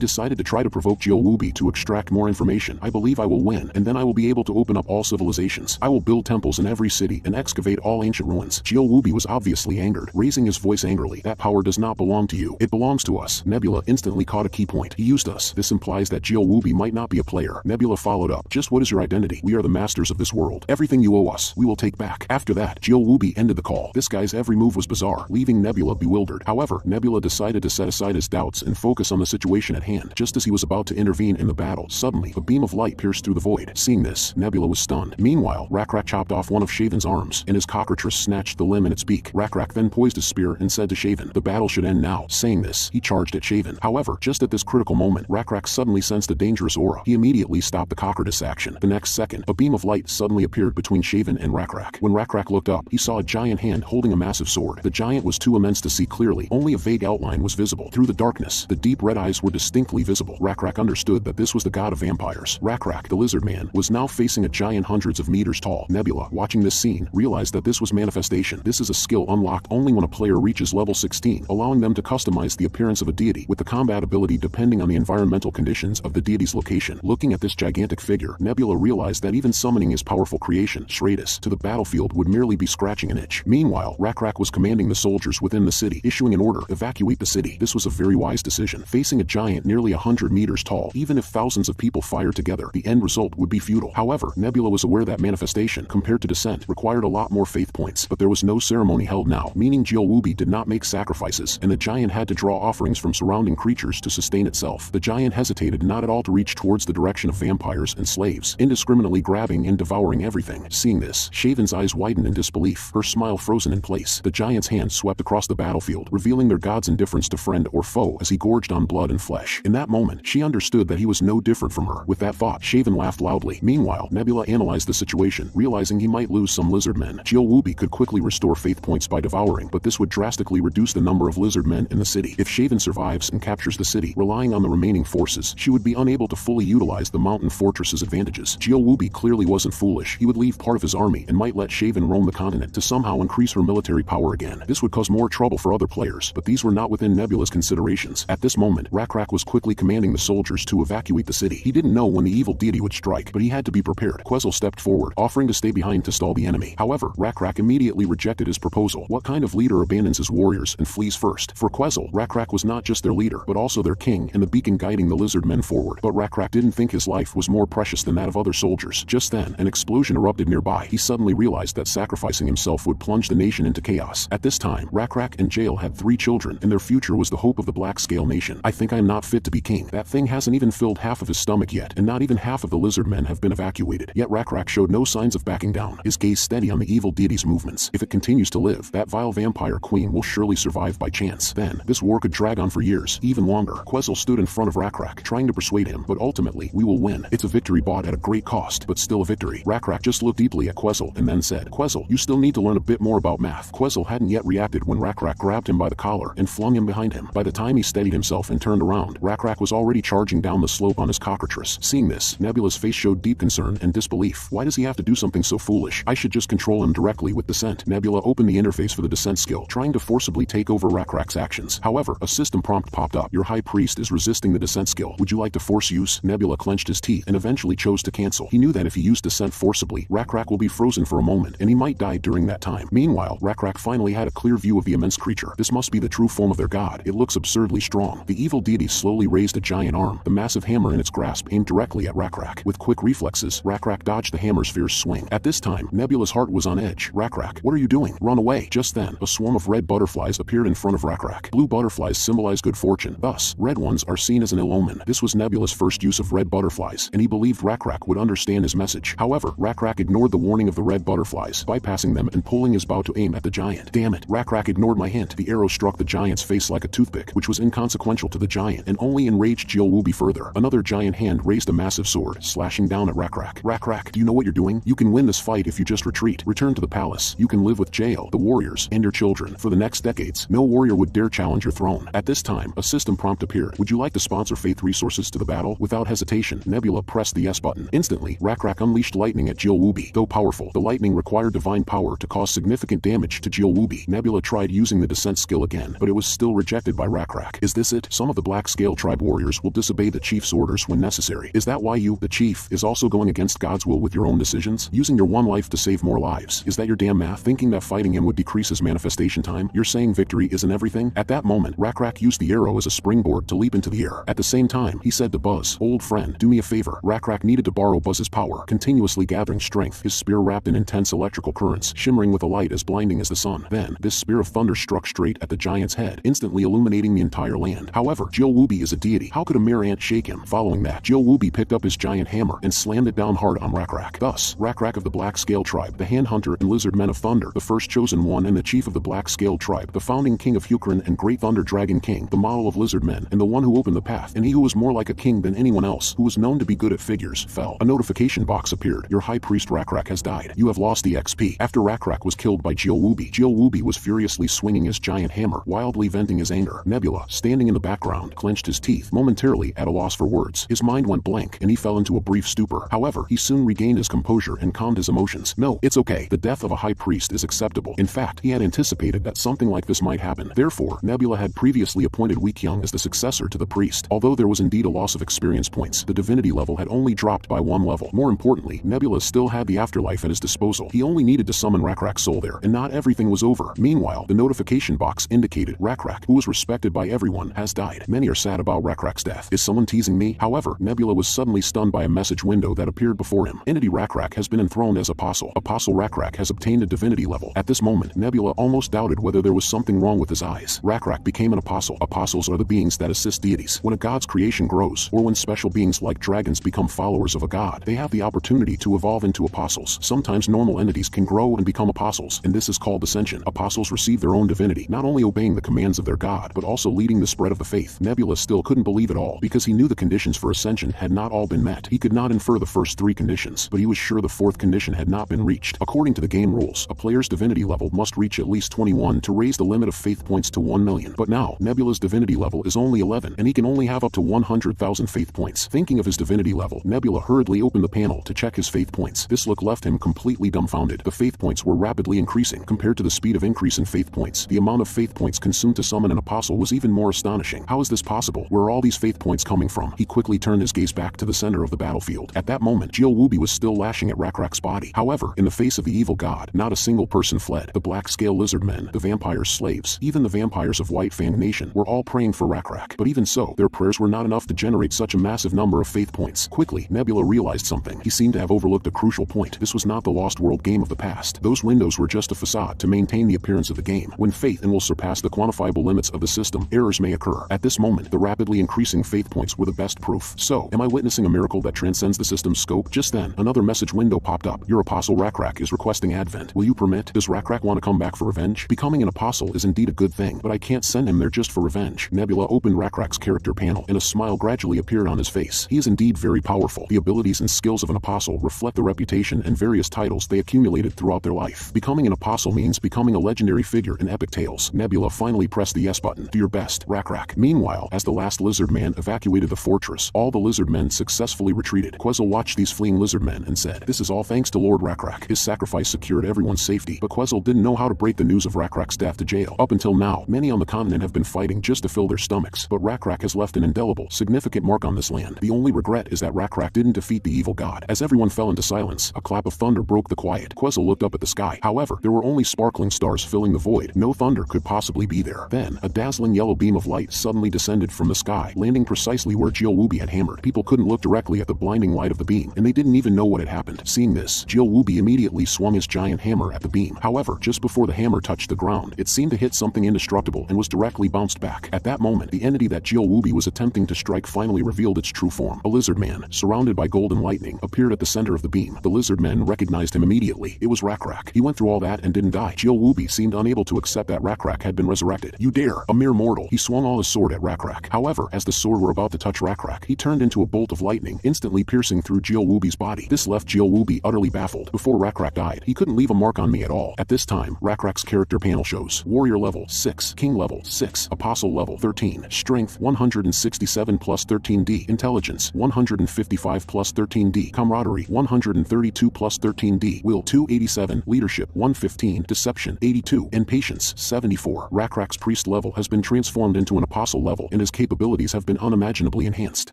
[SPEAKER 1] decided to try to provoke Jill to extract more information. "I believe I will win, and then I will be able to open up all civilizations. I will build temples in every city and excavate all ancient ruins." Jill was obviously angered, raising his voice angrily. "That power does not belong to you. It belongs to us." Nebula instantly caught a key point. "He used us. This implies that Jill might not be a player." Nebula followed up, "Just what is your identity? We are the masters of this world. Everything you owe us, we will take back." After that, Jill ended the call. This guy's every move was bizarre, leaving Nebula bewildered. However, Nebula decided to set aside his doubts and focus on the situation at hand. Just as he was about to intervene in the battle, suddenly, a beam of light pierced through the void. Seeing this, Nebula was stunned. Meanwhile, Rakrak chopped off one of Shaven's arms, and his cockatrice snatched the limb in its beak. Rakrak then poised his spear and said to Shaven, "The battle should end now." Saying this, he charged at Shaven. However, just at this critical moment, Rakrak suddenly sensed a dangerous aura. He immediately stopped the cockatrice action. The next second, a beam of light suddenly appeared between Shaven and Rakrak. When Rakrak looked up, he saw a giant hand holding a massive sword. The giant was too immense to see clearly. Only a vague outline was visible. Through the darkness, the deep red eyes were distinctly visible. Rakrak understood that this was the god of vampires. Rakrak, the Lizardman, was now facing a giant hundreds of meters tall. Nebula, watching this scene, realized that this was manifestation. This is a skill unlocked only when a player reaches level 16, allowing them to customize the appearance of a deity, with the combat ability depending on the environmental conditions of the deity's location. Looking at this gigantic figure, Nebula realized that even summoning his powerful creation, Shradis, to the battlefield would merely be scratching an itch. Meanwhile, Rakrak was commanding the soldiers within the city, issuing an order, "Evacuate the city." This was a very wise decision. Facing a giant nearly 100 meters tall, even if thousands of people fired together, the end result would be futile. However, Nebula was aware that manifestation, compared to descent, required a lot more faith points. But there was no ceremony held now, meaning Jill did not make sacrifices, and the giant had to draw offerings from surrounding creatures to sustain itself. The giant hesitated not at all to reach towards the direction of vampires and slaves, indiscriminately grabbing and devouring everything. Seeing this, Shaven's eyes widened in disbelief, her smile frozen in place. The giant's hand swept across the battlefield, revealing their god's indifference to friend or foe as he gorged on blood and flesh. In that moment, she understood that he was no different from her. With that thought, Shaven laughed loudly. Meanwhile, Nebula analyzed the situation, realizing he might lose some Lizardmen. Jill could quickly restore faith points by devouring, but this would drastically reduce the number of Lizardmen in the city. If Shaven survives and captures the city, relying on the remaining forces, she would be unable to fully utilize the mountain fortress's advantages. Jill clearly wasn't foolish. He would leave part of his army and might let Shaven roam the continent to somehow increase her military power again. This would cause more trouble for other players, but these were not within Nebula's considerations. At this moment, Rakrak was quickly commanding the soldiers to evacuate the city. He didn't know when the evil deity would strike, but he had to be prepared. Quetzal stepped forward, offering to stay behind to stall the enemy. However, Rakrak immediately rejected his proposal. What kind of leader abandons his warriors and flees first? For Quetzal, Rakrak was not just their leader, but also their king and the beacon guiding the Lizardmen forward. But Rakrak didn't think his life was more precious than that of other soldiers. Just then, an explosion erupted nearby. He suddenly realized that sacrificing himself would plunge the nation into chaos. At this time, Rakrak and Jail had 3 children, and their future was the hope of the Black Scale Nation. "I think I am not fit to be king." That thing hasn't even filled half of his stomach yet, and not even half of the Lizardmen have been evacuated. Yet Rakrak showed no signs of backing down, his gaze steady on the evil deity's movements. If it continues to live, that vile vampire queen will surely survive by chance. Then, this war could drag on for years, even longer. Quetzal stood in front of Rakrak, trying to persuade him, but ultimately, "We will win. It's a victory bought at a great cost, but still a victory." Rakrak just looked deeply at Quetzal and then said, "Quetzal, you still need to learn a bit more about math." Quetzal hadn't yet reacted when Rakrak grabbed him by the collar and flung him behind him. By the time he steadied himself and turned around, Rakrak was already charging down the slope on his cockatrice. Seeing this, Nebula's face showed deep concern and disbelief. Why does he have to do something so foolish? I should just control him directly with descent. Nebula opened the interface for the descent skill, trying to forcibly take over Rakrak's actions. However, a system prompt popped up. "Your high priest is resisting the descent skill. Would you like to force use?" Nebula clenched his teeth and eventually chose to cancel. He knew that if he used descent forcibly, Rakrak will be frozen for a moment, and he might die during that time. Meanwhile, Rakrak finally had a clear view of the immense creature. This must be the true form of their god. It looks absurdly strong. The evil deity slowly raised a giant arm. The massive hammer in its grasp aimed directly at Rakrak. With quick reflexes, Rakrak dodged the hammer's fierce swing. At this time, Nebula's heart was on edge. "Rakrak, what are you doing? Run away!" Just then, a swarm of red butterflies appeared in front of Rakrak. Blue butterflies symbolize good fortune. Thus, red ones are seen as an ill omen. This was Nebula's first use of red butterflies, and he believed Rakrak would understand his message. However, Rakrak ignored the warning of the red butterflies, bypassing them and pulling his bow to aim at the giant. Damn it, Rakrak ignored my hint. The arrow struck the giant's face like a toothpick, which was inconsequential to the giant and only enraged Jiaowubi further. Another giant hand raised a massive sword, slashing down at Rakrak. Rakrak, do you know what you're doing? You can win this fight if you just retreat. Return to the palace. You can live with Jael, the warriors, and your children. For the next decades, no warrior would dare challenge your throne. At this time, a system prompt appeared. Would you like to sponsor Faith Resources to the battle? Without hesitation, Nebula pressed the yes button. Instantly, Rakrak unleashed lightning at Jiaowubi. Though powerful, the lightning required divine power to cause significant damage to Jiaowubi. Nebula tried using the descent skill again, but it was still rejected by Rakrak. Is this it? Some of the Black Scale Tribe warriors will disobey the chief's orders when necessary. Is that why you, the chief, is also going against God's will with your own decisions? Using your one life to save more lives? Is that your damn math? Thinking that fighting him would decrease his manifestation time? You're saying victory isn't everything? At that moment, Rakrak used the arrow as a springboard to leap into the air. At the same time, he said to Buzz, "Old friend, do me a favor." Rakrak needed to borrow Buzz's power, continuously gathering strength, his spear wrapped in intense electrical currents, shimmering with a light as blinding as the sun. Then, this spear of thunder struck straight at the giant's head, instantly illuminating the entire land. However, Jiaowubi is a deity. How could a mere ant shake him? Following that, Jiaowubi picked up his giant hammer and slammed it down hard on Rakrak. Thus, Rakrak of the Black Scale Tribe, the Hand Hunter and Lizardmen of Thunder, the first chosen one and the chief of the Black Scale Tribe, the founding king of Hukaran and Great Thunder Dragon King, the model of Lizardmen, and the one who opened the path, and he who was more like a king than anyone else, who was known to be good at figures, fell. A notification box appeared. Your high priest Rakrak has died. You have lost the XP. After Rakrak was killed by Jiaowubi was furiously swinging his giant hammer, wildly venting his anger. Nebula, standing in the background, clenched his teeth, momentarily at a loss for words. His mind went blank, and he fell into a brief stupor. However, he soon regained his composure and calmed his emotions. No, it's okay. The death of a high priest is acceptable. In fact, he had anticipated that something like this might happen. Therefore, Nebula had previously appointed Weekyung as the successor to the priest. Although there was indeed a loss of experience points, the divinity level had only dropped by 1 level. More importantly, Nebula still had the afterlife at his disposal. He only needed to summon Rakrak's soul there, and not everything was over. Meanwhile, the notification box indicated Rakrak, who was respected by everyone, has died. Many are sad about Rakrak's death. Is someone teasing me? However, Nebula was suddenly stunned by a message window that appeared before him. Entity Rakrak has been enthroned as Apostle. Apostle Rakrak has obtained a divinity level. At this moment, Nebula almost doubted whether there was something wrong with his eyes. Rakrak became an apostle. Apostles are the beings that assist deities. When a god's creation grows, or when special beings like dragons become followers of a god, they have the opportunity to evolve into apostles. Sometimes normal entities can grow and become apostles, and this is called ascension. Apostles receive their own divinity, not only obeying the commands of their god, but also leading the spread of the faith. Nebula still couldn't believe it all, because he knew the conditions for ascension had not all been met. He could not infer the first 3 conditions, but he was sure the 4th condition had not been reached. According to the game rules, a player's divinity level must reach at least 21 to raise the limit of faith points to 1 million. But now, Nebula's divinity level is only 11, and he can only have up to 100,000 faith points. Thinking of his divinity level, Nebula hurriedly opened the panel to check his faith points. This look left him completely dumbfounded. The faith points were rapidly increasing. Compared to the speed of increase in faith points, the amount of faith points consumed to summon an apostle was even more astonishing. How is this possible? Where are all these faith points coming from? He quickly turned his gaze back to the center of the battlefield. At that moment, Jiaowubi was still lashing at Rakrak's body. However, in the face of the evil god, not a single person fled. The Black Scale Lizardmen, the vampire's slaves, even the vampires of White Fang Nation were all praying for Rakrak. But even so, their prayers were not enough to generate such a massive number of faith points. Quickly, Nebula realized something. He seemed to have overlooked a crucial point. This was not the Lost World game of the past. Those windows were just a facade to maintain the appearance of the game. When faith will surpass the quantifiable limits of the system, errors may occur. At this moment, the rapidly increasing faith points were the best proof. So, am I witnessing a miracle that transcends the system's scope? Just then, another message window popped up. Your apostle Rakrak is requesting advent. Will you permit? Does Rakrak want to come back for revenge? Becoming an apostle is indeed a good thing, but I can't send him there just for revenge. Nebula opened Rakrak's character panel, and a smile gradually appeared on his face. He is indeed very powerful. The abilities and skills of an apostle reflect the reputation and various titles they accumulated throughout their life. Becoming an apostle means becoming a legendary figure in epic tales. Nebula finally pressed the yes button. Do your best, Rakrak. Meanwhile, as the last Lizardman evacuated the fortress, all the Lizardmen successfully retreated. Quetzal watched these fleeing Lizardmen and said, "This is all thanks to Lord Rakrak. His sacrifice secured everyone's safety." But Quetzal didn't know how to break the news of Rakrak's death to Jael. Up until now, many on the continent have been fighting just to fill their stomachs, but Rakrak has left an indelible, significant mark on this land. The only regret is that Rakrak didn't defeat the evil god. As everyone fell into silence, a clap of thunder broke the quiet. Quetzal looked up at the sky. However, there were only sparkling stars filling the void. No thunder could possibly be there. Then, a dazzling yellow beam of light suddenly descended from the sky, landing precisely where Jiaowubi had hammered. People couldn't look directly at the blinding light of the beam, and they didn't even know what had happened. Seeing this, Jiaowubi immediately swung his giant hammer at the beam. However, just before the hammer touched the ground, it seemed to hit something indestructible and was directly bounced back. At that moment, the entity that Jiaowubi was attempting to strike finally revealed its true form. A lizard man, surrounded by golden lightning, appeared at the center of the beam. The Lizardmen recognized him immediately. It was Rakrak. He went through all that and didn't die. Jill seemed unable to accept that Rakrak had been resurrected. You dare, a mere mortal. He swung all his sword at Rakrak. However, as the sword were about to touch Rakrak, he turned into a bolt of lightning, instantly piercing through Jill body. This left Jill utterly baffled. Before Rakrak died, he couldn't leave a mark on me at all. At this time, Rakrak's character panel shows Warrior level 6, King level 6, Apostle level 13, Strength 167 plus 13D, Intelligence 155 plus 13D, Camaraderie 132 plus 13D, Will 287, Leadership 115, Deception 82, and Patience 74. Rakrak's priest level has been transformed into an apostle level, and his capabilities have been unimaginably enhanced.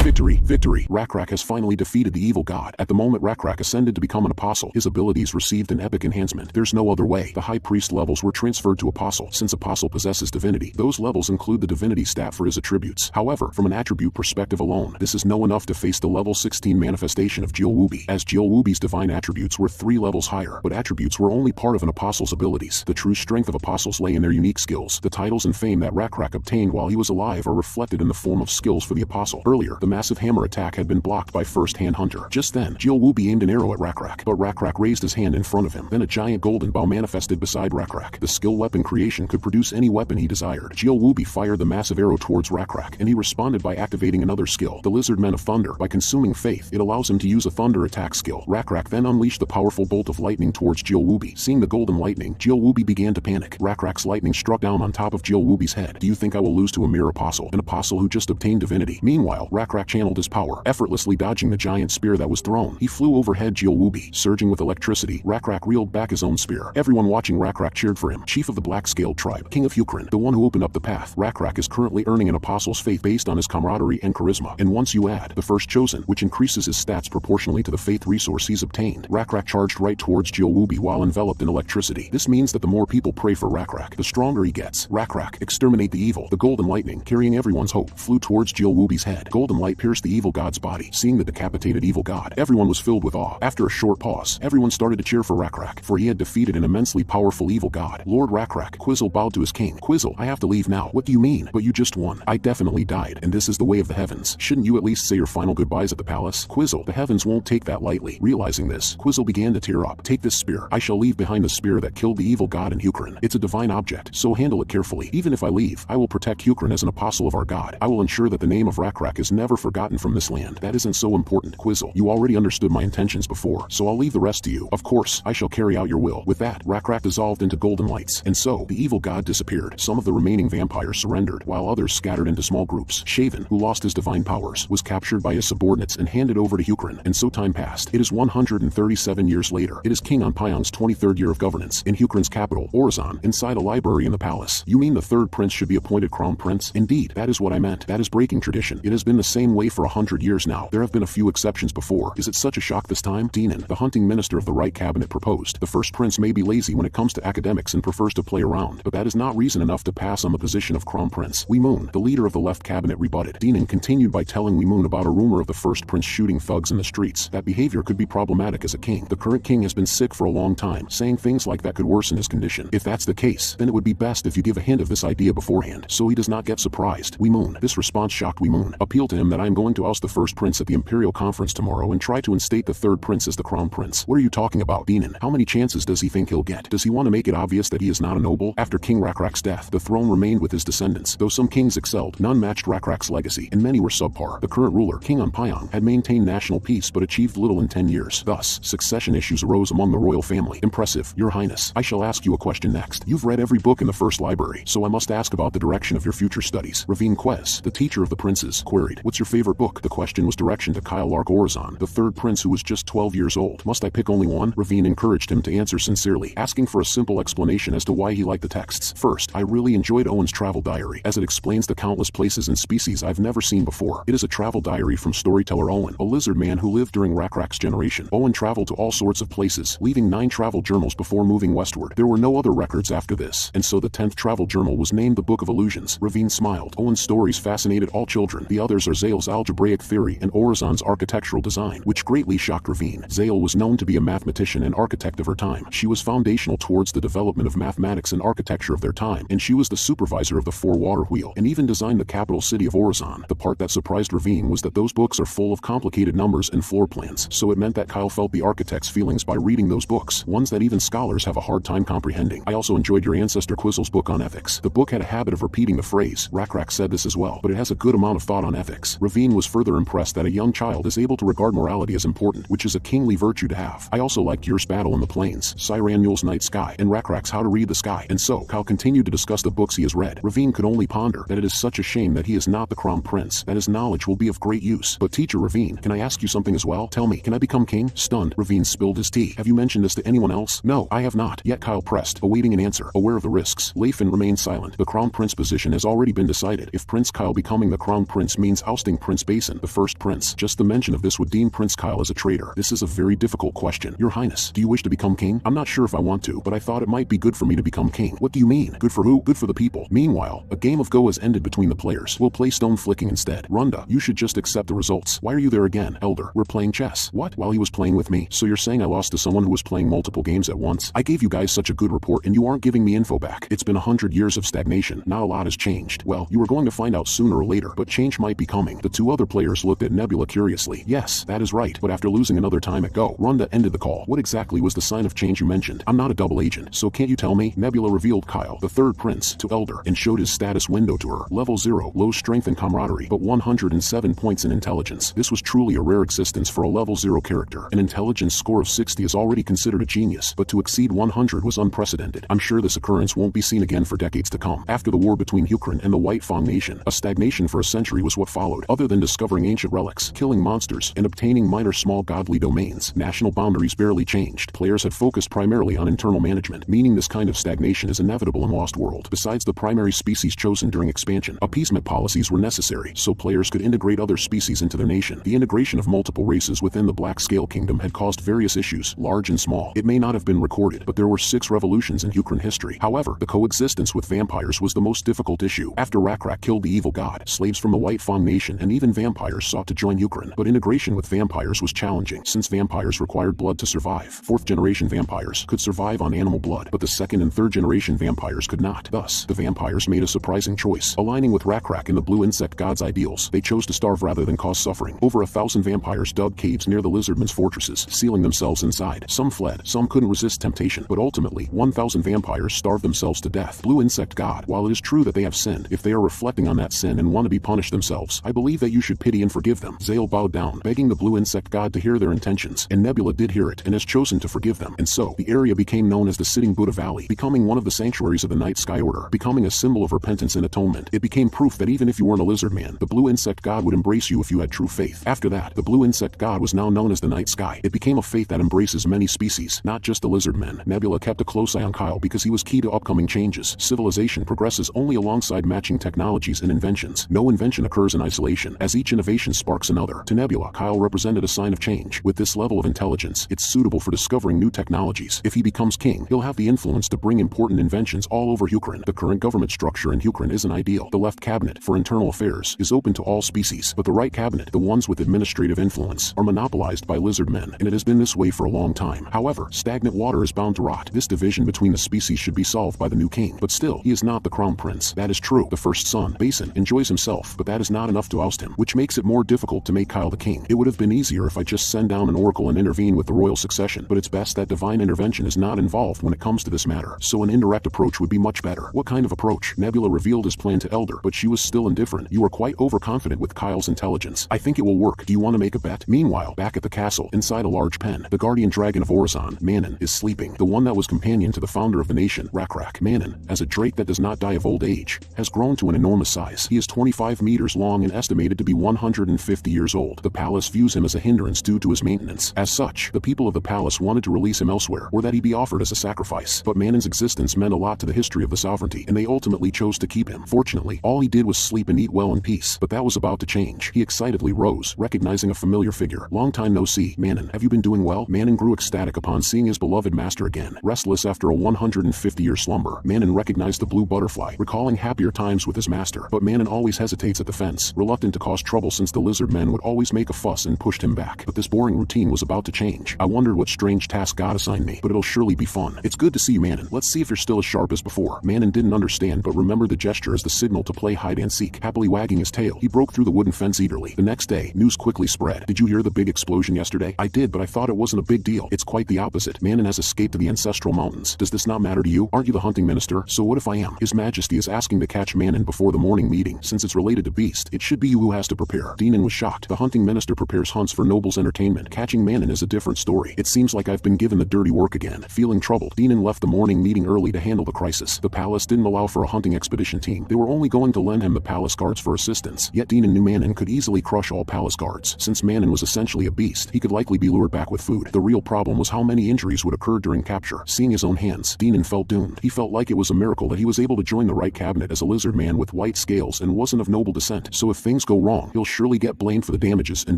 [SPEAKER 1] Victory! Victory! Rakrak has finally defeated the evil god. At the moment Rakrak ascended to become an apostle, his abilities received an epic enhancement. There's no other way. The high priest levels were transferred to apostle. Since apostle possesses divinity, those levels include the divinity stat for his attributes. However, from an attribute perspective alone, this is no enough to face the level 16 manifestation of Jill as Jill divine attributes were 3 levels higher, but attributes were only part of an apostle's abilities. The true strength of apostles lay in their unique skills. The titles and fame that Rakrak obtained while he was alive are reflected in the form of skills for the apostle. Earlier, the massive hammer attack had been blocked by first-hand hunter. Just then, Jill aimed an arrow at Rakrak, but Rakrak raised his hand in front of him. Then a giant golden bow manifested beside Rakrak. The skill weapon creation could produce any weapon he desired. Jill fired the massive arrow towards Rakrak, and he responded by activating another skill, the Lizardmen of Thunder. By consuming faith, it allows him to use a thunder attack skill. Rakrak then unleashed the powerful bolt of lightning towards Jill Seeing the golden lightning, Jill began to panic. Rakrak's lightning struck down on top of Jill head. Do you think I will lose to a mere apostle? An apostle who just obtained divinity. Meanwhile, Rakrak channeled his power, effortlessly dodging the giant spear that was thrown. He flew overhead Jill surging with electricity. Rakrak reeled back his own spear. Everyone watching Rakrak cheered for him. Chief of the Black-Scaled Tribe, King of Hukrin, the one who opened up the path. Rakrak is currently earning an apostle's faith based on his camaraderie and charisma. And once you add the First Chosen, which increases his stats proportionally to the faith resource he's obtained, Rakrak charged right towards Jill while enveloped in electricity. This means that the more people pray for Rakrak, the stronger he gets. Rakrak, exterminate the evil. The golden lightning, carrying everyone's hope, flew towards Jill head. Golden light pierced the evil god's body. Seeing the decapitated evil god, everyone was filled with awe. After a short pause, everyone started to cheer for Rakrak, for he had defeated an immensely powerful evil god. Lord Rakrak. Quizzle bowed to his king. Quizzle, I have to leave now. What do you mean? But you just won. I definitely died, and this is the way of the heavens. Shouldn't you at least say your final goodbyes at the palace? Quizzle, the heavens won't take that lightly. Realizing this, Quizzle began to tear up. Take this spear. I shall leave behind the spear that killed the evil god in Hukrin. It's a divine object, so handle it carefully. Even if I leave, I will protect Hukrin as an apostle of our god. I will ensure that the name of Rakrak is never forgotten from this land. That isn't so important. Quizzle, you already understood my intentions before, so I'll leave the rest to you. Of course, I shall carry out your will. With that, Rakrak dissolved into golden lights, and so, the evil god disappeared. Some of the remaining vampires surrendered, while others scattered into small groups. Shaven, who lost his divine powers, was captured by his subordinates and handed over to Hukrin, and so time passed. It is 137 years later. It is King Anpyong's 23rd year of governance. In Hukrin's capital, Orizon, inside a library in the palace. You mean the third prince should be appointed crown prince? Indeed, that is what I meant. That is breaking tradition. It has been the same way for 100 years now. There have been a few exceptions before. Is it such a shock this time? Dinan, the hunting minister of the right cabinet, proposed. The first prince may be lazy when it comes to academics and prefers to play around, but that is not reason enough to pass on the position of crown prince. Weemoon, the leader of the left cabinet, rebutted. Dinan continued by telling Weemoon about a rumor of the first prince shooting thugs in the streets. That behavior could be problematic as a king. The current king has been sick for a long time, saying things like that could worsen his condition. If that's the case, then it would be best if you give a hint of this idea beforehand, so he does not get surprised. Weemoon. This response shocked Weemoon. Appeal to him that I am going to oust the first prince at the imperial conference tomorrow and try to instate the third prince as the crown prince. What are you talking about, Dinan? How many chances does he think he'll get? Does he want to make it obvious that he is not a noble? After King Rakrak's death, the throne remained with his descendants. Though some kings excelled, none matched Rakrak's legacy, and many were subpar. The current ruler, King Anpyong, had maintained national peace but achieved little in 10 years. Thus, succession issues arose among the royal family. Impressive, Your Highness. I shall ask you a question next. You've read every book in the first library, so I must ask about the direction of your future studies. Ravine Quez, the teacher of the princes, queried. What's your favorite book? The question was direction to Kyle Lark Orizon, the third prince who was just 12 years old. Must I pick only one? Ravine encouraged him to answer sincerely, asking for a simple explanation as to why he liked the texts. First, I really enjoyed Owen's travel diary, as it explains the countless places and species I've never seen before. It is a travel diary from storyteller Owen, a lizard man who lived during Rakrak's generation. Owen traveled to all sorts of places, leaving 9 travel journals before moving westward. There were no other records after this, and so the 10th travel journal was named the Book of Illusions. Ravine smiled. Owen's stories fascinated all children. The others are Zale's algebraic theory and Orizon's architectural design, which greatly shocked Ravine. Zale was known to be a mathematician and architect of her time. She was foundational towards the development of mathematics and architecture of their time, and she was the supervisor of the four-water wheel, and even designed the capital city of Orizon. The part that surprised Ravine was that those books are full of complicated numbers and floor plans, so it meant that Kyle felt the architect's feelings by reading those books, ones that even scholars have a hard time comprehending. I also enjoyed your ancestor Quizzle's book on ethics. The book had a habit of repeating the phrase, Rakrak said this as well, but it has a good amount of thought on ethics. Ravine was further impressed that a young child is able to regard morality as important, which is a kingly virtue to have. I also liked yours Battle in the Plains, Cyranuel's Night Sky, and Rakrak's How to Read the Sky, and so Kyle continued to discuss the books he has read. Ravine could only ponder that it is such a shame that he is not the crown prince, that his knowledge will be of great use. But teacher Ravine, can I ask you something as well? Tell me, can I become king? Stunned, Ravine spilled his tea. Have you mentioned this to anyone else? No, I have not. Yet Kyle pressed, awaiting an answer, aware of the risks. Leifin remained silent. The crown prince position has already been decided. If Prince Kyle becoming the crown prince means ousting Prince Basin, the first prince, just the mention of this would deem Prince Kyle as a traitor. This is a very difficult question. Your Highness, do you wish to become king? I'm not sure if I want to, but I thought it might be good for me to become king. What do you mean? Good for who? Good for the people. Meanwhile, a game of Go has ended between the players. We'll play stone flicking instead. Runda, you should just accept the results. Why are you there again? Elder, we're playing chess. What? While he was playing with me? So you're saying I lost to someone who was playing multiple games at once? I gave you guys such a good report and you aren't giving me info back. It's been 100 years of stagnation. Not a lot has changed. Well, you were going to find out sooner or later, but change might be coming. The two other players looked at Nebula curiously. Yes, that is right, but after losing another time at Go, Runda ended the call. What exactly was the sign of change you mentioned? I'm not a double agent, so can't you tell me? Nebula revealed Kyle, the third prince, to Elder, and showed his status window to her. Level 0, low strength and camaraderie, but 107 points in intelligence. This was truly a rare existence for a level 0 character. An intelligence score of 60 is already considered a genius, but to exceed 100 was unprecedented. I'm sure this occurrence won't be seen again for decades to come. After the war between Hukrin and the White Fang Nation, a stagnation for a century was what followed. Other than discovering ancient relics, killing monsters, and obtaining minor small godly domains, national boundaries barely changed. Players had focused primarily on internal management, meaning this kind of stagnation is inevitable in Lost World. Besides the primary species chosen during expansion, appeasement policies were necessary, so players could integrate other species into their nation. The integration of multiple races within the Black Scale Kingdom had caused various issues, large and small. It may not have been recorded, but there were 6 revolutions in Hukrin history. However, the coexistence with vampires was the most difficult issue. After Rakrak killed the evil god, slaves from the White Fang Nation and even vampires sought to join Hukrin, but integration with vampires was challenging, since vampires required blood to survive. 4th generation vampires could survive on animal blood, but the 2nd and 3rd generation vampires could not. Thus, the vampires made a surprising choice. Aligning with Rakrak and the blue insect god's ideals, they chose to starve rather than cause suffering. Over 1,000 vampires dug caves near the Lizardmen's fortresses, sealing themselves inside. Some fled, some couldn't resist temptation, but ultimately, 1,000 vampires starved themselves to death. Blue insect god, while it is true that they have sinned, if they are reflecting on that sin and want to be punished themselves, I believe that you should pity and forgive them. Zale bowed down, begging the blue insect god to hear their intentions, and Nebula did hear it and has chosen to forgive them. And so, the area became known as the Sitting Buddha Valley, becoming one of the sanctuaries of the Night Sky Order, becoming a symbol of repentance and atonement. It became proof that even if you weren't a lizard man, the blue insect god would embrace you if you had true faith. After that, the blue insect god was now known as the Night Sky. It became a faith that embraces many species, not just the lizard men. Nebula kept a close eye on Kyle because he was key to upcoming changes. Civilization progresses only alongside matching technologies and inventions. No invention occurs in isolation, as each innovation sparks another. To Nebula, Kyle represented a sign of change. With this level of intelligence, it's suitable for discovering new technologies. If he becomes king, he'll have the influence to bring important inventions all over Hukrin. The current government structure in Hukrin isn't ideal. The left cabinet, for internal affairs, is open to all species, but the right cabinet, the ones with administrative influence, are monopolized by lizardmen, and it has been this way for a long time. However, stagnant water is bound to rot. This division between the species should be solved by the new king, but still, he is not the crown prince. That is true. The first son, Basin, enjoys himself, but that is not enough to oust him, which makes it more difficult to make Kyle the king. It would have been easier if I just send down an oracle and intervene with the royal succession, but it's best that divine intervention is not involved when it comes to this matter, so an indirect approach would be much better. What kind of approach? Nebula revealed his plan to Elder, but she was still indifferent. You are quite overconfident with Kyle's intelligence. I think it will work. Do you want to make a bet? Meanwhile, back at the castle, inside a large pen, the guardian dragon of Orizon, Manon, is sleeping. The one that was companion to the founder of the nation, Rakrak. Manon, as a drake that does not die of old age, has grown to an enormous size. He is 25 meters long and estimated to be 150 years old. The palace views him as a hindrance due to his maintenance. As such, the people of the palace wanted to release him elsewhere, or that he be offered as a sacrifice. But Manon's existence meant a lot to the history of the sovereignty, and they ultimately chose to keep him. Fortunately, all he did was sleep and eat well in peace, but that was about to change. He excitedly rose, recognizing a familiar figure. Long time no see. Manon, have you been doing well? Manon grew ecstatic upon seeing his beloved master again. Restless after a 150-year slumber, Manon recognized the blue butterfly, recalling happier times with his master. But Manon always hesitates at the fence, reluctant walked in to cause trouble since the Lizardmen would always make a fuss and pushed him back. But this boring routine was about to change. I wondered what strange task God assigned me, but it'll surely be fun. It's good to see you, Manon. Let's see if you're still as sharp as before. Manon didn't understand but remembered the gesture as the signal to play hide and seek. Happily wagging his tail, he broke through the wooden fence eagerly. The next day, news quickly spread. Did you hear the big explosion yesterday? I did, but I thought it wasn't a big deal. It's quite the opposite. Manon has escaped to the ancestral mountains. Does this not matter to you? Aren't you the hunting minister? So what if I am? His Majesty is asking to catch Manon before the morning meeting. Since it's related to Beast, it should be you who has to prepare. Denon was shocked. The hunting minister prepares hunts for nobles' entertainment. Catching Manon is a different story. It seems like I've been given the dirty work again. Feeling troubled, Denon left the morning meeting early to handle the crisis. The palace didn't allow for a hunting expedition team. They were only going to lend him the palace guards for assistance. Yet Denon knew Manon could easily crush all palace guards. Since Manon was essentially a beast, he could likely be lured back with food. The real problem was how many injuries would occur during capture. Seeing his own hands, Denon felt doomed. He felt like it was a miracle that he was able to join the right cabinet as a lizard man with white scales and wasn't of noble descent. So if things go wrong, he'll surely get blamed for the damages and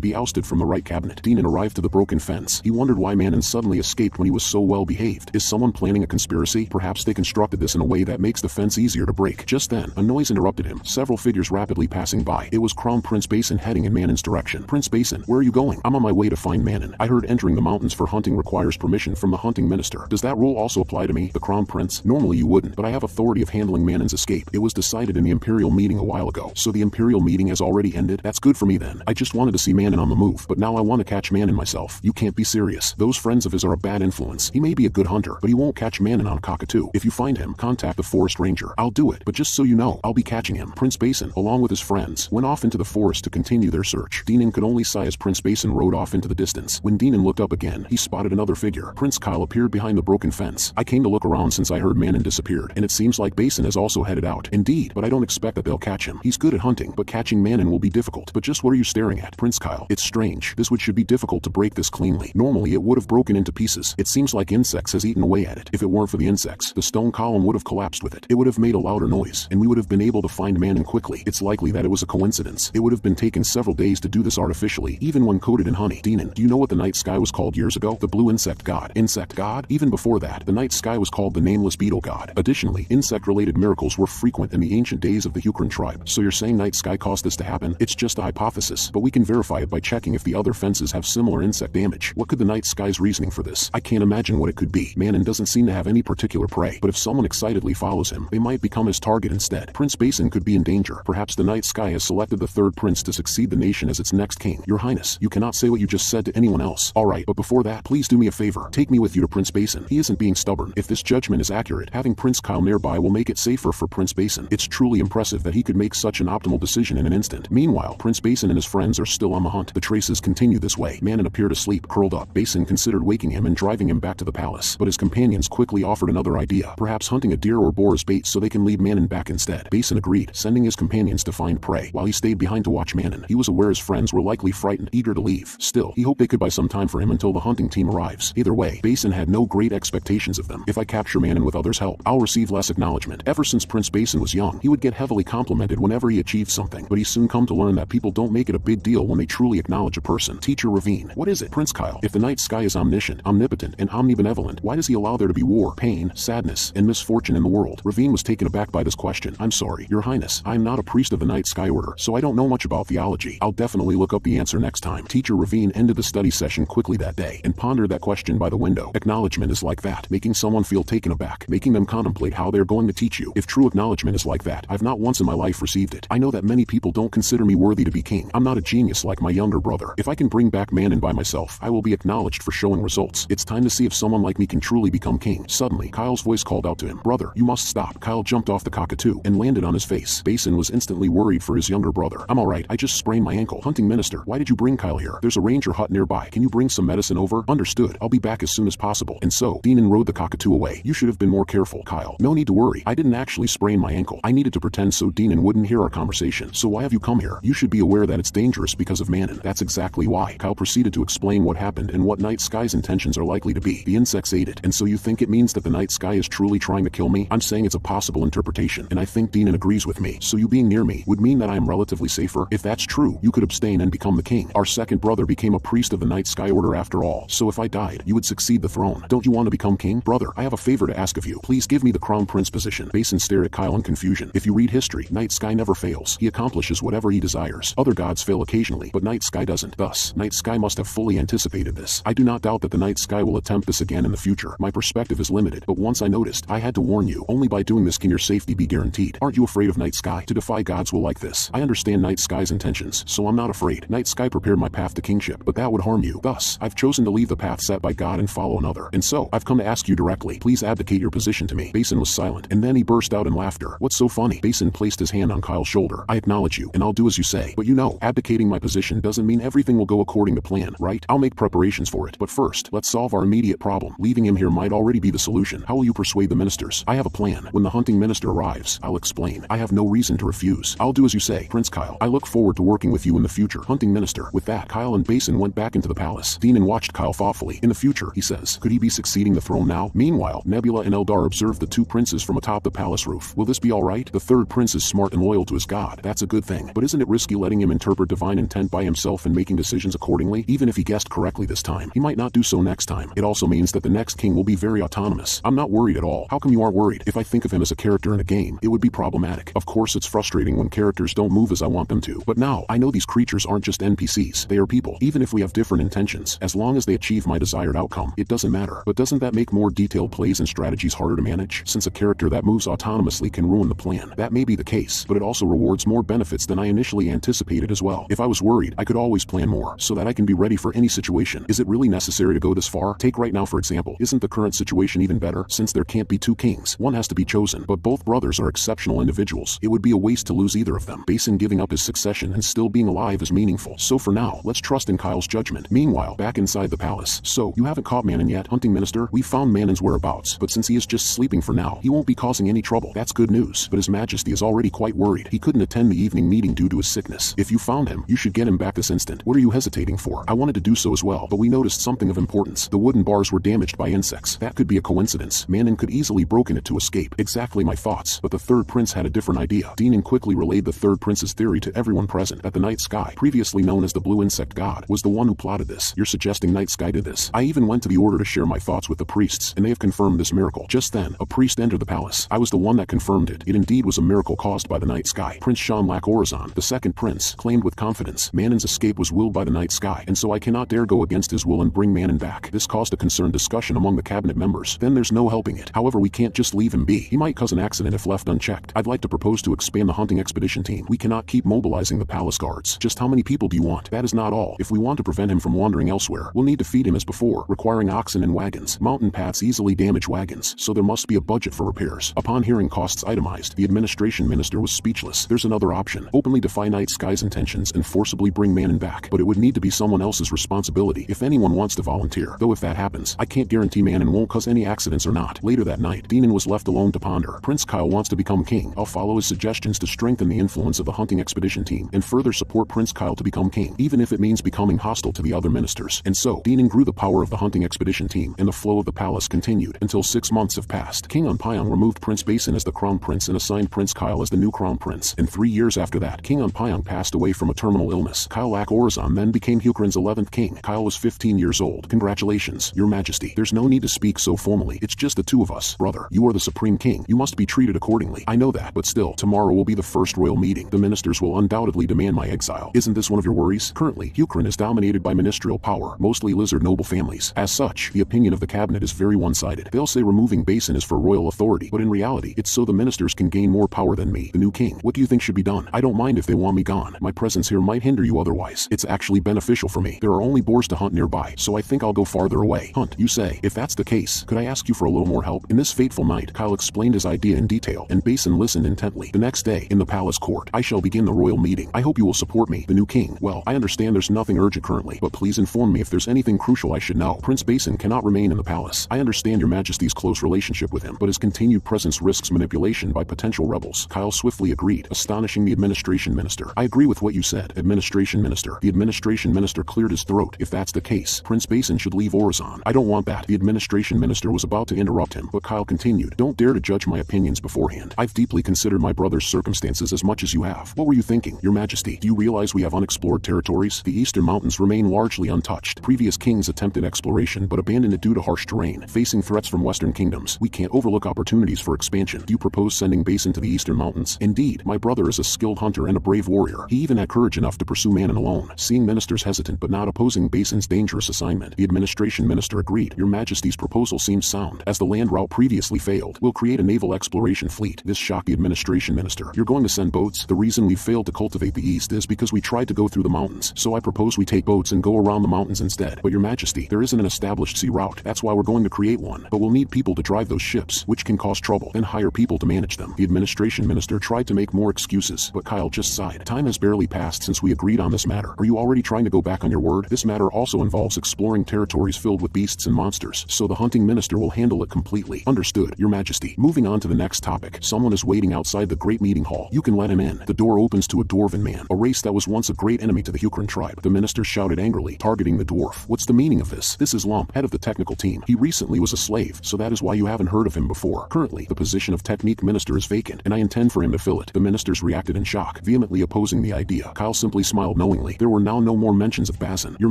[SPEAKER 1] be ousted from the right cabinet. Denon arrived to the broken fence. He wondered why Manon suddenly escaped when he was so well behaved. Is someone planning a conspiracy? Perhaps they constructed this in a way that makes the fence easier to break. Just then, a noise interrupted him. Several figures rapidly passing by. It was Crown Prince Basin heading in Manon's direction. Prince Basin, where are you going? I'm on my way to find Manon. I heard entering the mountains for hunting requires permission from the hunting minister. Does that rule also apply to me, the Crown Prince? Normally you wouldn't, but I have authority of handling Manon's escape. It was decided in the Imperial meeting a while ago. So the Imperial meeting has already ended? That's good for me then. I just wanted to see Manon on the move, but now I want to catch Manon myself. You can't be serious. Those friends of his are a bad influence. He may be a good hunter, but he won't catch Manon on Cockatoo. If you find him, contact the forest ranger. I'll do it, but just so you know, I'll be catching him. Prince Basin, along with his friends, went off into the forest to continue their search. Denon could only sigh as Prince Basin rode off into the distance. When Denon looked up again, he spotted another figure. Prince Kyle appeared behind the broken fence. I came to look around since I heard Manon disappeared, and it seems like Basin has also headed out. Indeed, but I don't expect that they'll catch him. He's good at hunting, but catching Manon will be difficult. But just what are you staring at, Prince Kyle? It's strange. This should be difficult to break this cleanly. Normally it would have broken into pieces. It seems like insects has eaten away at it. If it weren't for the insects, the stone column would have collapsed with it. It would have made a louder noise, and we would have been able to find Manon quickly. It's likely that it was a coincidence. It would have been taken several days to do this artificially, even when coated in honey. Denon, do you know what the night sky was called years ago? The blue insect god. Insect god? Even before that, the night sky was called the nameless beetle god. Additionally, insect-related miracles were frequent in the ancient days of the Huron tribe. So you're saying night sky caused this to happen? It's just a hypothesis, but we can verify it by checking if the other fences have similar insect damage. What could the night sky's reasoning for this? I can't imagine what it could be. Manon doesn't seem to have any particular prey, but if someone excitedly follows him, they might become his target instead. Prince Basin could be in danger. Perhaps the night sky has selected the third prince to succeed the nation as its next king. Your Highness, you cannot say what you just said to anyone else. Alright, but before that, please do me a favor. Take me with you to Prince Basin. He isn't being stubborn. If this judgment is accurate, having Prince Kyle nearby will make it safer for Prince Basin. It's truly impressive that he could make such an optimal decision in an instant. Meanwhile, Prince Basin and his friends are still on the hunt. The traces continue this way. Manon appeared asleep, curled up. Basin considered waking him and driving him back to the palace, but his companions quickly offered another idea. Perhaps hunting a deer or boar as bait so they can lead Manon back instead. Basin agreed, sending his companions to find prey, while he stayed behind to watch Manon. He was aware his friends were likely frightened, eager to leave. Still, he hoped they could buy some time for him until the hunting team arrives. Either way, Basin had no great expectations of them. If I capture Manon with others' help, I'll receive less acknowledgement. Ever since Prince Basin was young, he would get heavily complimented whenever he achieved something, but he soon come to learn that people don't make it a big deal when they truly acknowledge a person. Teacher Ravine, what is it? Prince Kyle, if the night sky is omniscient, omnipotent, and omnibenevolent, why does he allow there to be war, pain, sadness, and misfortune in the world? Ravine was taken aback by this question. I'm sorry, Your Highness, I am not a priest of the night sky order, so I don't know much about theology. I'll definitely look up the answer next time. Teacher Ravine ended the study session quickly that day and pondered that question by the window. Acknowledgement is like that, making someone feel taken aback, making them contemplate how they're going to teach you. If true acknowledgement is like that, I've not once in my life received it. I know that many people don't consider me worthy to be king. I'm not a genius like my younger brother. If I can bring back Manon by myself, I will be acknowledged for showing results. It's time to see if someone like me can truly become king. Suddenly, Kyle's voice called out to him. Brother, you must stop. Kyle jumped off the cockatoo and landed on his face. Basin was instantly worried for his younger brother. I'm alright, I just sprained my ankle. Hunting minister, why did you bring Kyle here? There's a ranger hut nearby. Can you bring some medicine over? Understood. I'll be back as soon as possible. And so, Denon rode the cockatoo away. You should have been more careful, Kyle. No need to worry. I didn't actually sprain my ankle. I needed to pretend so Denon wouldn't hear our conversation. So why have you come here? You should be aware that it's dangerous because of Manon. That's exactly why. Kyle proceeded to explain what happened and what night sky's intentions are likely to be. The insects ate it. And so you think it means that the night sky is truly trying to kill me? I'm saying it's a possible interpretation, and I think Denon agrees with me. So you being near me would mean that I am relatively safer? If that's true, you could abstain and become the king. Our second brother became a priest of the night sky order after all. So if I died, you would succeed the throne. Don't you want to become king? Brother, I have a favor to ask of you. Please give me the crown prince position. Basin stared at Kyle in confusion. If you read history, night sky never fails. He accomplishes whatever whatever he desires. Other gods fail occasionally, but Night Sky doesn't. Thus, Night Sky must have fully anticipated this. I do not doubt that the Night Sky will attempt this again in the future. My perspective is limited, but once I noticed, I had to warn you. Only by doing this can your safety be guaranteed. Aren't you afraid of Night Sky? To defy gods will like this. I understand Night Sky's intentions, so I'm not afraid. Night Sky prepared my path to kingship, but that would harm you. Thus, I've chosen to leave the path set by God and follow another. And so, I've come to ask you directly. Please abdicate your position to me. Basin was silent, and then he burst out in laughter. What's so funny? Basin placed his hand on Kyle's shoulder. I acknowledge you, and I'll do as you say. But you know, abdicating my position doesn't mean everything will go according to plan, right? I'll make preparations for it. But first, let's solve our immediate problem. Leaving him here might already be the solution. How will you persuade the ministers? I have a plan. When the hunting minister arrives, I'll explain. I have no reason to refuse. I'll do as you say, Prince Kyle. I look forward to working with you in the future. Hunting minister. With that, Kyle and Basin went back into the palace. Denon watched Kyle thoughtfully. In the future, he says, could he be succeeding the throne now? Meanwhile, Nebula and Eldar observed the two princes from atop the palace roof. Will this be alright? The third prince is smart and loyal to his god. That's a good thing. But isn't it risky letting him interpret divine intent by himself and making decisions accordingly? Even if he guessed correctly this time, he might not do so next time. It also means that the next king will be very autonomous. I'm not worried at all. How come you aren't worried? If I think of him as a character in a game, it would be problematic. Of course, it's frustrating when characters don't move as I want them to. But now, I know these creatures aren't just NPCs. They are people. Even if we have different intentions, as long as they achieve my desired outcome, it doesn't matter. But doesn't that make more detailed plays and strategies harder to manage? Since a character that moves autonomously can ruin the plan. That may be the case, but it also rewards more benefits than I initially anticipated as well. If I was worried, I could always plan more, so that I can be ready for any situation. Is it really necessary to go this far? Take right now for example. Isn't the current situation even better? Since there can't be two kings, one has to be chosen, but both brothers are exceptional individuals. It would be a waste to lose either of them. Basin giving up his succession and still being alive is meaningful. So for now, let's trust in Kyle's judgment. Meanwhile, back inside the palace. So, you haven't caught Manon yet, hunting minister? We found Manon's whereabouts, but since he is just sleeping for now, he won't be causing any trouble. That's good news, but his majesty is already quite worried. He couldn't attend the evening meeting due to his sickness. If you found him, you should get him back this instant. What are you hesitating for? I wanted to do so as well, but we noticed something of importance. The wooden bars were damaged by insects. That could be a coincidence. Manon could easily broken it to escape. Exactly my thoughts, but the third prince had a different idea. Denon quickly relayed the third prince's theory to everyone present that the Night Sky, previously known as the Blue Insect God, was the one who plotted this. You're suggesting Night Sky did this? I even went to the order to share my thoughts with the priests, and they have confirmed this miracle. Just then, a priest entered the palace. I was the one that confirmed it. It indeed was a miracle caused by the Night Sky. Prince Shanlak Orazon, the second prince, claimed with confidence, Manon's escape was willed by the Night Sky, and so I cannot dare go against his will and bring Manon back. This caused a concerned discussion among the cabinet members. Then there's no helping it. However, we can't just leave him be. He might cause an accident if left unchecked. I'd like to propose to expand the hunting expedition team. We cannot keep mobilizing the palace guards. Just how many people do you want? That is not all. If we want to prevent him from wandering elsewhere, we'll need to feed him as before, requiring oxen and wagons. Mountain paths easily damage wagons, so there must be a budget for repairs. Upon hearing costs itemized, the administration minister was speechless. There's another option. Openly defy Night Sky's intentions and forcibly bring Manon back, but it would need to be someone else's responsibility if anyone wants to volunteer. Though if that happens, I can't guarantee Manon won't cause any accidents or not. Later that night, Denon was left alone to ponder. Prince Kyle wants to become king. I'll follow his suggestions to strengthen the influence of the hunting expedition team and further support Prince Kyle to become king, even if it means becoming hostile to the other ministers. And so, Denon grew the power of the hunting expedition team, and the flow of the palace continued until 6 months have passed. King Unpyong removed Prince Basin as the crown prince and assigned Prince Kyle as the new crown prince. And 3 years after that, King Unpyong passed away from a terminal illness. Kyle Lak Orazon then became Hukrin's 11th king. Kyle was 15 years old. Congratulations, your majesty. There's no need to speak so formally. It's just the two of us. Brother, you are the supreme king. You must be treated accordingly. I know that, but still, tomorrow will be the first royal meeting. The ministers will undoubtedly demand my exile. Isn't this one of your worries? Currently, Hukrin is dominated by ministerial power, mostly lizard noble families. As such, the opinion of the cabinet is very one-sided. They'll say removing Basin is for royal authority, but in reality, it's so the ministers can gain more power than me, the new king. What do you think should be done? I don't mind if they want me gone. My presence here might hinder you otherwise. It's actually beneficial for me. There are only boars to hunt nearby, so I think I'll go farther away. Hunt, you say. If that's the case, could I ask you for a little more help? In this fateful night, Kyle explained his idea in detail, and Basin listened intently. The next day, in the palace court, I shall begin the royal meeting. I hope you will support me, the new king. Well, I understand there's nothing urgent currently, but please inform me if there's anything crucial I should know. Prince Basin cannot remain in the palace. I understand your majesty's close relationship with him, but his continued presence risks manipulation by potential rebels. Kyle swiftly agreed, astonishing the administration minister. I agree with what you said, administration minister. The administration minister cleared his throat. If that's the case, Prince Basin should leave Orazon. I don't want that. The administration minister was about to interrupt him, but Kyle continued. Don't dare to judge my opinions beforehand. I've deeply considered my brother's circumstances as much as you have. What were you thinking, your majesty? Do you realize we have unexplored territories? The eastern mountains remain largely untouched. Previous kings attempted exploration but abandoned it due to harsh terrain. Facing threats from western kingdoms, we can't overlook opportunities for expansion. Do you propose sending Basin to the eastern mountains? Indeed, my brother is a skilled hunter minister and a brave warrior. He even had courage enough to pursue Manon alone. Seeing ministers hesitant but not opposing Basin's dangerous assignment, the administration minister agreed. Your Majesty's proposal seems sound. As the land route previously failed, we'll create a naval exploration fleet. This shocked the administration minister. You're going to send boats? The reason we failed to cultivate the east is because we tried to go through the mountains. So I propose we take boats and go around the mountains instead. But Your Majesty, there isn't an established sea route. That's why we're going to create one. But we'll need people to drive those ships, which can cause trouble, then hire people to manage them. The administration minister tried to make more excuses, but Kyle just sighed. Time has barely passed since we agreed on this matter. Are you already trying to go back on your word? This matter also involves exploring territories filled with beasts and monsters, so the hunting minister will handle it completely. Understood, Your Majesty. Moving on to the next topic. Someone is waiting outside the great meeting hall. You can let him in. The door opens to a dwarven man, a race that was once a great enemy to the Huron tribe. The minister shouted angrily, targeting the dwarf. What's the meaning of this? This is Lump, head of the technical team. He recently was a slave, so that is why you haven't heard of him before. Currently, the position of technique minister is vacant, and I intend for him to fill it. The ministers reacted in shock, vehemently opposing the idea. Kyle simply smiled knowingly. There were now no more mentions of Bazin. Your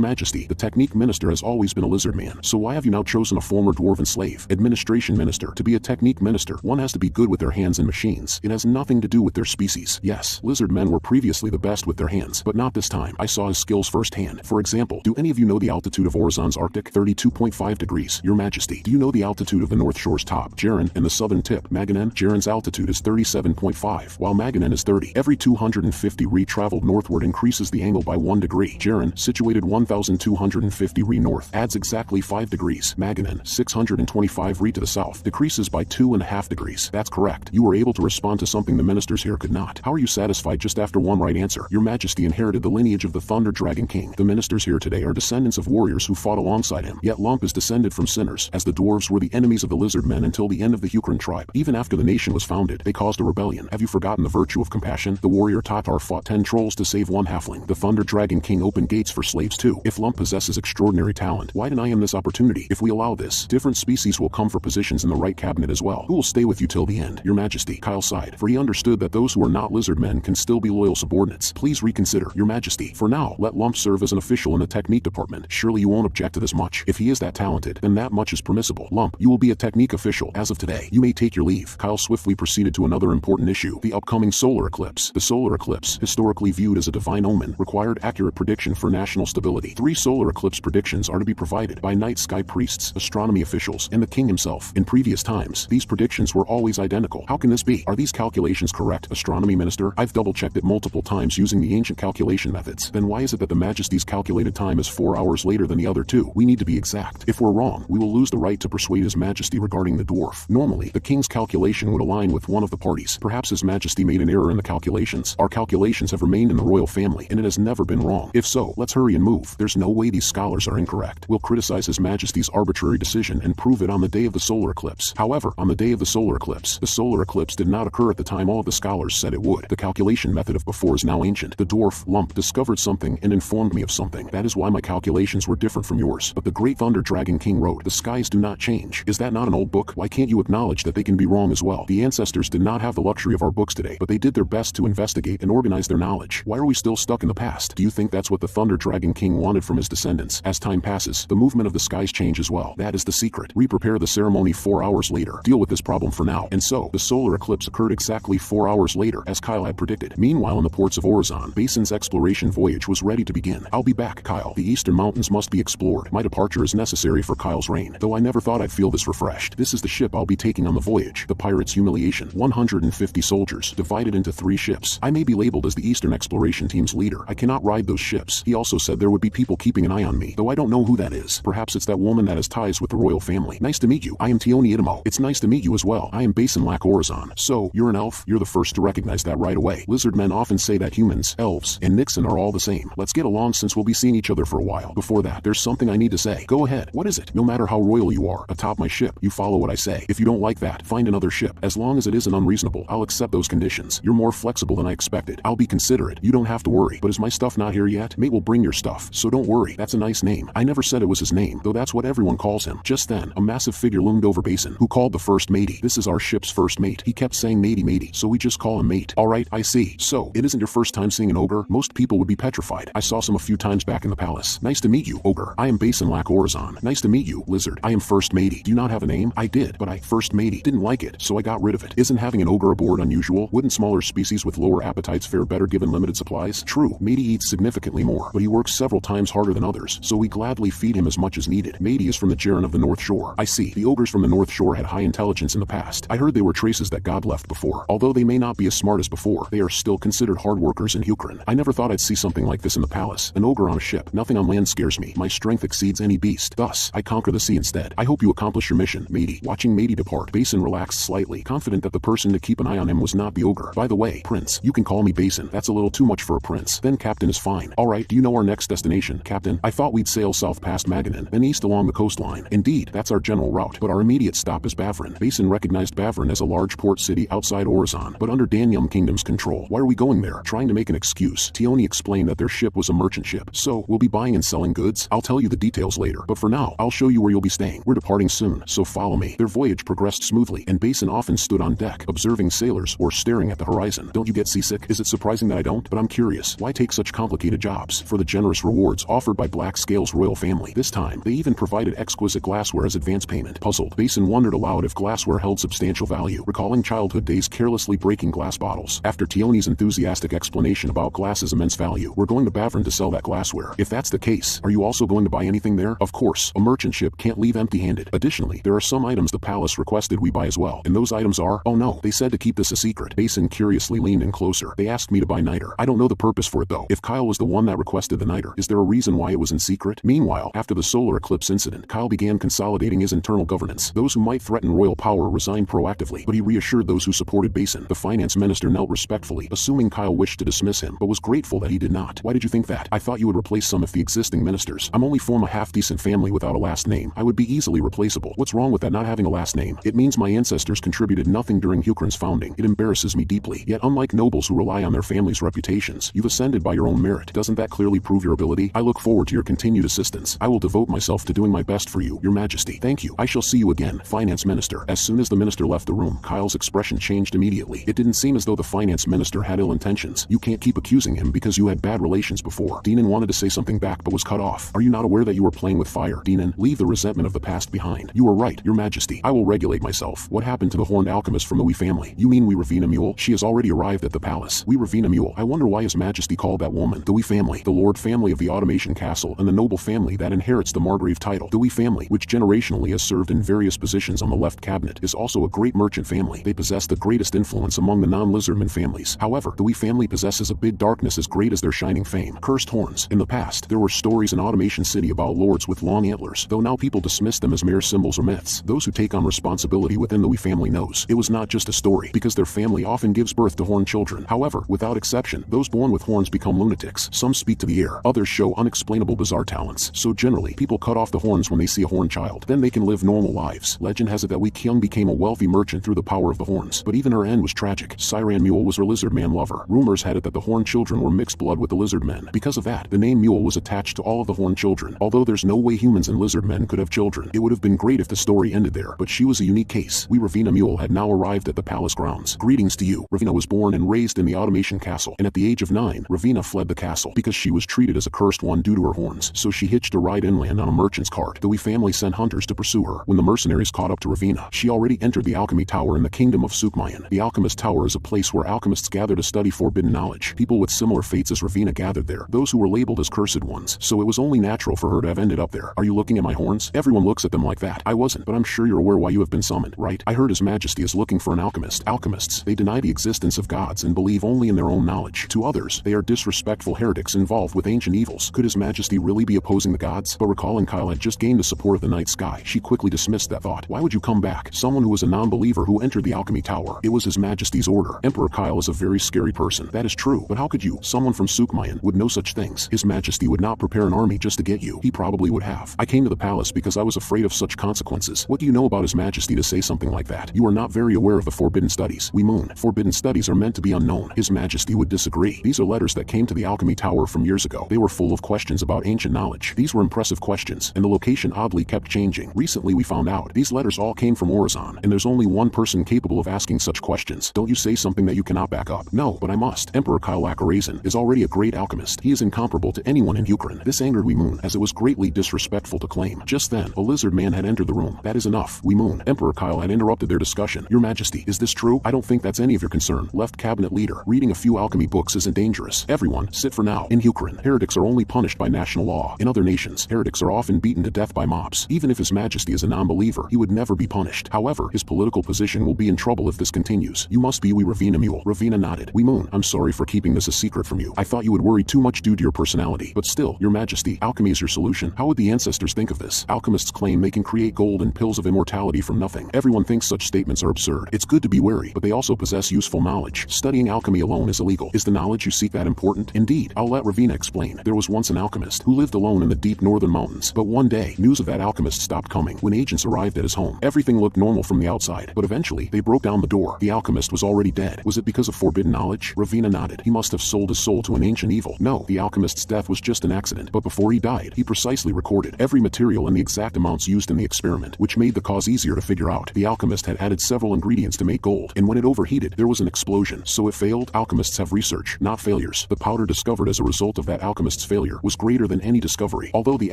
[SPEAKER 1] Majesty, the technique minister has always been a lizard man, so why have you now chosen a former dwarven slave? Administration minister. To be a technique minister, one has to be good with their hands and machines. It has nothing to do with their species. Yes, lizard men were previously the best with their hands, but not this time. I saw his skills firsthand. For example, do any of you know the altitude of Orizon's Arctic? 32.5 degrees. Your Majesty, do you know the altitude of the North Shore's top, Jaren, and the southern tip, Maganen? Jaren's altitude is 37.5, while Maganen is 30. Every 250 ri traveled northward increases the angle by 1 degree. Jaren, situated 1,250 ri north, adds exactly 5 degrees. Maganen, 625 ri to the south, decreases by 2.5 degrees. That's correct. You were able to respond to something the ministers here could not. How are you satisfied just after one right answer? Your Majesty inherited the lineage of the Thunder Dragon King. The ministers here today are descendants of warriors who fought alongside him, yet Lump is descended from sinners, as the dwarves were the enemies of the Lizardmen until the end of the Huron tribe. Even after the nation was founded, they caused a rebellion. Have you forgotten the virtue of compassion? The warrior Tatar fought 10 trolls to save one halfling. The Thunder Dragon King opened gates for slaves too. If Lump possesses extraordinary talent, why deny him this opportunity? If we allow this, different species will come for positions in the right cabinet as well. Who will stay with you till the end? Your Majesty. Kyle sighed, for he understood that those who are not Lizardmen can still be loyal subordinates. Please reconsider, Your Majesty. For now, let Lump serve as an official in the technique department. Surely you won't object to this much. If he is that talented, then that much is permissible. Lump, you will be a technique official. As of today, you may take your leave. Kyle swiftly proceeded to another important issue, the upcoming solar eclipse. The solar eclipse, historically viewed as a divine omen, required accurate prediction for national stability. 3 solar eclipse predictions are to be provided by night sky priests, astronomy officials, and the king himself. In previous times, these predictions were always identical. How can this be? Are these calculations correct, astronomy minister? I've double-checked it multiple times using the ancient calculation methods. Then why is it that the Majesty's calculated time is 4 hours later than the other two? We need to be exact. If we're wrong, we will lose the right to persuade His Majesty regarding the dwarf. Normally, the king's calculation would align with one of the parties. Perhaps His Majesty made an error in the calculations. Our calculations have remained in the royal family, and it has never been wrong. If so, let's hurry and move. There's no way these scholars are incorrect. We'll criticize His Majesty's arbitrary decision and prove it on the day of the solar eclipse. However, on the day of the solar eclipse did not occur at the time all of the scholars said it would. The calculation method of before is now ancient. The dwarf, Lump, discovered something and informed me of something. That is why my calculations were different from yours. But the great Thunder Dragon King wrote, "The skies do not change." Is that not an old book? Why can't you acknowledge that they can be wrong as well? The ancestors did not have the luxury of our books today, but they did their best to investigate and organize their knowledge. Why are we still stuck in the past? Do you think that's what the Thunder Dragon King wanted from his descendants? As time passes, the movement of the skies change as well. That is the secret. Re-prepare the ceremony 4 hours later. Deal with this problem for now. And so, the solar eclipse occurred exactly 4 hours later, as Kyle had predicted. Meanwhile, in the ports of Orizon, Basin's exploration voyage was ready to begin. I'll be back, Kyle. The eastern mountains must be explored. My departure is necessary for Kyle's reign, though I never thought I'd feel this refreshed. This is the ship I'll be taking on the voyage. The Pirate's Humiliation. 150 soldiers, divided into 3 ships. I may be labeled as the Eastern Exploration Team's leader. I cannot ride those ships. He also said there would be people keeping an eye on me, though I don't know who that is. Perhaps it's that woman that has ties with the royal family. Nice to meet you. I am Tioni Itamo. It's nice to meet you as well. I am Basin Lac Orizon. So, you're an elf? You're the first to recognize that right away. Lizardmen often say that humans, elves, and Nixon are all the same. Let's get along since we'll be seeing each other for a while. Before that, there's something I need to say. Go ahead. What is it? No matter how royal you are, atop my ship, you follow what I say. If you don't like that, find another ship. As long as it isn't unreasonable, I'll accept those conditions. You're more flexible than I expected. I'll be considerate. You don't have to worry. But is my stuff not here yet? Mate will bring your stuff, so don't worry. That's a nice name. I never said it was his name, though that's what everyone calls him. Just then, a massive figure loomed over Basin, who called the first matey. This is our ship's first mate. He kept saying matey, so we just call him mate. Alright, I see. So, it isn't your first time seeing an ogre? Most people would be petrified. I saw some a few times back in the palace. Nice to meet you, ogre. I am Basin Lac Orizon. Nice to meet you, lizard. I am first matey. Do you not have a name? I did, but I, first matey, didn't like it, so I got rid of it. Isn't having an ogre aboard unusual? Wouldn't smaller species with lower appetites fare better given limited supplies? True, Matey eats significantly more, but he works several times harder than others, so we gladly feed him as much as needed. Matey is from the Jaren of the North Shore. I see. The ogres from the North Shore had high intelligence in the past. I heard they were traces that God left before. Although they may not be as smart as before, they are still considered hard workers in Hukrun. I never thought I'd see something like this in the palace. An ogre on a ship. Nothing on land scares me. My strength exceeds any beast. Thus, I conquer the sea instead. I hope you accomplish your mission, Matey. Watching Matey depart, Basin relaxed slightly, confident that the person to keep an eye on him was not the ogre. By the way, Prince, you can call me Basin. That's a little too much for a prince. Then Captain is fine. Alright, do you know our next destination, Captain? I thought we'd sail south past Maganin, then east along the coastline. Indeed, that's our general route, but our immediate stop is Bavrin. Basin recognized Bavrin as a large port city outside Orizon, but under Danyum Kingdom's control. Why are we going there? Trying to make an excuse. Tioni explained that their ship was a merchant ship, so we'll be buying and selling goods. I'll tell you the details later, but for now, I'll show you where you'll be staying. We're departing soon, so follow me. Their voyage progressed smoothly, and Basin often stood on deck, observing sailors or staring at the horizon. Don't you get seasick? Is it surprising that I don't? But I'm curious. Why take such complicated jobs for the generous rewards offered by Black Scale's royal family? This time, they even provided exquisite glassware as advance payment. Puzzled, Basin wondered aloud if glassware held substantial value, recalling childhood days carelessly breaking glass bottles. After Tioni's enthusiastic explanation about glass's immense value, we're going to Bavrin to sell that glassware. If that's the case, are you also going to buy anything there? Of course, a merchant ship can't leave empty-handed. Additionally, there are some items the palace requested we buy as well, and those items are— oh no, they said to keep this a secret. Basin curiously leaned in closer. They asked me to buy niter. I don't know the purpose for it though. If Kyle was the one that requested the niter, is there a reason why it was in secret? Meanwhile, after the solar eclipse incident, Kyle began consolidating his internal governance. Those who might threaten royal power resigned proactively, but he reassured those who supported Basin. The finance minister knelt respectfully, assuming Kyle wished to dismiss him, but was grateful that he did not. Why did you think that? I thought you would replace some of the existing ministers. I'm only from a half-decent family without a last name. I would be easily replaceable. What's wrong with that not having a last name? It means my ancestors contributed nothing during Hukrun's founding. It embarrasses me deeply. Yet unlike nobles who rely on their family's reputations, you've ascended by your own merit. Doesn't that clearly prove your ability? I look forward to your continued assistance. I will devote myself to doing my best for you, Your Majesty. Thank you. I shall see you again, Finance Minister. As soon as the minister left the room, Kyle's expression changed immediately. It didn't seem as though the finance minister had ill intentions. You can't keep accusing him because you had bad relations before. Dinan wanted to say something back but was cut off. Are you not aware that you were playing with fire? Dinan, leave the resentment of the past behind. You were right, Your Majesty. I will regulate myself. What happened to the horned alchemist from the Wee family? You mean Wee Ravina Mule? She has already arrived at the palace. Wee Ravina Mule. I wonder why His Majesty called that woman the Wee family. The Lord family of the Automation Castle and the noble family that inherits the Margrave title. The Wee family, which generationally has served in various positions on the left cabinet, is also a great merchant family. They possess the greatest influence among the non-Lizardmen families. However, the Wee family possesses a big darkness as great as their shining fame. Cursed horns. In the past, there were stories in Automation City about lords with long antlers, though now people dismiss them as mere symbols or myths. Those who take on responsibility within the Wee family knows it was not just a story, because their family often gives birth to horned children. However, without exception, those born with horns become lunatics. Some speak to the air, others show unexplainable bizarre talents. So generally, people cut off the horns when they see a horned child. Then they can live normal lives. Legend has it that Wee Kyung became a wealthy merchant through the power of the horns, but even her end was tragic. Siran Mule was her Lizardman lover. Rumors had it that the horned children were mixed blood with the Lizardmen. Because of that, the name Mule was attached to all of the horned children. Although there's no way humans and Lizardmen could have children, it would have been great if the story ended there, but she was a unique case. Wee Ravina Mule had now arrived at the palace grounds. Greetings to you. Ravina was born and raised in the Automation Castle, and at the age of 9, Ravina fled the castle because she was treated as a cursed one due to her horns, so she hitched a ride inland on a merchant's cart. The Wee family sent hunters to pursue her. When the mercenaries caught up to Ravina, she already entered the alchemy tower in the kingdom of Sukmayan. The alchemist tower is a place where alchemists gather to study forbidden knowledge. People with similar fates as Ravina gathered there, those who were labeled as cursed ones, so it was only natural for her to have ended up there. Are you looking at my horns? Everyone looks at them like that. I wasn't, but I'm sure you're aware why you have been summoned, right? I heard His Majesty is looking for an alchemist. Alchemists, they deny the existence of gods and believe only in their own knowledge. To others, they are disrespectful heretics involved with ancient evils. Could His Majesty really be opposing the gods? But recalling Kyle had just gained the support of the night sky, she quickly dismissed that thought. Why would you come back? Someone who was a non-believer who entered the alchemy tower. It was His Majesty's order. Emperor Kyle is a very scary person. That is true, but how could you? Someone from Sukmayan would know such things. His Majesty would not prepare an army just to get you. He probably would have. I came to the palace because I was afraid of such consequences. What do you know about His Majesty to say something like that? You are not very aware of the forbidden studies. We moon. Forbidden studies are meant to be unknown. His Majesty would disagree. These are letters that came to the alchemy tower from years ago. They were full of questions about ancient knowledge. These were impressive questions, and the location oddly kept changing. Recently we found out these letters all came from Orizon, and there's only one person capable of asking such questions. Don't you say something that you cannot back up. No, but I must. Emperor Kyle Lakarazan is already a great alchemist. He is incomparable to anyone in Hukrun. This angered Wee Moon, as it was greatly disrespectful to claim. Just then, a lizard man had entered the room. That is enough, Wee Moon. Emperor Kyle had interrupted their discussion. Your Majesty, is this true? I don't think that's any of your concern. Left cabinet definite leader. Reading a few alchemy books isn't dangerous. Everyone, sit for now. In Hukurin, heretics are only punished by national law. In other nations, heretics are often beaten to death by mobs. Even if His Majesty is a non-believer, he would never be punished. However, his political position will be in trouble if this continues. You must be Ravina Mule. Ravina nodded. We Moon, I'm sorry for keeping this a secret from you. I thought you would worry too much due to your personality. But still, Your Majesty, alchemy is your solution. How would the ancestors think of this? Alchemists claim they can create gold and pills of immortality from nothing. Everyone thinks such statements are absurd. It's good to be wary, but they also possess useful knowledge. Studying alchemy alone is illegal. Is the knowledge you seek that important? Indeed, I'll let Ravina explain. There was once an alchemist who lived alone in the deep northern mountains. But one day, news of that alchemist stopped coming. When agents arrived at his home, everything looked normal from the outside. But eventually, they broke down the door. The alchemist was already dead. Was it because of forbidden knowledge? Ravina nodded. He must have sold his soul to an ancient evil. No, the alchemist's death was just an accident. But before he died, he precisely recorded every material and the exact amounts used in the experiment, which made the cause easier to figure out. The alchemist had added several ingredients to make gold, and when it overheated, there was an explosion. So it failed. Alchemists have research, not failures. The powder discovered as a result of that alchemist's failure was greater than any discovery. Although the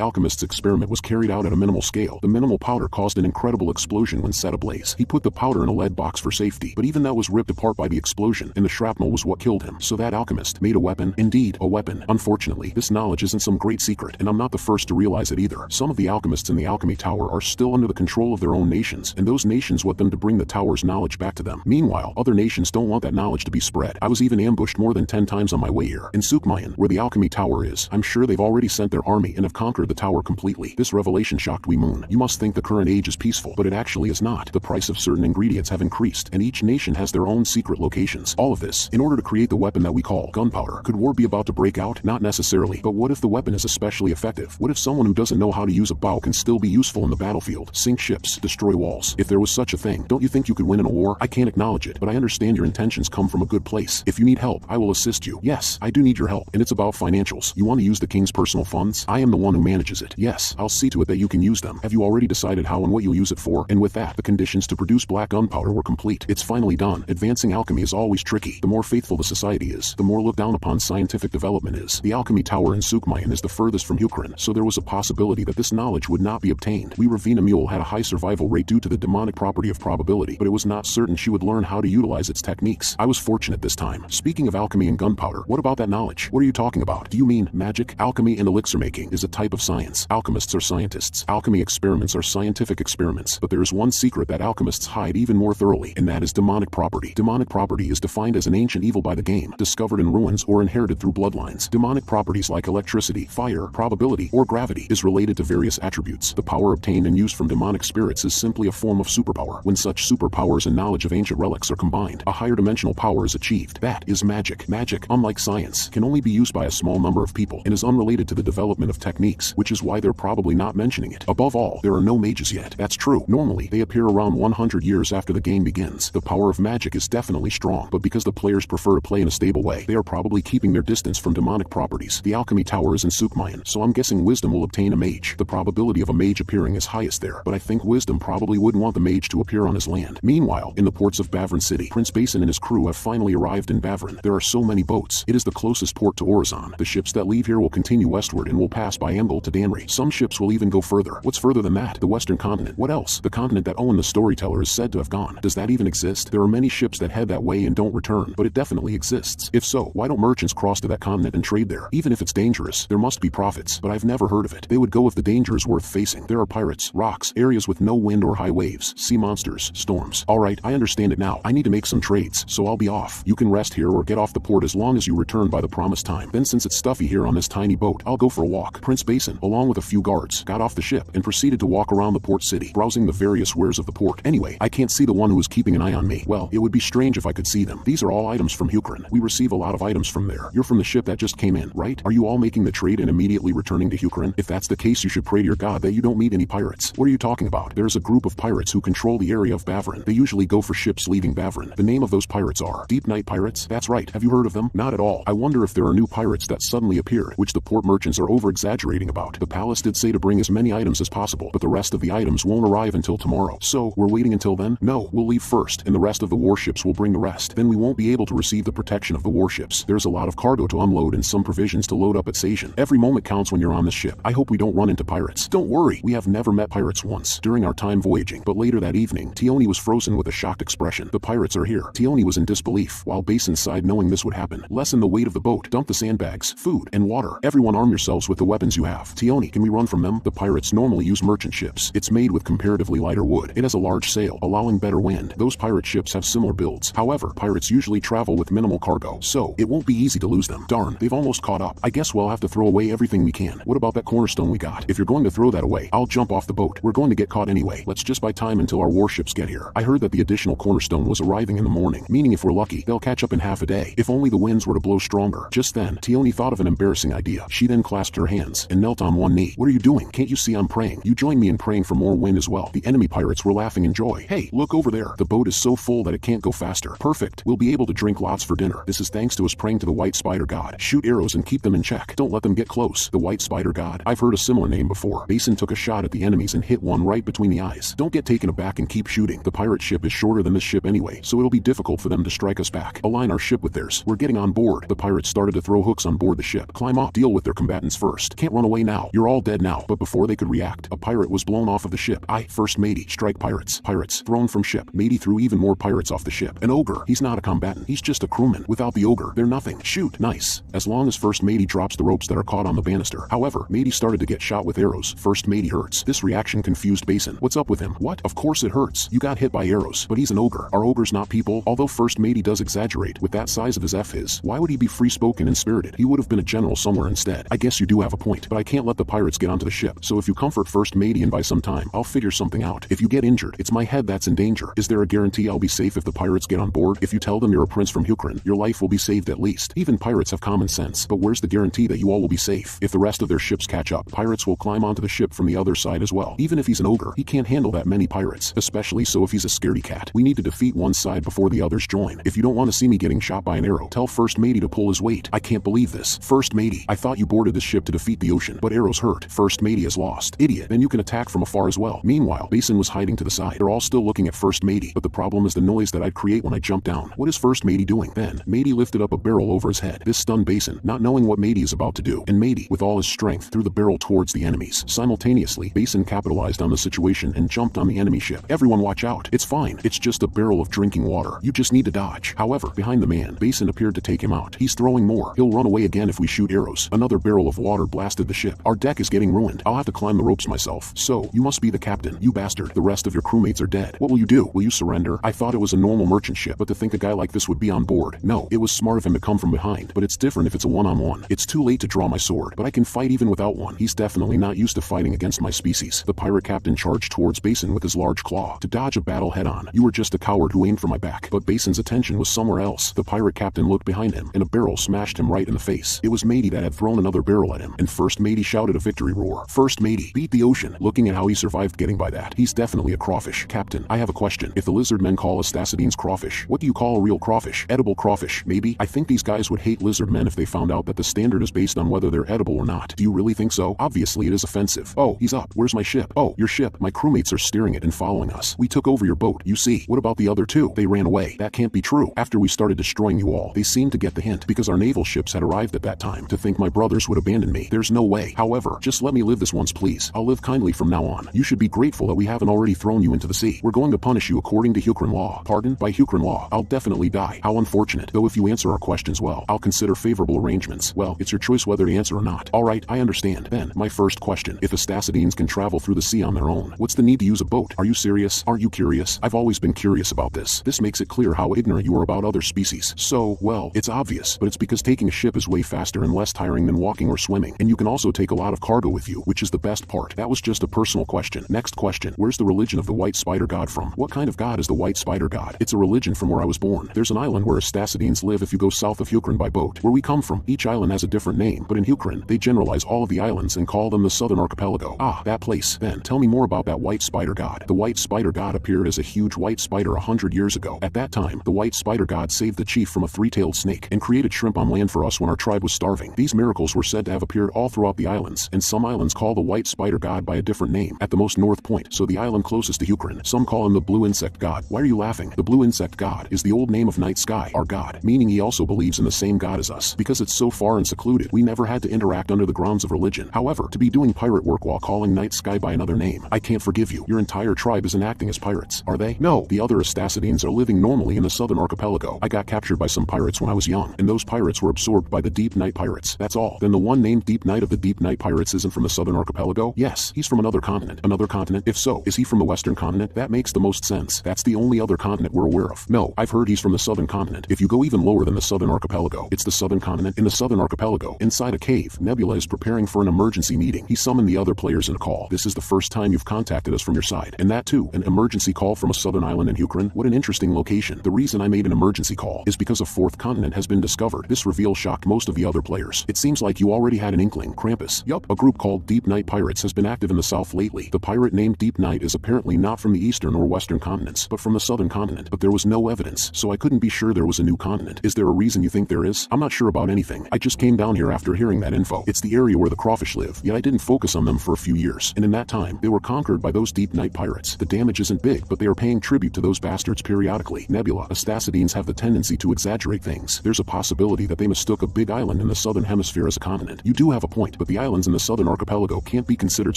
[SPEAKER 1] alchemist's experiment was carried out at a minimal scale, the minimal powder caused an incredible explosion when set ablaze. He put the powder in a lead box for safety, but even that was ripped apart by the explosion, and the shrapnel was what killed him. So that alchemist made a weapon. Indeed, a weapon. Unfortunately, this knowledge isn't some great secret, and I'm not the first to realize it either. Some of the alchemists in the alchemy tower are still under the control of their own nations, and those nations want them to bring the tower's knowledge back to them. Meanwhile, other nations don't want that knowledge to be spread. I was even ambushed more than 10 times on my way here. In Sukmayan, where the alchemy tower is, I'm sure they've already sent their army and have conquered the tower completely. This revelation shocked We Moon. You must think the current age is peaceful, but it actually is not. The price of certain ingredients have increased, and each nation has their own secret locations. All of this, in order to create the weapon that we call gunpowder. Could war be about to break out? Not necessarily. But what if the weapon is especially effective? What if someone who doesn't know how to use a bow can still be useful in the battlefield? Sink ships, destroy walls. If there was such a thing, don't you think you could win in a war? I can't acknowledge it, but I understand your intentions come from a good place. If you need help, I will assist you. Yes, I do need your help, and it's about financials. You want to use the king's personal funds? I am the one who manages it. Yes, I'll see to it that you can use them. Have you already decided how and what you'll use it for? And with that, the conditions to produce black gunpowder were complete. It's finally done. Advancing alchemy is always tricky. The more faithful the society is, the more looked down upon scientific development is. The alchemy tower in Sukmayan is the furthest from Hukurin, so there was a possibility that this knowledge would not be obtained. We Ravina Mule had a high survival rate due to the demonic property of probability, but it was not certain she would learn how to utilize its techniques. I was fortunate this time. Speaking of alchemy and gunpowder, what about that knowledge? What are you talking about? Do you mean magic? Alchemy and elixir making is a type of science. Alchemists are scientists. Alchemy experiments are scientific experiments, but there is one secret that alchemists hide even more thoroughly, and that is demonic property. Demonic property is defined as an ancient evil by the game, discovered in ruins or inherited through bloodlines. Demonic properties like electricity, fire, probability, or gravity is related to various attributes. The power obtained and used from demonic spirits is simply a form of superpower. When such superpowers and knowledge of ancient relics are combined, a higher dimensional power is achieved. That is magic. Magic, unlike science, can only be used by a small number of people and is unrelated to the development of techniques, which is why they're probably not mentioning it. Above all, there are no mages yet. That's true. Normally, they appear around 100 years after the game begins. The power of magic is definitely strong, but because the players prefer to play in a stable way, they are probably keeping their distance from demonic properties. The alchemy tower is in Sukmayan, so I'm guessing Wisdom will obtain a mage. The probability of a mage appearing is highest there, but I think Wisdom probably wouldn't want the mage to appear on his land. Meanwhile, in the ports of Bavran City, Prince Basin and his crew have finally arrived in Bavran. There are so many boats. It is the closest port to Orizon. The ships that leave here will continue westward and will pass by Emgol to Danri. Some ships will even go further. What's further than that? The western continent. What else? The continent that Owen the storyteller is said to have gone. Does that even exist? There are many ships that head that way and don't return, but it definitely exists. If so, why don't merchants cross to that continent and trade there? Even if it's dangerous, there must be profits, but I've never heard of it. They would go if the danger is worth facing. There are pirates, rocks, areas with no wind or high waves, sea monsters, storms. Alright, I understand it now. I need to make some trades, so I'll be off. You can rest here or get off the port as long as you return by the promised time. Then since it's stuffy here on this tiny boat, I'll go for a walk. Prince Basin, along with a few guards, got off the ship and proceeded to walk around the port city, browsing the various wares of the port. Anyway, I can't see the one who is keeping an eye on me. Well, it would be strange if I could see them. These are all items from Hukurin. We receive a lot of items from there. You're from the ship that just came in, right? Are you all making the trade and immediately returning to Hukurin? If that's the case, you should pray to your god that you don't meet any pirates. What are you talking about? There's a group of pirates who control the area of Bavran. They usually go for ships leaving Bavran. The name of those pirates are Deep Night Pirates. That's right. Have you heard of them? Not at all. I wonder if there are new pirates that suddenly appeared, which the port merchants are over-exaggerating about. The palace did say to bring as many items as possible, but the rest of the items won't arrive until tomorrow. So, we're waiting until then? No, we'll leave first, and the rest of the warships will bring the rest. Then we won't be able to receive the protection of the warships. There's a lot of cargo to unload and some provisions to load up at Sajan. Every moment counts when you're on this ship. I hope we don't run into pirates. Don't worry, we have never met pirates once during our time voyaging, but later that evening, Tioni was frozen with a shocked expression. The pirates are here. Tioni was in disbelief. relief, while Basin sighed knowing this would happen. Lessen the weight of the boat, dump the sandbags, food, and water. Everyone arm yourselves with the weapons you have. Tioni, can we run from them? The pirates normally use merchant ships. It's made with comparatively lighter wood. It has a large sail, allowing better wind. Those pirate ships have similar builds. However, pirates usually travel with minimal cargo, so it won't be easy to lose them. Darn, they've almost caught up. I guess we'll have to throw away everything we can. What about that cornerstone we got? If you're going to throw that away, I'll jump off the boat. We're going to get caught anyway. Let's just buy time until our warships get here. I heard that the additional cornerstone was arriving in the morning, meaning if we're lucky, they'll catch up in half a day. If only the winds were to blow stronger. Just then, Tioni thought of an embarrassing idea. She then clasped her hands and knelt on one knee. What are you doing? Can't you see I'm praying? You join me in praying for more wind as well. The enemy pirates were laughing in joy. Hey, look over there. The boat is so full that it can't go faster. Perfect. We'll be able to drink lots for dinner. This is thanks to us praying to the white spider god. Shoot arrows and keep them in check. Don't let them get close. The white spider god. I've heard a similar name before. Basin took a shot at the enemies and hit one right between the eyes. Don't get taken aback and keep shooting. The pirate ship is shorter than this ship anyway, so it'll be difficult for them to strike us back. Align our ship with theirs. We're getting on board. The pirates started to throw hooks on board the ship. Climb up. Deal with their combatants first. Can't run away now. You're all dead now. But before they could react, a pirate was blown off of the ship. First matey. Strike pirates. Pirates. Thrown from ship. Matey threw even more pirates off the ship. An ogre. He's not a combatant. He's just a crewman. Without the ogre, they're nothing. Shoot. Nice. As long as First Matey drops the ropes that are caught on the banister. However, Matey started to get shot with arrows. First Matey hurts. This reaction confused Basin. What's up with him? What? Of course it hurts. You got hit by arrows. But he's an ogre. Are ogres not people? Although First Matey does exaggerate. With that size of his F why would he be free-spoken and spirited? He would have been a general somewhere instead. I guess you do have a point, but I can't let the pirates get onto the ship. So if you comfort First Matey and buy some time, I'll figure something out. If you get injured, it's my head that's in danger. Is there a guarantee I'll be safe if the pirates get on board? If you tell them you're a prince from Hukrin, your life will be saved at least. Even pirates have common sense, but where's the guarantee that you all will be safe? If the rest of their ships catch up, pirates will climb onto the ship from the other side as well. Even if he's an ogre, he can't handle that many pirates, especially so if he's a scaredy cat. We need to defeat one side before the others join. If you don't want to see me getting shot by an arrow, tell First Matey to pull his weight. I can't believe this. First Matey, I thought you boarded this ship to defeat the ocean, but arrows hurt. First Matey is lost. Idiot. Then you can attack from afar as well. Meanwhile, Basin was hiding to the side. They're all still looking at First Matey, but the problem is the noise that I'd create when I jump down. What is First Matey doing? Then, Matey lifted up a barrel over his head. This stunned Basin, not knowing what Matey is about to do, and Matey, with all his strength, threw the barrel towards the enemies. Simultaneously, Basin capitalized on the situation and jumped on the enemy ship. Everyone watch out. It's fine. It's just a barrel of drinking water. You just need to dodge. However, behind the man, Basin appeared to take him out. He's throwing more. He'll run away again if we shoot arrows. Another barrel of water blasted the ship. Our deck is getting ruined. I'll have to climb the ropes myself. So, you must be the captain. You bastard. The rest of your crewmates are dead. What will you do? Will you surrender? I thought it was a normal merchant ship, but to think a guy like this would be on board. No, it was smart of him to come from behind, but it's different if it's a one-on-one. It's too late to draw my sword, but I can fight even without one. He's definitely not used to fighting against my species. The pirate captain charged towards Basin with his large claw. To dodge a battle head-on. You were just a coward who aimed for my back. But Basin's attention was somewhere else. The pirate captain looked behind him, and a barrel smashed him right in the face. It was Matey that had thrown another barrel at him, and First Matey shouted a victory roar. First Matey beat the ocean. Looking at how he survived getting by that, he's definitely a crawfish. Captain, I have a question. If the Lizardmen call Astacidines crawfish, what do you call a real crawfish? Edible crawfish, maybe? I think these guys would hate Lizardmen if they found out that the standard is based on whether they're edible or not. Do you really think so? Obviously it is offensive. Oh, he's up. Where's my ship? Oh, your ship. My crewmates are steering it and following us. We took over your boat, you see. What about the other two? They ran away. That can't be true. After we started destroying you all, they seemed to get the hint because our naval ships had arrived at that time. To think my brothers would abandon me, there's no way. However, just let me live this once please. I'll live kindly from now on. You should be grateful that we haven't already thrown you into the sea. We're going to punish you according to Hukrin law. Pardon? By Hukrin law, I'll definitely die. How unfortunate. Though if you answer our questions well, I'll consider favorable arrangements. Well, it's your choice whether to answer or not. Alright, I understand. Then, my first question. If Astacidines can travel through the sea on their own, what's the need to use a boat? Are you serious? Aren't you curious? I've always been curious about this. This makes it clear how ignorant you are about other species. So, well, it's obvious, but it's because taking a ship is way faster and less tiring than walking or swimming, and you can also take a lot of cargo with you, which is the best part. That was just a personal question. Next question. Where's the religion of the white spider god from? What kind of god is the white spider god? It's a religion from where I was born. There's an island where Astacidines live if you go south of Hukrin by boat. Where we come from, each island has a different name, but in Hukrin, they generalize all of the islands and call them the Southern Archipelago. Ah, that place. Then, tell me more about that white spider god. The white spider god appeared as a huge white spider 100 years ago. At that time, the white spider god saved the chief from a three-tailed snake and created shrimp on land for us when our tribe was starving. These miracles were said to have appeared all throughout the islands, and some islands call the white spider god by a different name. At the most north point, so the island closest to Hukrin, some call him the blue insect god. Why are you laughing? The blue insect god is the old name of night sky, our god, meaning he also believes in the same god as us. Because it's so far and secluded, we never had to interact under the grounds of religion. However, to be doing pirate work while calling night sky by another name, I can't forgive you. Your entire tribe isn't acting as pirates, are they? No, the other Astacidines are living normally in the Southern Archipelago. archipelago. I got captured by some pirates when I was young, and those pirates were absorbed by the Deep Night Pirates. That's all. Then the one named Deep Night of the Deep Night Pirates isn't from the southern archipelago? Yes, he's from another continent. Another continent? If so, is he from the western continent? That makes the most sense. That's the only other continent we're aware of. No, I've heard he's from the southern continent. If you go even lower than the southern archipelago, it's the southern continent. In the southern archipelago, inside a cave, Nebula is preparing for an emergency meeting. He summoned the other players in a call. This is the first time you've contacted us from your side. And that too, an emergency call from a southern island in Huron. What an interesting location. The reason I made an emergency call is because a fourth continent has been discovered. This reveal shocked most of the other players. It seems like you already had an inkling. Krampus. Yup, a group called Deep Night Pirates has been active in the south lately. The pirate named Deep Night is apparently not from the eastern or western continents, but from the southern continent. But there was no evidence, so I couldn't be sure there was a new continent. Is there a reason you think there is? I'm not sure about anything. I just came down here after hearing that info. It's the area where the crawfish live, yet I didn't focus on them for a few years. And in that time, they were conquered by those Deep Night Pirates. The damage isn't big, but they are paying tribute to those bastards periodically. Nebula, Astacidines have the tendency to exaggerate things. There's a possibility that they mistook a big island in the southern hemisphere as a continent. You do have a point, but the islands in the southern archipelago can't be considered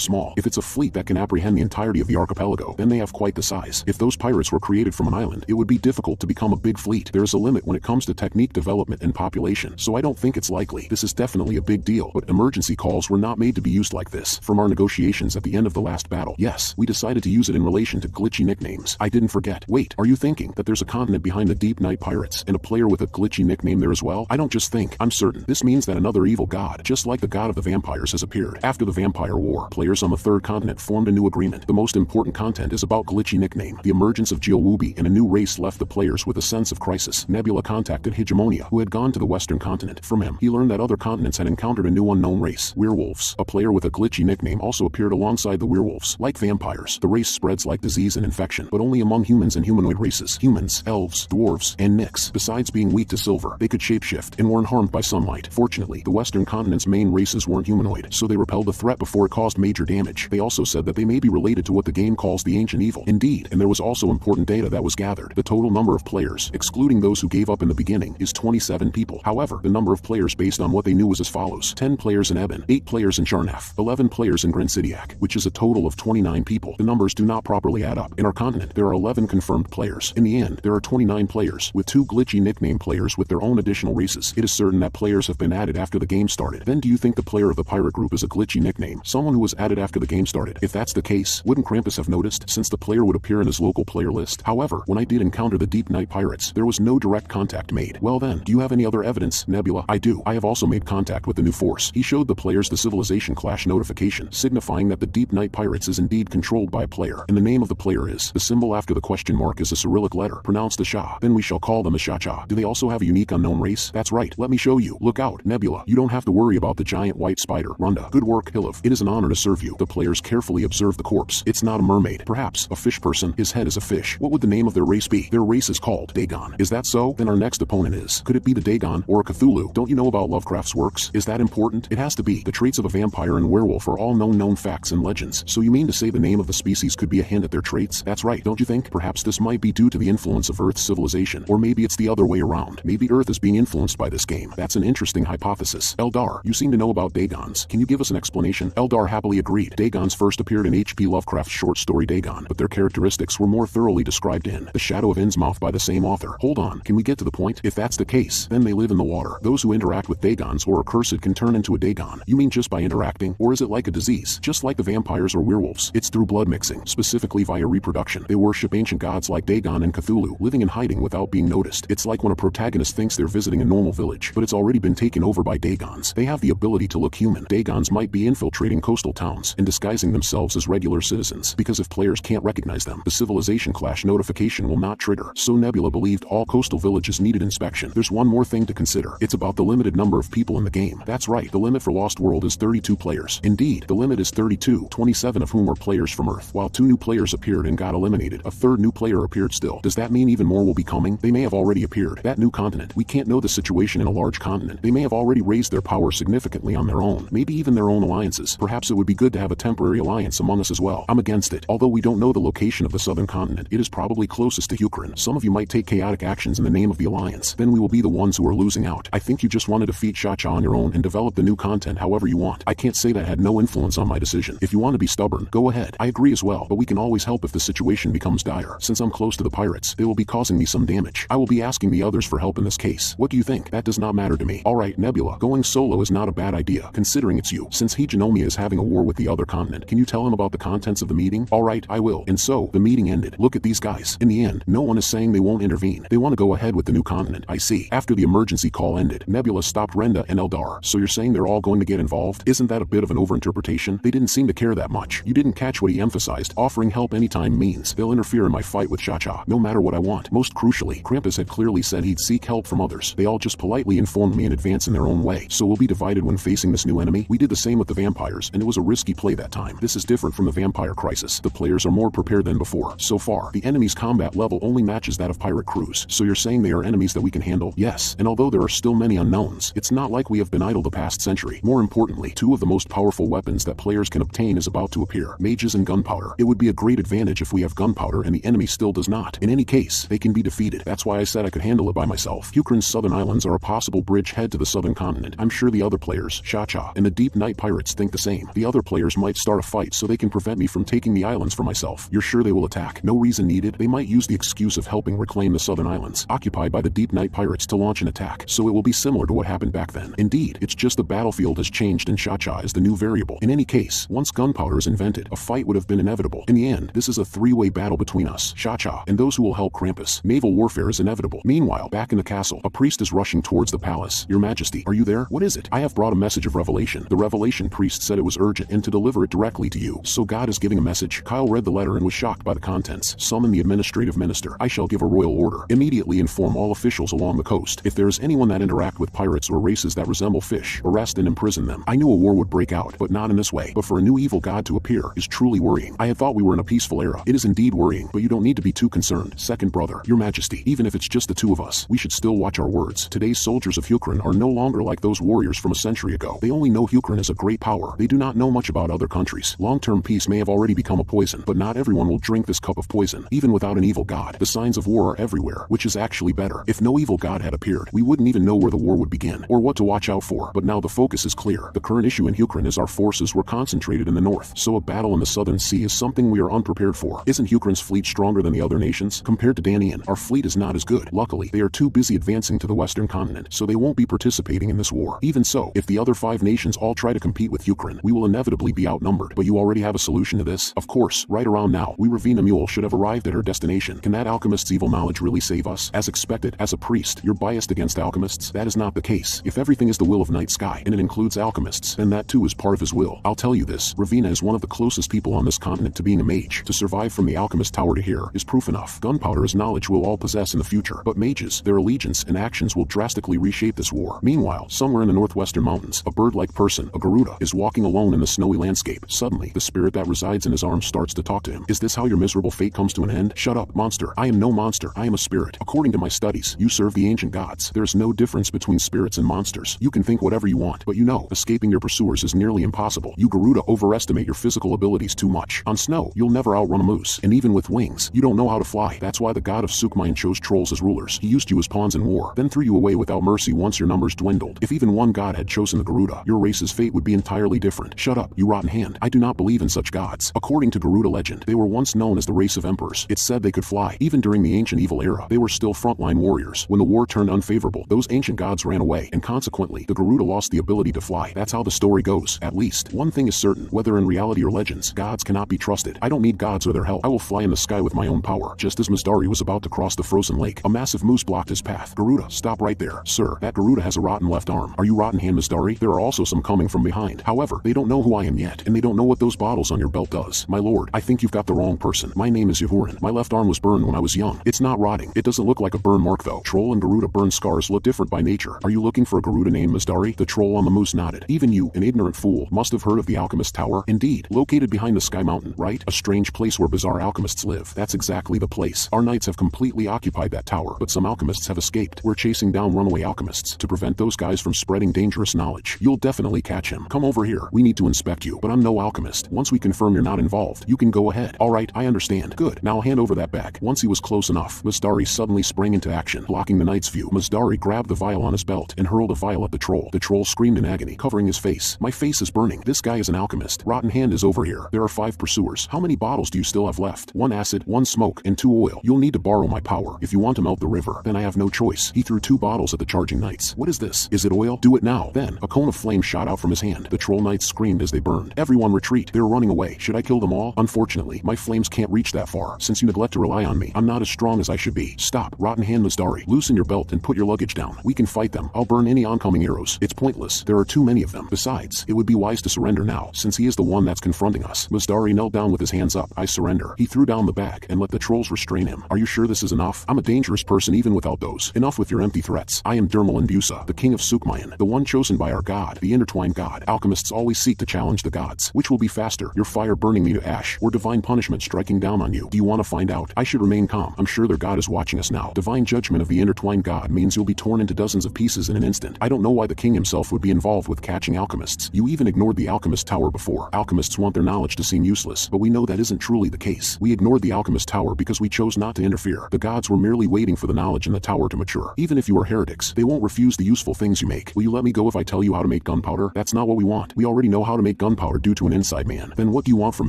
[SPEAKER 1] small. If it's a fleet that can apprehend the entirety of the archipelago, then they have quite the size. If those pirates were created from an island, it would be difficult to become a big fleet. There is a limit when it comes to technique development and population, so I don't think it's likely. This is definitely a big deal, but emergency calls were not made to be used like this. From our negotiations at the end of the last battle, yes, we decided to use it in relation to glitchy nicknames. I didn't forget. Wait, are you thinking that there's a continent behind the Deep Night Pirates and a player with a glitchy nickname there as well? I don't just think, I'm certain. This means that another evil god, just like the god of the vampires, has appeared. After the Vampire War, players on the third continent formed a new agreement. The most important content is about glitchy nickname. The emergence of Geowubi and a new race left the players with a sense of crisis. Nebula contacted Hegemonia, who had gone to the western continent. From him, he learned that other continents had encountered a new unknown race, werewolves. A player with a glitchy nickname also appeared alongside the werewolves. Like vampires, the race spreads like disease and infection, but only among humans and humanoid races. Humans, elves, dwarves, and Nyx. Besides being weak to silver, they could shapeshift and weren't harmed by sunlight. Fortunately, the western continent's main races weren't humanoid, so they repelled the threat before it caused major damage. They also said that they may be related to what the game calls the ancient evil. Indeed, and there was also important data that was gathered. The total number of players, excluding those who gave up in the beginning, is 27 people. However, the number of players based on what they knew was as follows: 10 players in Eben, 8 players in Charnaf, 11 players in Grensidiak, which is a total of 29 people. The numbers do not properly add up. In our continent, there are 11 confirmed players. In the end, there are 29 players, with 2 glitchy nickname players with their own additional races. It is certain that players have been added after the game started. Then do you think the player of the pirate group is a glitchy nickname? Someone who was added after the game started. If that's the case, wouldn't Krampus have noticed, since the player would appear in his local player list? However, when I did encounter the Deep Night Pirates, there was no direct contact made. Well then, do you have any other evidence, Nebula? I do. I have also made contact with the new force. He showed the players the civilization clash notification, signifying that the Deep Night Pirates is indeed controlled by a player, and the name of the player is, the symbol after the question mark is a Cyrillic letter, pronounced the Shah. Then we shall call them a Sha-Cha. Do they also have a unique unknown race? That's right. Let me show you. Look out, Nebula. You don't have to worry about the giant white spider. Runda. Good work, Hilov. It is an honor to serve you. The players carefully observe the corpse. It's not a mermaid. Perhaps a fish person. His head is a fish. What would the name of their race be? Their race is called Dagon. Is that so? Then our next opponent is. Could it be the Dagon or a Cthulhu? Don't you know about Lovecraft's works? Is that important? It has to be. The traits of a vampire and werewolf are all known facts and legends. So you mean to say the name of the species could be a hint at their traits? That's right, don't you think? Perhaps this might be due to the influence of Earth's civilization, or maybe it's the other way around. Maybe Earth is being influenced by this game. That's an interesting hypothesis. Eldar, you seem to know about Dagons. Can you give us an explanation? Eldar happily agreed. Dagons first appeared in H.P. Lovecraft's short story Dagon, but their characteristics were more thoroughly described in The Shadow of Innsmouth by the same author. Hold on, can we get to the point? If that's the case, then they live in the water. Those who interact with Dagons or are cursed can turn into a Dagon. You mean just by interacting? Or is it like a disease? Just like the vampires or werewolves, it's through blood mixing, specifically via reproduction. They worship ancient gods like Dagon and Cthulhu, living in hiding without being noticed. It's like when a protagonist thinks they're visiting a normal village, but it's already been taken over by Dagons. They have the ability to look human. Dagons might be infiltrating coastal towns and disguising themselves as regular citizens, because if players can't recognize them, the civilization clash notification will not trigger. So Nebula believed all coastal villages needed inspection. There's one more thing to consider. It's about the limited number of people in the game. That's right, the limit for Lost World is 32 players. Indeed, the limit is 32, 27 of whom are players from Earth. While 2 new players appeared and got eliminated, a 3rd new player appeared still. Does that mean even more will be coming? They may have already appeared. That new continent, we can't know the situation in a large continent. They may have already raised their power significantly on their own, maybe even their own alliances. Perhaps it would be good to have a temporary alliance among us as well. I'm against it. Although we don't know the location of the southern continent, it is probably closest to Huron. Some of you might take chaotic actions in the name of the alliance. Then we will be the ones who are losing out. I think you just want to defeat Sha-Cha on your own and develop the new content however you want. I can't say that had no influence on my decision. If you want to be stubborn, go ahead. I agree as well, but we can always help if the situation becomes dire. Since I'm close to the pirates, they will be causing me some some damage. I will be asking the others for help in this case. What do you think? That does not matter to me. Alright, Nebula, going solo is not a bad idea, considering it's you. Since Higenomiya is having a war with the other continent, can you tell him about the contents of the meeting? Alright, I will. And so, the meeting ended. Look at these guys. In the end, no one is saying they won't intervene. They want to go ahead with the new continent. I see. After the emergency call ended, Nebula stopped Renda and Eldar. So you're saying they're all going to get involved? Isn't that a bit of an overinterpretation? They didn't seem to care that much. You didn't catch what he emphasized. Offering help anytime means they'll interfere in my fight with Cha-Cha, no matter what I want. Most crucially, Krampus had clearly said he'd seek help from others. They all just politely informed me in advance in their own way. So we'll be divided when facing this new enemy? We did the same with the vampires, and it was a risky play that time. This is different from the vampire crisis. The players are more prepared than before. So far, the enemy's combat level only matches that of pirate crews. So you're saying they are enemies that we can handle? Yes. And although there are still many unknowns, it's not like we have been idle the past century. More importantly, two of the most powerful weapons that players can obtain is about to appear. Mages and gunpowder. It would be a great advantage if we have gunpowder and the enemy still does not. In any case, they can be defeated. That's why I said I could handle it by myself. Hukrun's southern islands are a possible bridgehead to the southern continent. I'm sure the other players, Cha-Cha, and the Deep Night Pirates think the same. The other players might start a fight so they can prevent me from taking the islands for myself. You're sure they will attack? No reason needed. They might use the excuse of helping reclaim the southern islands, occupied by the Deep Night Pirates, to launch an attack. So it will be similar to what happened back then. Indeed, it's just the battlefield has changed and Cha-Cha is the new variable. In any case, once gunpowder is invented, a fight would have been inevitable. In the end, this is a three-way battle between us, Cha-Cha, and those who will help Krampus. Naval warfare is inevitable. Meanwhile, back in the castle, a priest is rushing towards the palace. Your Majesty, are you there? What is it? I have brought a message of revelation. The revelation priest said it was urgent and to deliver it directly to you. So God is giving a message? Kyle read the letter and was shocked by the contents. Summon the administrative minister. I shall give a royal order. Immediately inform all officials along the coast. If there is anyone that interact with pirates or races that resemble fish, arrest and imprison them. I knew a war would break out, but not in this way. But for a new evil god to appear is truly worrying. I had thought we were in a peaceful era. It is indeed worrying, but you don't need to be too concerned. Second brother, Your Majesty, even if it's just the two of us, we should still watch our words. Today's soldiers of Hukrun are no longer like those warriors from a century ago. They only know Hukrun as a great power. They do not know much about other countries. Long-term peace may have already become a poison, but not everyone will drink this cup of poison, even without an evil god. The signs of war are everywhere, which is actually better. If no evil god had appeared, we wouldn't even know where the war would begin, or what to watch out for. But now the focus is clear. The current issue in Hukrun is our forces were concentrated in the north, so a battle in the southern sea is something we are unprepared for. Isn't Hukrun's fleet stronger than the other nations? Compared to Danian, our fleet is not as good. Luckily, they are too busy advancing to the western continent, so they won't be participating in this war. Even so, if the other 5 nations all try to compete with Hukrun, we will inevitably be outnumbered. But you already have a solution to this? Of course, right around now, we Ravina Mule should have arrived at her destination. Can that alchemist's evil knowledge really save us? As expected, as a priest, you're biased against alchemists? That is not the case. If everything is the will of Night Sky, and it includes alchemists, then that too is part of his will. I'll tell you this, Ravina is one of the closest people on this continent to being a mage. To survive from the alchemist tower to here is proof enough. Gunpowder is knowledge we'll all possess in the future, but mages, their allegiance and actions will drastically reshape this war. Meanwhile, somewhere in the northwestern mountains, a bird-like person, a Garuda, is walking alone in the snowy landscape. Suddenly, the spirit that resides in his arms starts to talk to him. Is this how your miserable fate comes to an end? Shut up, monster. I am no monster. I am a spirit. According to my studies, you serve the ancient gods. There is no difference between spirits and monsters. You can think whatever you want, but you know, escaping your pursuers is nearly impossible. You Garuda overestimate your physical abilities too much. On snow, you'll never outrun a moose, and even with wings, you don't know how to fly. That's why the god of Sukmayan chose trolls as rulers. He used you as pawns in war, then threw you away without mercy once your numbers dwindled. If even one god had chosen the Garuda, your race's fate would be entirely different. Shut up, you rotten hand. I do not believe in such gods. According to Garuda legend, they were once known as the race of emperors. It's said they could fly. Even during the ancient evil era, they were still frontline warriors. When the war turned unfavorable, those ancient gods ran away, and consequently, the Garuda lost the ability to fly. That's how the story goes. At least, one thing is certain, whether in reality or legends, gods cannot be trusted. I don't need gods or their help. I will fly in the sky with my own power. Just as Masdari was about to cross the frozen lake, a massive moose blocked his path. Garuda, stop right there. Sir, that Garuda has a rotten left arm. Are you rotten hand, Masdari? There are also some coming from behind. However, they don't know who I am yet, and they don't know what those bottles on your belt does. My lord, I think you've got the wrong person. My name is Yahurin. My left arm was burned when I was young. It's not rotting. It doesn't look like a burn mark though. Troll and Garuda burn scars look different by nature. Are you looking for a Garuda named Masdari? The troll on the moose nodded. Even you, an ignorant fool, must have heard of the Alchemist Tower. Indeed, located behind the Sky Mountain, right? A strange place where bizarre alchemists live. That's exactly the place. Our knights have completely occupied that tower, but some alchemists have escaped. We're chasing down runaway alchemists to prevent those guys from spreading dangerous knowledge. You'll definitely catch him. Come over here. We need to inspect you, but I'm no alchemist. Once we confirm you're not involved, you can go ahead. Alright, I understand. Good. Now hand over that bag. Once he was close enough, Masdari suddenly sprang into action, blocking the knight's view. Masdari grabbed the vial on his belt and hurled a vial at the troll. The troll screamed in agony, covering his face. My face is burning. This guy is an alchemist. Rotten hand is over here. There are 5 pursuers. How many bottles do you still have left? 1 acid, 1 smoke, and 2 oil. You'll need to borrow my power. power. If you want to melt the river, then I have no choice. He threw 2 bottles at the charging knights. What is this? Is it oil? Do it now. Then, a cone of flame shot out from his hand. The troll knights screamed as they burned. Everyone retreat. They're running away. Should I kill them all? Unfortunately, my flames can't reach that far. Since you neglect to rely on me, I'm not as strong as I should be. Stop. Rotten hand Masdari. Loosen your belt and put your luggage down. We can fight them. I'll burn any oncoming arrows. It's pointless. There are too many of them. Besides, it would be wise to surrender now, since he is the one that's confronting us. Masdari knelt down with his hands up. I surrender. He threw down the bag and let the trolls restrain him. Are you sure this is enough? I'm a dangerous person even without those. Enough with your empty threats. I am Dermal Busa, the king of Sukmayan, the one chosen by our god, the intertwined god. Alchemists always seek to challenge the gods. Which will be faster, your fire burning me to ash, or divine punishment striking down on you? Do you want to find out? I should remain calm. I'm sure their god is watching us now. Divine judgment of the intertwined god means you'll be torn into dozens of pieces in an instant. I don't know why the king himself would be involved with catching alchemists. You even ignored the alchemist tower before. Alchemists want their knowledge to seem useless, but we know that isn't truly the case. We ignored the alchemist tower because we chose not to interfere. The gods were merely waiting for the knowledge in the tower to mature. Even if you are heretics, they won't refuse the useful things you make. Will you let me go if I tell you how to make gunpowder? That's not what we want. We already know how to make gunpowder due to an inside man. Then what do you want from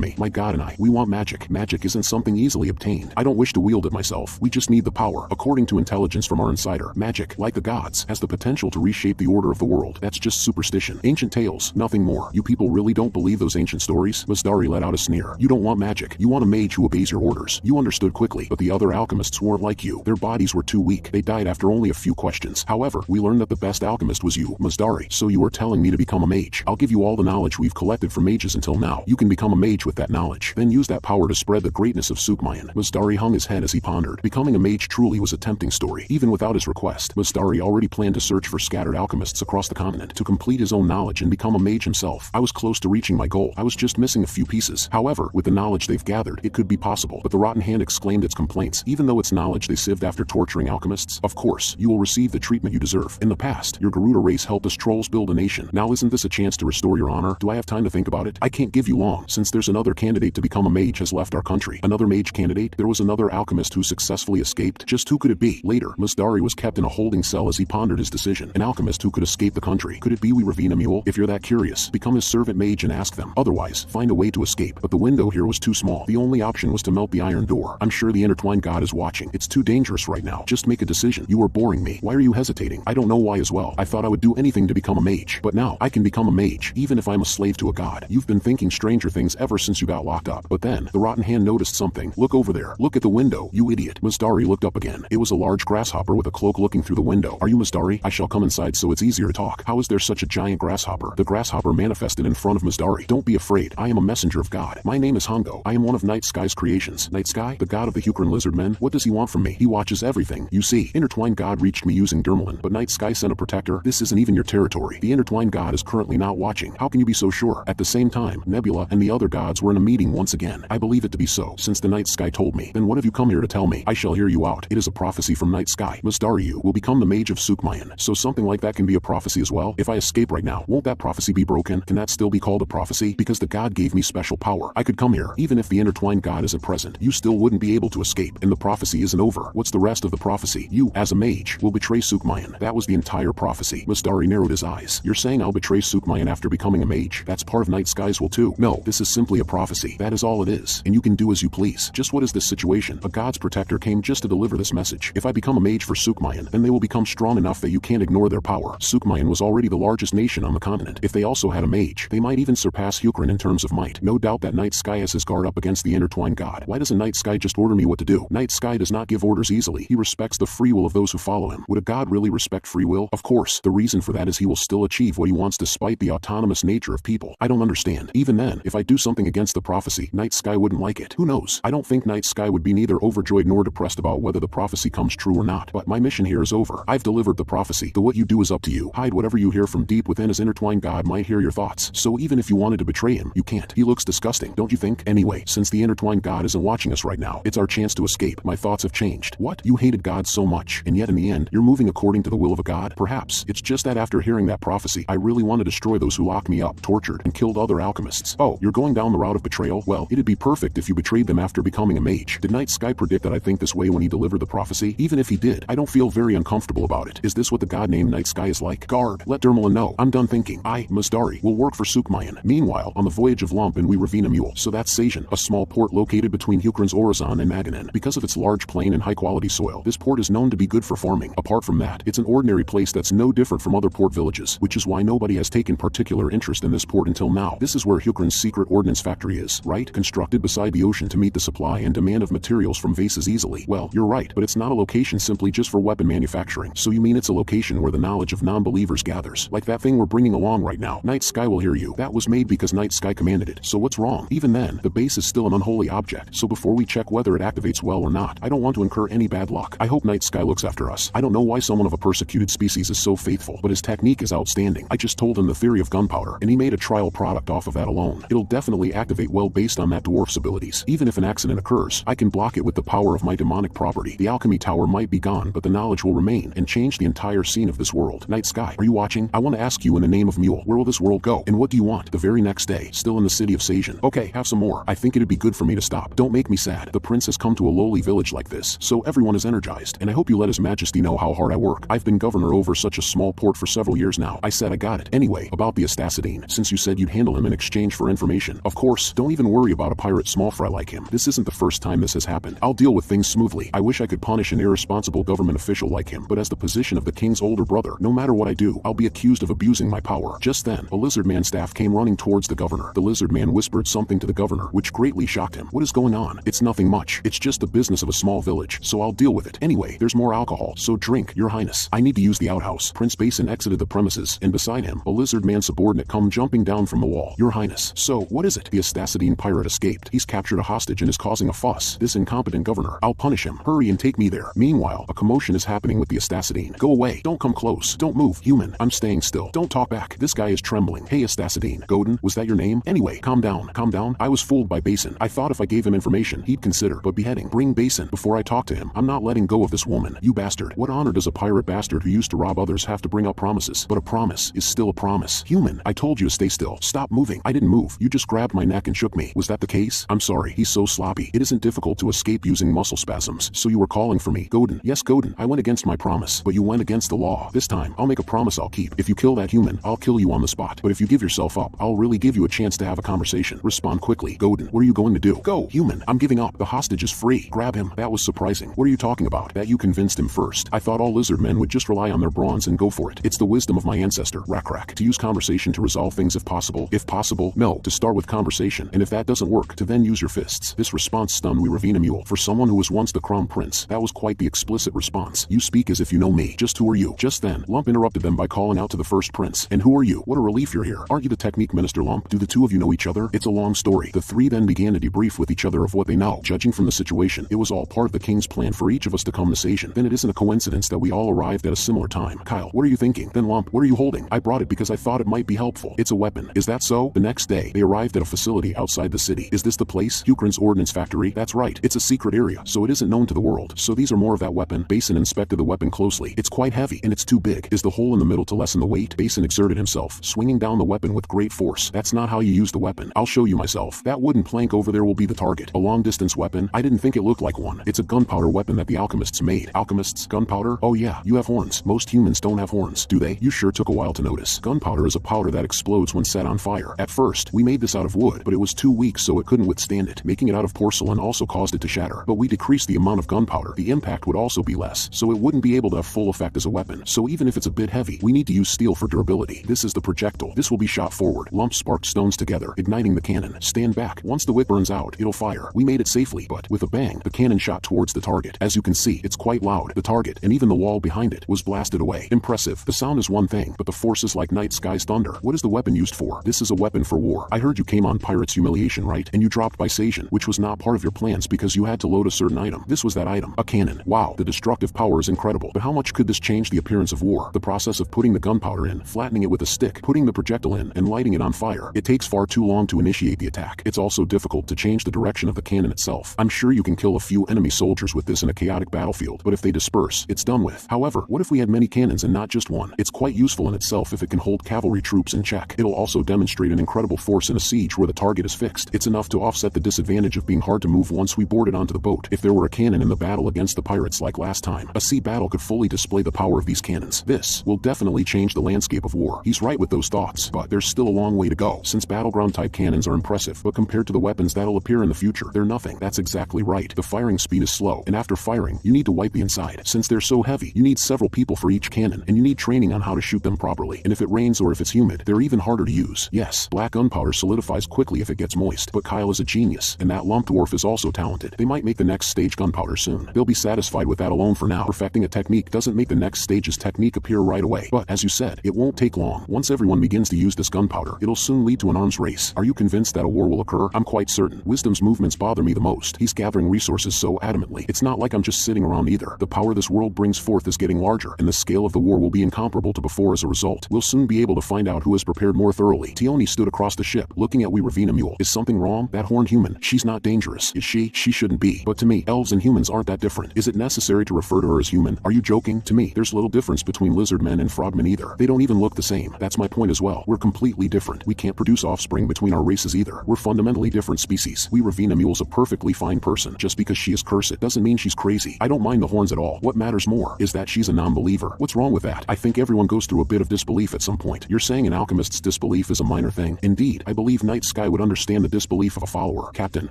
[SPEAKER 1] me? My god and I, we want magic. Magic isn't something easily obtained. I don't wish to wield it myself. We just need the power. According to intelligence from our insider, magic, like the gods, has the potential to reshape the order of the world. That's just superstition. Ancient tales, nothing more. You people really don't believe those ancient stories? Masdari let out a sneer. You don't want magic. You want a mage who obeys your orders. You understood quickly, but the other alchemists weren't like you. Their bodies were too weak. They died after only a few questions. However, we learned that the best alchemist was you, Masdari. So you are telling me to become a mage. I'll give you all the knowledge we've collected from mages until now. You can become a mage with that knowledge. Then use that power to spread the greatness of Sukmayan. Masdari hung his head as he pondered. Becoming a mage truly was a tempting story. Even without his request, Masdari already planned to search for scattered alchemists across the continent to complete his own knowledge and become a mage himself. I was close to reaching my goal. I was just missing a few pieces. However, with the knowledge they've gathered, it could be possible. But the rotten hand exclaimed its complaints. Even though it's knowledge they sieved after torturing alchemists, of course, you will receive the treatment you deserve. In the past, your Garuda race helped us trolls build a nation. Now isn't this a chance to restore your honor? Do I have time to think about it? I can't give you long, since there's another candidate to become a mage has left our country. Another mage candidate? There was another alchemist who successfully escaped. Just who could it be? Later, Masdari was kept in a holding cell as he pondered his decision. An alchemist who could escape the country. Could it be we Ravina Mule? If you're that curious, become his servant mage and ask them. Otherwise, find a way to escape. But the window here was too small. The only option was to melt the iron door. I'm sure the intertwined god is watching. It's too dangerous right now. Just make a decision. You are boring me. Why are you hesitating? I don't know why as well. I thought I would do anything to become a mage. But now, I can become a mage, even if I'm a slave to a god. You've been thinking stranger things ever since you got locked up. But then, the rotten hand noticed something. Look over there. Look at the window, you idiot. Masdari looked up again. It was a large grasshopper with a cloak looking through the window. Are you Masdari? I shall come inside so it's easier to talk. How is there such a giant grasshopper? The grasshopper manifested in front of Masdari. Don't be afraid. I am a messenger of God. My name is Hongo. I am one of Night Sky's creations. Night Sky? The god of the Hukran Lizardmen? What does he want from me? He watches everything. You see, intertwined god reached me using Dermalin, but Night Sky sent a protector. This isn't even your territory. The intertwined god is currently not watching. How can you be so sure? At the same time, Nebula and the other gods were in a meeting once again. I believe it to be so, since the Night Sky told me. Then what have you come here to tell me? I shall hear you out. It is a prophecy from Night Sky. Masdari, you will become the mage of Sukmayan. So something like that can be a prophecy as well? If I escape right now, won't that prophecy be broken? Can that still be called a prophecy? Because the god gave me special power. I could come here. Even if the intertwined god isn't present, you still wouldn't be able to escape. And the prophecy isn't over. What's the rest of the prophecy? You, as a mage, will betray Sukmayan. That was the entire prophecy. Masdari narrowed his eyes. You're saying I'll betray Sukmayan after becoming a mage? That's part of Night Sky's will too. No, this is simply a prophecy. That is all it is. And you can do as you please. Just what is this situation? A god's protector came just to deliver this message. If I become a mage for Sukmayan, then they will become strong enough that you can't ignore their power. Sukmayan was already the largest nation on the continent. If they also had a mage, they might even surpass Hukran in terms of might. No doubt that Night Sky has his guard up against the intertwined god. Why doesn't Night Sky just order me what to do? Night Sky does not give orders easily. He respects the free will of those who follow him. Would a god really respect free will? Of course. The reason for that is he will still achieve what he wants despite the autonomous nature of people. I don't understand. Even then, if I do something against the prophecy, Night Sky wouldn't like it. Who knows? I don't think Night Sky would be neither overjoyed nor depressed about whether the prophecy comes true or not. But my mission here is over. I've delivered the prophecy. The what you do is up to you. Hide whatever you hear from deep within, as intertwined god might hear your thoughts. So even if you wanted to betray him, you can't. He looks disgusting, don't you think? Anyway, since the intertwined god isn't watching us right now, it's our chance to escape. My thoughts have changed. What? You hated God so much, and yet in the end, you're moving according to the will of a god? Perhaps. It's just that after hearing that prophecy, I really want to destroy those who locked me up, tortured, and killed other alchemists. Oh, you're going down the route of betrayal? Well, it'd be perfect if you betrayed them after becoming a mage. Did Night Sky predict that I think this way when he delivered the prophecy? Even if he did, I don't feel very uncomfortable about it. Is this what the god named Night Sky is like? Guard, let Dermalin know. I'm done thinking. I, Masdari, will work for Sukmayan. Meanwhile, on the voyage of Lump and we Ravina Mule. So that's Sajan, a small port located between Hukran's Orazon and Maganen. Because of its large plain and high-quality soil. This port is known to be good for farming. Apart from that, it's an ordinary place that's no different from other port villages, which is why nobody has taken particular interest in this port until now. This is where Hyukrin's secret ordnance factory is, right? Constructed beside the ocean to meet the supply and demand of materials from vases easily. Well, you're right, but it's not a location simply just for weapon manufacturing. So you mean it's a location where the knowledge of non-believers gathers? Like that thing we're bringing along right now. Night Sky will hear you. That was made because Night Sky commanded it. So what's wrong? Even then, the base is still an unholy object. So before we check whether it activates well or not, I don't want to incur any bad luck. I hope Night Sky looks after us. I don't know why someone of a persecuted species is so faithful, but his technique is outstanding. I just told him the theory of gunpowder, and he made a trial product off of that alone. It'll definitely activate well based on that dwarf's abilities. Even if an accident occurs, I can block it with the power of my demonic property. The alchemy tower might be gone, but the knowledge will remain and change the entire scene of this world. Night Sky, are you watching? I want to ask you in the name of Mule, where will this world go? And what do you want? The very next day, still in the city of Sajin. Okay, have some more. I think it'd be good for me to stop. Don't make me sad. The prince has come to a lowly village like this, so everyone is energized, and I hope you let his majesty know how hard I work. I've been governor over such a small port for several years now. I said I got it. Anyway, about the Astacidine, since you said you'd handle him in exchange for information. Of course, don't even worry about a pirate small fry like him. This isn't the first time this has happened. I'll deal with things smoothly. I wish I could punish an irresponsible government official like him, but as the position of the king's older brother, no matter what I do, I'll be accused of abusing my power. Just then, a Lizardman staff came running towards the governor. The Lizardman whispered something to the governor, which greatly shocked him. What is going on? It's nothing much. It's just the business of a small village, so I'll deal with it. Anyway, there's more alcohol, so drink, your highness. I need to use the outhouse. Prince Basin exited the premises, and beside him, a Lizardman subordinate come jumping down from the wall. Your highness. So, what is it? The Astacidine pirate escaped. He's captured a hostage and is causing a fuss. This incompetent governor. I'll punish him. Hurry and take me there. Meanwhile, a commotion is happening with the Astacidine. Go away. Don't come close. Don't move. Human. I'm staying still. Don't talk back. This guy is trembling. Hey Astacidine. Godin, was that your name? Anyway, calm down. Calm down. I was fooled by Basin. I thought if I gave him information, he'd consider, but beheading. Bring Basin before I talk to him. I'm not letting go of this woman. You bastard. What honor does a pirate bastard who used to rob others have to bring up promises? But a promise is still a promise. Human. I told you to stay still. Stop moving. I didn't move. You just grabbed my neck and shook me. Was that the case? I'm sorry. He's so sloppy. It isn't difficult to escape using muscle spasms. So you were calling for me. Godin. Yes, Godin. I went against my promise, but you went against the law. This time, I'll make a promise I'll keep. If you kill that human, I'll kill you on the spot. But if you give yourself up, I'll really give you a chance to have a conversation. Respond quickly. Godin. What are you going to do? Go. Human. I'm giving up. The hostage is free. Grab him. That was surprising. What are you talking about? That you convinced him first. I thought all Lizardmen would just rely on their bronze and go for it. It's the wisdom of my ancestor, Rakrak, to use conversation to resolve things if possible. If possible, no, to start with conversation, and if that doesn't work, to then use your fists. This response stunned Ravina Mule. For someone who was once the crown prince, that was quite the explicit response. You speak as if you know me. Just who are you? Just then, Lump interrupted them by calling out to the first prince. And who are you? What a relief you're here. Aren't you the technique minister, Lump? Do the two of you know each other? It's a long story. The three then began to debrief with each other of what they know. Judging from the situation, it was all part of the king's plan for each of us to come to Sajin. Then it isn't a coincidence that we all arrived at a similar time. Kyle, what are you thinking? Then Lump, what are you holding? I brought it because I thought it might be helpful. It's a weapon. Is that so? The next day, they arrived at a facility outside the city. Is this the place? Hyukrin's ordnance factory? That's right. It's a secret area, so it isn't known to the world. So these are more of that weapon. Basin inspected the weapon closely. It's quite heavy, and it's too big. Is the hole in the middle to lessen the weight? Basin exerted himself, swinging down the weapon with great force. That's not how you use the weapon. I'll show you myself. That wooden plank over there will be the target. A long-distance weapon? I didn't think it looked like one. It's a gunpowder weapon that the alchemists made. Alchemists? Gunpowder? Oh yeah, you have horns. Most humans don't have horns, do they? You sure took a while to notice. Gunpowder is a powder that explodes when set on fire. At first, we made this out of wood, but it was too weak so it couldn't withstand it. Making it out of porcelain also caused it to shatter. But we decreased the amount of gunpowder. The impact would also be less, so it wouldn't be able to have full effect as a weapon. So even if it's a bit heavy, we need to use steel for durability. This is the projectile. This will be shot forward. Lump sparked stones together, igniting the cannon. Stand back. Once the wick burns out, it'll fire. We made it safely, but with a bang, the cannon shot towards the target. As you can see, it's quite loud. The target, and even the wall behind it, was blasted away. Impressive. The sound is one thing, but the force is like night sky's thunder. What is the weapon used for? This is a weapon for war. I heard you came on Pirate's Humiliation, right? And you dropped by Sajin, which was not part of your plans because you had to load a certain item. This was that item. A cannon. Wow, the destructive power is incredible. But how much could this change the appearance of war? The process of putting the gunpowder in, flattening it with a stick, putting the projectile in, and lighting it on fire. It takes far too long to initiate the attack. It's also difficult to change the direction of the cannon itself. I'm sure you can kill a few enemy soldiers with this in a chaotic battlefield, but if they disperse, it's done with. However, what if we had many cannons and not just one? It's quite useful in itself if it can hold cavalry troops in check. It'll also demonstrate an incredible force in a siege where the target is fixed. It's enough to offset the disadvantage of being hard to move once we boarded onto the boat. If there were a cannon in the battle against the pirates like last time, a sea battle could fully display the power of these cannons. This will definitely change the landscape of war. He's right with those thoughts, but there's still a long way to go. Since battleground type cannons are impressive, but compared to the weapons that'll appear in the future, they're nothing. That's exactly right. The firing speed speed is slow, and after firing, you need to wipe the inside. Since they're so heavy, you need several people for each cannon, and you need training on how to shoot them properly. And if it rains or if it's humid, they're even harder to use. Yes, black gunpowder solidifies quickly if it gets moist, but Kyle is a genius, and that lump dwarf is also talented. They might make the next stage gunpowder soon. They'll be satisfied with that alone for now. Perfecting a technique doesn't make the next stage's technique appear right away, but as you said, it won't take long. Once everyone begins to use this gunpowder, it'll soon lead to an arms race. Are you convinced that a war will occur? I'm quite certain. Wisdom's movements bother me the most. He's gathering resources so adamantly. It's not like I'm just sitting around either. The power this world brings forth is getting larger, and the scale of the war will be incomparable to before as a result. We'll soon be able to find out who has prepared more thoroughly. Tioni stood across the ship, looking at Ravina Mule. Is something wrong? That horned human, she's not dangerous. Is she? She shouldn't be. But to me, elves and humans aren't that different. Is it necessary to refer to her as human? Are you joking? To me, there's little difference between lizardmen and frogmen either. They don't even look the same. That's my point as well. We're completely different. We can't produce offspring between our races either. We're fundamentally different species. Ravina Mule's a perfectly fine person. Just because she is cursed doesn't mean she's crazy. I don't mind the horns at all. What matters more is that she's a non-believer. What's wrong with that? I think everyone goes through a bit of disbelief at some point. You're saying an alchemist's disbelief is a minor thing? Indeed, I believe Night Sky would understand the disbelief of a follower. Captain,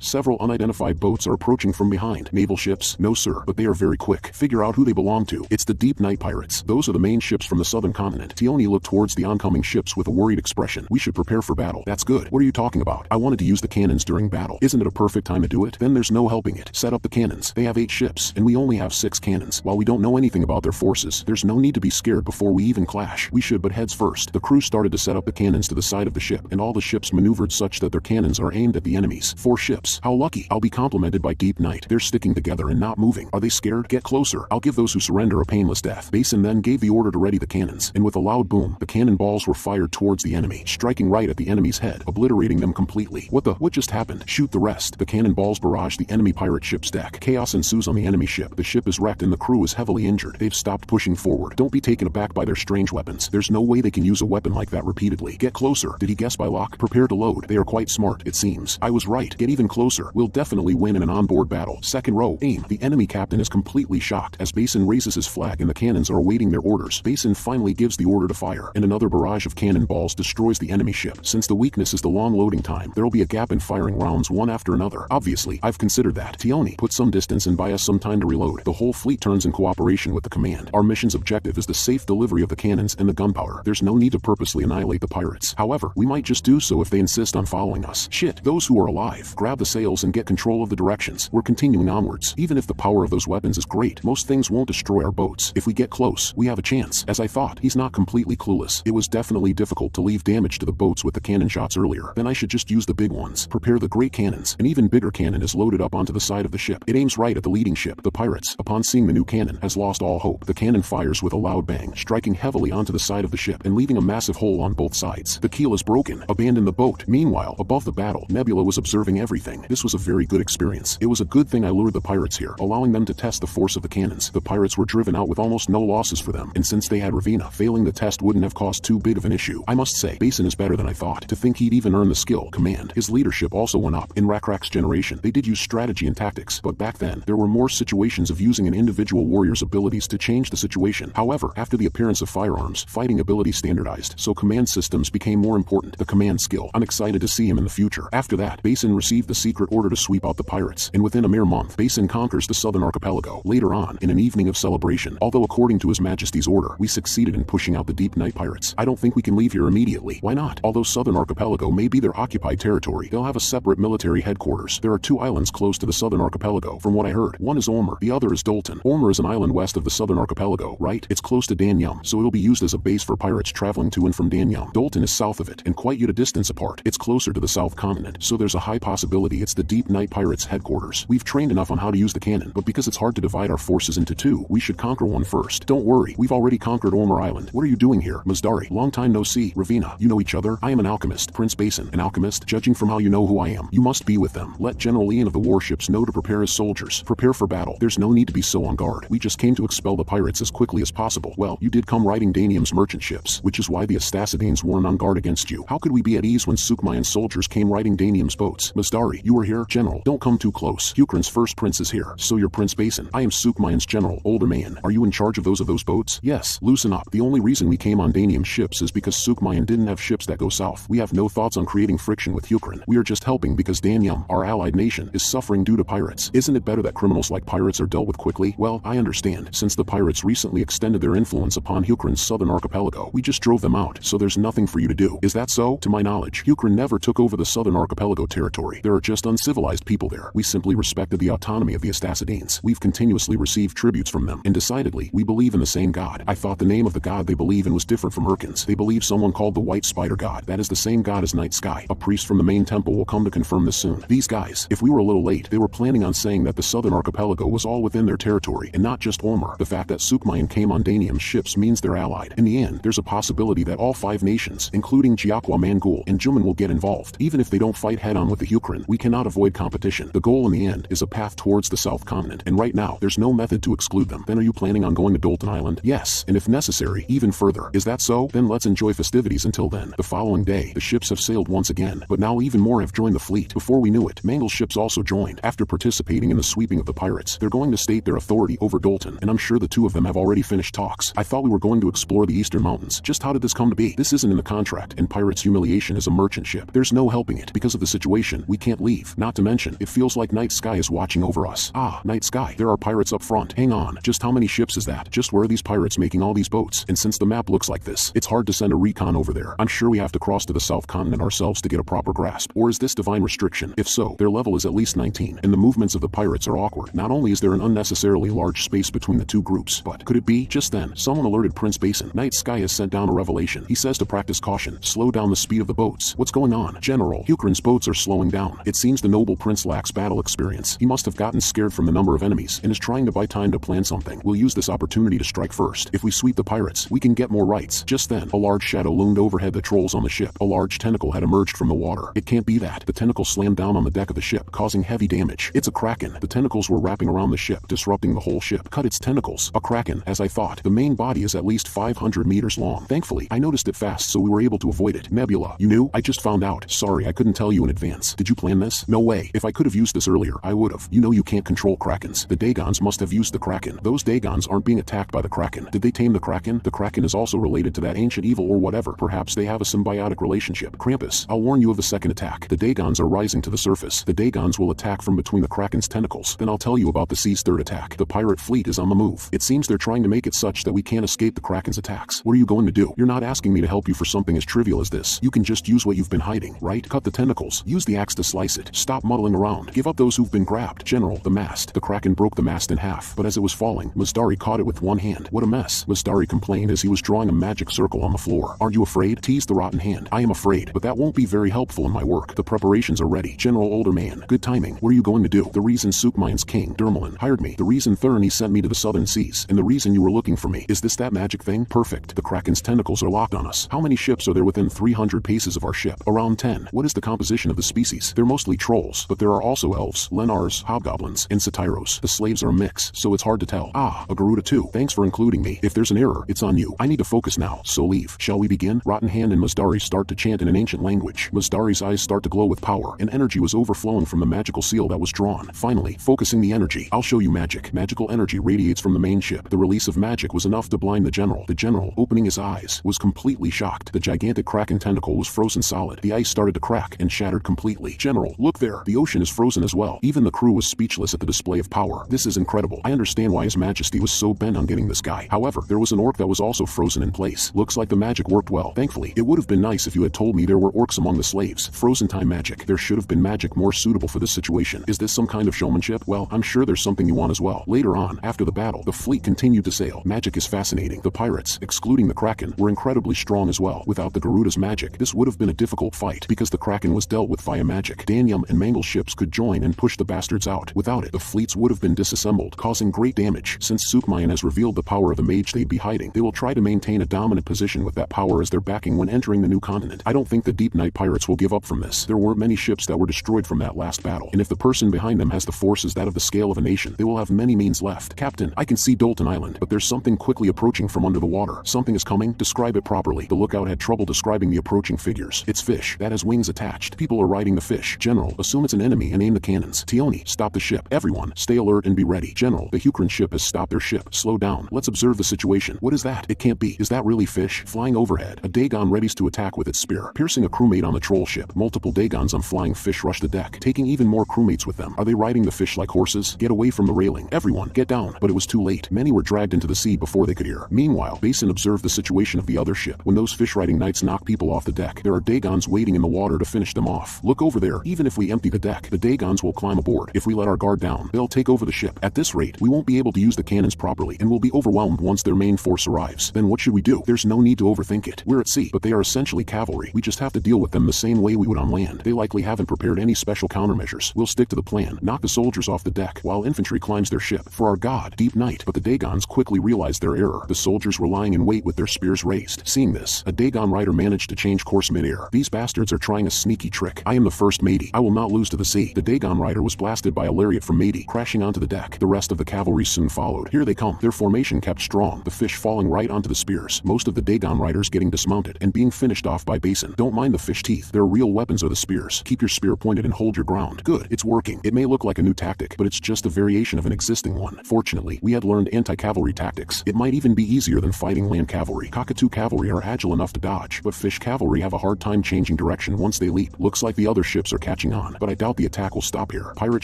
[SPEAKER 1] several unidentified boats are approaching from behind. Naval ships? No sir, but they are very quick. Figure out who they belong to. It's the Deep Night Pirates. Those are the main ships from the southern continent. Tioni looked towards the oncoming ships with a worried expression. We should prepare for battle. That's good. What are you talking about? I wanted to use the cannons during battle. Isn't it a perfect time to do it? Then there's no helping it. Set up the cannons. They have 8 ships, and we only have 6 cannons. While we don't know anything about their forces, there's no need to be scared before we even clash. We should but heads first. The crew started to set up the cannons to the side of the ship, and all the ships maneuvered such that their cannons are aimed at the enemies. 4 ships. How lucky. I'll be complimented by Deep Night. They're sticking together and not moving. Are they scared? Get closer. I'll give those who surrender a painless death. Basin then gave the order to ready the cannons, and with a loud boom, the cannonballs were fired towards the enemy, striking right at the enemy's head, obliterating them completely. What just happened? Shoot the rest. The cannonballs barrage the enemy pirate ship's deck. Chaos ensues on the enemy ship. The ship is wrecked and the crew is heavily injured. They've stopped pushing forward. Don't be taken aback by their strange weapons. There's no way they can use a weapon like that repeatedly. Get closer. Did he guess by lock? Prepare to load. They are quite smart, it seems. I was right. Get even closer. We'll definitely win in an onboard battle. Second row. Aim. The enemy captain is completely shocked as Basin raises his flag and the cannons are awaiting their orders. Basin finally gives the order to fire, and another barrage of cannonballs destroys the enemy ship. Since the weakness is the long loading time, there'll be a gap in firing rounds one after another. Obviously, I've considered that. Tioni, put some distance and buy us some time to reload. The whole fleet turns in cooperation with the command. Our mission's objective is the safe delivery of the cannons and the gunpowder. There's no need to purposely annihilate the pirates. However, we might just do so if they insist on following us. Shit, those who are alive, grab the sails and get control of the directions. We're continuing onwards. Even if the power of those weapons is great, most things won't destroy our boats. If we get close, we have a chance. As I thought, he's not completely clueless. It was definitely difficult to leave damage to the boats with the cannon shots earlier. Then I should just use the big ones. Prepare the great cannons. An even bigger cannon is loaded up onto the side of the ship. It aims right at the leading ship. The pirates, upon seeing the new cannon, has lost all hope. The cannon fires with a loud bang, striking heavily onto the side of the ship and leaving a massive hole on both sides. The keel is broken. Abandon the boat. Meanwhile, above the battle, Nebula was observing everything. This was a very good experience. It was a good thing I lured the pirates here, allowing them to test the force of the cannons. The pirates were driven out with almost no losses for them, and since they had Ravina, failing the test wouldn't have caused too big of an issue. I must say, Basin is better than I thought. To think he'd even earn the skill command. His leadership also went up. In Rakrak's generation, they did use strategy and tactics, but back then, there were more situations of using an individual warrior's abilities to change the situation. However, after the appearance of firearms, fighting ability standardized, so command systems became more important. The command skill. I'm excited to see him in the future. After that, Basin received the secret order to sweep out the pirates, and within a mere month, Basin conquers the southern archipelago. Later on, in an evening of celebration, although according to His Majesty's order, we succeeded in pushing out the Deep Night Pirates. I don't think we can leave here immediately. Why not? Although southern archipelago may be their occupied territory, they'll have a separate military headquarters. There are 2 islands close to the southern archipelago, from what I heard. One is Ormer, the other is Dolton. Ormer is an island west of the southern archipelago, right? It's close to Danyum, so it'll be used as a base for pirates traveling to and from Danyum. Dolton is south of it, and quite yet a distance apart. It's closer to the south continent, so there's a high possibility it's the Deep Night Pirates headquarters. We've trained enough on how to use the cannon, but because it's hard to divide our forces into 2, we should conquer one first. Don't worry, we've already conquered Ormer Island. What are you doing here? Mazdari, long time no see. Ravina, you know each other? I am an alchemist. Prince Basin, an alchemist? Judging from how you know who I am, you must be with them. Let General Ian of the warships know to prepare his soldiers. Prepare for battle. There's no need to be so on guard. We just came to expel the pirates as quickly as possible. Well, you did come riding Danium's merchant ships, which is why the Astacidanes weren't on guard against you. How could we be at ease when Sukmayan's soldiers came riding Danium's boats? Mazdari, you were here? General, don't come too close. Hukran's first prince is here. So you're Prince Basin. I am Sukmayan's general, older man. Are you in charge of those boats? Yes. Loosen up. The only reason we came on Danium's ships is because Sukmayan didn't have ships that go south. We have no thoughts on creating friction with Hukran. We are just helping because Danyum, our allied nation, is suffering due to pirates. Isn't it better that criminals like pirates are dealt with quickly? Well, I understand. Since the pirates recently extended their influence upon Ukraine's southern archipelago, we just drove them out, so there's nothing for you to do. Is that so? To my knowledge, Ukraine never took over the southern archipelago territory. There are just uncivilized people there. We simply respected the autonomy of the Astacidines. We've continuously received tributes from them, and decidedly, we believe in the same god. I thought the name of the god they believe in was different from Urkin's. They believe someone called the White Spider God. That is the same god as Night Sky. A priest from the main temple will come to confirm this soon. These guys, if we were a little late, they were planning on saying that the southern archipelago was all within their territory, and not just Ormur. The fact that Sukmayan came on Danium's ships means they're allied. In the end, there's a possibility that all 5 nations, including Jiaqua Mangul and Juman, will get involved. Even if they don't fight head-on with the Ukraine, we cannot avoid competition. The goal in the end is a path towards the South Continent, and right now, there's no method to exclude them. Then are you planning on going to Dolton Island? Yes, and if necessary, even further. Is that so? Then let's enjoy festivities until then. The following day, the ships have sailed once again, but now even more have joined the fleet. Before we knew it, Mangul's ships also joined. After participating in the sweeping of the pirates, they're going to state their authority over Dolton, and I'm sure the two of them have already finished talks. I thought we were going to explore the eastern mountains. Just how did this come to be? This isn't in the contract, and Pirates Humiliation is a merchant ship. There's no helping it. Because of the situation, we can't leave. Not to mention, it feels like Night Sky is watching over us. Ah, Night Sky. There are pirates up front. Hang on. Just how many ships is that? Just where are these pirates making all these boats? And since the map looks like this, it's hard to send a recon over there. I'm sure we have to cross to the South Continent ourselves to get a proper grasp. Or is this divine restriction? If so, their level is at least 19, and the movements of the pirates are awkward. Not only is there an unnecessarily large space between the two groups, but could it be? Just then, someone alerted Prince Basin. Night Sky has sent down a revelation. He says to practice caution. Slow down the speed of the boats. What's going on? General, Ukraine's boats are slowing down. It seems the noble prince lacks battle experience. He must have gotten scared from the number of enemies and is trying to buy time to plan something. We'll use this opportunity to strike first. If we sweep the pirates, we can get more rights. Just then, a large shadow loomed overhead the trolls on the ship. A large tentacle had emerged from the water. It can't be that. The tentacle slammed down on the deck of the ship, causing heavy damage. It's a kraken. The tentacles were wrapping around the ship, disrupting the whole ship. Cut its tentacles. A kraken, as I thought. The main body is at least 500 meters long. Thankfully, I noticed it fast, so we were able to avoid it. Nebula, you knew? I just found out. Sorry, I couldn't tell you in advance. Did you plan this? No way. If I could have used this earlier, I would have. You know you can't control krakens. The Dagons must have used the kraken. Those Dagons aren't being attacked by the kraken. Did they tame the kraken? The kraken is also related to that ancient evil or whatever. Perhaps they have a symbiotic relationship. Krampus, I'll warn you of the second attack. The Dagons are rising to the surface. The Dagons will attack from between the kraken's tentacles. Then I'll tell you about the sea's third attack. The pirate fleet is on the move. It seems they're trying to make it such that we can't escape the kraken's attacks. What are you going to do? You're not asking me to help you for something as trivial as this. You can just use what you've been hiding, right? Cut the tentacles. Use the axe to slice it. Stop muddling around. Give up those who've been grabbed. General, the mast. The kraken broke the mast in half, but as it was falling, Masdari caught it with one hand. What a mess. Masdari complained as he was drawing a magic circle on the floor. Aren't you afraid? Teased the rotten hand. I am afraid, but that won't be very helpful in my work. The preparations are ready. General, older man. Good timing. What are you going to do? The reason Sukmayan's king, Dermalin, hired me. The reason Thurni sent me to the southern seas. And the reason you were looking for me. Is this that magic thing? Perfect. The kraken's tentacles are locked on us. How many ships are there within 300 paces of our ship? Around 10. What is the composition of the species? They're mostly trolls, but there are also elves, lenars, hobgoblins, and satyros. The slaves are a mix, so it's hard to tell. Ah, a Garuda too. Thanks for including me. If there's an error, it's on you. I need to focus now, so leave. Shall we begin? Rotten Hand and Masdari start to chant in an ancient language. Masdari's eyes start to glow with power, and energy was overflowing from the magical seal that was drawn. Finally, focusing the energy. I'll show you magic. Magical energy radiates from the main ship. The release of magic was enough to blind the general. The general, opening his eyes, was completely shocked. The gigantic kraken tentacle was frozen solid. The ice started to crack and shattered completely. General, look there. The ocean is frozen as well. Even the crew was speechless at the display of power. This is incredible. I understand why His Majesty was so bent on getting this guy. However, there was an orc that was also frozen in place. Looks like the magic worked well. Thankfully, it would have been nice if you had told me there were orcs among the slaves. Frozen time magic. There should have been magic more suitable for this situation. Is this some kind of showmanship? Well, I'm sure there's something you want as well. Later on, after the battle, the fleet continued to sail. Magic is fascinating. The pirates, excluding the kraken, were incredibly strong as well. Without the Garuda's magic, this would have been a difficult fight because the kraken was dealt with via magic. Danium and Mangul's ships could join and push the bastards out. Without it, the fleets would have been disassembled, causing great damage. Since Sukmayan has revealed the power of the mage they'd be hiding, they will try to maintain a dominant position with that power as their backing when entering the new continent. I don't think the Deep Night pirates will give up from this. There weren't many ships that were destroyed from that last battle, and if the person behind them has the forces that of the scale of a nation, they will have many means left. Captain, I can see Dolton Island, but there's something quickly approaching from under the water. Something is coming? Describe it properly. The lookout had trouble describing the approaching figures. It's fish that has wings attached. People are riding the fish. General, assume it's an enemy and aim the cannons. Tioni, stop the ship. Everyone, stay alert and be ready. General, the Ukraine ship has stopped their ship. Slow down. Let's observe the situation. What is that? It can't be. Is that really fish? Flying overhead. A Dagon readies to attack with its spear, piercing a crewmate on the troll ship. Multiple Dagons on flying fish rush the deck, taking even more crewmates with them. Are they riding the fish like horses. Get away from the railing. Everyone, get down. But it was too late. Many were dragged into the sea before they could hear. Meanwhile, Basin observed the situation of the other ship. When those fish-riding knights knock people off the deck, there are Dagons waiting in the water to finish them off. Look over there. Even if we empty the deck, the Dagons will climb aboard. If we let our guard down, they'll take over the ship. At this rate, we won't be able to use the cannons properly and will be overwhelmed once their main force arrives. Then what should we do? There's no need to overthink it. We're at sea, but they are essentially cavalry. We just have to deal with them the same way we would on land. They likely haven't prepared any special countermeasures. We'll stick to the plan. Knock the soldiers off the deck while infantry climbs their ship. For our god, deep night. But the Dagons quickly realized their error. The soldiers were lying in wait with their spears raised. Seeing this, a Dagon rider managed to change course mid-air. These bastards are trying a sneaky trick. I am the first matey. I will not lose to the sea. The Dagon rider was blasted by a lariat from matey, crashing onto the deck. The rest of the cavalry soon followed. Here they come. Their formation kept strong, the fish falling right onto the spears. Most of the Dagon riders getting dismounted and being finished off by Basin. Don't mind the fish teeth. Their real weapons are the spears. Keep your spear pointed and hold your ground. Good, it's working. It may look like a new tactic, but it's just a variation of an existing one. Fortunately, we had learned anti-cavalry tactics. It might even be easier than fighting land cavalry. Cockatoo cavalry are agile enough to dodge, but fish cavalry have a hard time changing direction once they leap. Looks like the other ships are catching on, but I doubt the attack will stop here. Pirate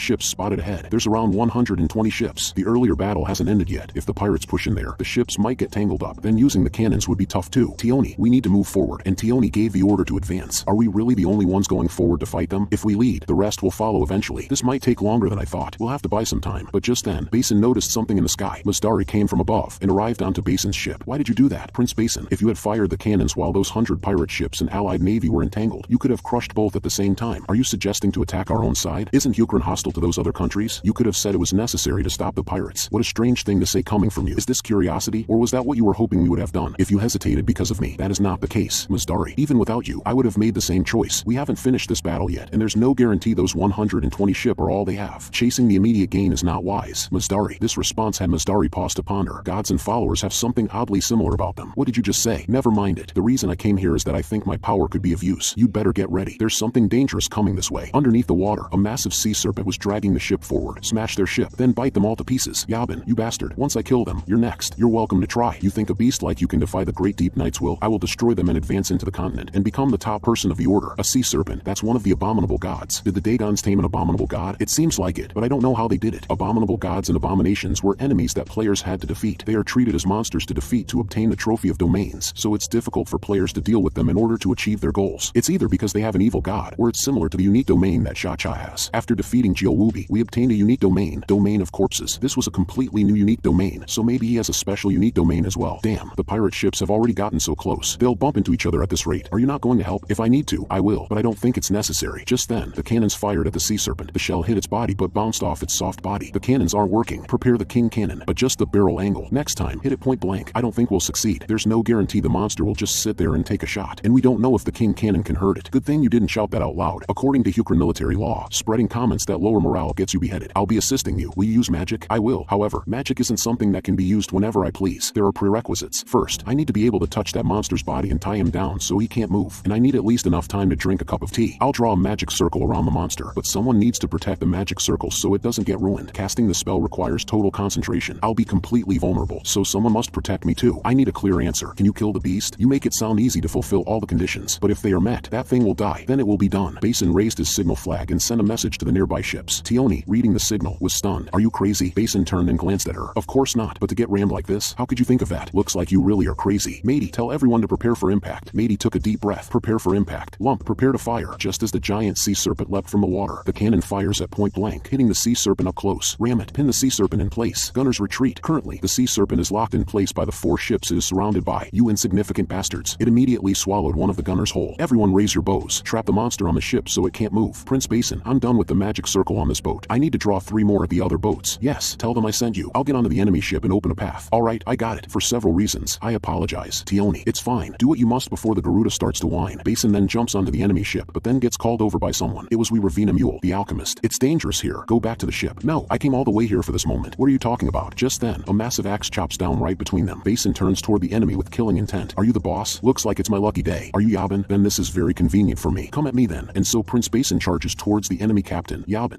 [SPEAKER 1] ships spotted ahead. There's around 120 ships. The earlier battle hasn't ended yet. If the pirates push in there, the ships might get tangled up. Then using the cannons would be tough too. Tioni, we need to move forward, and Tioni gave the order to advance. Are we really the only ones going forward to fight them? If we lead, the rest will follow eventually. This might take longer than I thought. We'll have to buy some time. But just then, Basin noticed something in the sky. Masdari came from above and arrived onto Basin's ship. Why did you do that, Prince Basin? If you had fired the cannons while those 100 pirate ships and allied navy were entangled, you could have crushed both at the same time. Are you suggesting to attack our own side? Isn't Ukraine hostile to those other countries? You could have said it was necessary to stop the pirates. What a strange thing to say coming from you. Is this curiosity, or was that what you were hoping we would have done? If you hesitated because of me, that is not the case, Masdari. Even without you, I would have made the same choice. We haven't finished this battle yet, and there's no guarantee those 120 ship are all they have. Chasing the immediate gain is not wise. Masdari. This response had Masdari pause to ponder. Gods and followers have something oddly similar about them. What did you just say? Never mind it. The reason I came here is that I think my power could be of use. You'd better get ready. There's something dangerous coming this way. Underneath the water, a massive sea serpent was dragging the ship forward. Smash their ship, then bite them all to pieces. Yabin, you bastard. Once I kill them, you're next. You're welcome to try. You think a beast like you can defy the great deep night's will? I will destroy them and advance into the continent and become the top person of the order. A sea serpent. That's one of the abominable gods. Did the Dagons tame an abominable god? It seems like it, but I don't know how they did it. Abominable gods and abominations were enemies that players had to defeat. They are treated as monsters to defeat to obtain the trophy of domains, so it's difficult for players to deal with them in order to achieve their goals. It's either because they have an evil god, or it's similar to the unique domain that Cha-Cha has. After defeating Jiowubi, we obtained a unique domain, Domain of Corpses. This was a completely new unique domain, so maybe he has a special unique domain as well. Damn, the pirate ships have already gotten so close. They'll bump into each other at this rate. Are you not going to help? If I need to, I will, but I don't think it's necessary. Just then, the cannons fired at the sea serpent. The shell hit its body but bounced off its soft body. The cannons aren't working. Prepare the king cannon. Adjust the barrel angle. Next time, hit it point blank. I don't think we'll succeed. There's no guarantee the monster will just sit there and take a shot, and we don't know if the king cannon can hurt it. Good thing you didn't shout that out loud. According to Ukraine military law, spreading comments that lower morale gets you beheaded. I'll be assisting you. Will you use magic? I will. However, magic isn't something that can be used whenever I please. There are prerequisites. First, I need to be able to touch that monster's body and tie him down so he can't move, and I need at least enough time to drink a cup of tea. I'll draw a magic circle around the monster, but someone needs to protect the magic circle so it doesn't get ruined. Casting the spell requires total concentration. I'll be completely vulnerable, so someone must protect me too. I need a clear answer. Can you kill the beast? You make it sound easy to fulfill all the conditions, but if they are met, that thing will die. Then it will be done. Basin raised his signal flag and sent a message to the nearby ships. Tioni, reading the signal, was stunned. Are you crazy? Basin turned and glanced at her. Of course not, but to get rammed like this? How could you think of that? Looks like you really are crazy. Matey, tell everyone to prepare for impact. Matey took a deep breath. Prepare for impact. Lump, prepare to fire. Just as the giant sea serpent leapt from the water, the cannon fires at point blank, hitting the sea serpent up close. Ram it. Pin the sea serpent in place. Gunners retreat. Currently, the sea serpent is locked in place by the 4 ships it is surrounded by. You insignificant bastards. It immediately swallowed one of the gunners whole. Everyone raise your bows. Trap the monster on the ship so it can't move. Prince Basin, I'm done with the magic circle on this boat. I need to draw 3 more at the other boats. Yes, tell them I sent you. I'll get onto the enemy ship and open a path. Alright, I got it. For several reasons. I apologize. Tioni, it's fine. Do what you must before the Garuda starts to whine. Basin then jumps onto the enemy ship, but then gets called over by someone. It was Ravina Mule, the alchemist. It's dangerous here. Go back to the ship. No, I came all the way here for this moment. What are you talking about? Just then, a massive axe chops down right between them. Basin turns toward the enemy with killing intent. Are you the boss? Looks like it's my lucky day. Are you Yabin? Then this is very convenient for me. Come at me then. And so Prince Basin charges towards the enemy captain, Yabin.